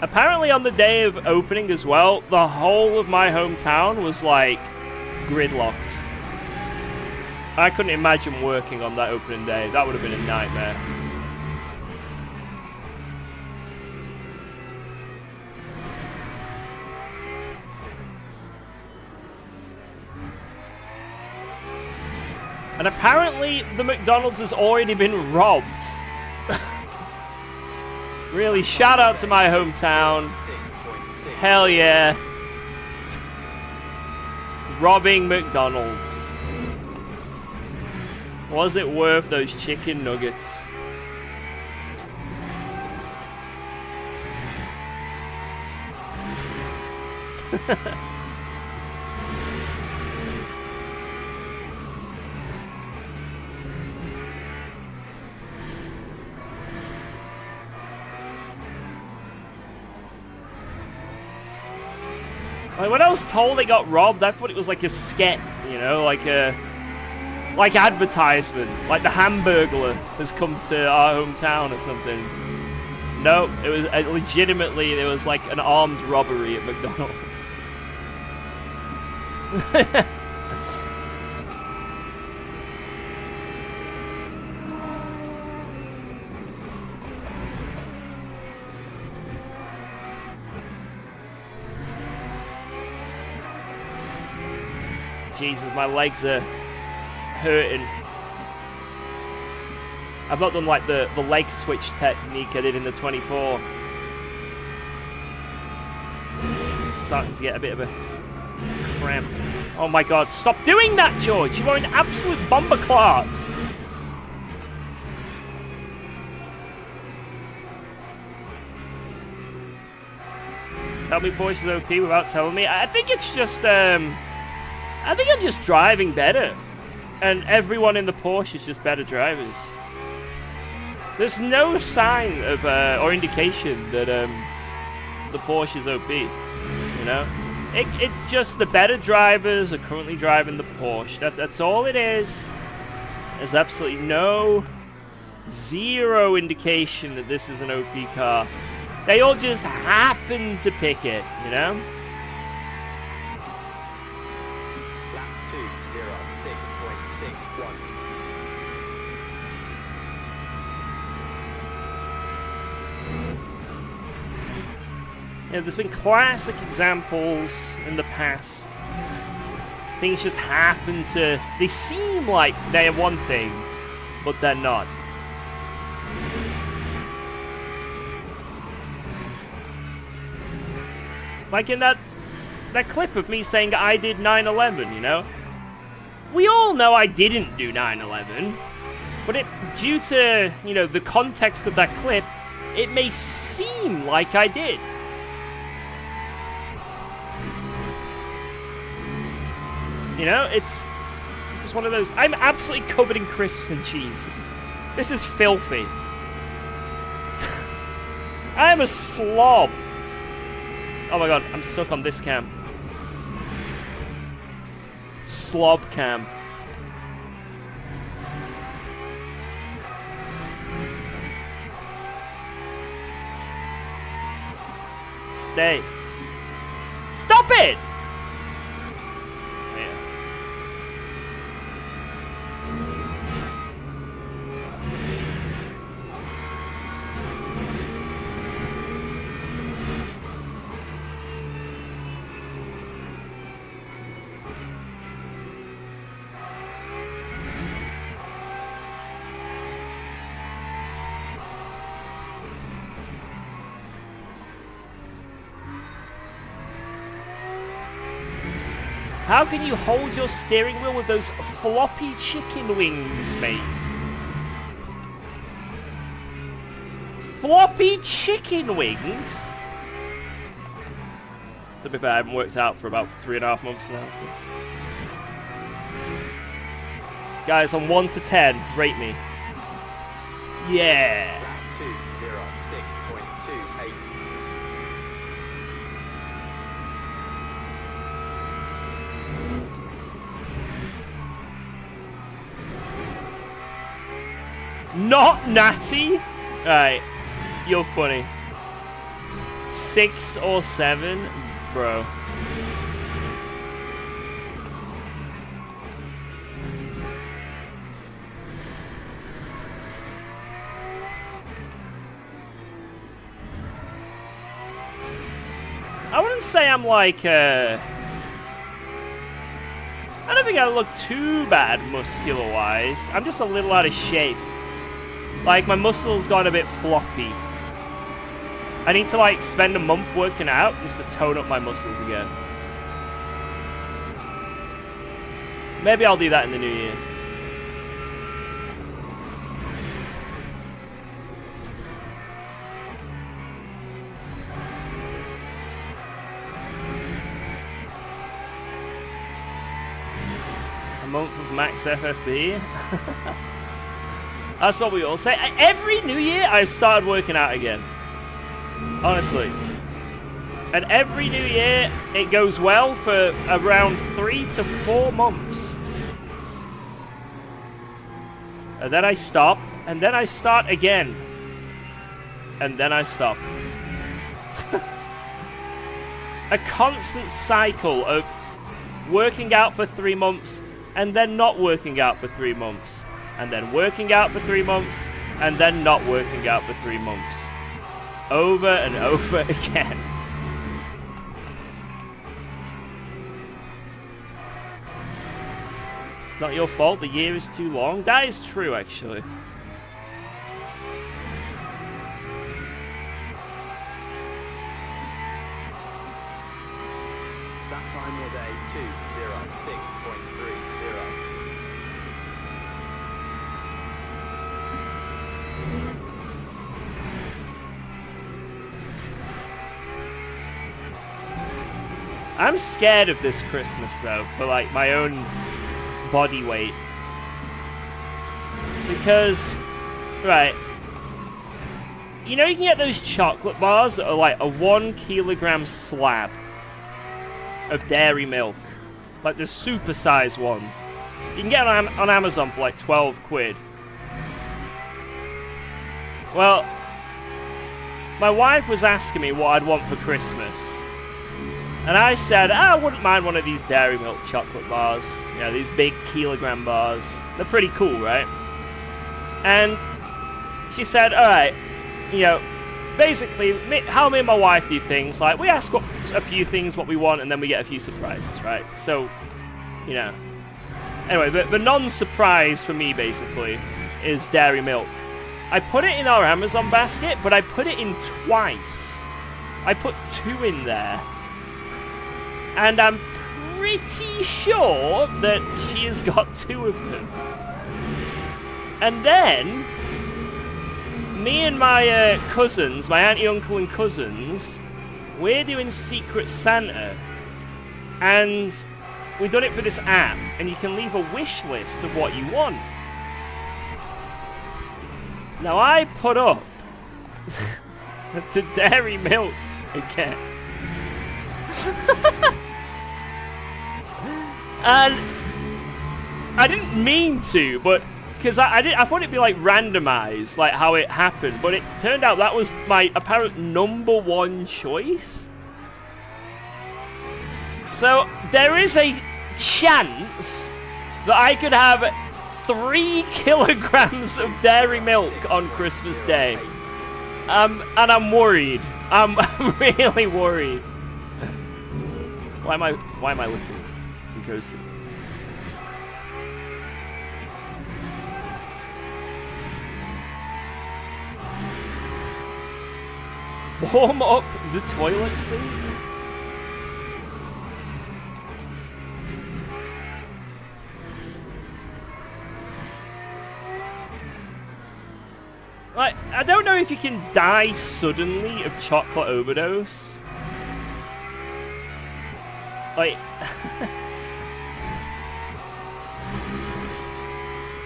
Apparently on the day of opening as well, the whole of my hometown was, like, gridlocked. I couldn't imagine working on that opening day. That would have been a nightmare. And apparently the McDonald's has already been robbed. Really, shout out to my hometown. Hell yeah. Robbing McDonald's. Was it worth those chicken nuggets? Like, when I was told they got robbed, I thought it was like a skit, you know, like advertisement, like the Hamburglar has come to our hometown or something. No, it was legitimately, there was like an armed robbery at McDonald's. Jesus, my legs are hurting. I've not done like the leg switch technique I did in the 24. I'm starting to get a bit of a cramp. Oh my god, stop doing that, George! You are an absolute bomber clot! Tell me Porsche's OP without telling me. I think it's just I think I'm just driving better. And everyone in the Porsche is just better drivers. There's no sign of, or indication that the Porsche is OP. You know? It's just the better drivers are currently driving the Porsche. That's all it is. There's absolutely zero indication that this is an OP car. They all just happen to pick it, you know? Yeah, there's been classic examples in the past. Things just happen to... They seem like they're one thing, but they're not. Like in that clip of me saying I did 9/11, you know? We all know I didn't do 9/11, but due to, you know, the context of that clip, it may seem like I did. You know, this is one of those. I'm absolutely covered in crisps and cheese. This is filthy. I am a slob. Oh my god, I'm stuck on this cam. Slob cam. Stay. Stop it! How can you hold your steering wheel with those floppy chicken wings, mate? Floppy chicken wings? To be fair, I haven't worked out for about 3.5 months now. Guys, on 1 to 10, rate me. Yeah. 206.28. Not natty? Alright. You're funny. 6 or 7? Bro. I wouldn't say I'm like, I don't think I look too bad muscular-wise. I'm just a little out of shape. Like, my muscles got a bit floppy. I need to, like, spend a month working out just to tone up my muscles again. Maybe I'll do that in the new year. A month of max FFB. That's what we all say. Every new year, I've started working out again. Honestly. And every new year, it goes well for around 3 to 4 months. And then I stop, and then I start again. And then I stop. A constant cycle of working out for 3 months, and then not working out for 3 months. And then working out for 3 months, and then not working out for 3 months. Over and over again. It's not your fault, the year is too long. That is true, actually. That time was a 206.30. I'm scared of this Christmas, though, for, like, my own body weight. Because, right, you know you can get those chocolate bars that are, like, a 1 kilogram slab of dairy milk. Like, the super-sized ones. You can get them on Amazon for, like, 12 quid. Well, my wife was asking me what I'd want for Christmas. And I said, I wouldn't mind one of these dairy milk chocolate bars. You know, these big kilogram bars. They're pretty cool, right? And she said, alright, you know, basically, how me and my wife do things, like, we ask a few things what we want, and then we get a few surprises, right? So, you know. Anyway, the non-surprise for me, basically, is dairy milk. I put it in our Amazon basket, but I put it in twice. I put 2 in there. And I'm pretty sure that she has got 2 of them. And then, me and my cousins, my auntie, uncle, and cousins, we're doing Secret Santa. And we've done it for this app, and you can leave a wish list of what you want. Now, I put up the dairy milk again. And I didn't mean to, but because I thought it'd be like randomized, like how it happened, but it turned out that was my apparent #1 choice. So there is a chance that I could have 3 kilograms of dairy milk on Christmas Day. And I'm worried. I'm really worried. Why am I lifting? Because warm up the toilet seat. Like, I don't know if you can die suddenly of chocolate overdose. Like,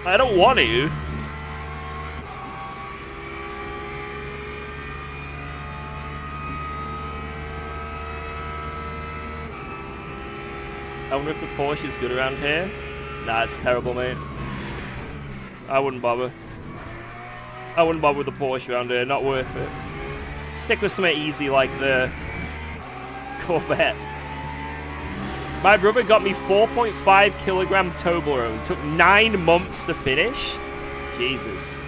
I don't want to. I wonder if the Porsche is good around here. Nah, it's terrible, mate. I wouldn't bother. I wouldn't bother with the Porsche around here. Not worth it. Stick with something easy like the Corvette. My brother got me 4.5 kilogram Toblerone. It took 9 months to finish. Jesus.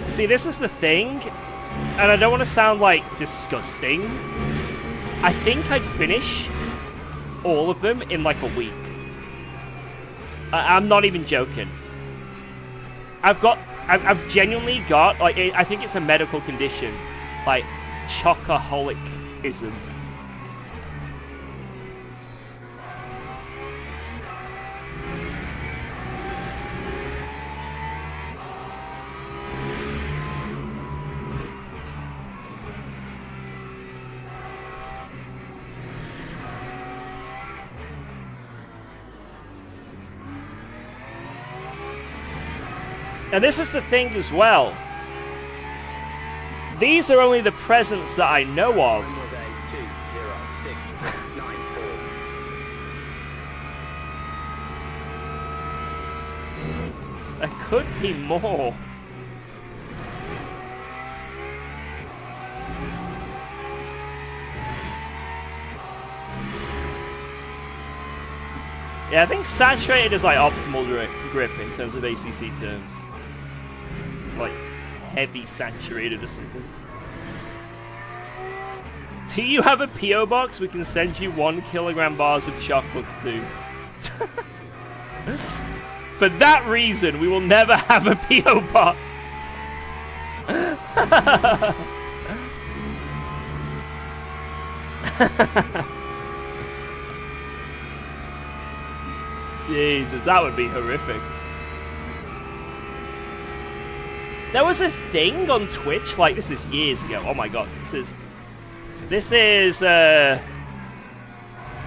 See, this is the thing, and I don't want to sound like disgusting. I think I'd finish all of them in like a week. I'm not even joking. I've genuinely got, like, I think it's a medical condition, like chocoholicism. And this is the thing as well. These are only the presents that I know of. Time was a 206.94. There could be more. Yeah, I think saturated is like optimal grip in terms of ACC terms. Like heavy saturated or something. Do you have a PO box? We can send you 1 kilogram bars of chocolate to. For that reason, we will never have a PO box. Jesus, that would be horrific. There was a thing on Twitch, like, this is years ago. Oh my god, this is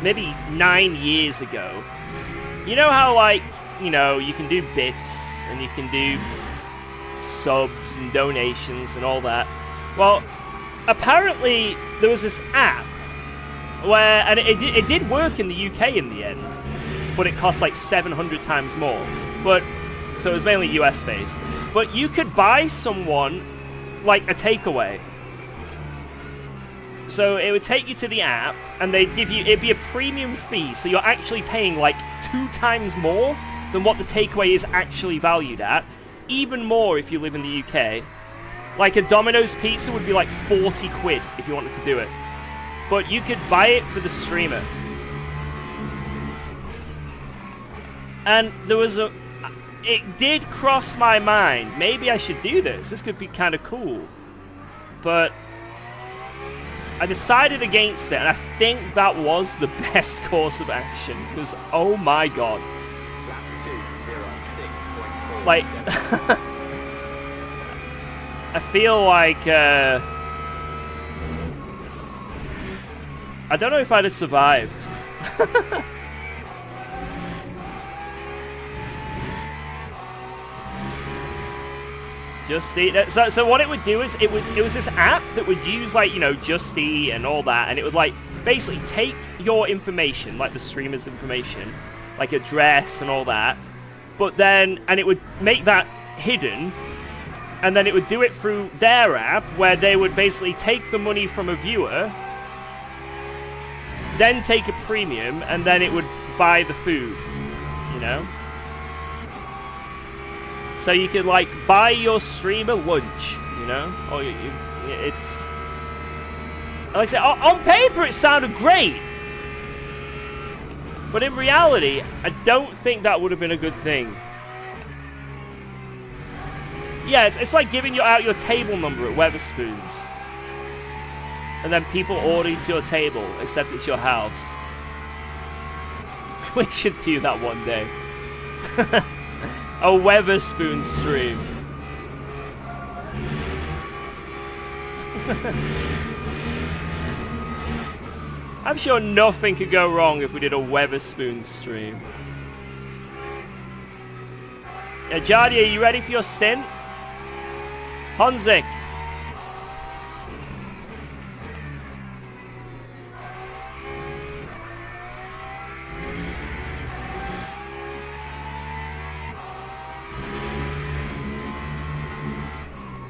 maybe 9 years ago. You know how, like, you know, you can do bits and you can do subs and donations and all that. Well, apparently there was this app where, and it did work in the UK in the end, but it cost like 700 times more. But so it was mainly US based. But you could buy someone like a takeaway. So it would take you to the app, and they'd give you, it'd be a premium fee, so you're actually paying like 2 times more than what the takeaway is actually valued at. Even more if you live in the UK. Like a Domino's pizza would be like 40 quid if you wanted to do it. But you could buy it for the streamer. And there was a... It did cross my mind. Maybe I should do this. This could be kind of cool. But I decided against it, and I think that was the best course of action. Because, oh my god. Like... I feel like... I don't know if I'd have survived. Just Eat. So what it would do is it was this app that would use, like, you know, Just Eat and all that, and it would like basically take your information, like the streamer's information, like address and all that, but then, and it would make that hidden, and then it would do it through their app, where they would basically take the money from a viewer, then take a premium, and then it would buy the food, you know? So you could, like, buy your streamer lunch, you know? Or it's... Like I said, on paper it sounded great. But in reality, I don't think that would have been a good thing. Yeah, it's like giving you out your table number at Weatherspoons. And then people order to your table, except it's your house. We should do that one day. A Weatherspoon stream. I'm sure nothing could go wrong if we did a Weatherspoon stream. Yeah, Jardy, are you ready for your stint? Honzik.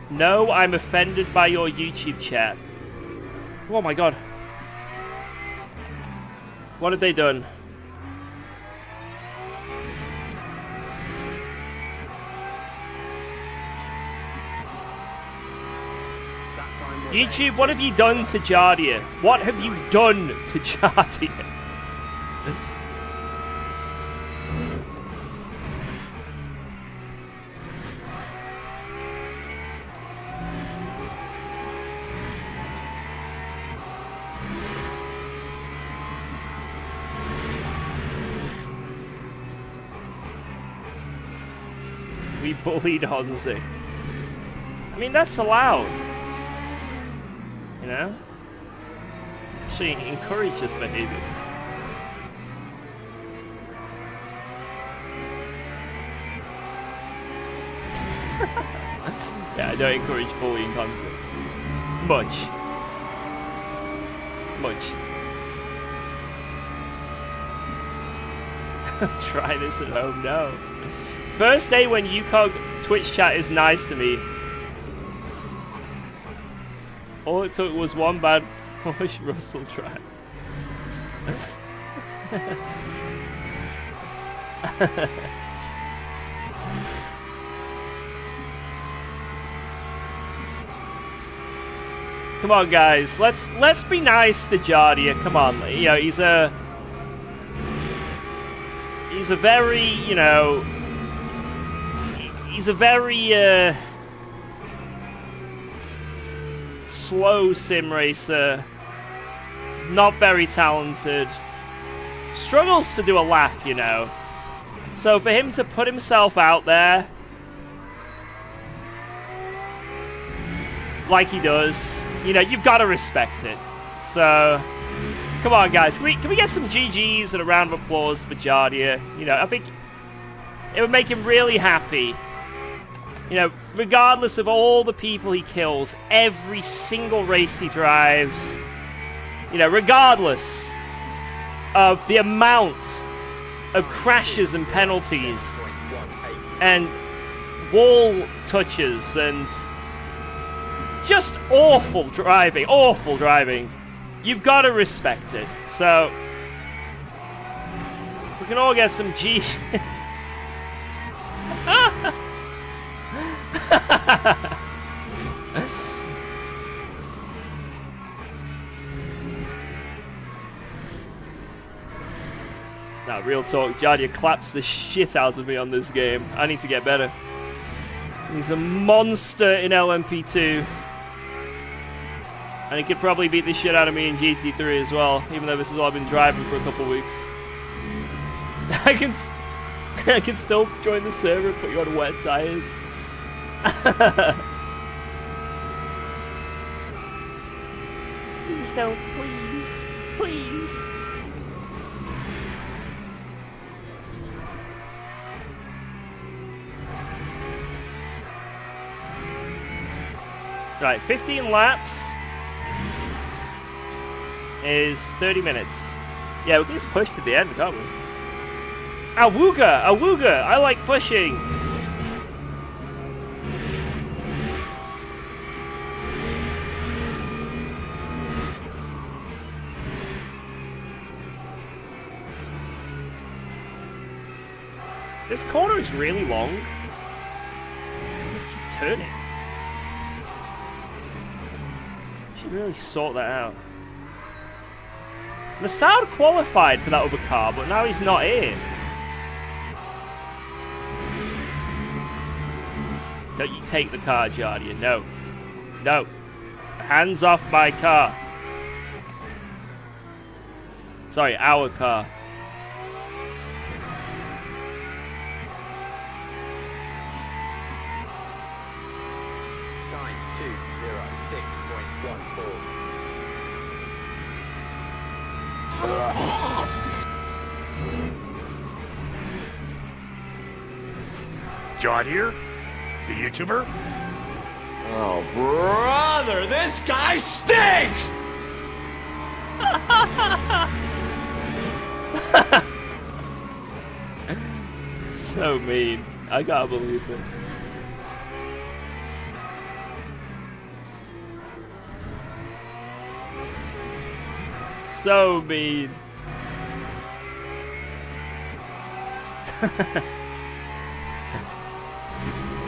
No, I'm offended by your YouTube chat. Oh my god. What have they done? YouTube, what have you done to Jardia? What have you done to Jardia? We bullied Honzi. I mean, that's allowed. You know? Actually, encourage this behavior. Yeah, I don't encourage bullying concept. Much. Try this at home, no. First day when UKOG Twitch chat is nice to me. All it took was one bad push Russell track. Come on, guys. Let's be nice to Jardia. Come on, you know he's a very, you know, he's a very slow sim racer, not very talented, struggles to do a lap, you know. So for him to put himself out there like he does, you know, you've got to respect it. So come on, guys, can we get some GGs and a round of applause for Jardia? You know, I think it would make him really happy. You know, regardless of all the people he kills, every single race he drives, you know, regardless of the amount of crashes and penalties and wall touches and just awful driving, you've got to respect it. So, if we can all get some G... Nah, real talk, Jardia claps the shit out of me on this game. I need to get better. He's a monster in LMP2. And he could probably beat the shit out of me in GT3 as well, even though this is all I've been driving for a couple weeks. I can still join the server and put you on wet tires. Please don't, please. Please. Right, 15 laps is 30 minutes. Yeah, we can just push to the end, can't we? Awooga! Awooga! I like pushing! This corner is really long. Just keep turning. Should really sort that out. Massoud qualified for that other car, but now he's not here. Don't you take the car, Jardia. No. No. Hands off my car. Sorry, our car. John here? The YouTuber? Oh, brother, this guy stinks! So mean. I can't believe this. So mean.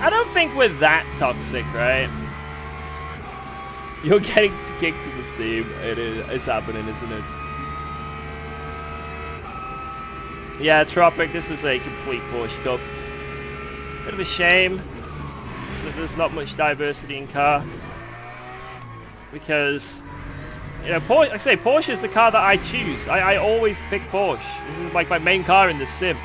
I don't think we're that toxic, right? You're getting kicked to the team. It's happening, isn't it? Yeah, Tropic, this is a complete Porsche Cup. Bit of a shame that there's not much diversity in car. Because, you know, like I say, Porsche is the car that I choose. I always pick Porsche. This is like my main car in the sim.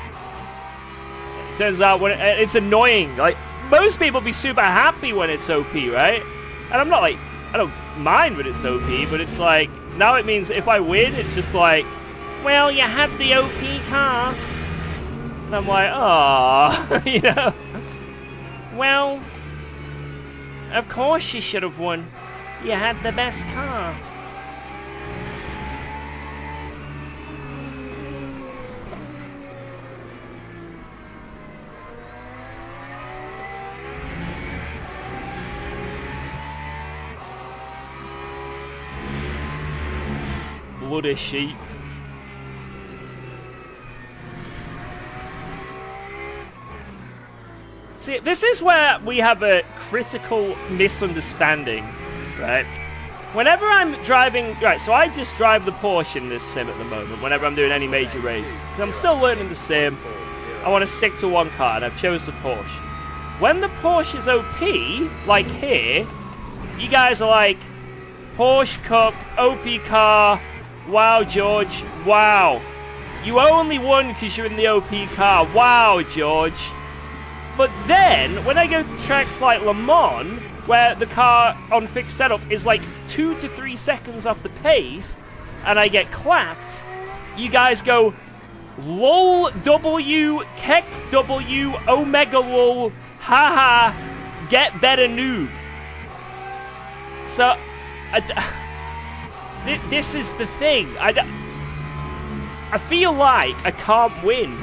It turns out when it's annoying. Like, most people be super happy when it's OP, right? And I'm not like, I don't mind when it's OP, but it's like, now it means if I win, it's just like, well, you had the OP car. And I'm like, oh, you know. Well, of course you should have won. You had the best car. Bloody sheep. See, this is where we have a critical misunderstanding, right? Whenever I'm driving... Right, so I just drive the Porsche in this sim at the moment, whenever I'm doing any major race. Because I'm still learning the sim. I want to stick to one car, and I've chose the Porsche. When the Porsche is OP, like here, you guys are like, Porsche Cup, OP car, wow, George, wow. You only won because you're in the OP car, wow, George. But then, when I go to tracks like Le Mans, where the car on fixed setup is like 2 to 3 seconds off the pace, and I get clapped, you guys go, lol W, kek W, omega lol, haha, get better noob. So, this is the thing. I feel like I can't win.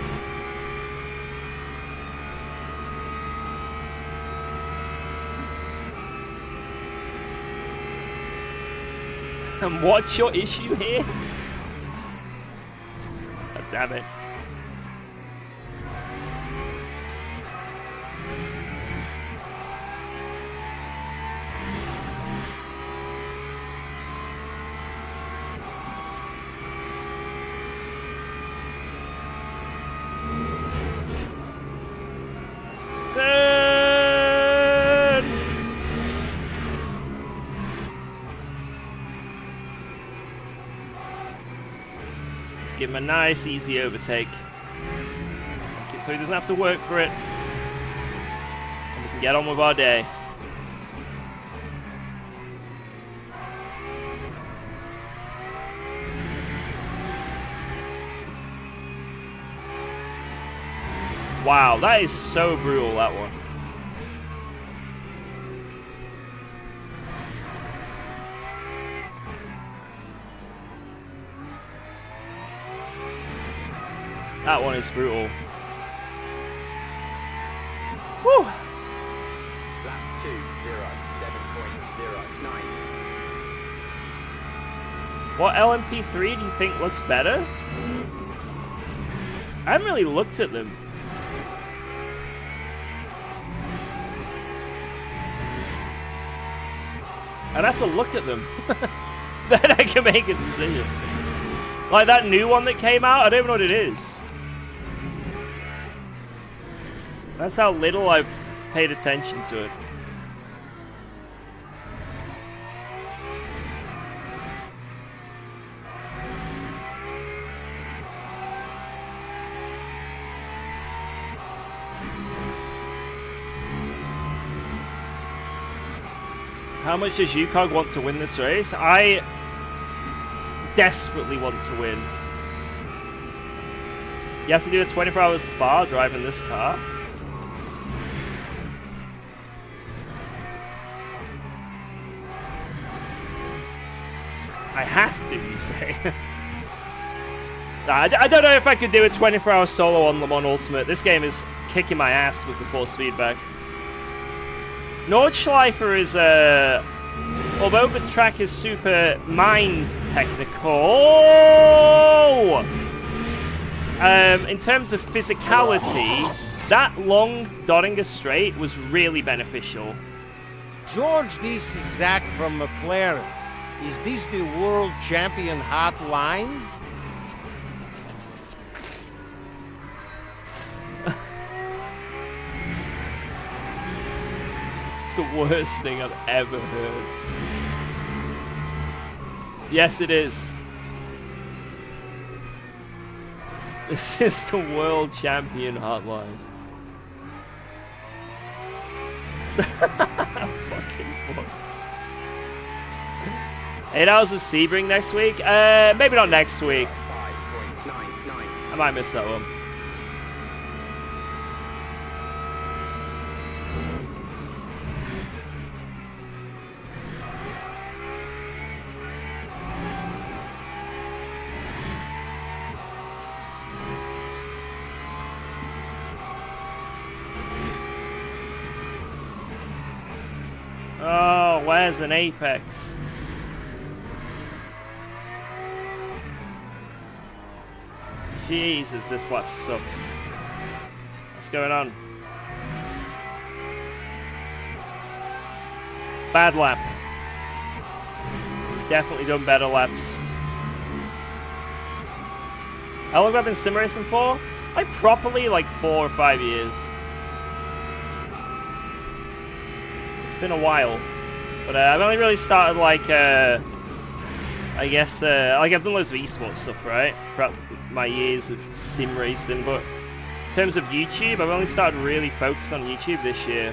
And what's your issue here? God damn it. Give him a nice, easy overtake. Okay, so he doesn't have to work for it. And we can get on with our day. Wow, that is so brutal, that one. That one is brutal. Woo! Lap 2:07.09. What LMP3 do you think looks better? I haven't really looked at them. I'd have to look at them. Then I can make a decision. Like that new one that came out, I don't even know what it is. That's how little I've paid attention to it. How much does UKOG want to win this race? I desperately want to win. You have to do a 24-hour spa driving this car. I have to, you say? I don't know if I could do a 24-hour solo on Le Mans Ultimate. This game is kicking my ass with the force feedback. Nordschleifer is, although the track is super mind technical, in terms of physicality, that long Doddinger straight was really beneficial. George, this is Zach from McLaren. Is this the world champion hotline? It's the worst thing I've ever heard. Yes, it is. This is the world champion hotline. Fucking what? 8 hours of Sebring next week? Maybe not next week. 5.99. I might miss that one. Oh, where's an apex? Jesus, this lap sucks. What's going on? Bad lap. Definitely done better laps. How long have I been sim racing for? Like properly like 4 or 5 years. It's been a while, but I've only really started like I guess like I've done loads of esports stuff, right, throughout my years of sim racing, but in terms of YouTube, I've only started really focused on YouTube this year.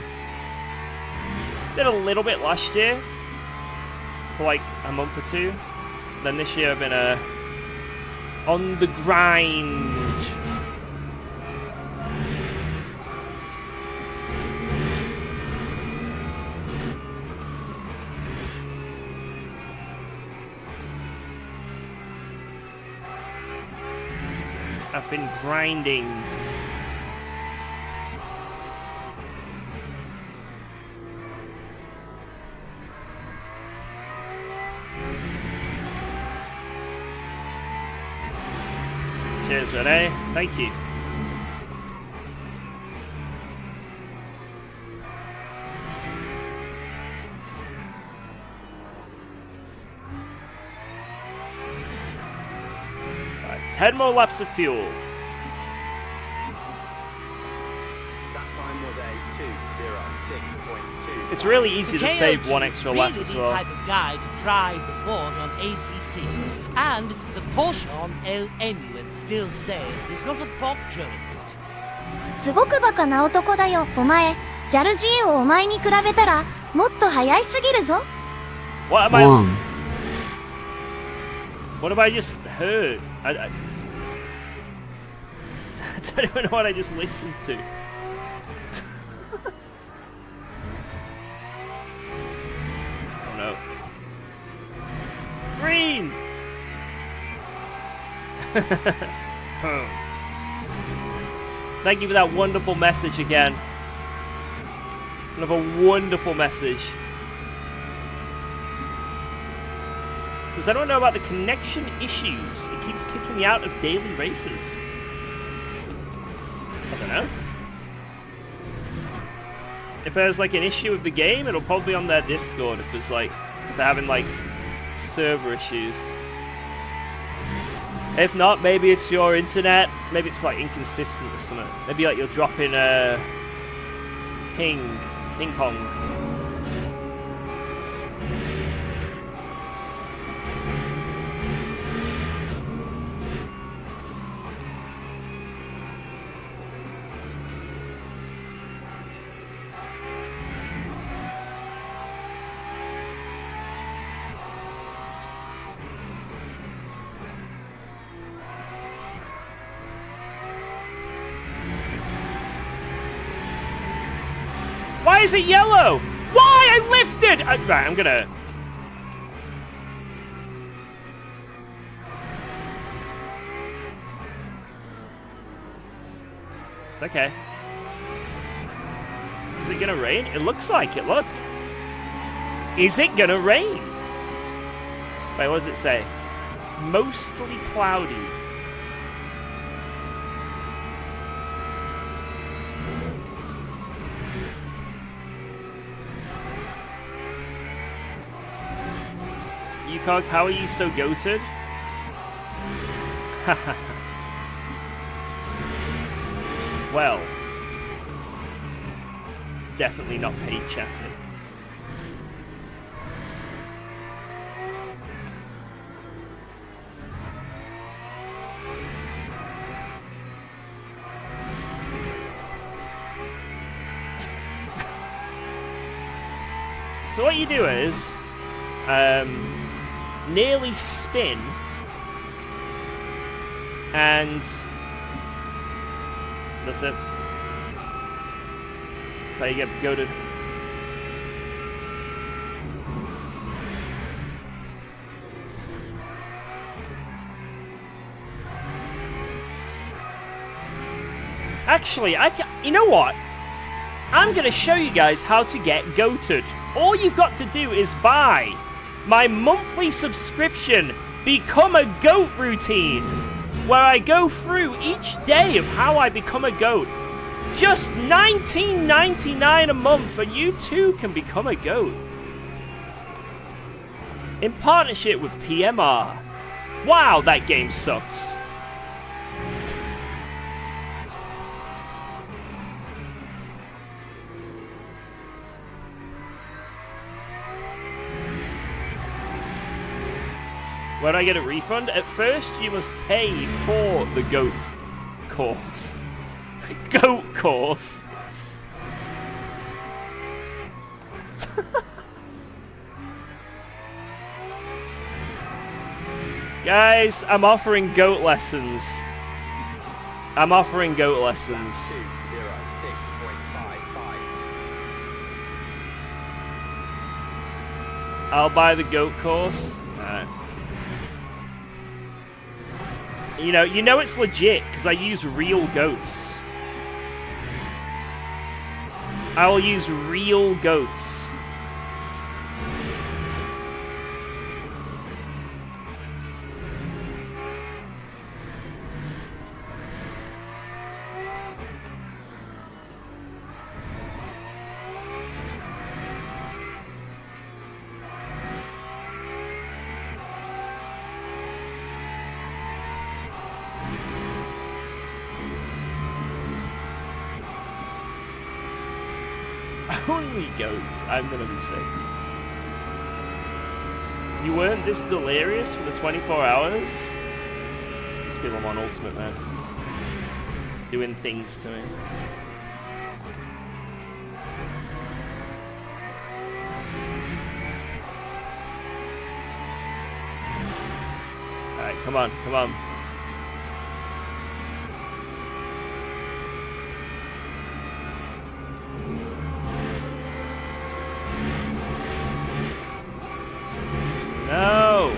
Did a little bit last year for like a month or two, then this year I've been on the grind. I've been grinding. Cheers, Renee. Thank you. Right, 10 more laps of fuel. That time was a 2:06.2. It's really easy to save one extra lap really as the well. type of guy to drive the Ford on ACC, and the Porsche on LMU and still say he's not a pop tourist. すごくバカな男だよ、お前。ジャル G をお前に比べたら、もっと早いすぎるぞ。What am I? What have I just heard? I don't even know what I just listened to. Oh no. Green! Thank you for that wonderful message again. Another wonderful message. Does anyone know about the connection issues? It keeps kicking me out of daily races. I don't know. If there's like an issue with the game, it'll probably be on their Discord if there's like, if they're having like server issues. If not, maybe it's your internet. Maybe it's like inconsistent or something. Maybe like you're dropping a ping pong. is it yellow? Why? I lifted! Right, I'm gonna... It's okay. Is it gonna rain? It looks like it, look. Is it gonna rain? Wait, what does it say? Mostly cloudy. UKOG, how are you so goated? Well, definitely not paid chatting. So what you do is, nearly spin, and that's it. That's how you get goated. Actually, you know what? I'm going to show you guys how to get goated. All you've got to do is buy my monthly subscription, Become a Goat routine, where I go through each day of how I become a goat. Just $19.99 a month, and you too can become a goat. In partnership with PMR. Wow, that game sucks. Where do I get a refund? At first, you must pay for the goat course. Goat course. Guys, I'm offering goat lessons. I'm offering goat lessons. I'll buy the goat course. Alright. You know it's legit because I use real goats. I will use real goats. Only goats. I'm gonna be sick. You weren't this delirious for the 24 hours? These people I'm on ultimate, man. It's doing things to me. Alright, come on, come on. No!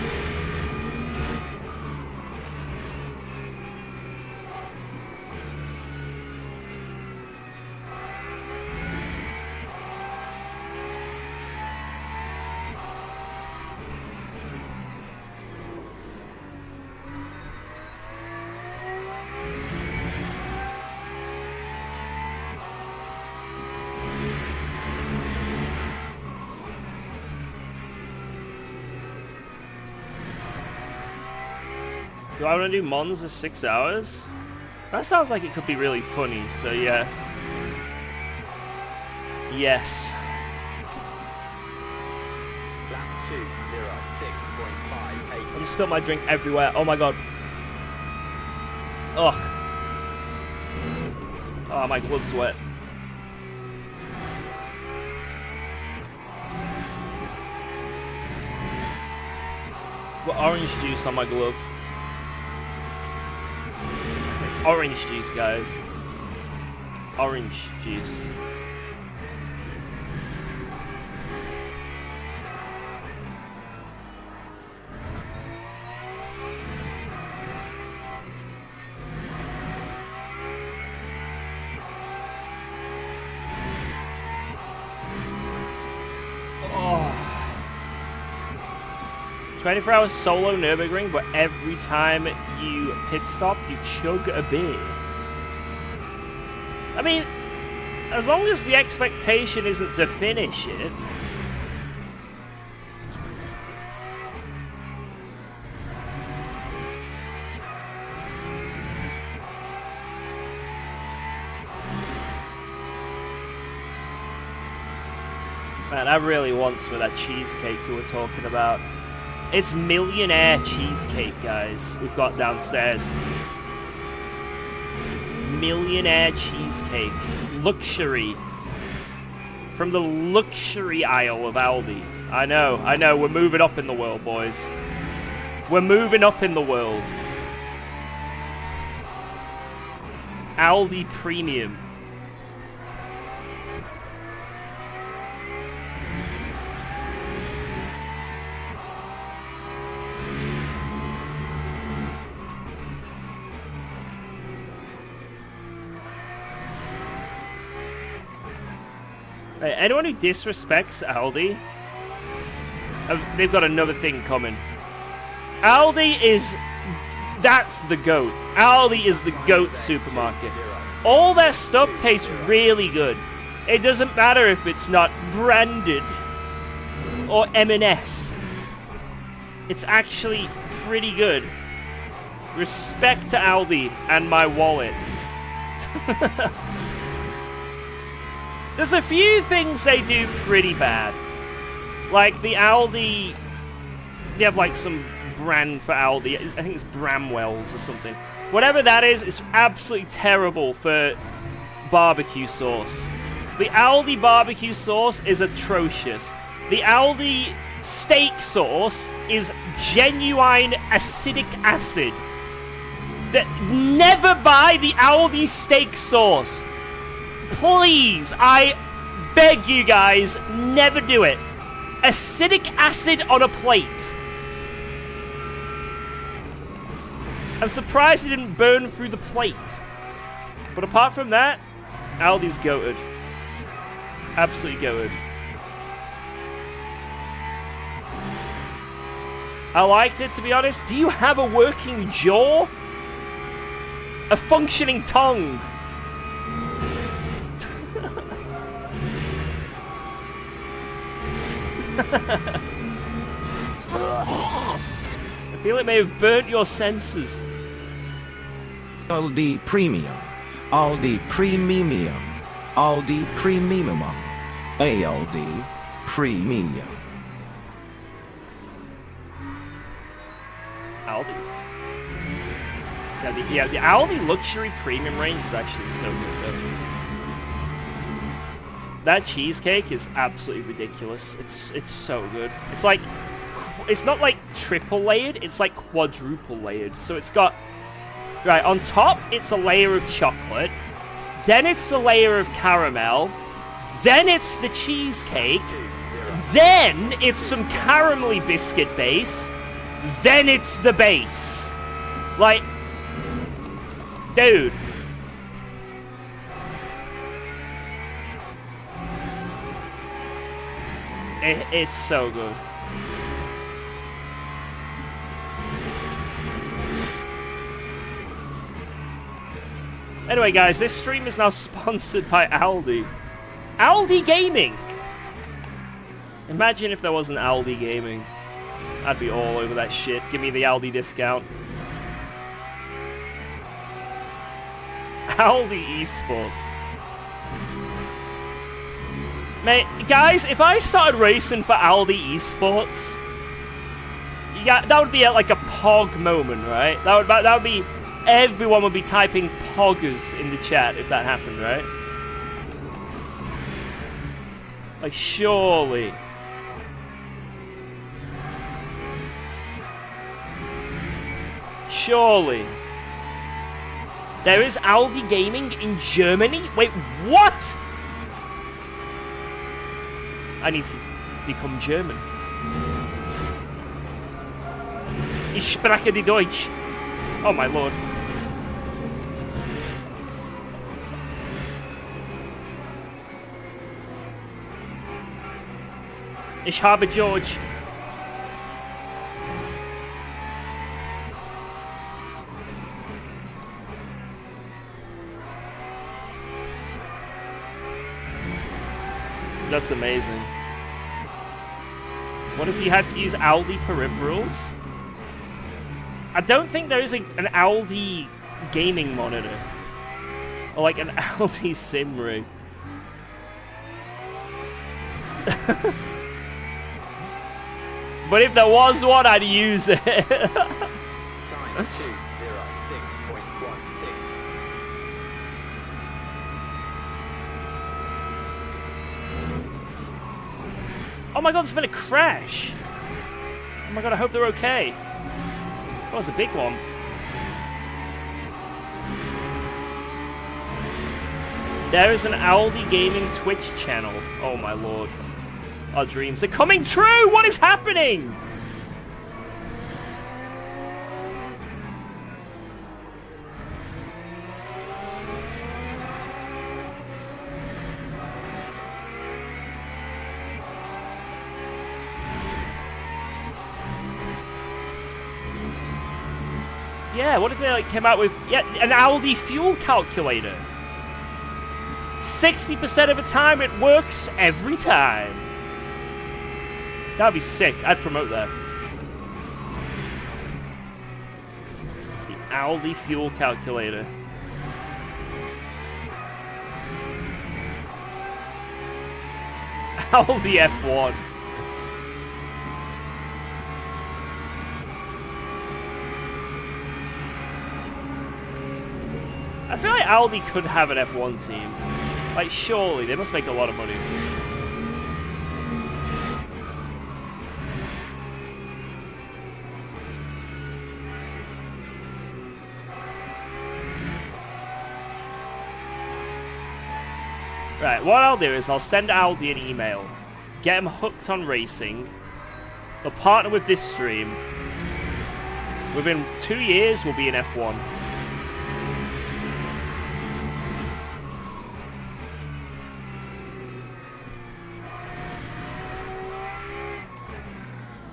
Do I want to do Mons for 6 hours? That sounds like it could be really funny, so yes. Yes. I just spilled my drink everywhere. Oh my god. Ugh. Oh, my gloves wet. Got orange juice on my glove. It's orange juice, guys. Orange juice. 24-hour solo Nürburgring, but every time you pit stop, you chug a beer. I mean, as long as the expectation isn't to finish it. Man, I really want some of that cheesecake we were talking about. It's millionaire cheesecake, guys, we've got downstairs. Millionaire cheesecake. Luxury. From the luxury aisle of Aldi. I know, we're moving up in the world, boys. We're moving up in the world. Aldi Premium. Anyone who disrespects Aldi, they've got another thing coming. Aldi is... That's the GOAT. Aldi is the GOAT supermarket. All their stuff tastes really good. It doesn't matter if it's not branded or M&S. It's actually pretty good. Respect to Aldi and my wallet. There's a few things they do pretty bad. Like the Aldi... They have like some brand for Aldi. I think it's Bramwell's or something. Whatever that is, it's absolutely terrible for barbecue sauce. The Aldi barbecue sauce is atrocious. The Aldi steak sauce is genuine acidic acid. Never buy the Aldi steak sauce. Please, I beg you guys, never do it. Acidic acid on a plate. I'm surprised it didn't burn through the plate. But apart from that, Aldi's goated. Absolutely goated. I liked it, to be honest. Do you have a working jaw? A functioning tongue? I feel it may have burnt your senses. Aldi Premium. Aldi Premium. Aldi Premium. ALD Premium. Aldi. Yeah, the Aldi Luxury Premium range is actually so good, though. That cheesecake is absolutely ridiculous. It's so good. It's like, it's not like triple layered, it's like quadruple layered. So it's got, right, on top, it's a layer of chocolate. Then it's a layer of caramel. Then it's the cheesecake. Then it's some caramelly biscuit base. Then it's the base. Like, dude. It's so good. Anyway, guys, this stream is now sponsored by Aldi. Aldi Gaming! Imagine if there wasn't Aldi Gaming. I'd be all over that shit. Give me the Aldi discount. Aldi Esports. Mate, guys, if I started racing for Aldi Esports, that would be like a POG moment, right? That would be, everyone would be typing poggers in the chat if that happened, right? Like, surely. Surely. There is Aldi Gaming in Germany? Wait, what? I need to become German. Ich spreche die Deutsch. Oh my lord. Ich habe George. That's amazing. What if you had to use Aldi peripherals? I don't think there is an Aldi gaming monitor. Or like an Aldi sim rig. But if there was one, I'd use it. Oh my god, there's been a crash! Oh my god, I hope they're okay. Oh, it's a big one. There is an Aldi Gaming Twitch channel. Oh my lord. Our dreams are coming true! What is happening? Yeah, what if they like came out with an Aldi fuel calculator? 60% of the time it works every time. That'd be sick. I'd promote that. The Aldi fuel calculator. Aldi F1. I feel like Aldi could have an F1 team. Like, surely. They must make a lot of money. Right, what I'll do is I'll send Aldi an email. Get them hooked on racing. They'll partner with this stream. Within 2 years, we'll be in F1.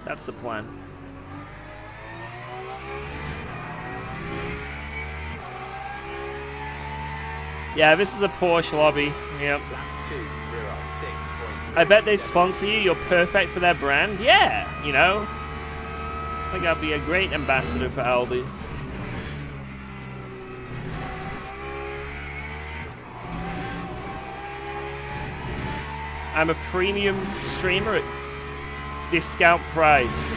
That's the plan. Yeah, this is a Porsche lobby. Yep. I bet they'd sponsor you. You're perfect for their brand. Yeah, you know. I think I'd be a great ambassador for Aldi. I'm a premium streamer at discount price.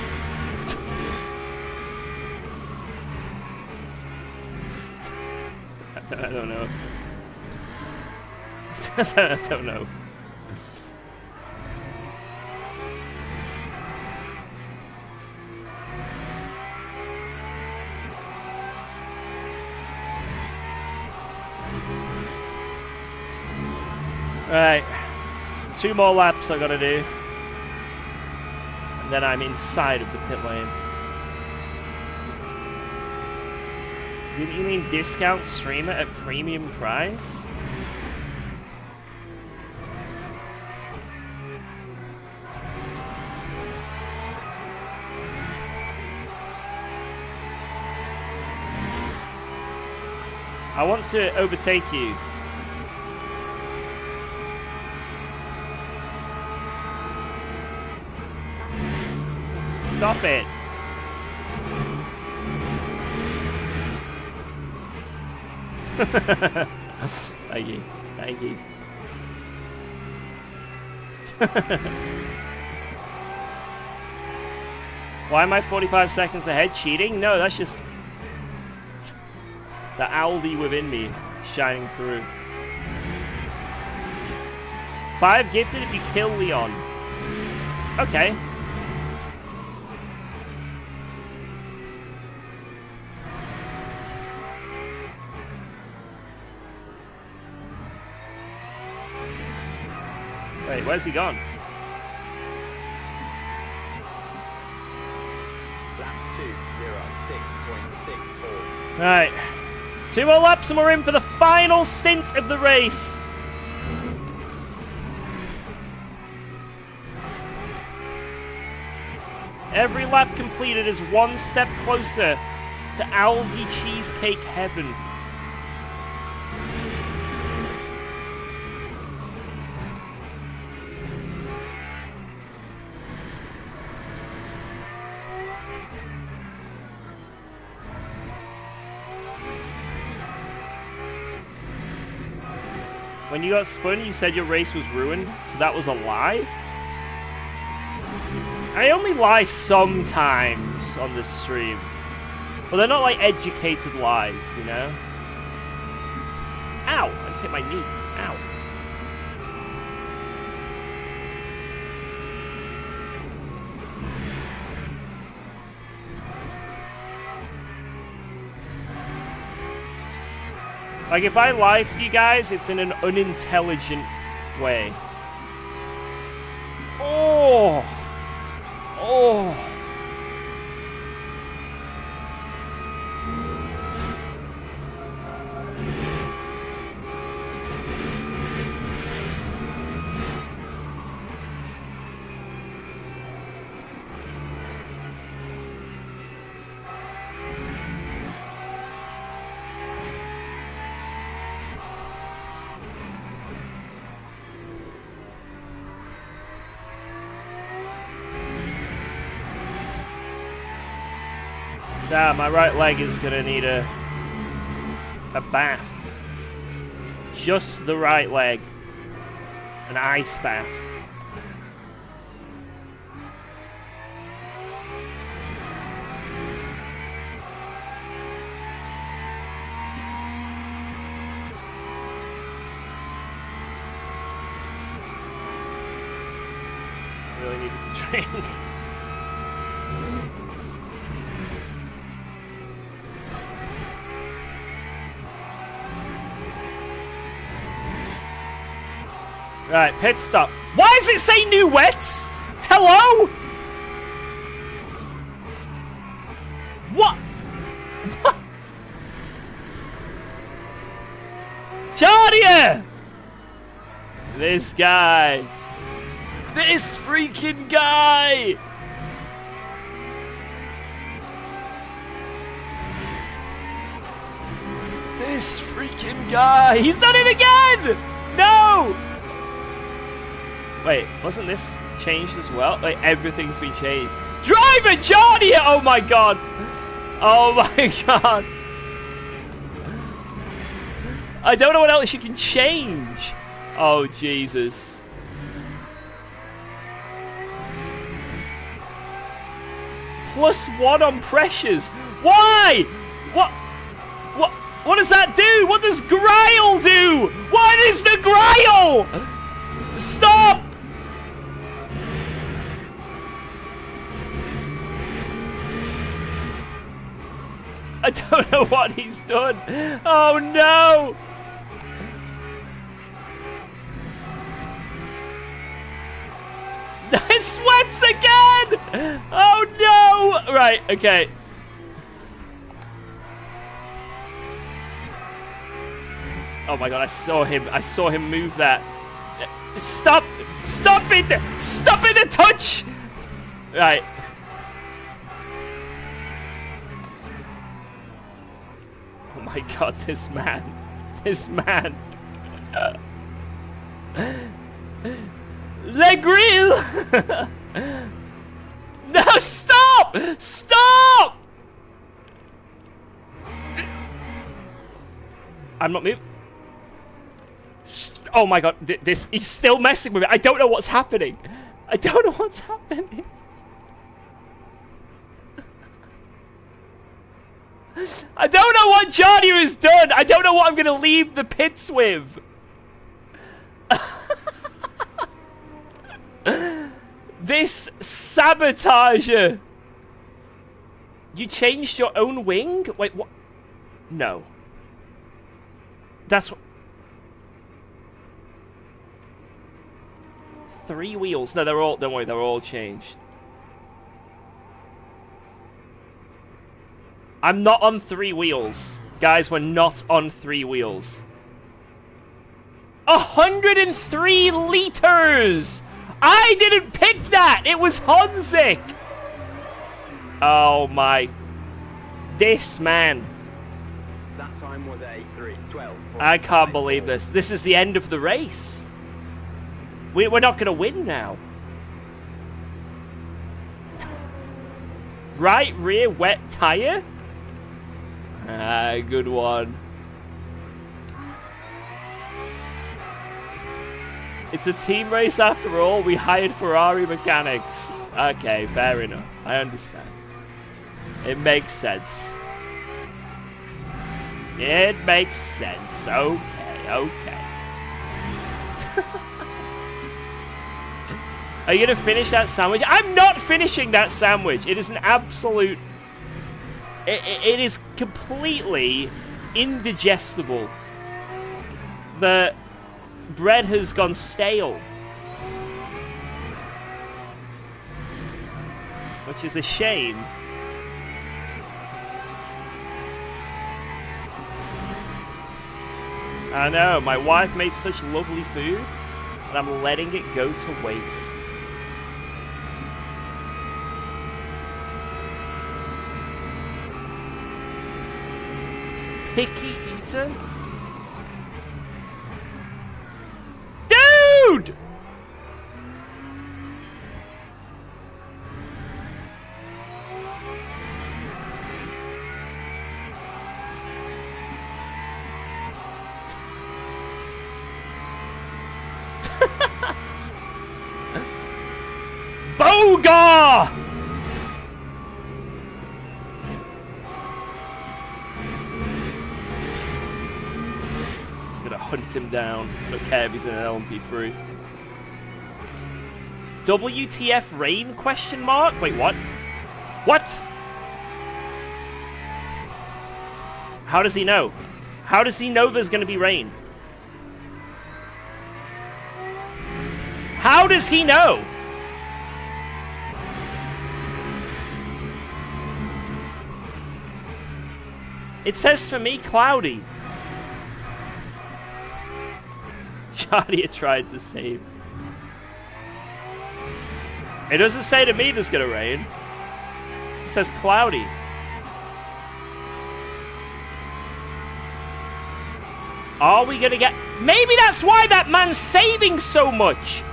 I don't know. I don't know. Right. 2 more laps I gotta do. And then I'm inside of the pit lane. You mean discount streamer at premium price? I want to overtake you. Stop it. Thank you. Thank you. Why am I 45 seconds ahead? Cheating? No, that's just the Aldi within me shining through. 5 gifted if you kill Leon. Okay. Wait, where's he gone? Alright. 2 more laps and we're in for the final stint of the race. Every lap completed is 1 step closer to Aldi Cheesecake Heaven. When you got spun, you said your race was ruined, so that was a lie? I only lie sometimes on this stream. Well, they're not like educated lies, you know? Ow! I just hit my knee. Ow. Like, if I lie to you guys, it's in an unintelligent way. Oh! Oh! Damn, my right leg is gonna need a bath. Just the right leg. An ice bath. I really needed to drink. Right, pit stop. Why does it say new wets? Hello? What? What? Jardia! This guy. This freaking guy. This freaking guy. He's done it again! No! Wait, wasn't this changed as well? Like, everything's been changed. Driver Jardia! Oh my god! Oh my god! I don't know what else you can change. Oh, Jesus. +1 on pressures. Why? What does that do? What does Grail do? What is the Grail? Stop! I don't know what he's done. Oh no! It sweats again! Oh no! Right, okay. Oh my god, I saw him move that. Stop! Stop it! Stop it, the touch! Right. Oh my god, this man. This man. Le Grill! No, stop! Stop! I'm not moving. Oh my god, this, he's still messing with it. I don't know what's happening. I don't know what's happening. I don't know what Johnny has done. I don't know what I'm going to leave the pits with. This sabotager. You changed your own wing? Wait, what? No. That's what... 3 wheels. No, they're all... Don't worry, they're all changed. I'm not on 3 wheels. Guys, we're not on 3 wheels. 103 liters! I didn't pick that! It was Honzik! Oh my... This man. That time was a 3:12. I can't believe this. This is the end of the race. We're not going to win now. Right rear wet tire? Ah, good one. It's a team race after all. We hired Ferrari mechanics. Okay, fair enough. I understand. It makes sense. It makes sense. Okay, okay. Are you going to finish that sandwich? I'm not finishing that sandwich. It is an absolute... It is completely indigestible. The bread has gone stale. Which is a shame. I know, my wife made such lovely food, and I'm letting it go to waste. Picky eater? Dude! Boga! Gonna hunt him down. Don't care if he's in an LMP3. WTF rain? Question mark? Wait, what? What? How does he know? How does he know there's gonna be rain? How does he know? It says for me, cloudy. Shadia tried to save. It doesn't say to me there's gonna rain. It says cloudy. Are we gonna get... Maybe that's why that man's saving so much.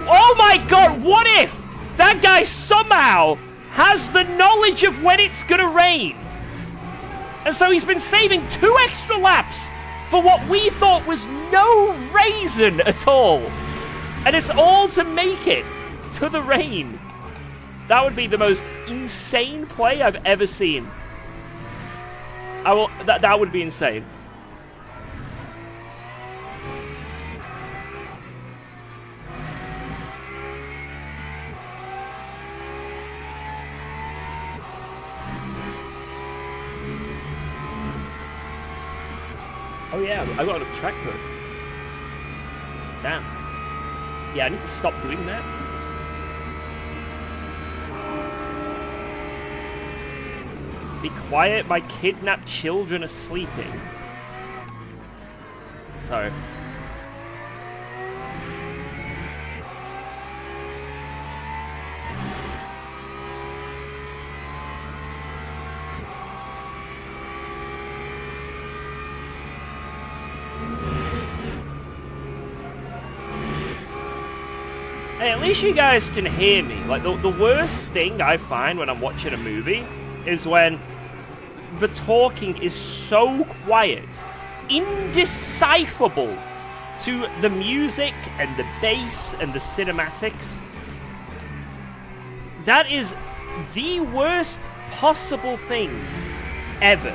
Oh my god, what if that guy somehow has the knowledge of when it's gonna rain? And so he's been saving 2 extra laps for what we thought was no reason at all. And it's all to make it to the rain. That would be the most insane play I've ever seen. That would be insane. Oh yeah, I got a track code. Damn. Yeah, I need to stop doing that. Be quiet, my kidnapped children are sleeping. Sorry. Hey, at least you guys can hear me. Like, the worst thing I find when I'm watching a movie is when the talking is so quiet, indecipherable to the music and the bass and the cinematics. That is the worst possible thing ever.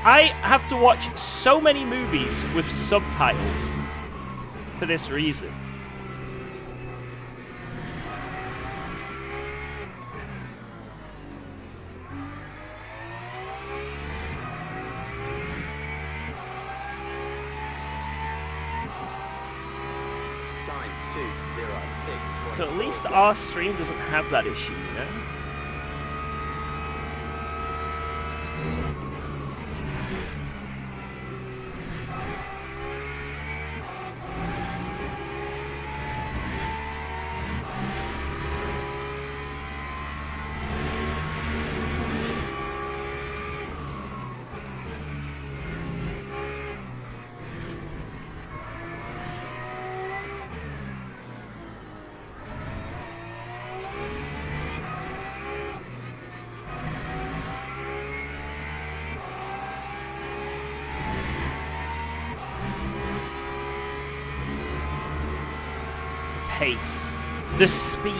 I have to watch so many movies with subtitles for this reason. So at least our stream doesn't have that issue, you know? pace, the speed.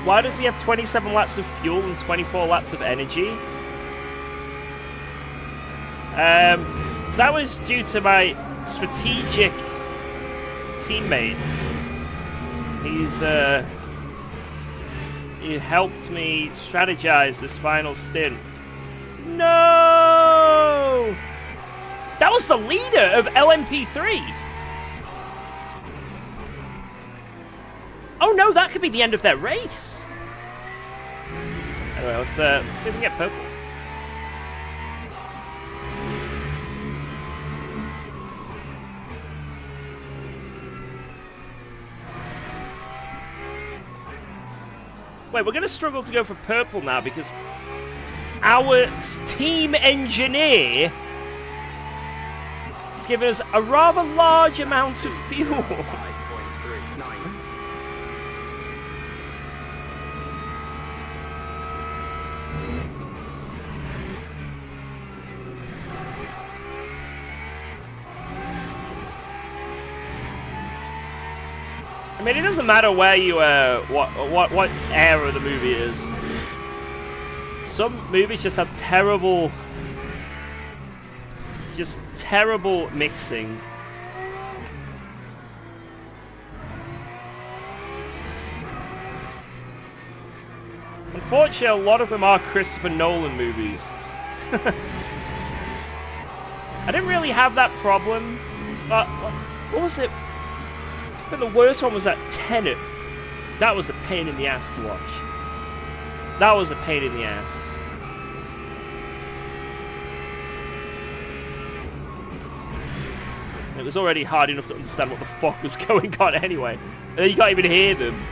Why does he have 27 laps of fuel and 24 laps of energy? That was due to my strategic teammate. He helped me strategize this final stint. No! That was the leader of LMP3. Oh no, that could be the end of that race. Anyway, let's see if we can get purple. Wait, we're going to struggle to go for purple now because our team engineer has given us a rather large amount of fuel. I mean, it doesn't matter where you what era of the movie is. Some movies just have terrible mixing. Unfortunately, a lot of them are Christopher Nolan movies. I didn't really have that problem, but what was it? But the worst one was that Tenet. That was a pain in the ass to watch. That was a pain in the ass. It was already hard enough to understand what the fuck was going on anyway. And then you can't even hear them.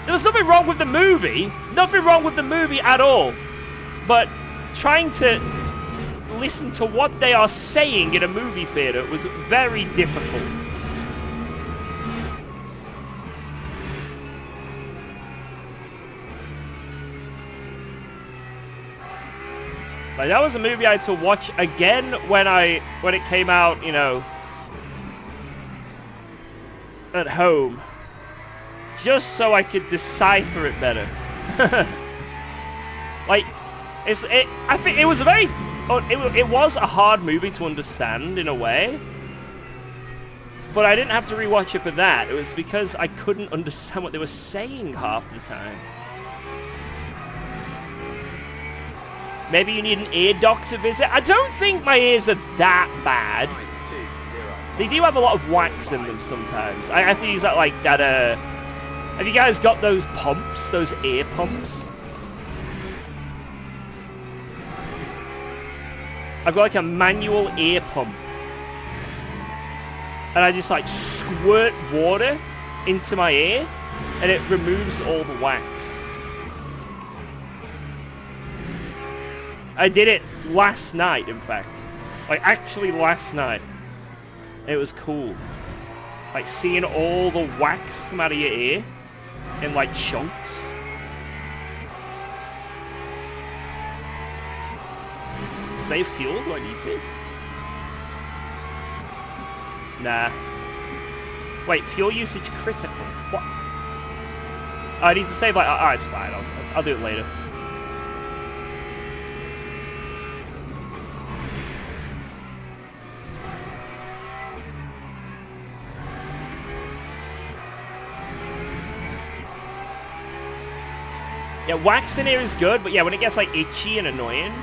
There was nothing wrong with the movie. Nothing wrong with the movie at all. But trying to listen to what they are saying in a movie theater was very difficult. Like, that was a movie I had to watch again when it came out, you know, at home, just so I could decipher it better. Like, I think it was a very, it was a hard movie to understand in a way, but I didn't have to rewatch it for that. It was because I couldn't understand what they were saying half the time. Maybe you need an ear doctor visit. I don't think my ears are that bad. They do have a lot of wax in them sometimes. I have to use that, like, that, have you guys got those pumps? Those ear pumps? I've got, like, a manual ear pump. And I just, like, squirt water into my ear, and it removes all the wax. I did it last night, in fact. Like, actually last night. It was cool. Like, seeing all the wax come out of your ear in, like, chunks. Save fuel? Do I need to? Nah. Wait, fuel usage critical. What? Oh, I need to save, like, alright, it's fine. I'll do it later. Yeah, wax in here is good, but yeah, when it gets, like, itchy and annoying.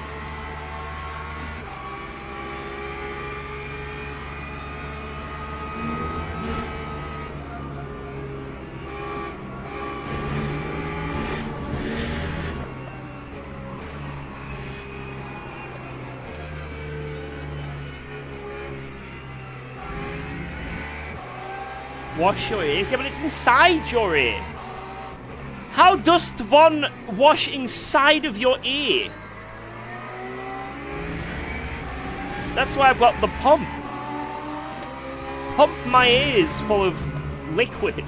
wash your ears. Yeah, but it's inside your ear. How does one wash inside of your ear? That's why I've got the pump. Pump my ears full of liquid.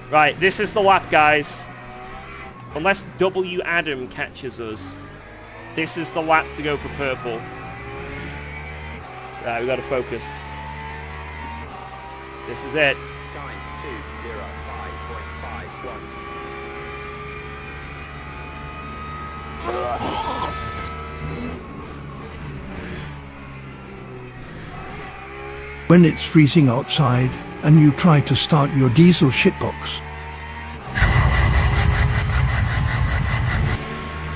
Right, this is the lap, guys. Unless W. Adam catches us. This is the lap to go for purple. Right, we gotta focus. This is it. 920.5.1. When it's freezing outside and you try to start your diesel shitbox.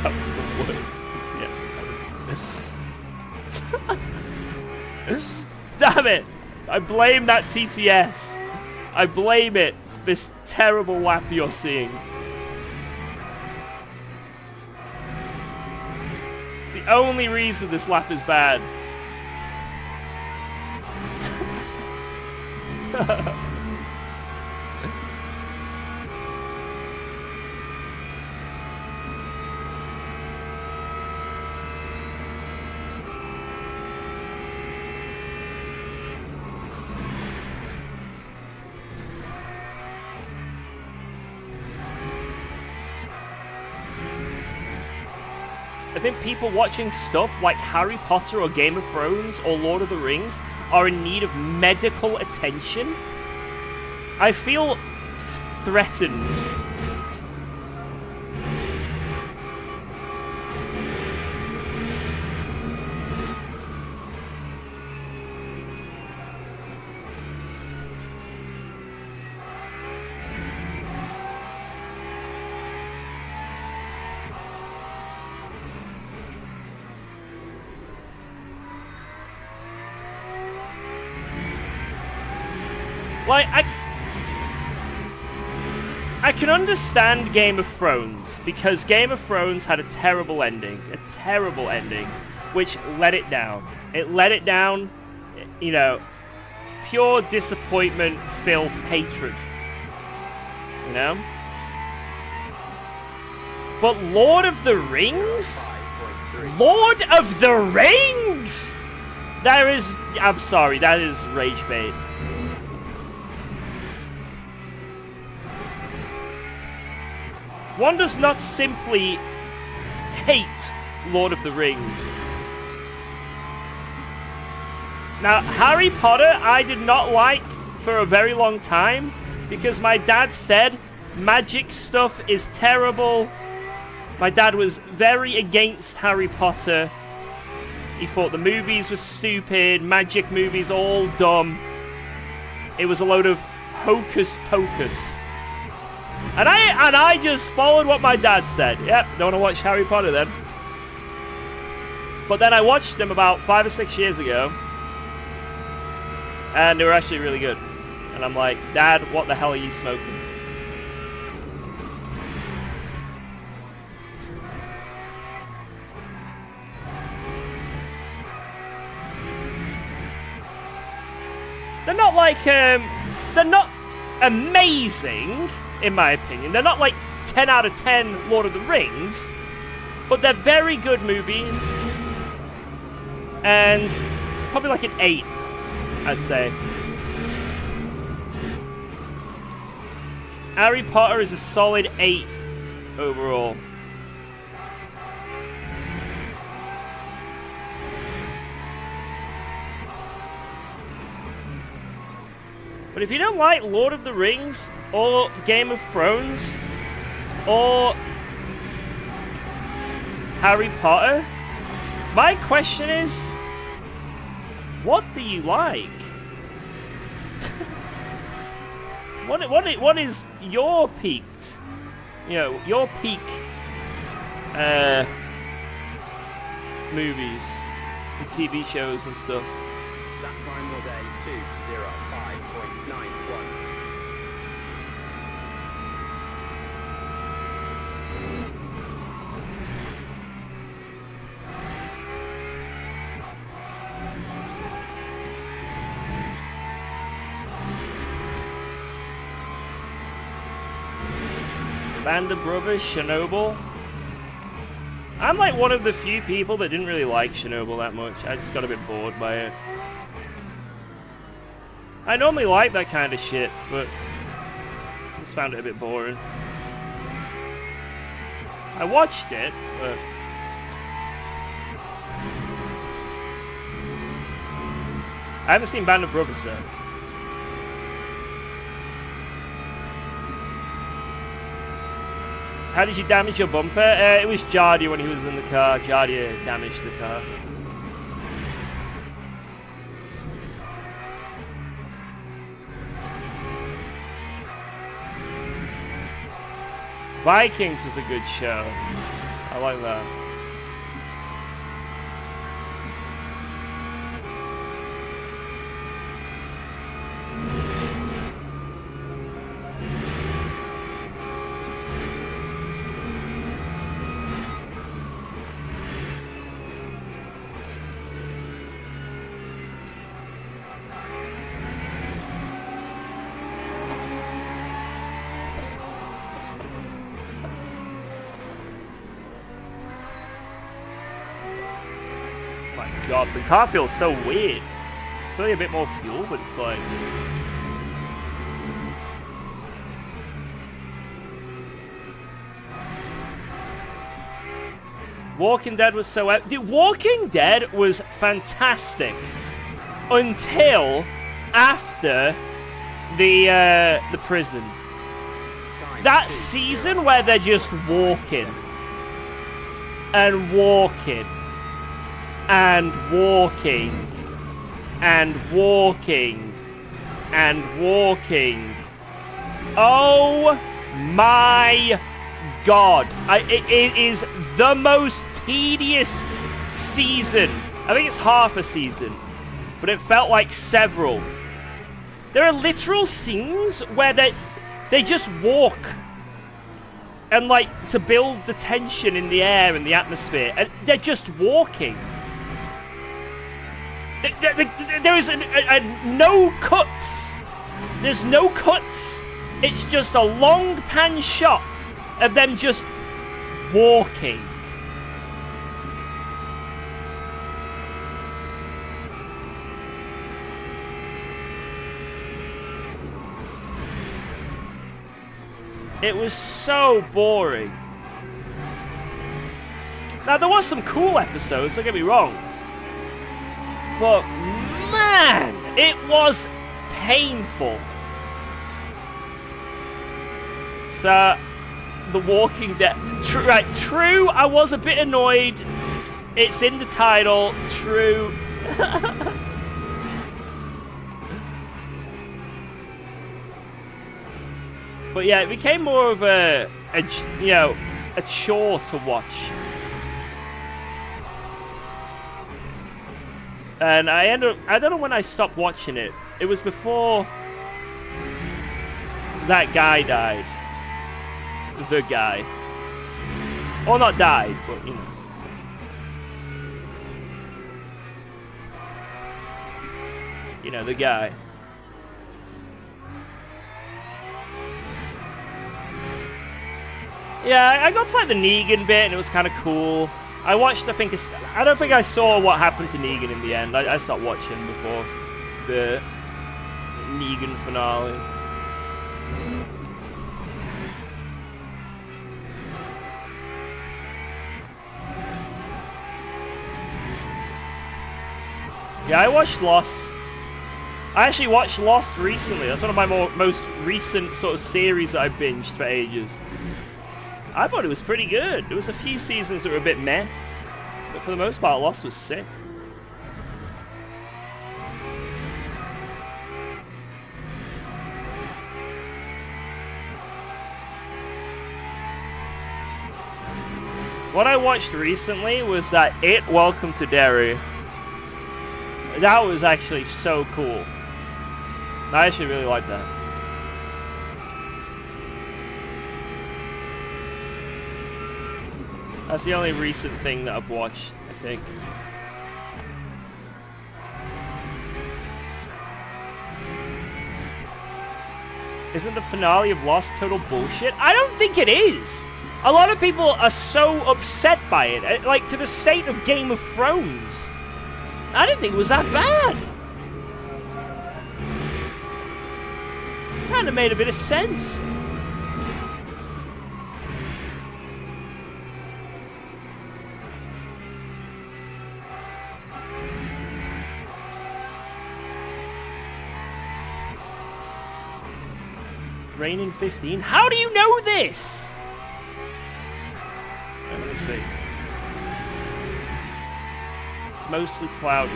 That was the worst TTS. Damn it! I blame that TTS. I blame it for this terrible lap you're seeing. It's the only reason this lap is bad. I think people watching stuff like Harry Potter or Game of Thrones or Lord of the Rings are in need of medical attention. I feel threatened. Like, I can understand Game of Thrones, because Game of Thrones had a terrible ending, which let it down. It let it down, you know, pure disappointment, filth, hatred, you know? But Lord of the Rings? Lord of the Rings? I'm sorry, that is rage bait. One does not simply hate Lord of the Rings. Now, Harry Potter I did not like for a very long time because my dad said magic stuff is terrible. My dad was very against Harry Potter. He thought the movies were stupid, magic movies all dumb. It was a load of hocus pocus. And I just followed what my dad said. Yep, don't want to watch Harry Potter then. But then I watched them about 5 or 6 years ago. And they were actually really good. And I'm like, Dad, what the hell are you smoking? They're not like, they're not amazing, in my opinion. They're not like 10 out of 10 Lord of the Rings, but they're very good movies. And probably like an 8, I'd say. Harry Potter is a solid 8 overall. But if you don't like Lord of the Rings, or Game of Thrones, or Harry Potter, my question is, what do you like? What is your peaked, you know, your peak movies and TV shows and stuff? That final day 205.91. Band of Brothers, Chernobyl. I'm like one of the few people that didn't really like Chernobyl that much. I just got a bit bored by it. I normally like that kind of shit, but I just found it a bit boring. I watched it, but I haven't seen Band of Brothers though. How did you damage your bumper? It was Jardia when he was in the car. Jardia damaged the car. Vikings was a good show. I like that. God, the car feels so weird. It's only a bit more fuel, but it's like... Walking Dead was so... Dude, Walking Dead was fantastic. Until after the prison. That season where they're just walking. And walking. And walking, and walking, and walking. Oh my God. It is the most tedious season. I think it's half a season, but it felt like several. There are literal scenes where they just walk. And like, to build the tension in the air and the atmosphere. And they're just walking. There is no cuts. There's no cuts. It's just a long pan shot of them just walking. It was so boring. Now, there was some cool episodes, don't get me wrong. But, man, it was painful. So, The Walking Dead. True, I was a bit annoyed. It's in the title. True. But yeah, it became more of a chore to watch. And I don't know when I stopped watching it. It was before that guy died. The guy. Or not died, but you know. You know, the guy. Yeah, I got to like the Negan bit and it was kind of cool. I watched, I don't think I saw what happened to Negan in the end. I stopped watching before the Negan finale. Yeah, I watched Lost. I actually watched Lost recently. That's one of my most recent sort of series that I binged for ages. I thought it was pretty good. There was a few seasons that were a bit meh, but for the most part, Lost was sick. What I watched recently was that Welcome to Derry. That was actually so cool. I actually really liked that. That's the only recent thing that I've watched, I think. Isn't the finale of Lost total bullshit? I don't think it is. A lot of people are so upset by it, like to the state of Game of Thrones. I didn't think it was that bad. Kind of made a bit of sense. Rain in 15. How do you know this? Let me see. Mostly cloudy.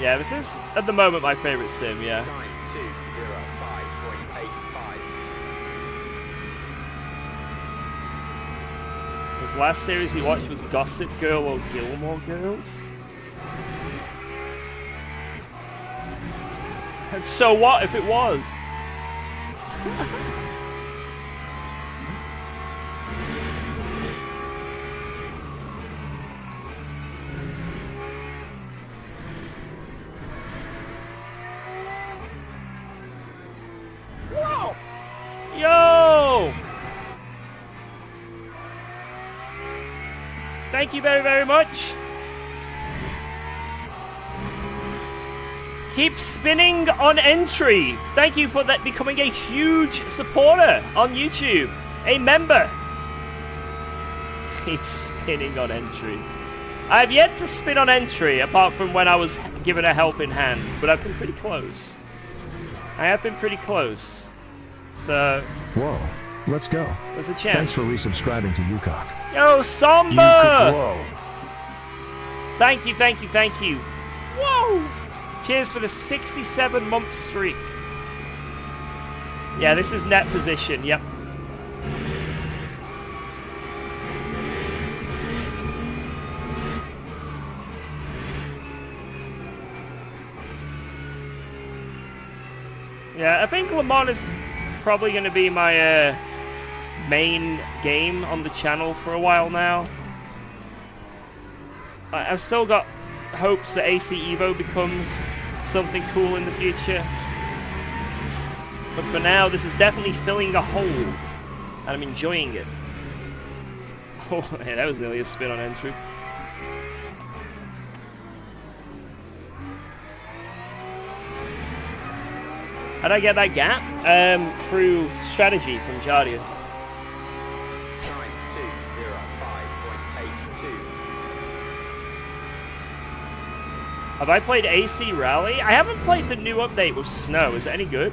Yeah, this is at the moment my favorite sim, yeah. 9205.85. His last series he watched was Gossip Girl or Gilmore Girls. And so what if it was? Yo! Thank you very, very much. Keep spinning on entry. Thank you for that, becoming a huge supporter on YouTube. A member. Keep spinning on entry. I have yet to spin on entry, apart from when I was given a helping hand, but I've been pretty close. I have been pretty close. So... Whoa, let's go. There's a chance. Thanks for resubscribing to UKOG. Yo, Samba! Thank you, thank you, thank you. Whoa! Cheers for the 67-month streak. Yeah, this is net position, yep. Yeah, I think Le Mans is probably going to be my main game on the channel for a while now. I've still got hopes that AC Evo becomes something cool in the future. But for now, this is definitely filling a hole. And I'm enjoying it. Oh, yeah, that was nearly a spin on entry. How'd I get that gap? Through strategy from Jardia. 9205.82. Have I played AC Rally? I haven't played the new update with snow. Is it any good?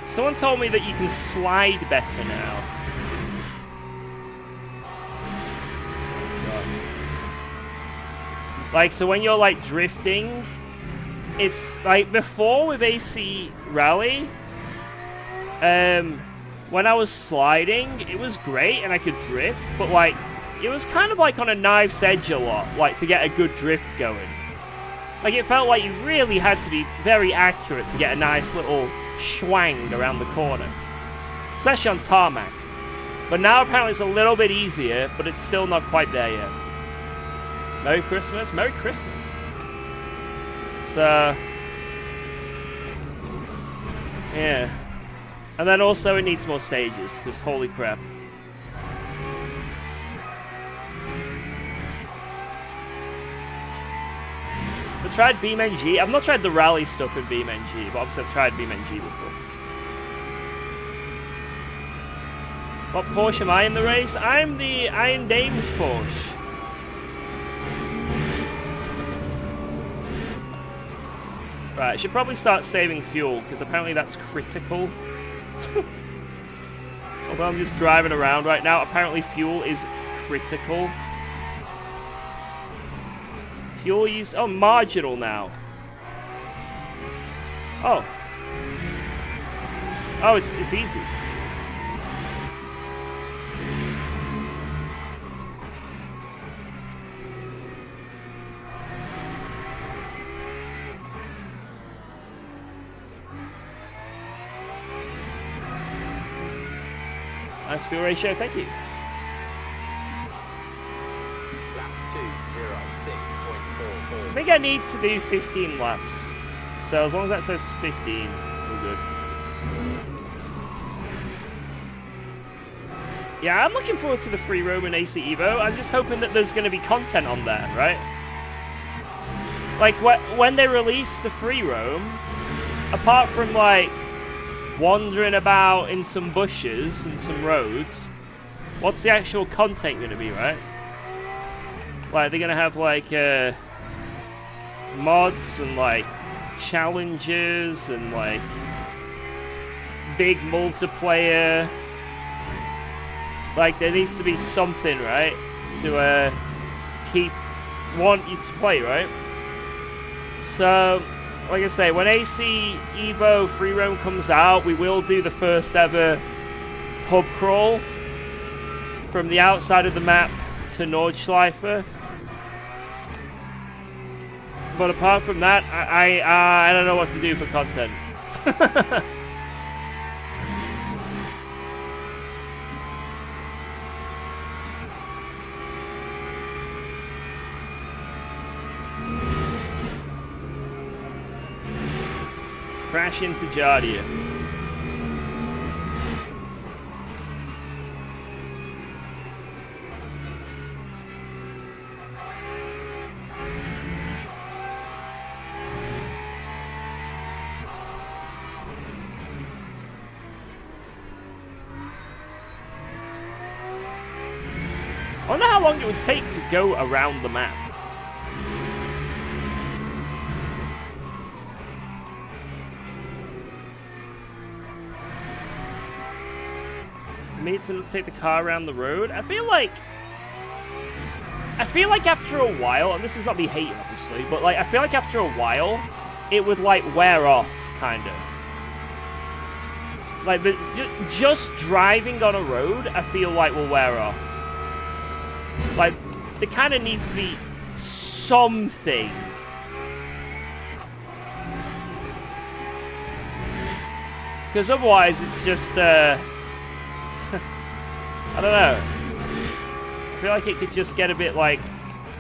Someone told me that you can slide better now. Like, so when you're, like, drifting, it's, like, before with AC Rally, when I was sliding, it was great and I could drift, but, like, it was kind of, like, on a knife's edge a lot, like, to get a good drift going. Like, it felt like you really had to be very accurate to get a nice little schwang around the corner. Especially on tarmac. But now, apparently, it's a little bit easier, but it's still not quite there yet. Merry Christmas. Merry Christmas. So, yeah. And then also it needs more stages, because holy crap. I've tried BeamNG. I've not tried the rally stuff in BeamNG, but obviously I've tried BeamNG before. What Porsche am I in the race? I'm the Iron Dames Porsche. Right, I should probably start saving fuel, because apparently that's critical. Although I'm just driving around right now, apparently fuel is critical. Fuel use... Oh, marginal now. Oh. Oh, it's easy. Nice fuel ratio, thank you. Lap 2, 06.44. I think I need to do 15 laps. So as long as that says 15, we're good. Yeah, I'm looking forward to the free roam and AC Evo. I'm just hoping that there's going to be content on there, right? Like, when they release the free roam, apart from, like, wandering about in some bushes and some roads, what's the actual content going to be, right? Like, they're going to have, like, mods and, like, challenges and, like, big multiplayer. Like, there needs to be something, right? To want you to play, right? So, like I say, when AC Evo Free Roam comes out, we will do the first ever pub crawl from the outside of the map to Nordschleife. But apart from that, I don't know what to do for content. Crash into Jardia. I wonder how long it would take to go around the map. Me to take the car around the road. I feel like after a while, and this is not me hating obviously, but like I feel like after a while it would like wear off kind of. Like, but just driving on a road I feel like will wear off. Like, there kind of needs to be something. Because otherwise it's just I don't know. I feel like it could just get a bit like,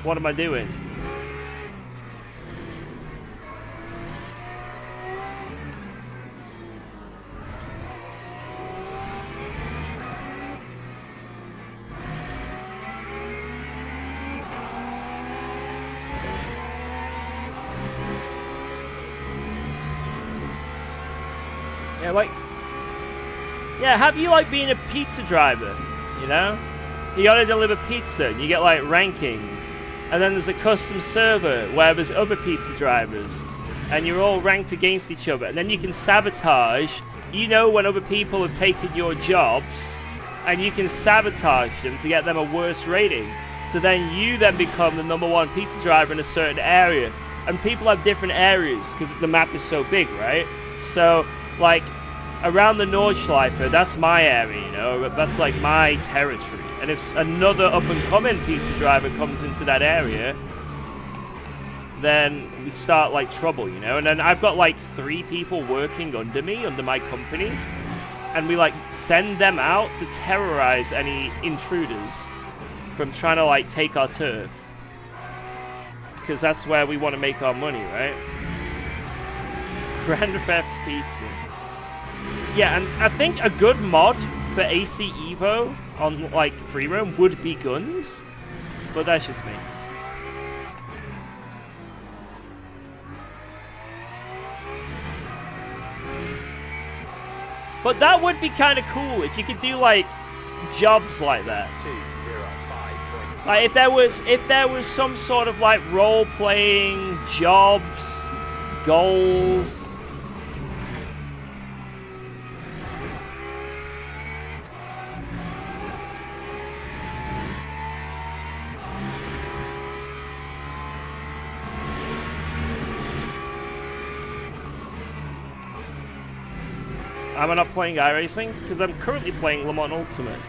what am I doing? Yeah, like, yeah, have you like being a pizza driver? You know? You gotta deliver pizza, and you get like rankings. And then there's a custom server where there's other pizza drivers. And you're all ranked against each other. And then you can sabotage, you know, when other people have taken your jobs. And you can sabotage them to get them a worse rating. So then you then become the #1 pizza driver in a certain area. And people have different areas because the map is so big, right? So, like, around the Nordschleife, that's my area, you know, that's like my territory. And if another up-and-coming pizza driver comes into that area, then we start like trouble, you know. And then I've got like 3 people working under me, under my company, and we like send them out to terrorize any intruders from trying to like take our turf, because that's where we want to make our money, right? Grand Theft Pizza. Yeah, and I think a good mod for AC Evo on like free roam would be guns, but that's just me. But that would be kind of cool if you could do like jobs like that. Like if there was some sort of like role-playing jobs, goals. Am I not playing iRacing? Because I'm currently playing Le Mans Ultimate.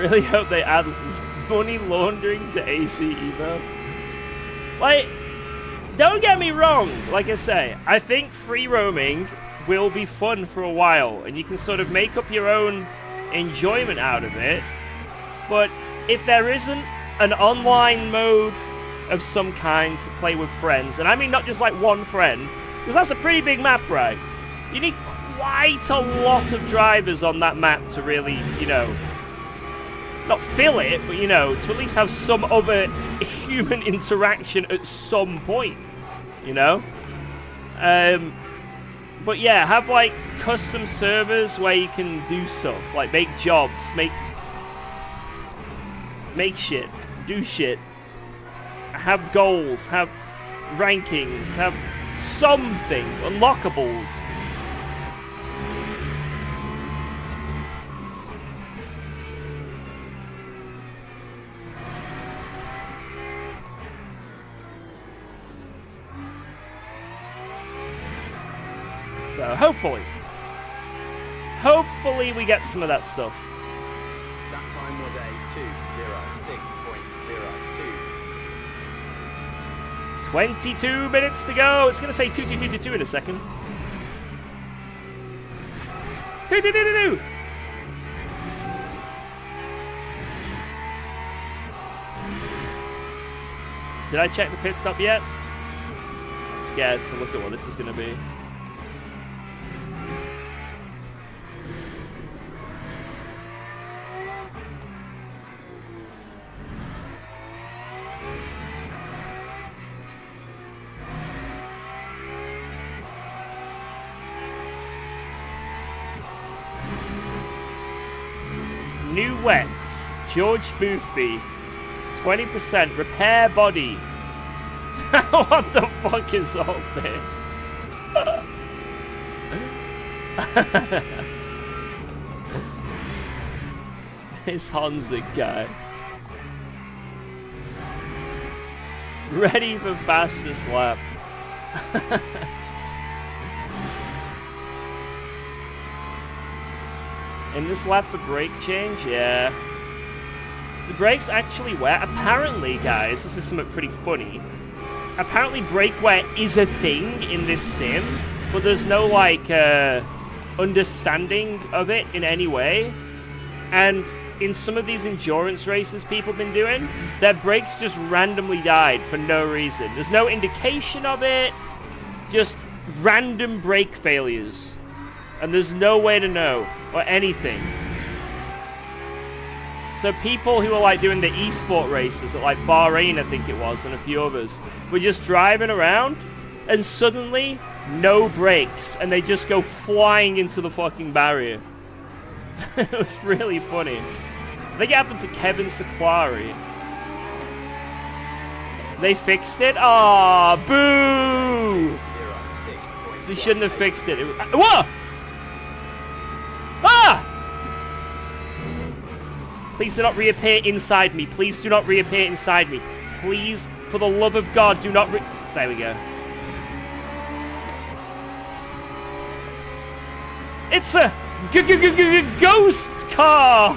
really hope they add money laundering to AC Evo. Like, don't get me wrong, like I say, I think free roaming will be fun for a while, and you can sort of make up your own enjoyment out of it. But if there isn't an online mode of some kind to play with friends, and I mean not just like one friend, because that's a pretty big map, right? You need quite a lot of drivers on that map to really, you know, not fill it, but, you know, to at least have some other human interaction at some point, you know? But yeah, have like custom servers where you can do stuff, like make jobs, make shit, do shit, have goals, have rankings, have something, unlockables. So hopefully we get some of that stuff. That time was a 206.02. 22 minutes to go. It's gonna say 2222 in a second. 2222. Did I check the pit stop yet? I'm scared to look at what this is gonna be. New wets, George Boothby, 20% repair body. What the fuck is all this? This Hanzik guy. Ready for fastest lap. In this lap for brake change, yeah. The brakes actually wear. Apparently, guys, this is something pretty funny. Apparently, brake wear is a thing in this sim, but there's no, like, understanding of it in any way. And in some of these endurance races people have been doing, their brakes just randomly died for no reason. There's no indication of it, just random brake failures. And there's no way to know, or anything. So people who are like doing the esport races at like Bahrain, I think it was, and a few others, were just driving around, and suddenly, no brakes, and they just go flying into the fucking barrier. It was really funny. I think it happened to Kevin Sequari. They fixed it? Aw, boo! They shouldn't have fixed it. Whoa! Ah! Please do not reappear inside me. Please do not reappear inside me. Please, for the love of God, do not There we go. It's a ghost car!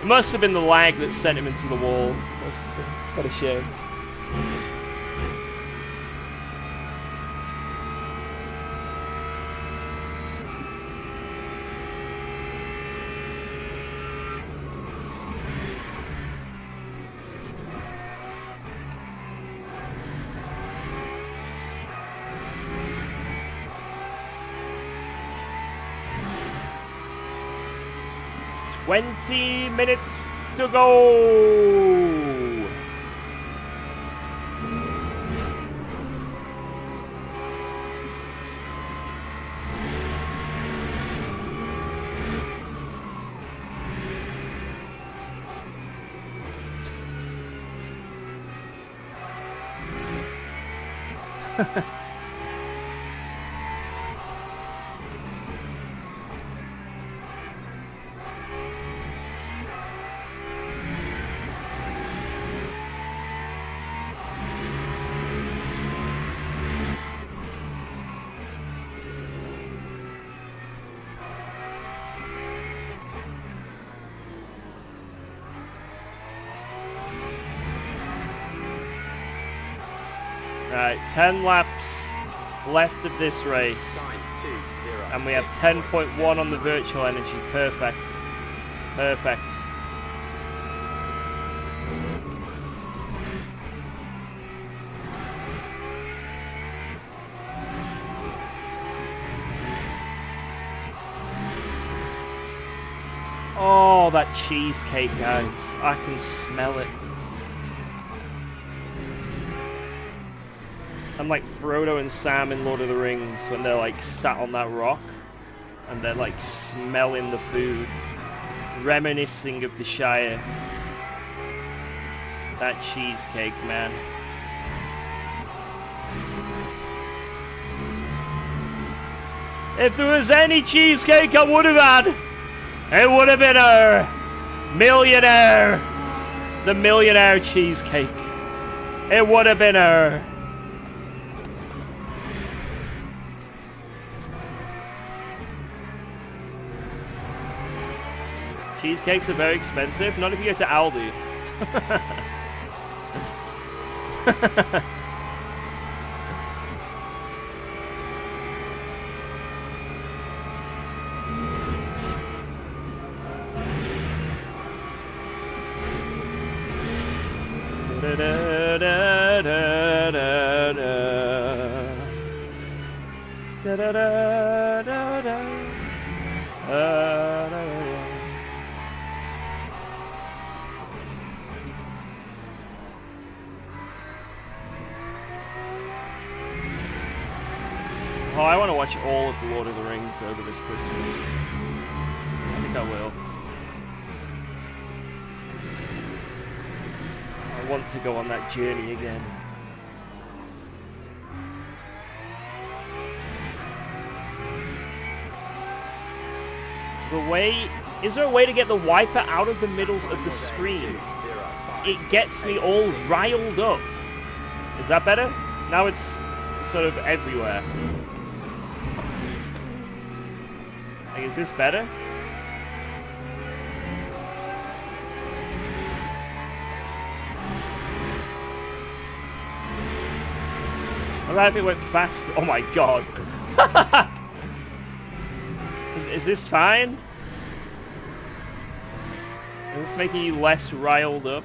It must have been the lag that sent him into the wall. Must have been. What a shame. Minutes to go. Alright, 10 laps left of this race. And we have 10.1 on the virtual energy. Perfect. Perfect. Oh, that cheesecake, guys. I can smell it. I'm like Frodo and Sam in Lord of the Rings when they're like sat on that rock and they're like smelling the food, reminiscing of the Shire. That cheesecake, man. If there was any cheesecake I would have had, it would have been a millionaire. The millionaire cheesecake. It would have been her. Cheesecakes are very expensive. Not if you go to Aldi. Oh, I want to watch all of the Lord of the Rings over this Christmas. I think I will. I want to go on that journey again. Is there a way to get the wiper out of the middle of the screen? It gets me all riled up. Is that better? Now it's sort of everywhere. Like, is this better? I don't know if it went fast. Oh my god. Is this fine? Is this making you less riled up?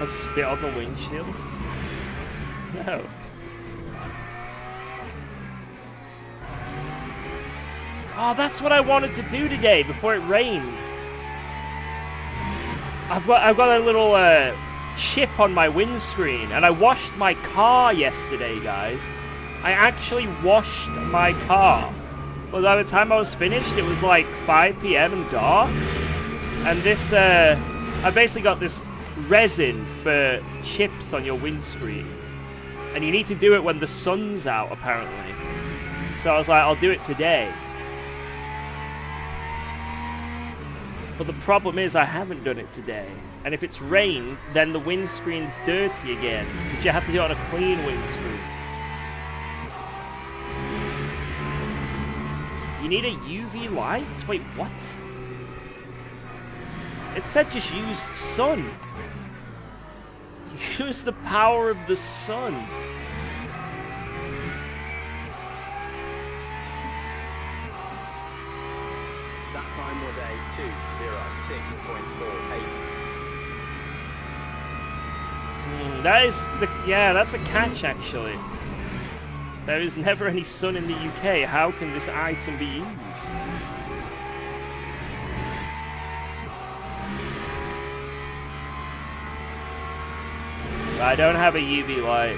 A spit on the windshield? No. Oh, that's what I wanted to do today before it rained. I've got a little chip on my windscreen, and I washed my car yesterday, guys. I actually washed my car. But by the time I was finished, it was like 5 p.m. and dark. And this, I basically got this resin for chips on your windscreen, and you need to do it when the sun's out, apparently. So I was like, I'll do it today. But the problem is I haven't done it today, and if it's rained, then the windscreen's dirty again, because you have to do it on a clean windscreen. You need a UV light? Wait, what? It said just use sun. Use the power of the sun. That time was a 206.48. That is the that's a catch actually. There is never any sun in the UK. How can this item be used? I don't have a UV light.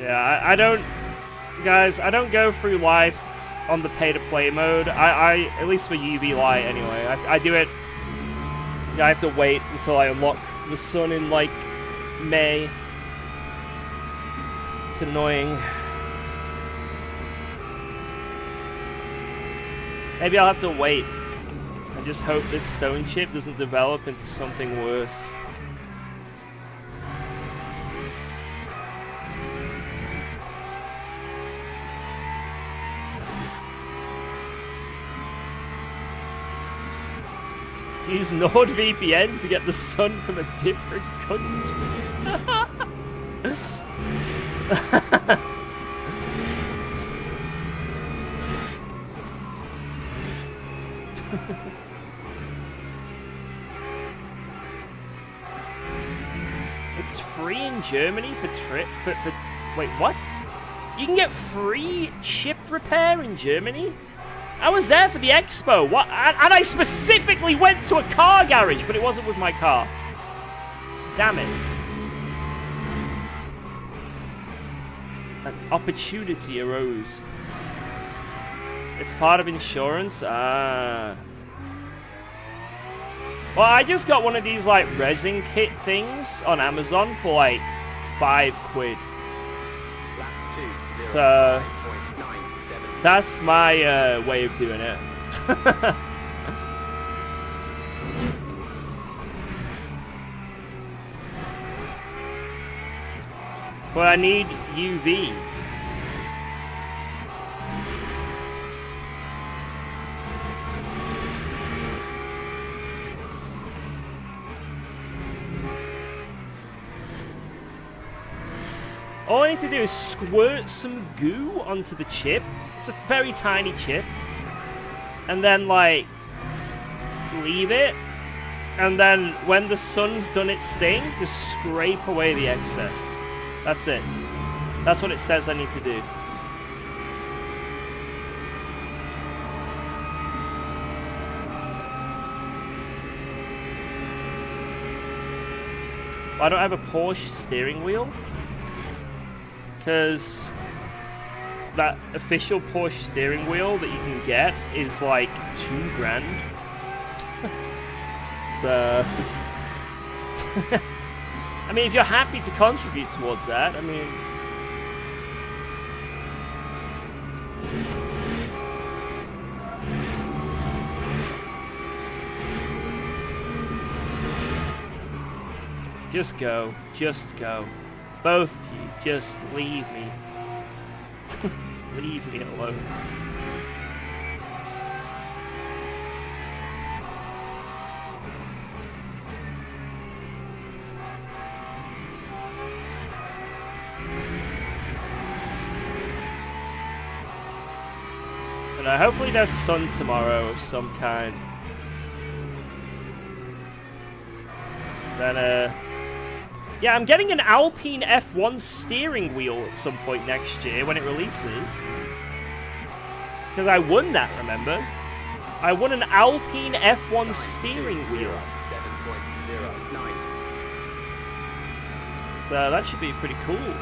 Yeah, I don't... Guys, I don't go through life on the pay-to-play mode. I at least for UV light anyway. I do it Yeah, I have to wait until I unlock the sun in, like, May. It's annoying. Maybe I'll have to wait. I just hope this stone chip doesn't develop into something worse. Use NordVPN to get the sun from a different country. It's free in Germany for wait, what? You can get free chip repair in Germany? I was there for the expo. What? And I specifically went to a car garage, but it wasn't with my car. Damn it. An opportunity arose. It's part of insurance? Ah. Well, I just got one of these, like, resin kit things on Amazon for, like, £5. So... that's my way of doing it. But I need UV. All I need to do is squirt some goo onto the chip. It's a very tiny chip. And then, like, leave it. And then when the sun's done its thing, just scrape away the excess. That's it. That's what it says I need to do. I don't have a Porsche steering wheel. Because that official Porsche steering wheel that you can get is like $2,000. So, I mean, if you're happy to contribute towards that, I mean, just go, both of you, just leave me. Leave me alone. And hopefully there's sun tomorrow of some kind. Then, yeah, I'm getting an Alpine F1 steering wheel at some point next year when it releases. Because I won that, remember? I won an Alpine F1 steering wheel. 7.09. So that should be pretty cool.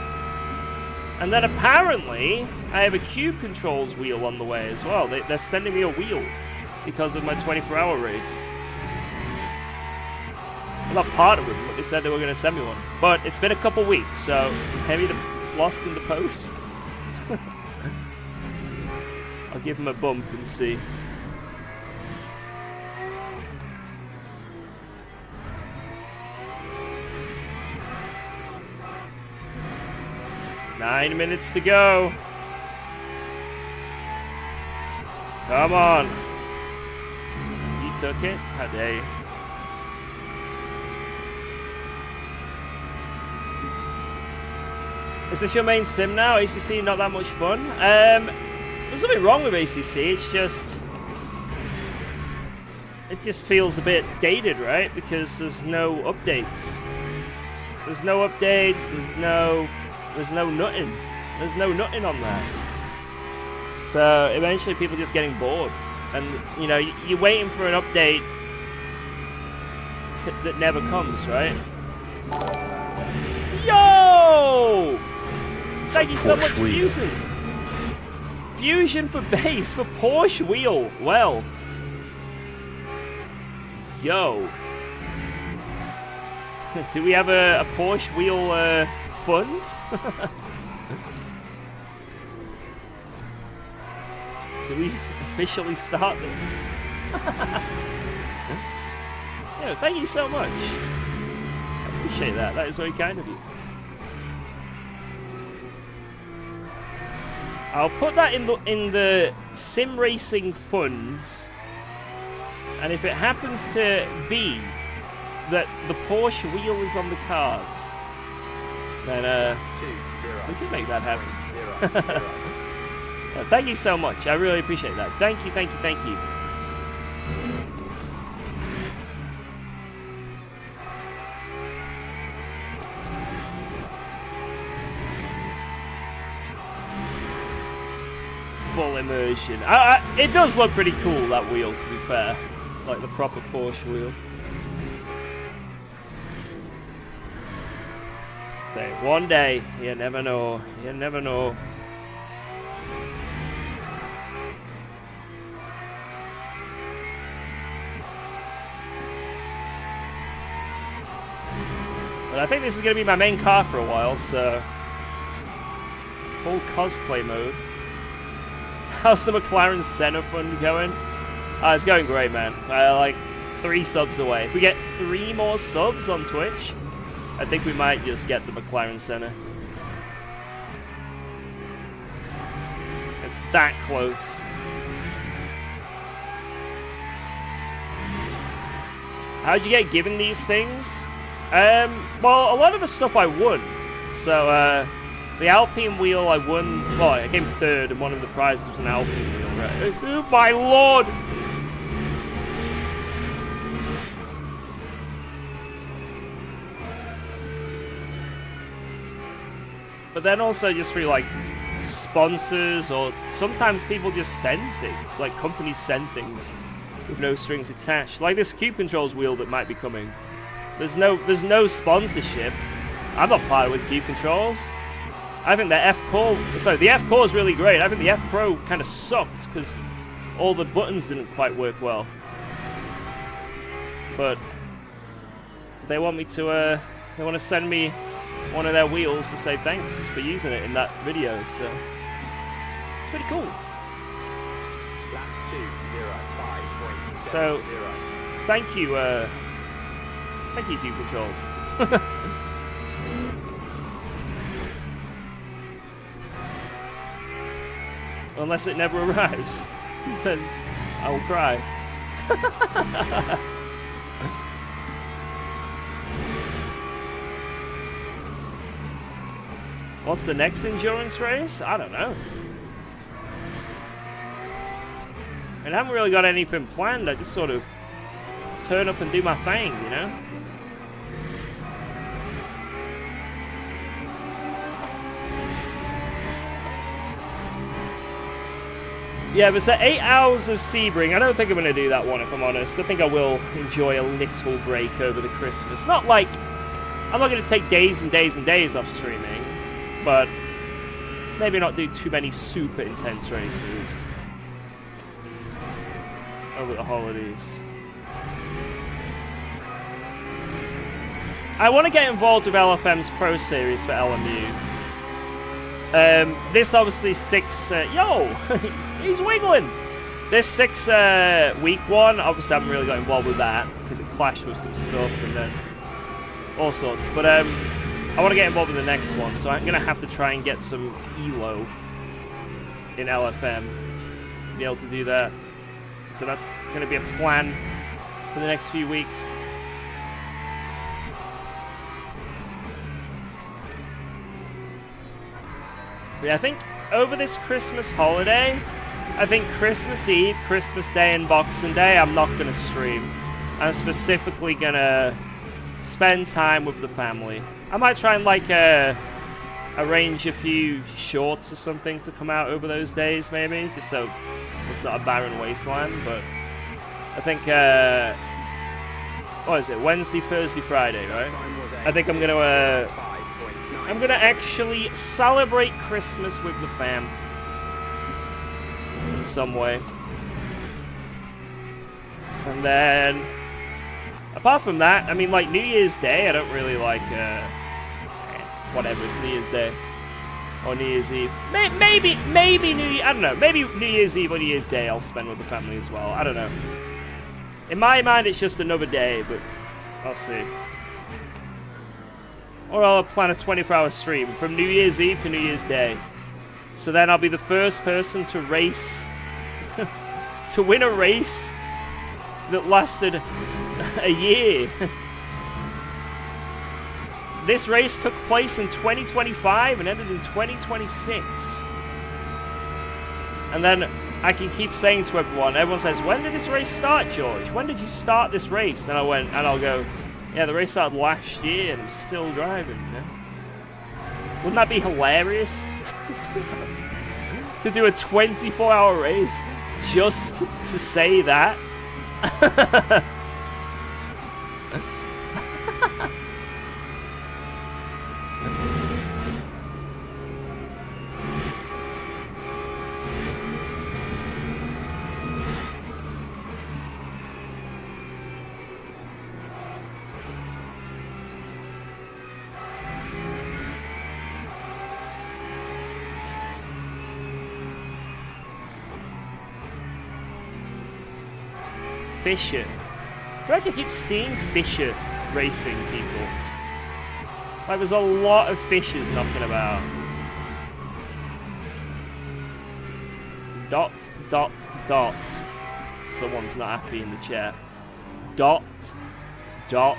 And then apparently, I have a Cube Controls wheel on the way as well. They're sending me a wheel because of my 24-hour race. I'm not part of it, but they said they were going to send me one. But it's been a couple weeks, so maybe it's lost in the post. I'll give them a bump and see. Nine minutes to go. Come on. You took it? How dare you? Is this your main sim now? ACC not that much fun? There's nothing wrong with ACC, it's just... it just feels a bit dated, right? Because there's no updates. There's no updates, there's no nothing. There's no nothing on that. So eventually people are just getting bored. And, you know, you're waiting for an update that never comes, right? Yo! Thank you so much, Fusion. Fusion for base for Porsche wheel. Well. Yo. Do we have a Porsche wheel fund? Did we officially start this? Yeah, thank you so much. I appreciate that. That is very kind of you. I'll put that in the sim racing funds, and if it happens to be that the Porsche wheel is on the cards, then we can make that happen. Thank you so much. I really appreciate that. Thank you, thank you, thank you. Full immersion. It does look pretty cool, that wheel, to be fair. Like the proper Porsche wheel. Say, one day, you never know. You never know. But I think this is going to be my main car for a while, so... Full cosplay mode. How's the McLaren Senna fund going? It's going great, man. Like 3 subs away. If we get 3 more subs on Twitch, I think we might just get the McLaren Senna. It's that close. How'd you get given these things? Well, a lot of the stuff I won. So, the Alpine wheel I won. Well, I came 3rd, and one of the prizes was an Alpine wheel, right? Oh my lord! But then also just through, like, sponsors, or sometimes people just send things. Like, companies send things with no strings attached. Like this Q Controls wheel that might be coming. There's no sponsorship. I'm not partnered with Q Controls. I think the the F Core is really great. I think the F Pro kind of sucked because all the buttons didn't quite work well. But they want me to, they want to send me one of their wheels to say thanks for using it in that video. So it's pretty cool. So thank you, Q Controls. Unless it never arrives, then I will cry. What's the next endurance race? I don't know. I haven't really got anything planned. I just sort of turn up and do my thing, you know? Yeah, but it's the 8 hours of Sebring. I don't think I'm going to do that one, if I'm honest. I think I will enjoy a little break over the Christmas. Not like... I'm not going to take days and days and days off streaming. But maybe not do too many super intense races over the holidays. I want to get involved with LFM's Pro Series for LMU. This obviously 6... yo! He's wiggling! This 6 week one, obviously I haven't really got involved with that because it clashed with some stuff and then all sorts. But I want to get involved in the next one, so I'm going to have to try and get some ELO in LFM to be able to do that. So that's going to be a plan for the next few weeks. But yeah, I think over this Christmas holiday, I think Christmas Eve, Christmas Day, and Boxing Day, I'm not going to stream. I'm specifically going to spend time with the family. I might try and, like, arrange a few shorts or something to come out over those days, maybe, just so it's not a barren wasteland. But I think, what is it, Wednesday, Thursday, Friday, right? I think I'm going to actually celebrate Christmas with the fam. In some way. And then a Apart from that, I mean, like, New Year's Day, I don't really like, whatever, it's New Year's Day. Or New Year's Eve. Maybe I don't know. Maybe New Year's Eve or New Year's Day I'll spend with the family as well. I don't know. In my mind, it's just another day, but I'll see. Or I'll plan a 24-hour stream from New Year's Eve to New Year's Day. So then I'll be the first person to race, to win a race that lasted a year. This race took place in 2025 and ended in 2026. And then I can keep saying to everyone says, when did this race start, George? When did you start this race? And I'll go, yeah, the race started last year and I'm still driving, you know? Wouldn't that be hilarious? To do a 24-hour race just to say that? Fisher. I feel like I keep seeing Fisher racing people. Like there's a lot of Fishers knocking about. Dot, dot, dot. Someone's not happy in the chat. Dot, dot,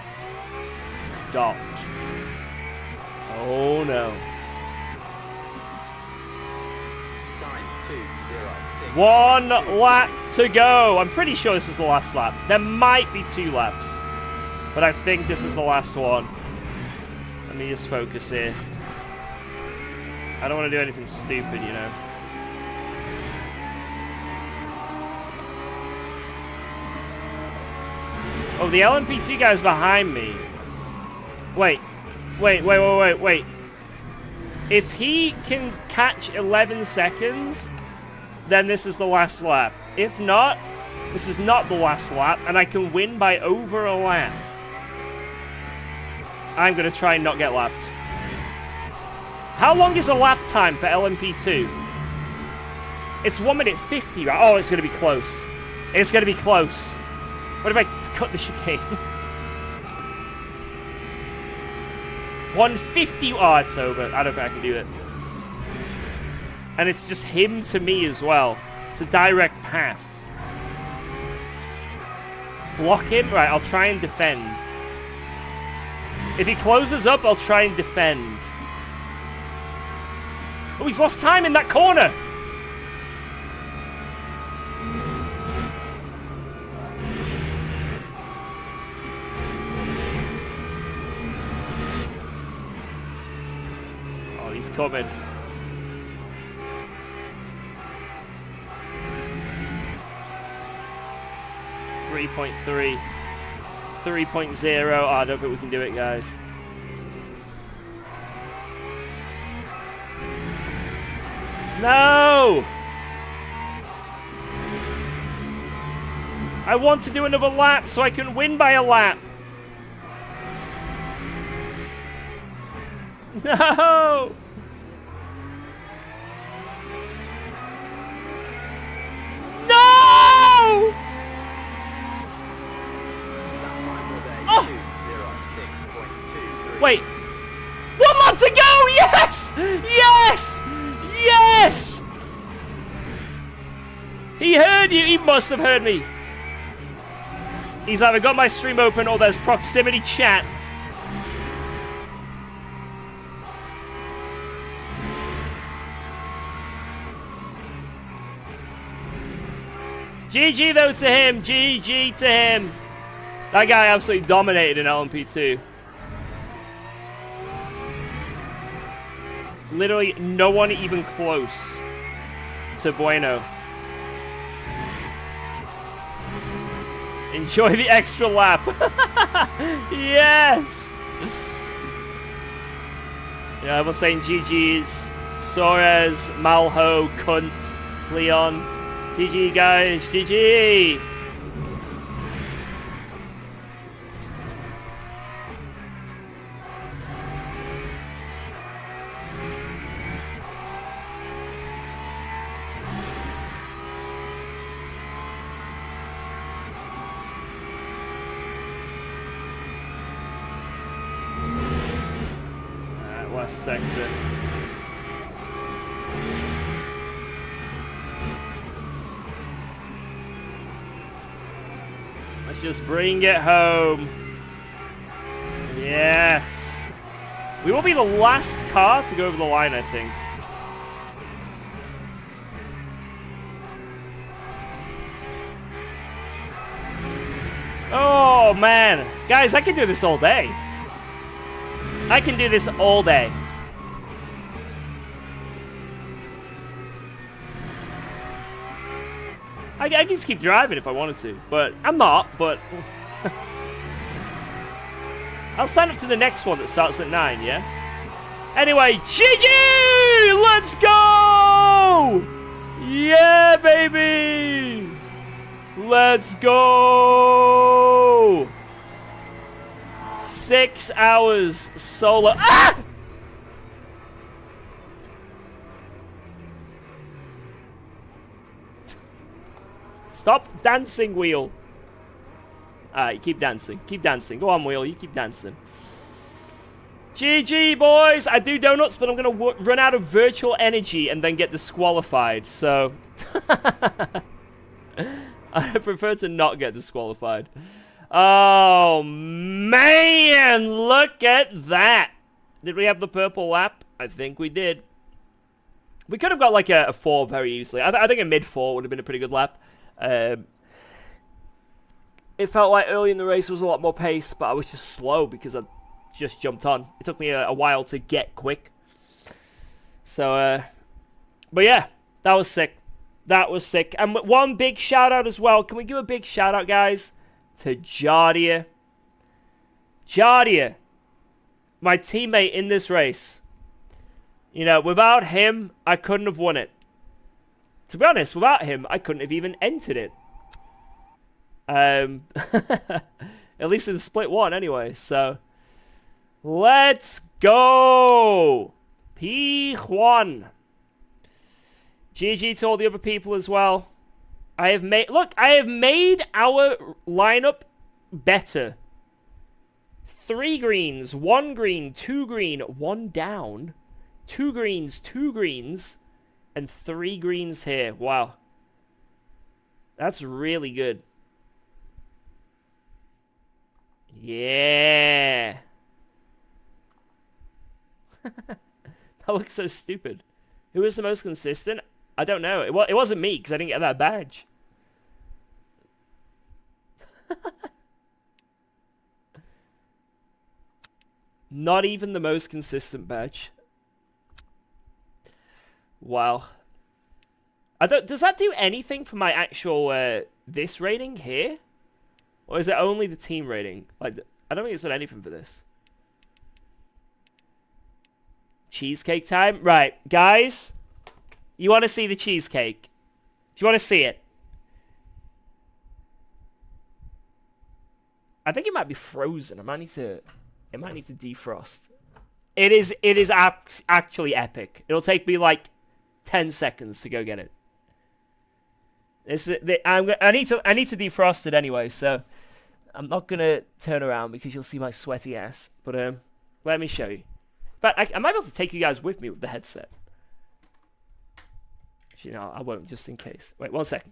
dot. Oh no. 1 lap to go. I'm pretty sure this is the last lap. There might be 2 laps, but I think this is the last one. Let me just focus here. I don't want to do anything stupid, you know. Oh, the LMP2 guy's behind me. Wait. If he can catch 11 seconds... then this is the last lap. If not, this is not the last lap, and I can win by over a lap. I'm going to try and not get lapped. How long is a lap time for LMP2? It's 1 minute 50, right? Oh, it's going to be close. It's going to be close. What if I cut the chicane? 150. Oh, it's over. I don't think I can do it. And it's just him to me as well. It's a direct path. Block him? Right, I'll try and defend. If he closes up, I'll try and defend. Oh, he's lost time in that corner! Oh, he's coming. 3.3. 3.0. Oh, I don't think we can do it, guys. No! I want to do another lap so I can win by a lap. No! No! Wait. 1 lap to go! Yes! Yes! Yes! He heard you. He must have heard me. He's either got my stream open or there's proximity chat. GG though to him. GG to him. That guy absolutely dominated in LMP2. Literally no one even close to Bueno. Enjoy the extra lap. Yes! Yeah, I was saying GG's. Suarez, Malho, Kunt, Leon. GG, guys. GG! last sector. Let's just bring it home. Yes. We will be the last car to go over the line, I think. Oh, man. Guys, I can do this all day. I can do this all day. I can just keep driving if I wanted to, but I'm not, but... I'll sign up to the next one that starts at 9, yeah? Anyway, GG! Let's go! Yeah, baby! Let's go! 6 hours solo. Ah! Stop dancing, Wheel. Alright, keep dancing. Keep dancing. Go on, Wheel. You keep dancing. GG, boys! I do donuts, but I'm going to run out of virtual energy and then get disqualified, so... I prefer to not get disqualified. Oh, man! Look at that! Did we have the purple lap? I think we did. We could have got like a 4 very easily. I think a mid-4 would have been a pretty good lap. It felt like early in the race was a lot more pace, but I was just slow because I just jumped on. It took me a while to get quick. So, but yeah, that was sick. That was sick. And one big shout out as well. Can we give a big shout out, guys, to Jardia? Jardia, my teammate in this race. You know, without him, I couldn't have won it. To be honest, without him, I couldn't have even entered it. At least in the split one, anyway. So, let's go! P1. GG to all the other people as well. I have made... Look, I have made our lineup better. 3 greens, 1 green, 2 green, 1 down. 2 greens, 2 greens, and 3 greens here. Wow. That's really good. Yeah. That looks so stupid. Who was the most consistent? I don't know. It wasn't me because I didn't get that badge. Not even the most consistent badge. Wow. Does that do anything for my actual this rating here? Or is it only the team rating? Like, I don't think it's done anything for this. Cheesecake time? Right, guys. You want to see the cheesecake? Do you want to see it? I think it might be frozen. It might need to defrost. It is actually epic. It'll take me like 10 seconds to go get it. I need to defrost it anyway, so I'm not gonna turn around because you'll see my sweaty ass. But let me show you. But I might be able to take you guys with me with the headset. You know, I won't, just in case. Wait, 1 second.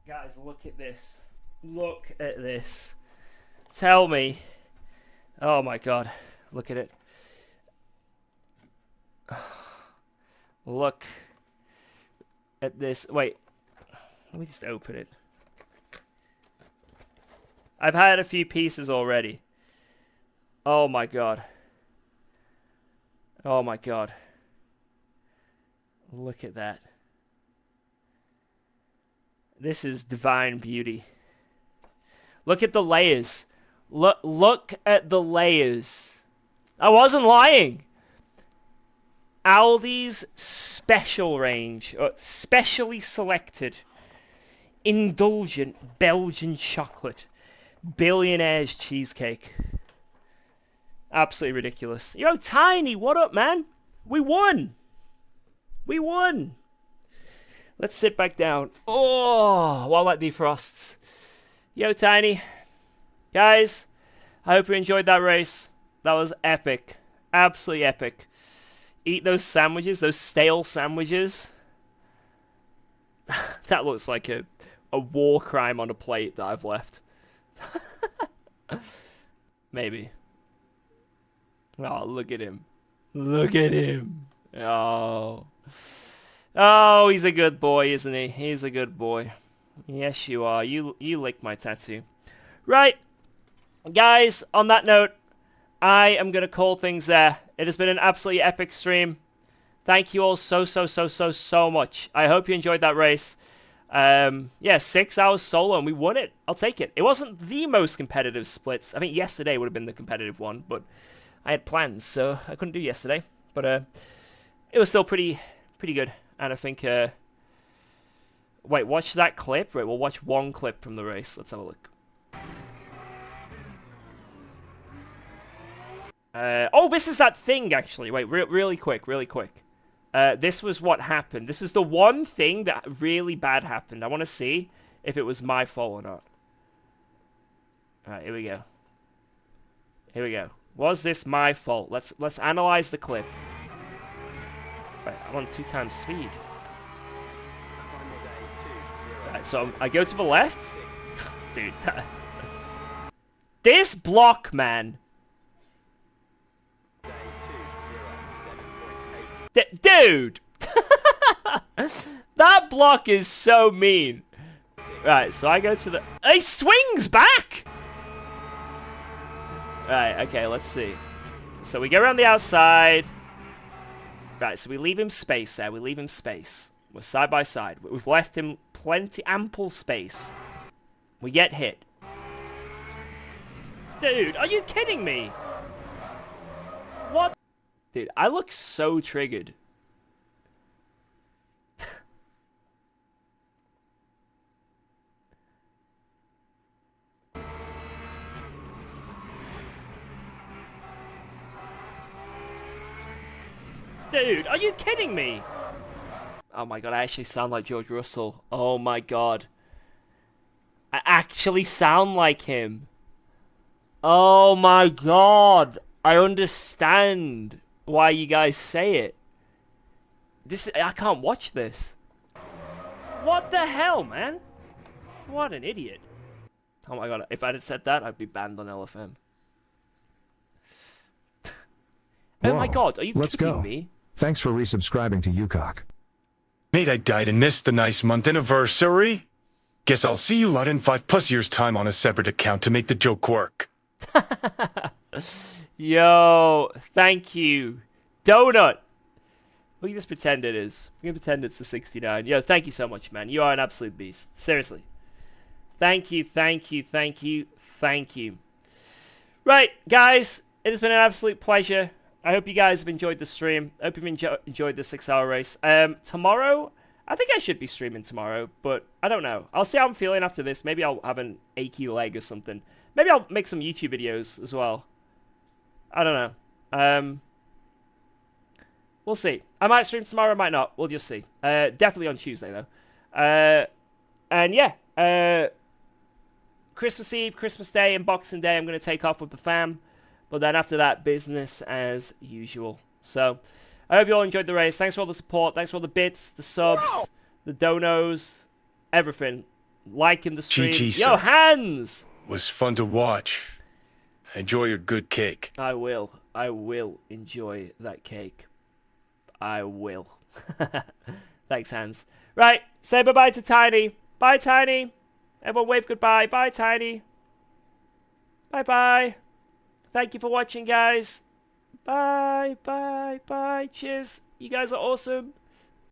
Guys, look at this. Look at this. Tell me. Oh my god. Look at it. Look at this. Wait. Let me just open it. I've had a few pieces already. Oh my god. Oh my god. Look at that. This is divine beauty. Look at the layers. Look at the layers. I wasn't lying. Aldi's special range, specially selected, indulgent Belgian chocolate, billionaire's cheesecake. Absolutely ridiculous. Yo, Tiny, what up, man? We won. We won. Let's sit back down. Oh, while that defrosts. Yo, Tiny. Guys, I hope you enjoyed that race. That was epic. Absolutely epic. Eat those sandwiches, those stale sandwiches. That looks like a war crime on a plate that I've left. Maybe. Oh, look at him. Look at him. Oh. Oh, he's a good boy, isn't he? He's a good boy. Yes, you are. You lick my tattoo. Right. Guys, on that note, I am going to call things there. It has been an absolutely epic stream. Thank you all so much. I hope you enjoyed that race. Yeah, 6 hours solo, and we won it. I'll take it. It wasn't the most competitive splits. I think yesterday would have been the competitive one, but I had plans, so I couldn't do yesterday. But it was still pretty good. And I think... wait, watch that clip? Right, we'll watch one clip from the race. Let's have a look. Oh, this is that thing, actually. Wait, really quick. This was what happened. This is the one thing that really bad happened. I want to see if it was my fault or not. Alright, here we go. Here we go. Was this my fault? Let's analyze the clip. Right, I'm on 2 times speed. Right, so I go to the left. Dude, this block, man. Dude! That block is so mean. Right, so I go to the... He swings back! Right, okay, let's see. So we go around the outside. Right, so we leave him space there. We leave him space. We're side by side. We've left him ample space. We get hit. Dude, are you kidding me? What? Dude, I look so triggered. Dude, are you kidding me? Oh my god, I actually sound like George Russell. Oh my god. I actually sound like him. Oh my god. I understand why you guys say it. I can't watch this. What the hell, man? What an idiot. Oh my god, if I'd have said that, I'd be banned on LFM. Oh my god, are you kidding me? Thanks for resubscribing to UKOG. Mate, I died and missed the nice month anniversary. Guess I'll see you lot in 5+ years' time on a separate account to make the joke work. Yo, thank you. Donut. We can just pretend it is. We can pretend it's a 69. Yo, thank you so much, man. You are an absolute beast. Seriously. Thank you. Right, guys. It has been an absolute pleasure. I hope you guys have enjoyed the stream. I hope you've enjoyed the 6-hour race. Tomorrow, I think I should be streaming tomorrow, but I don't know. I'll see how I'm feeling after this. Maybe I'll have an achy leg or something. Maybe I'll make some YouTube videos as well. I don't know. We'll see. I might stream tomorrow, I might not. We'll just see. Definitely on Tuesday, though. And yeah. Christmas Eve, Christmas Day, and Boxing Day, I'm going to take off with the fam. But then after that, business as usual. So, I hope you all enjoyed the race. Thanks for all the support. Thanks for all the bits, the subs, the donos, everything. Liking the stream. GG, Yo, sir. hands! Was fun to watch. Enjoy your good cake. I will enjoy that cake. I will. Thanks, Hans. Right, say bye-bye to Tiny. Bye, Tiny. Everyone wave goodbye. Bye, Tiny. Bye-bye. Thank you for watching, guys. Bye. Cheers. You guys are awesome.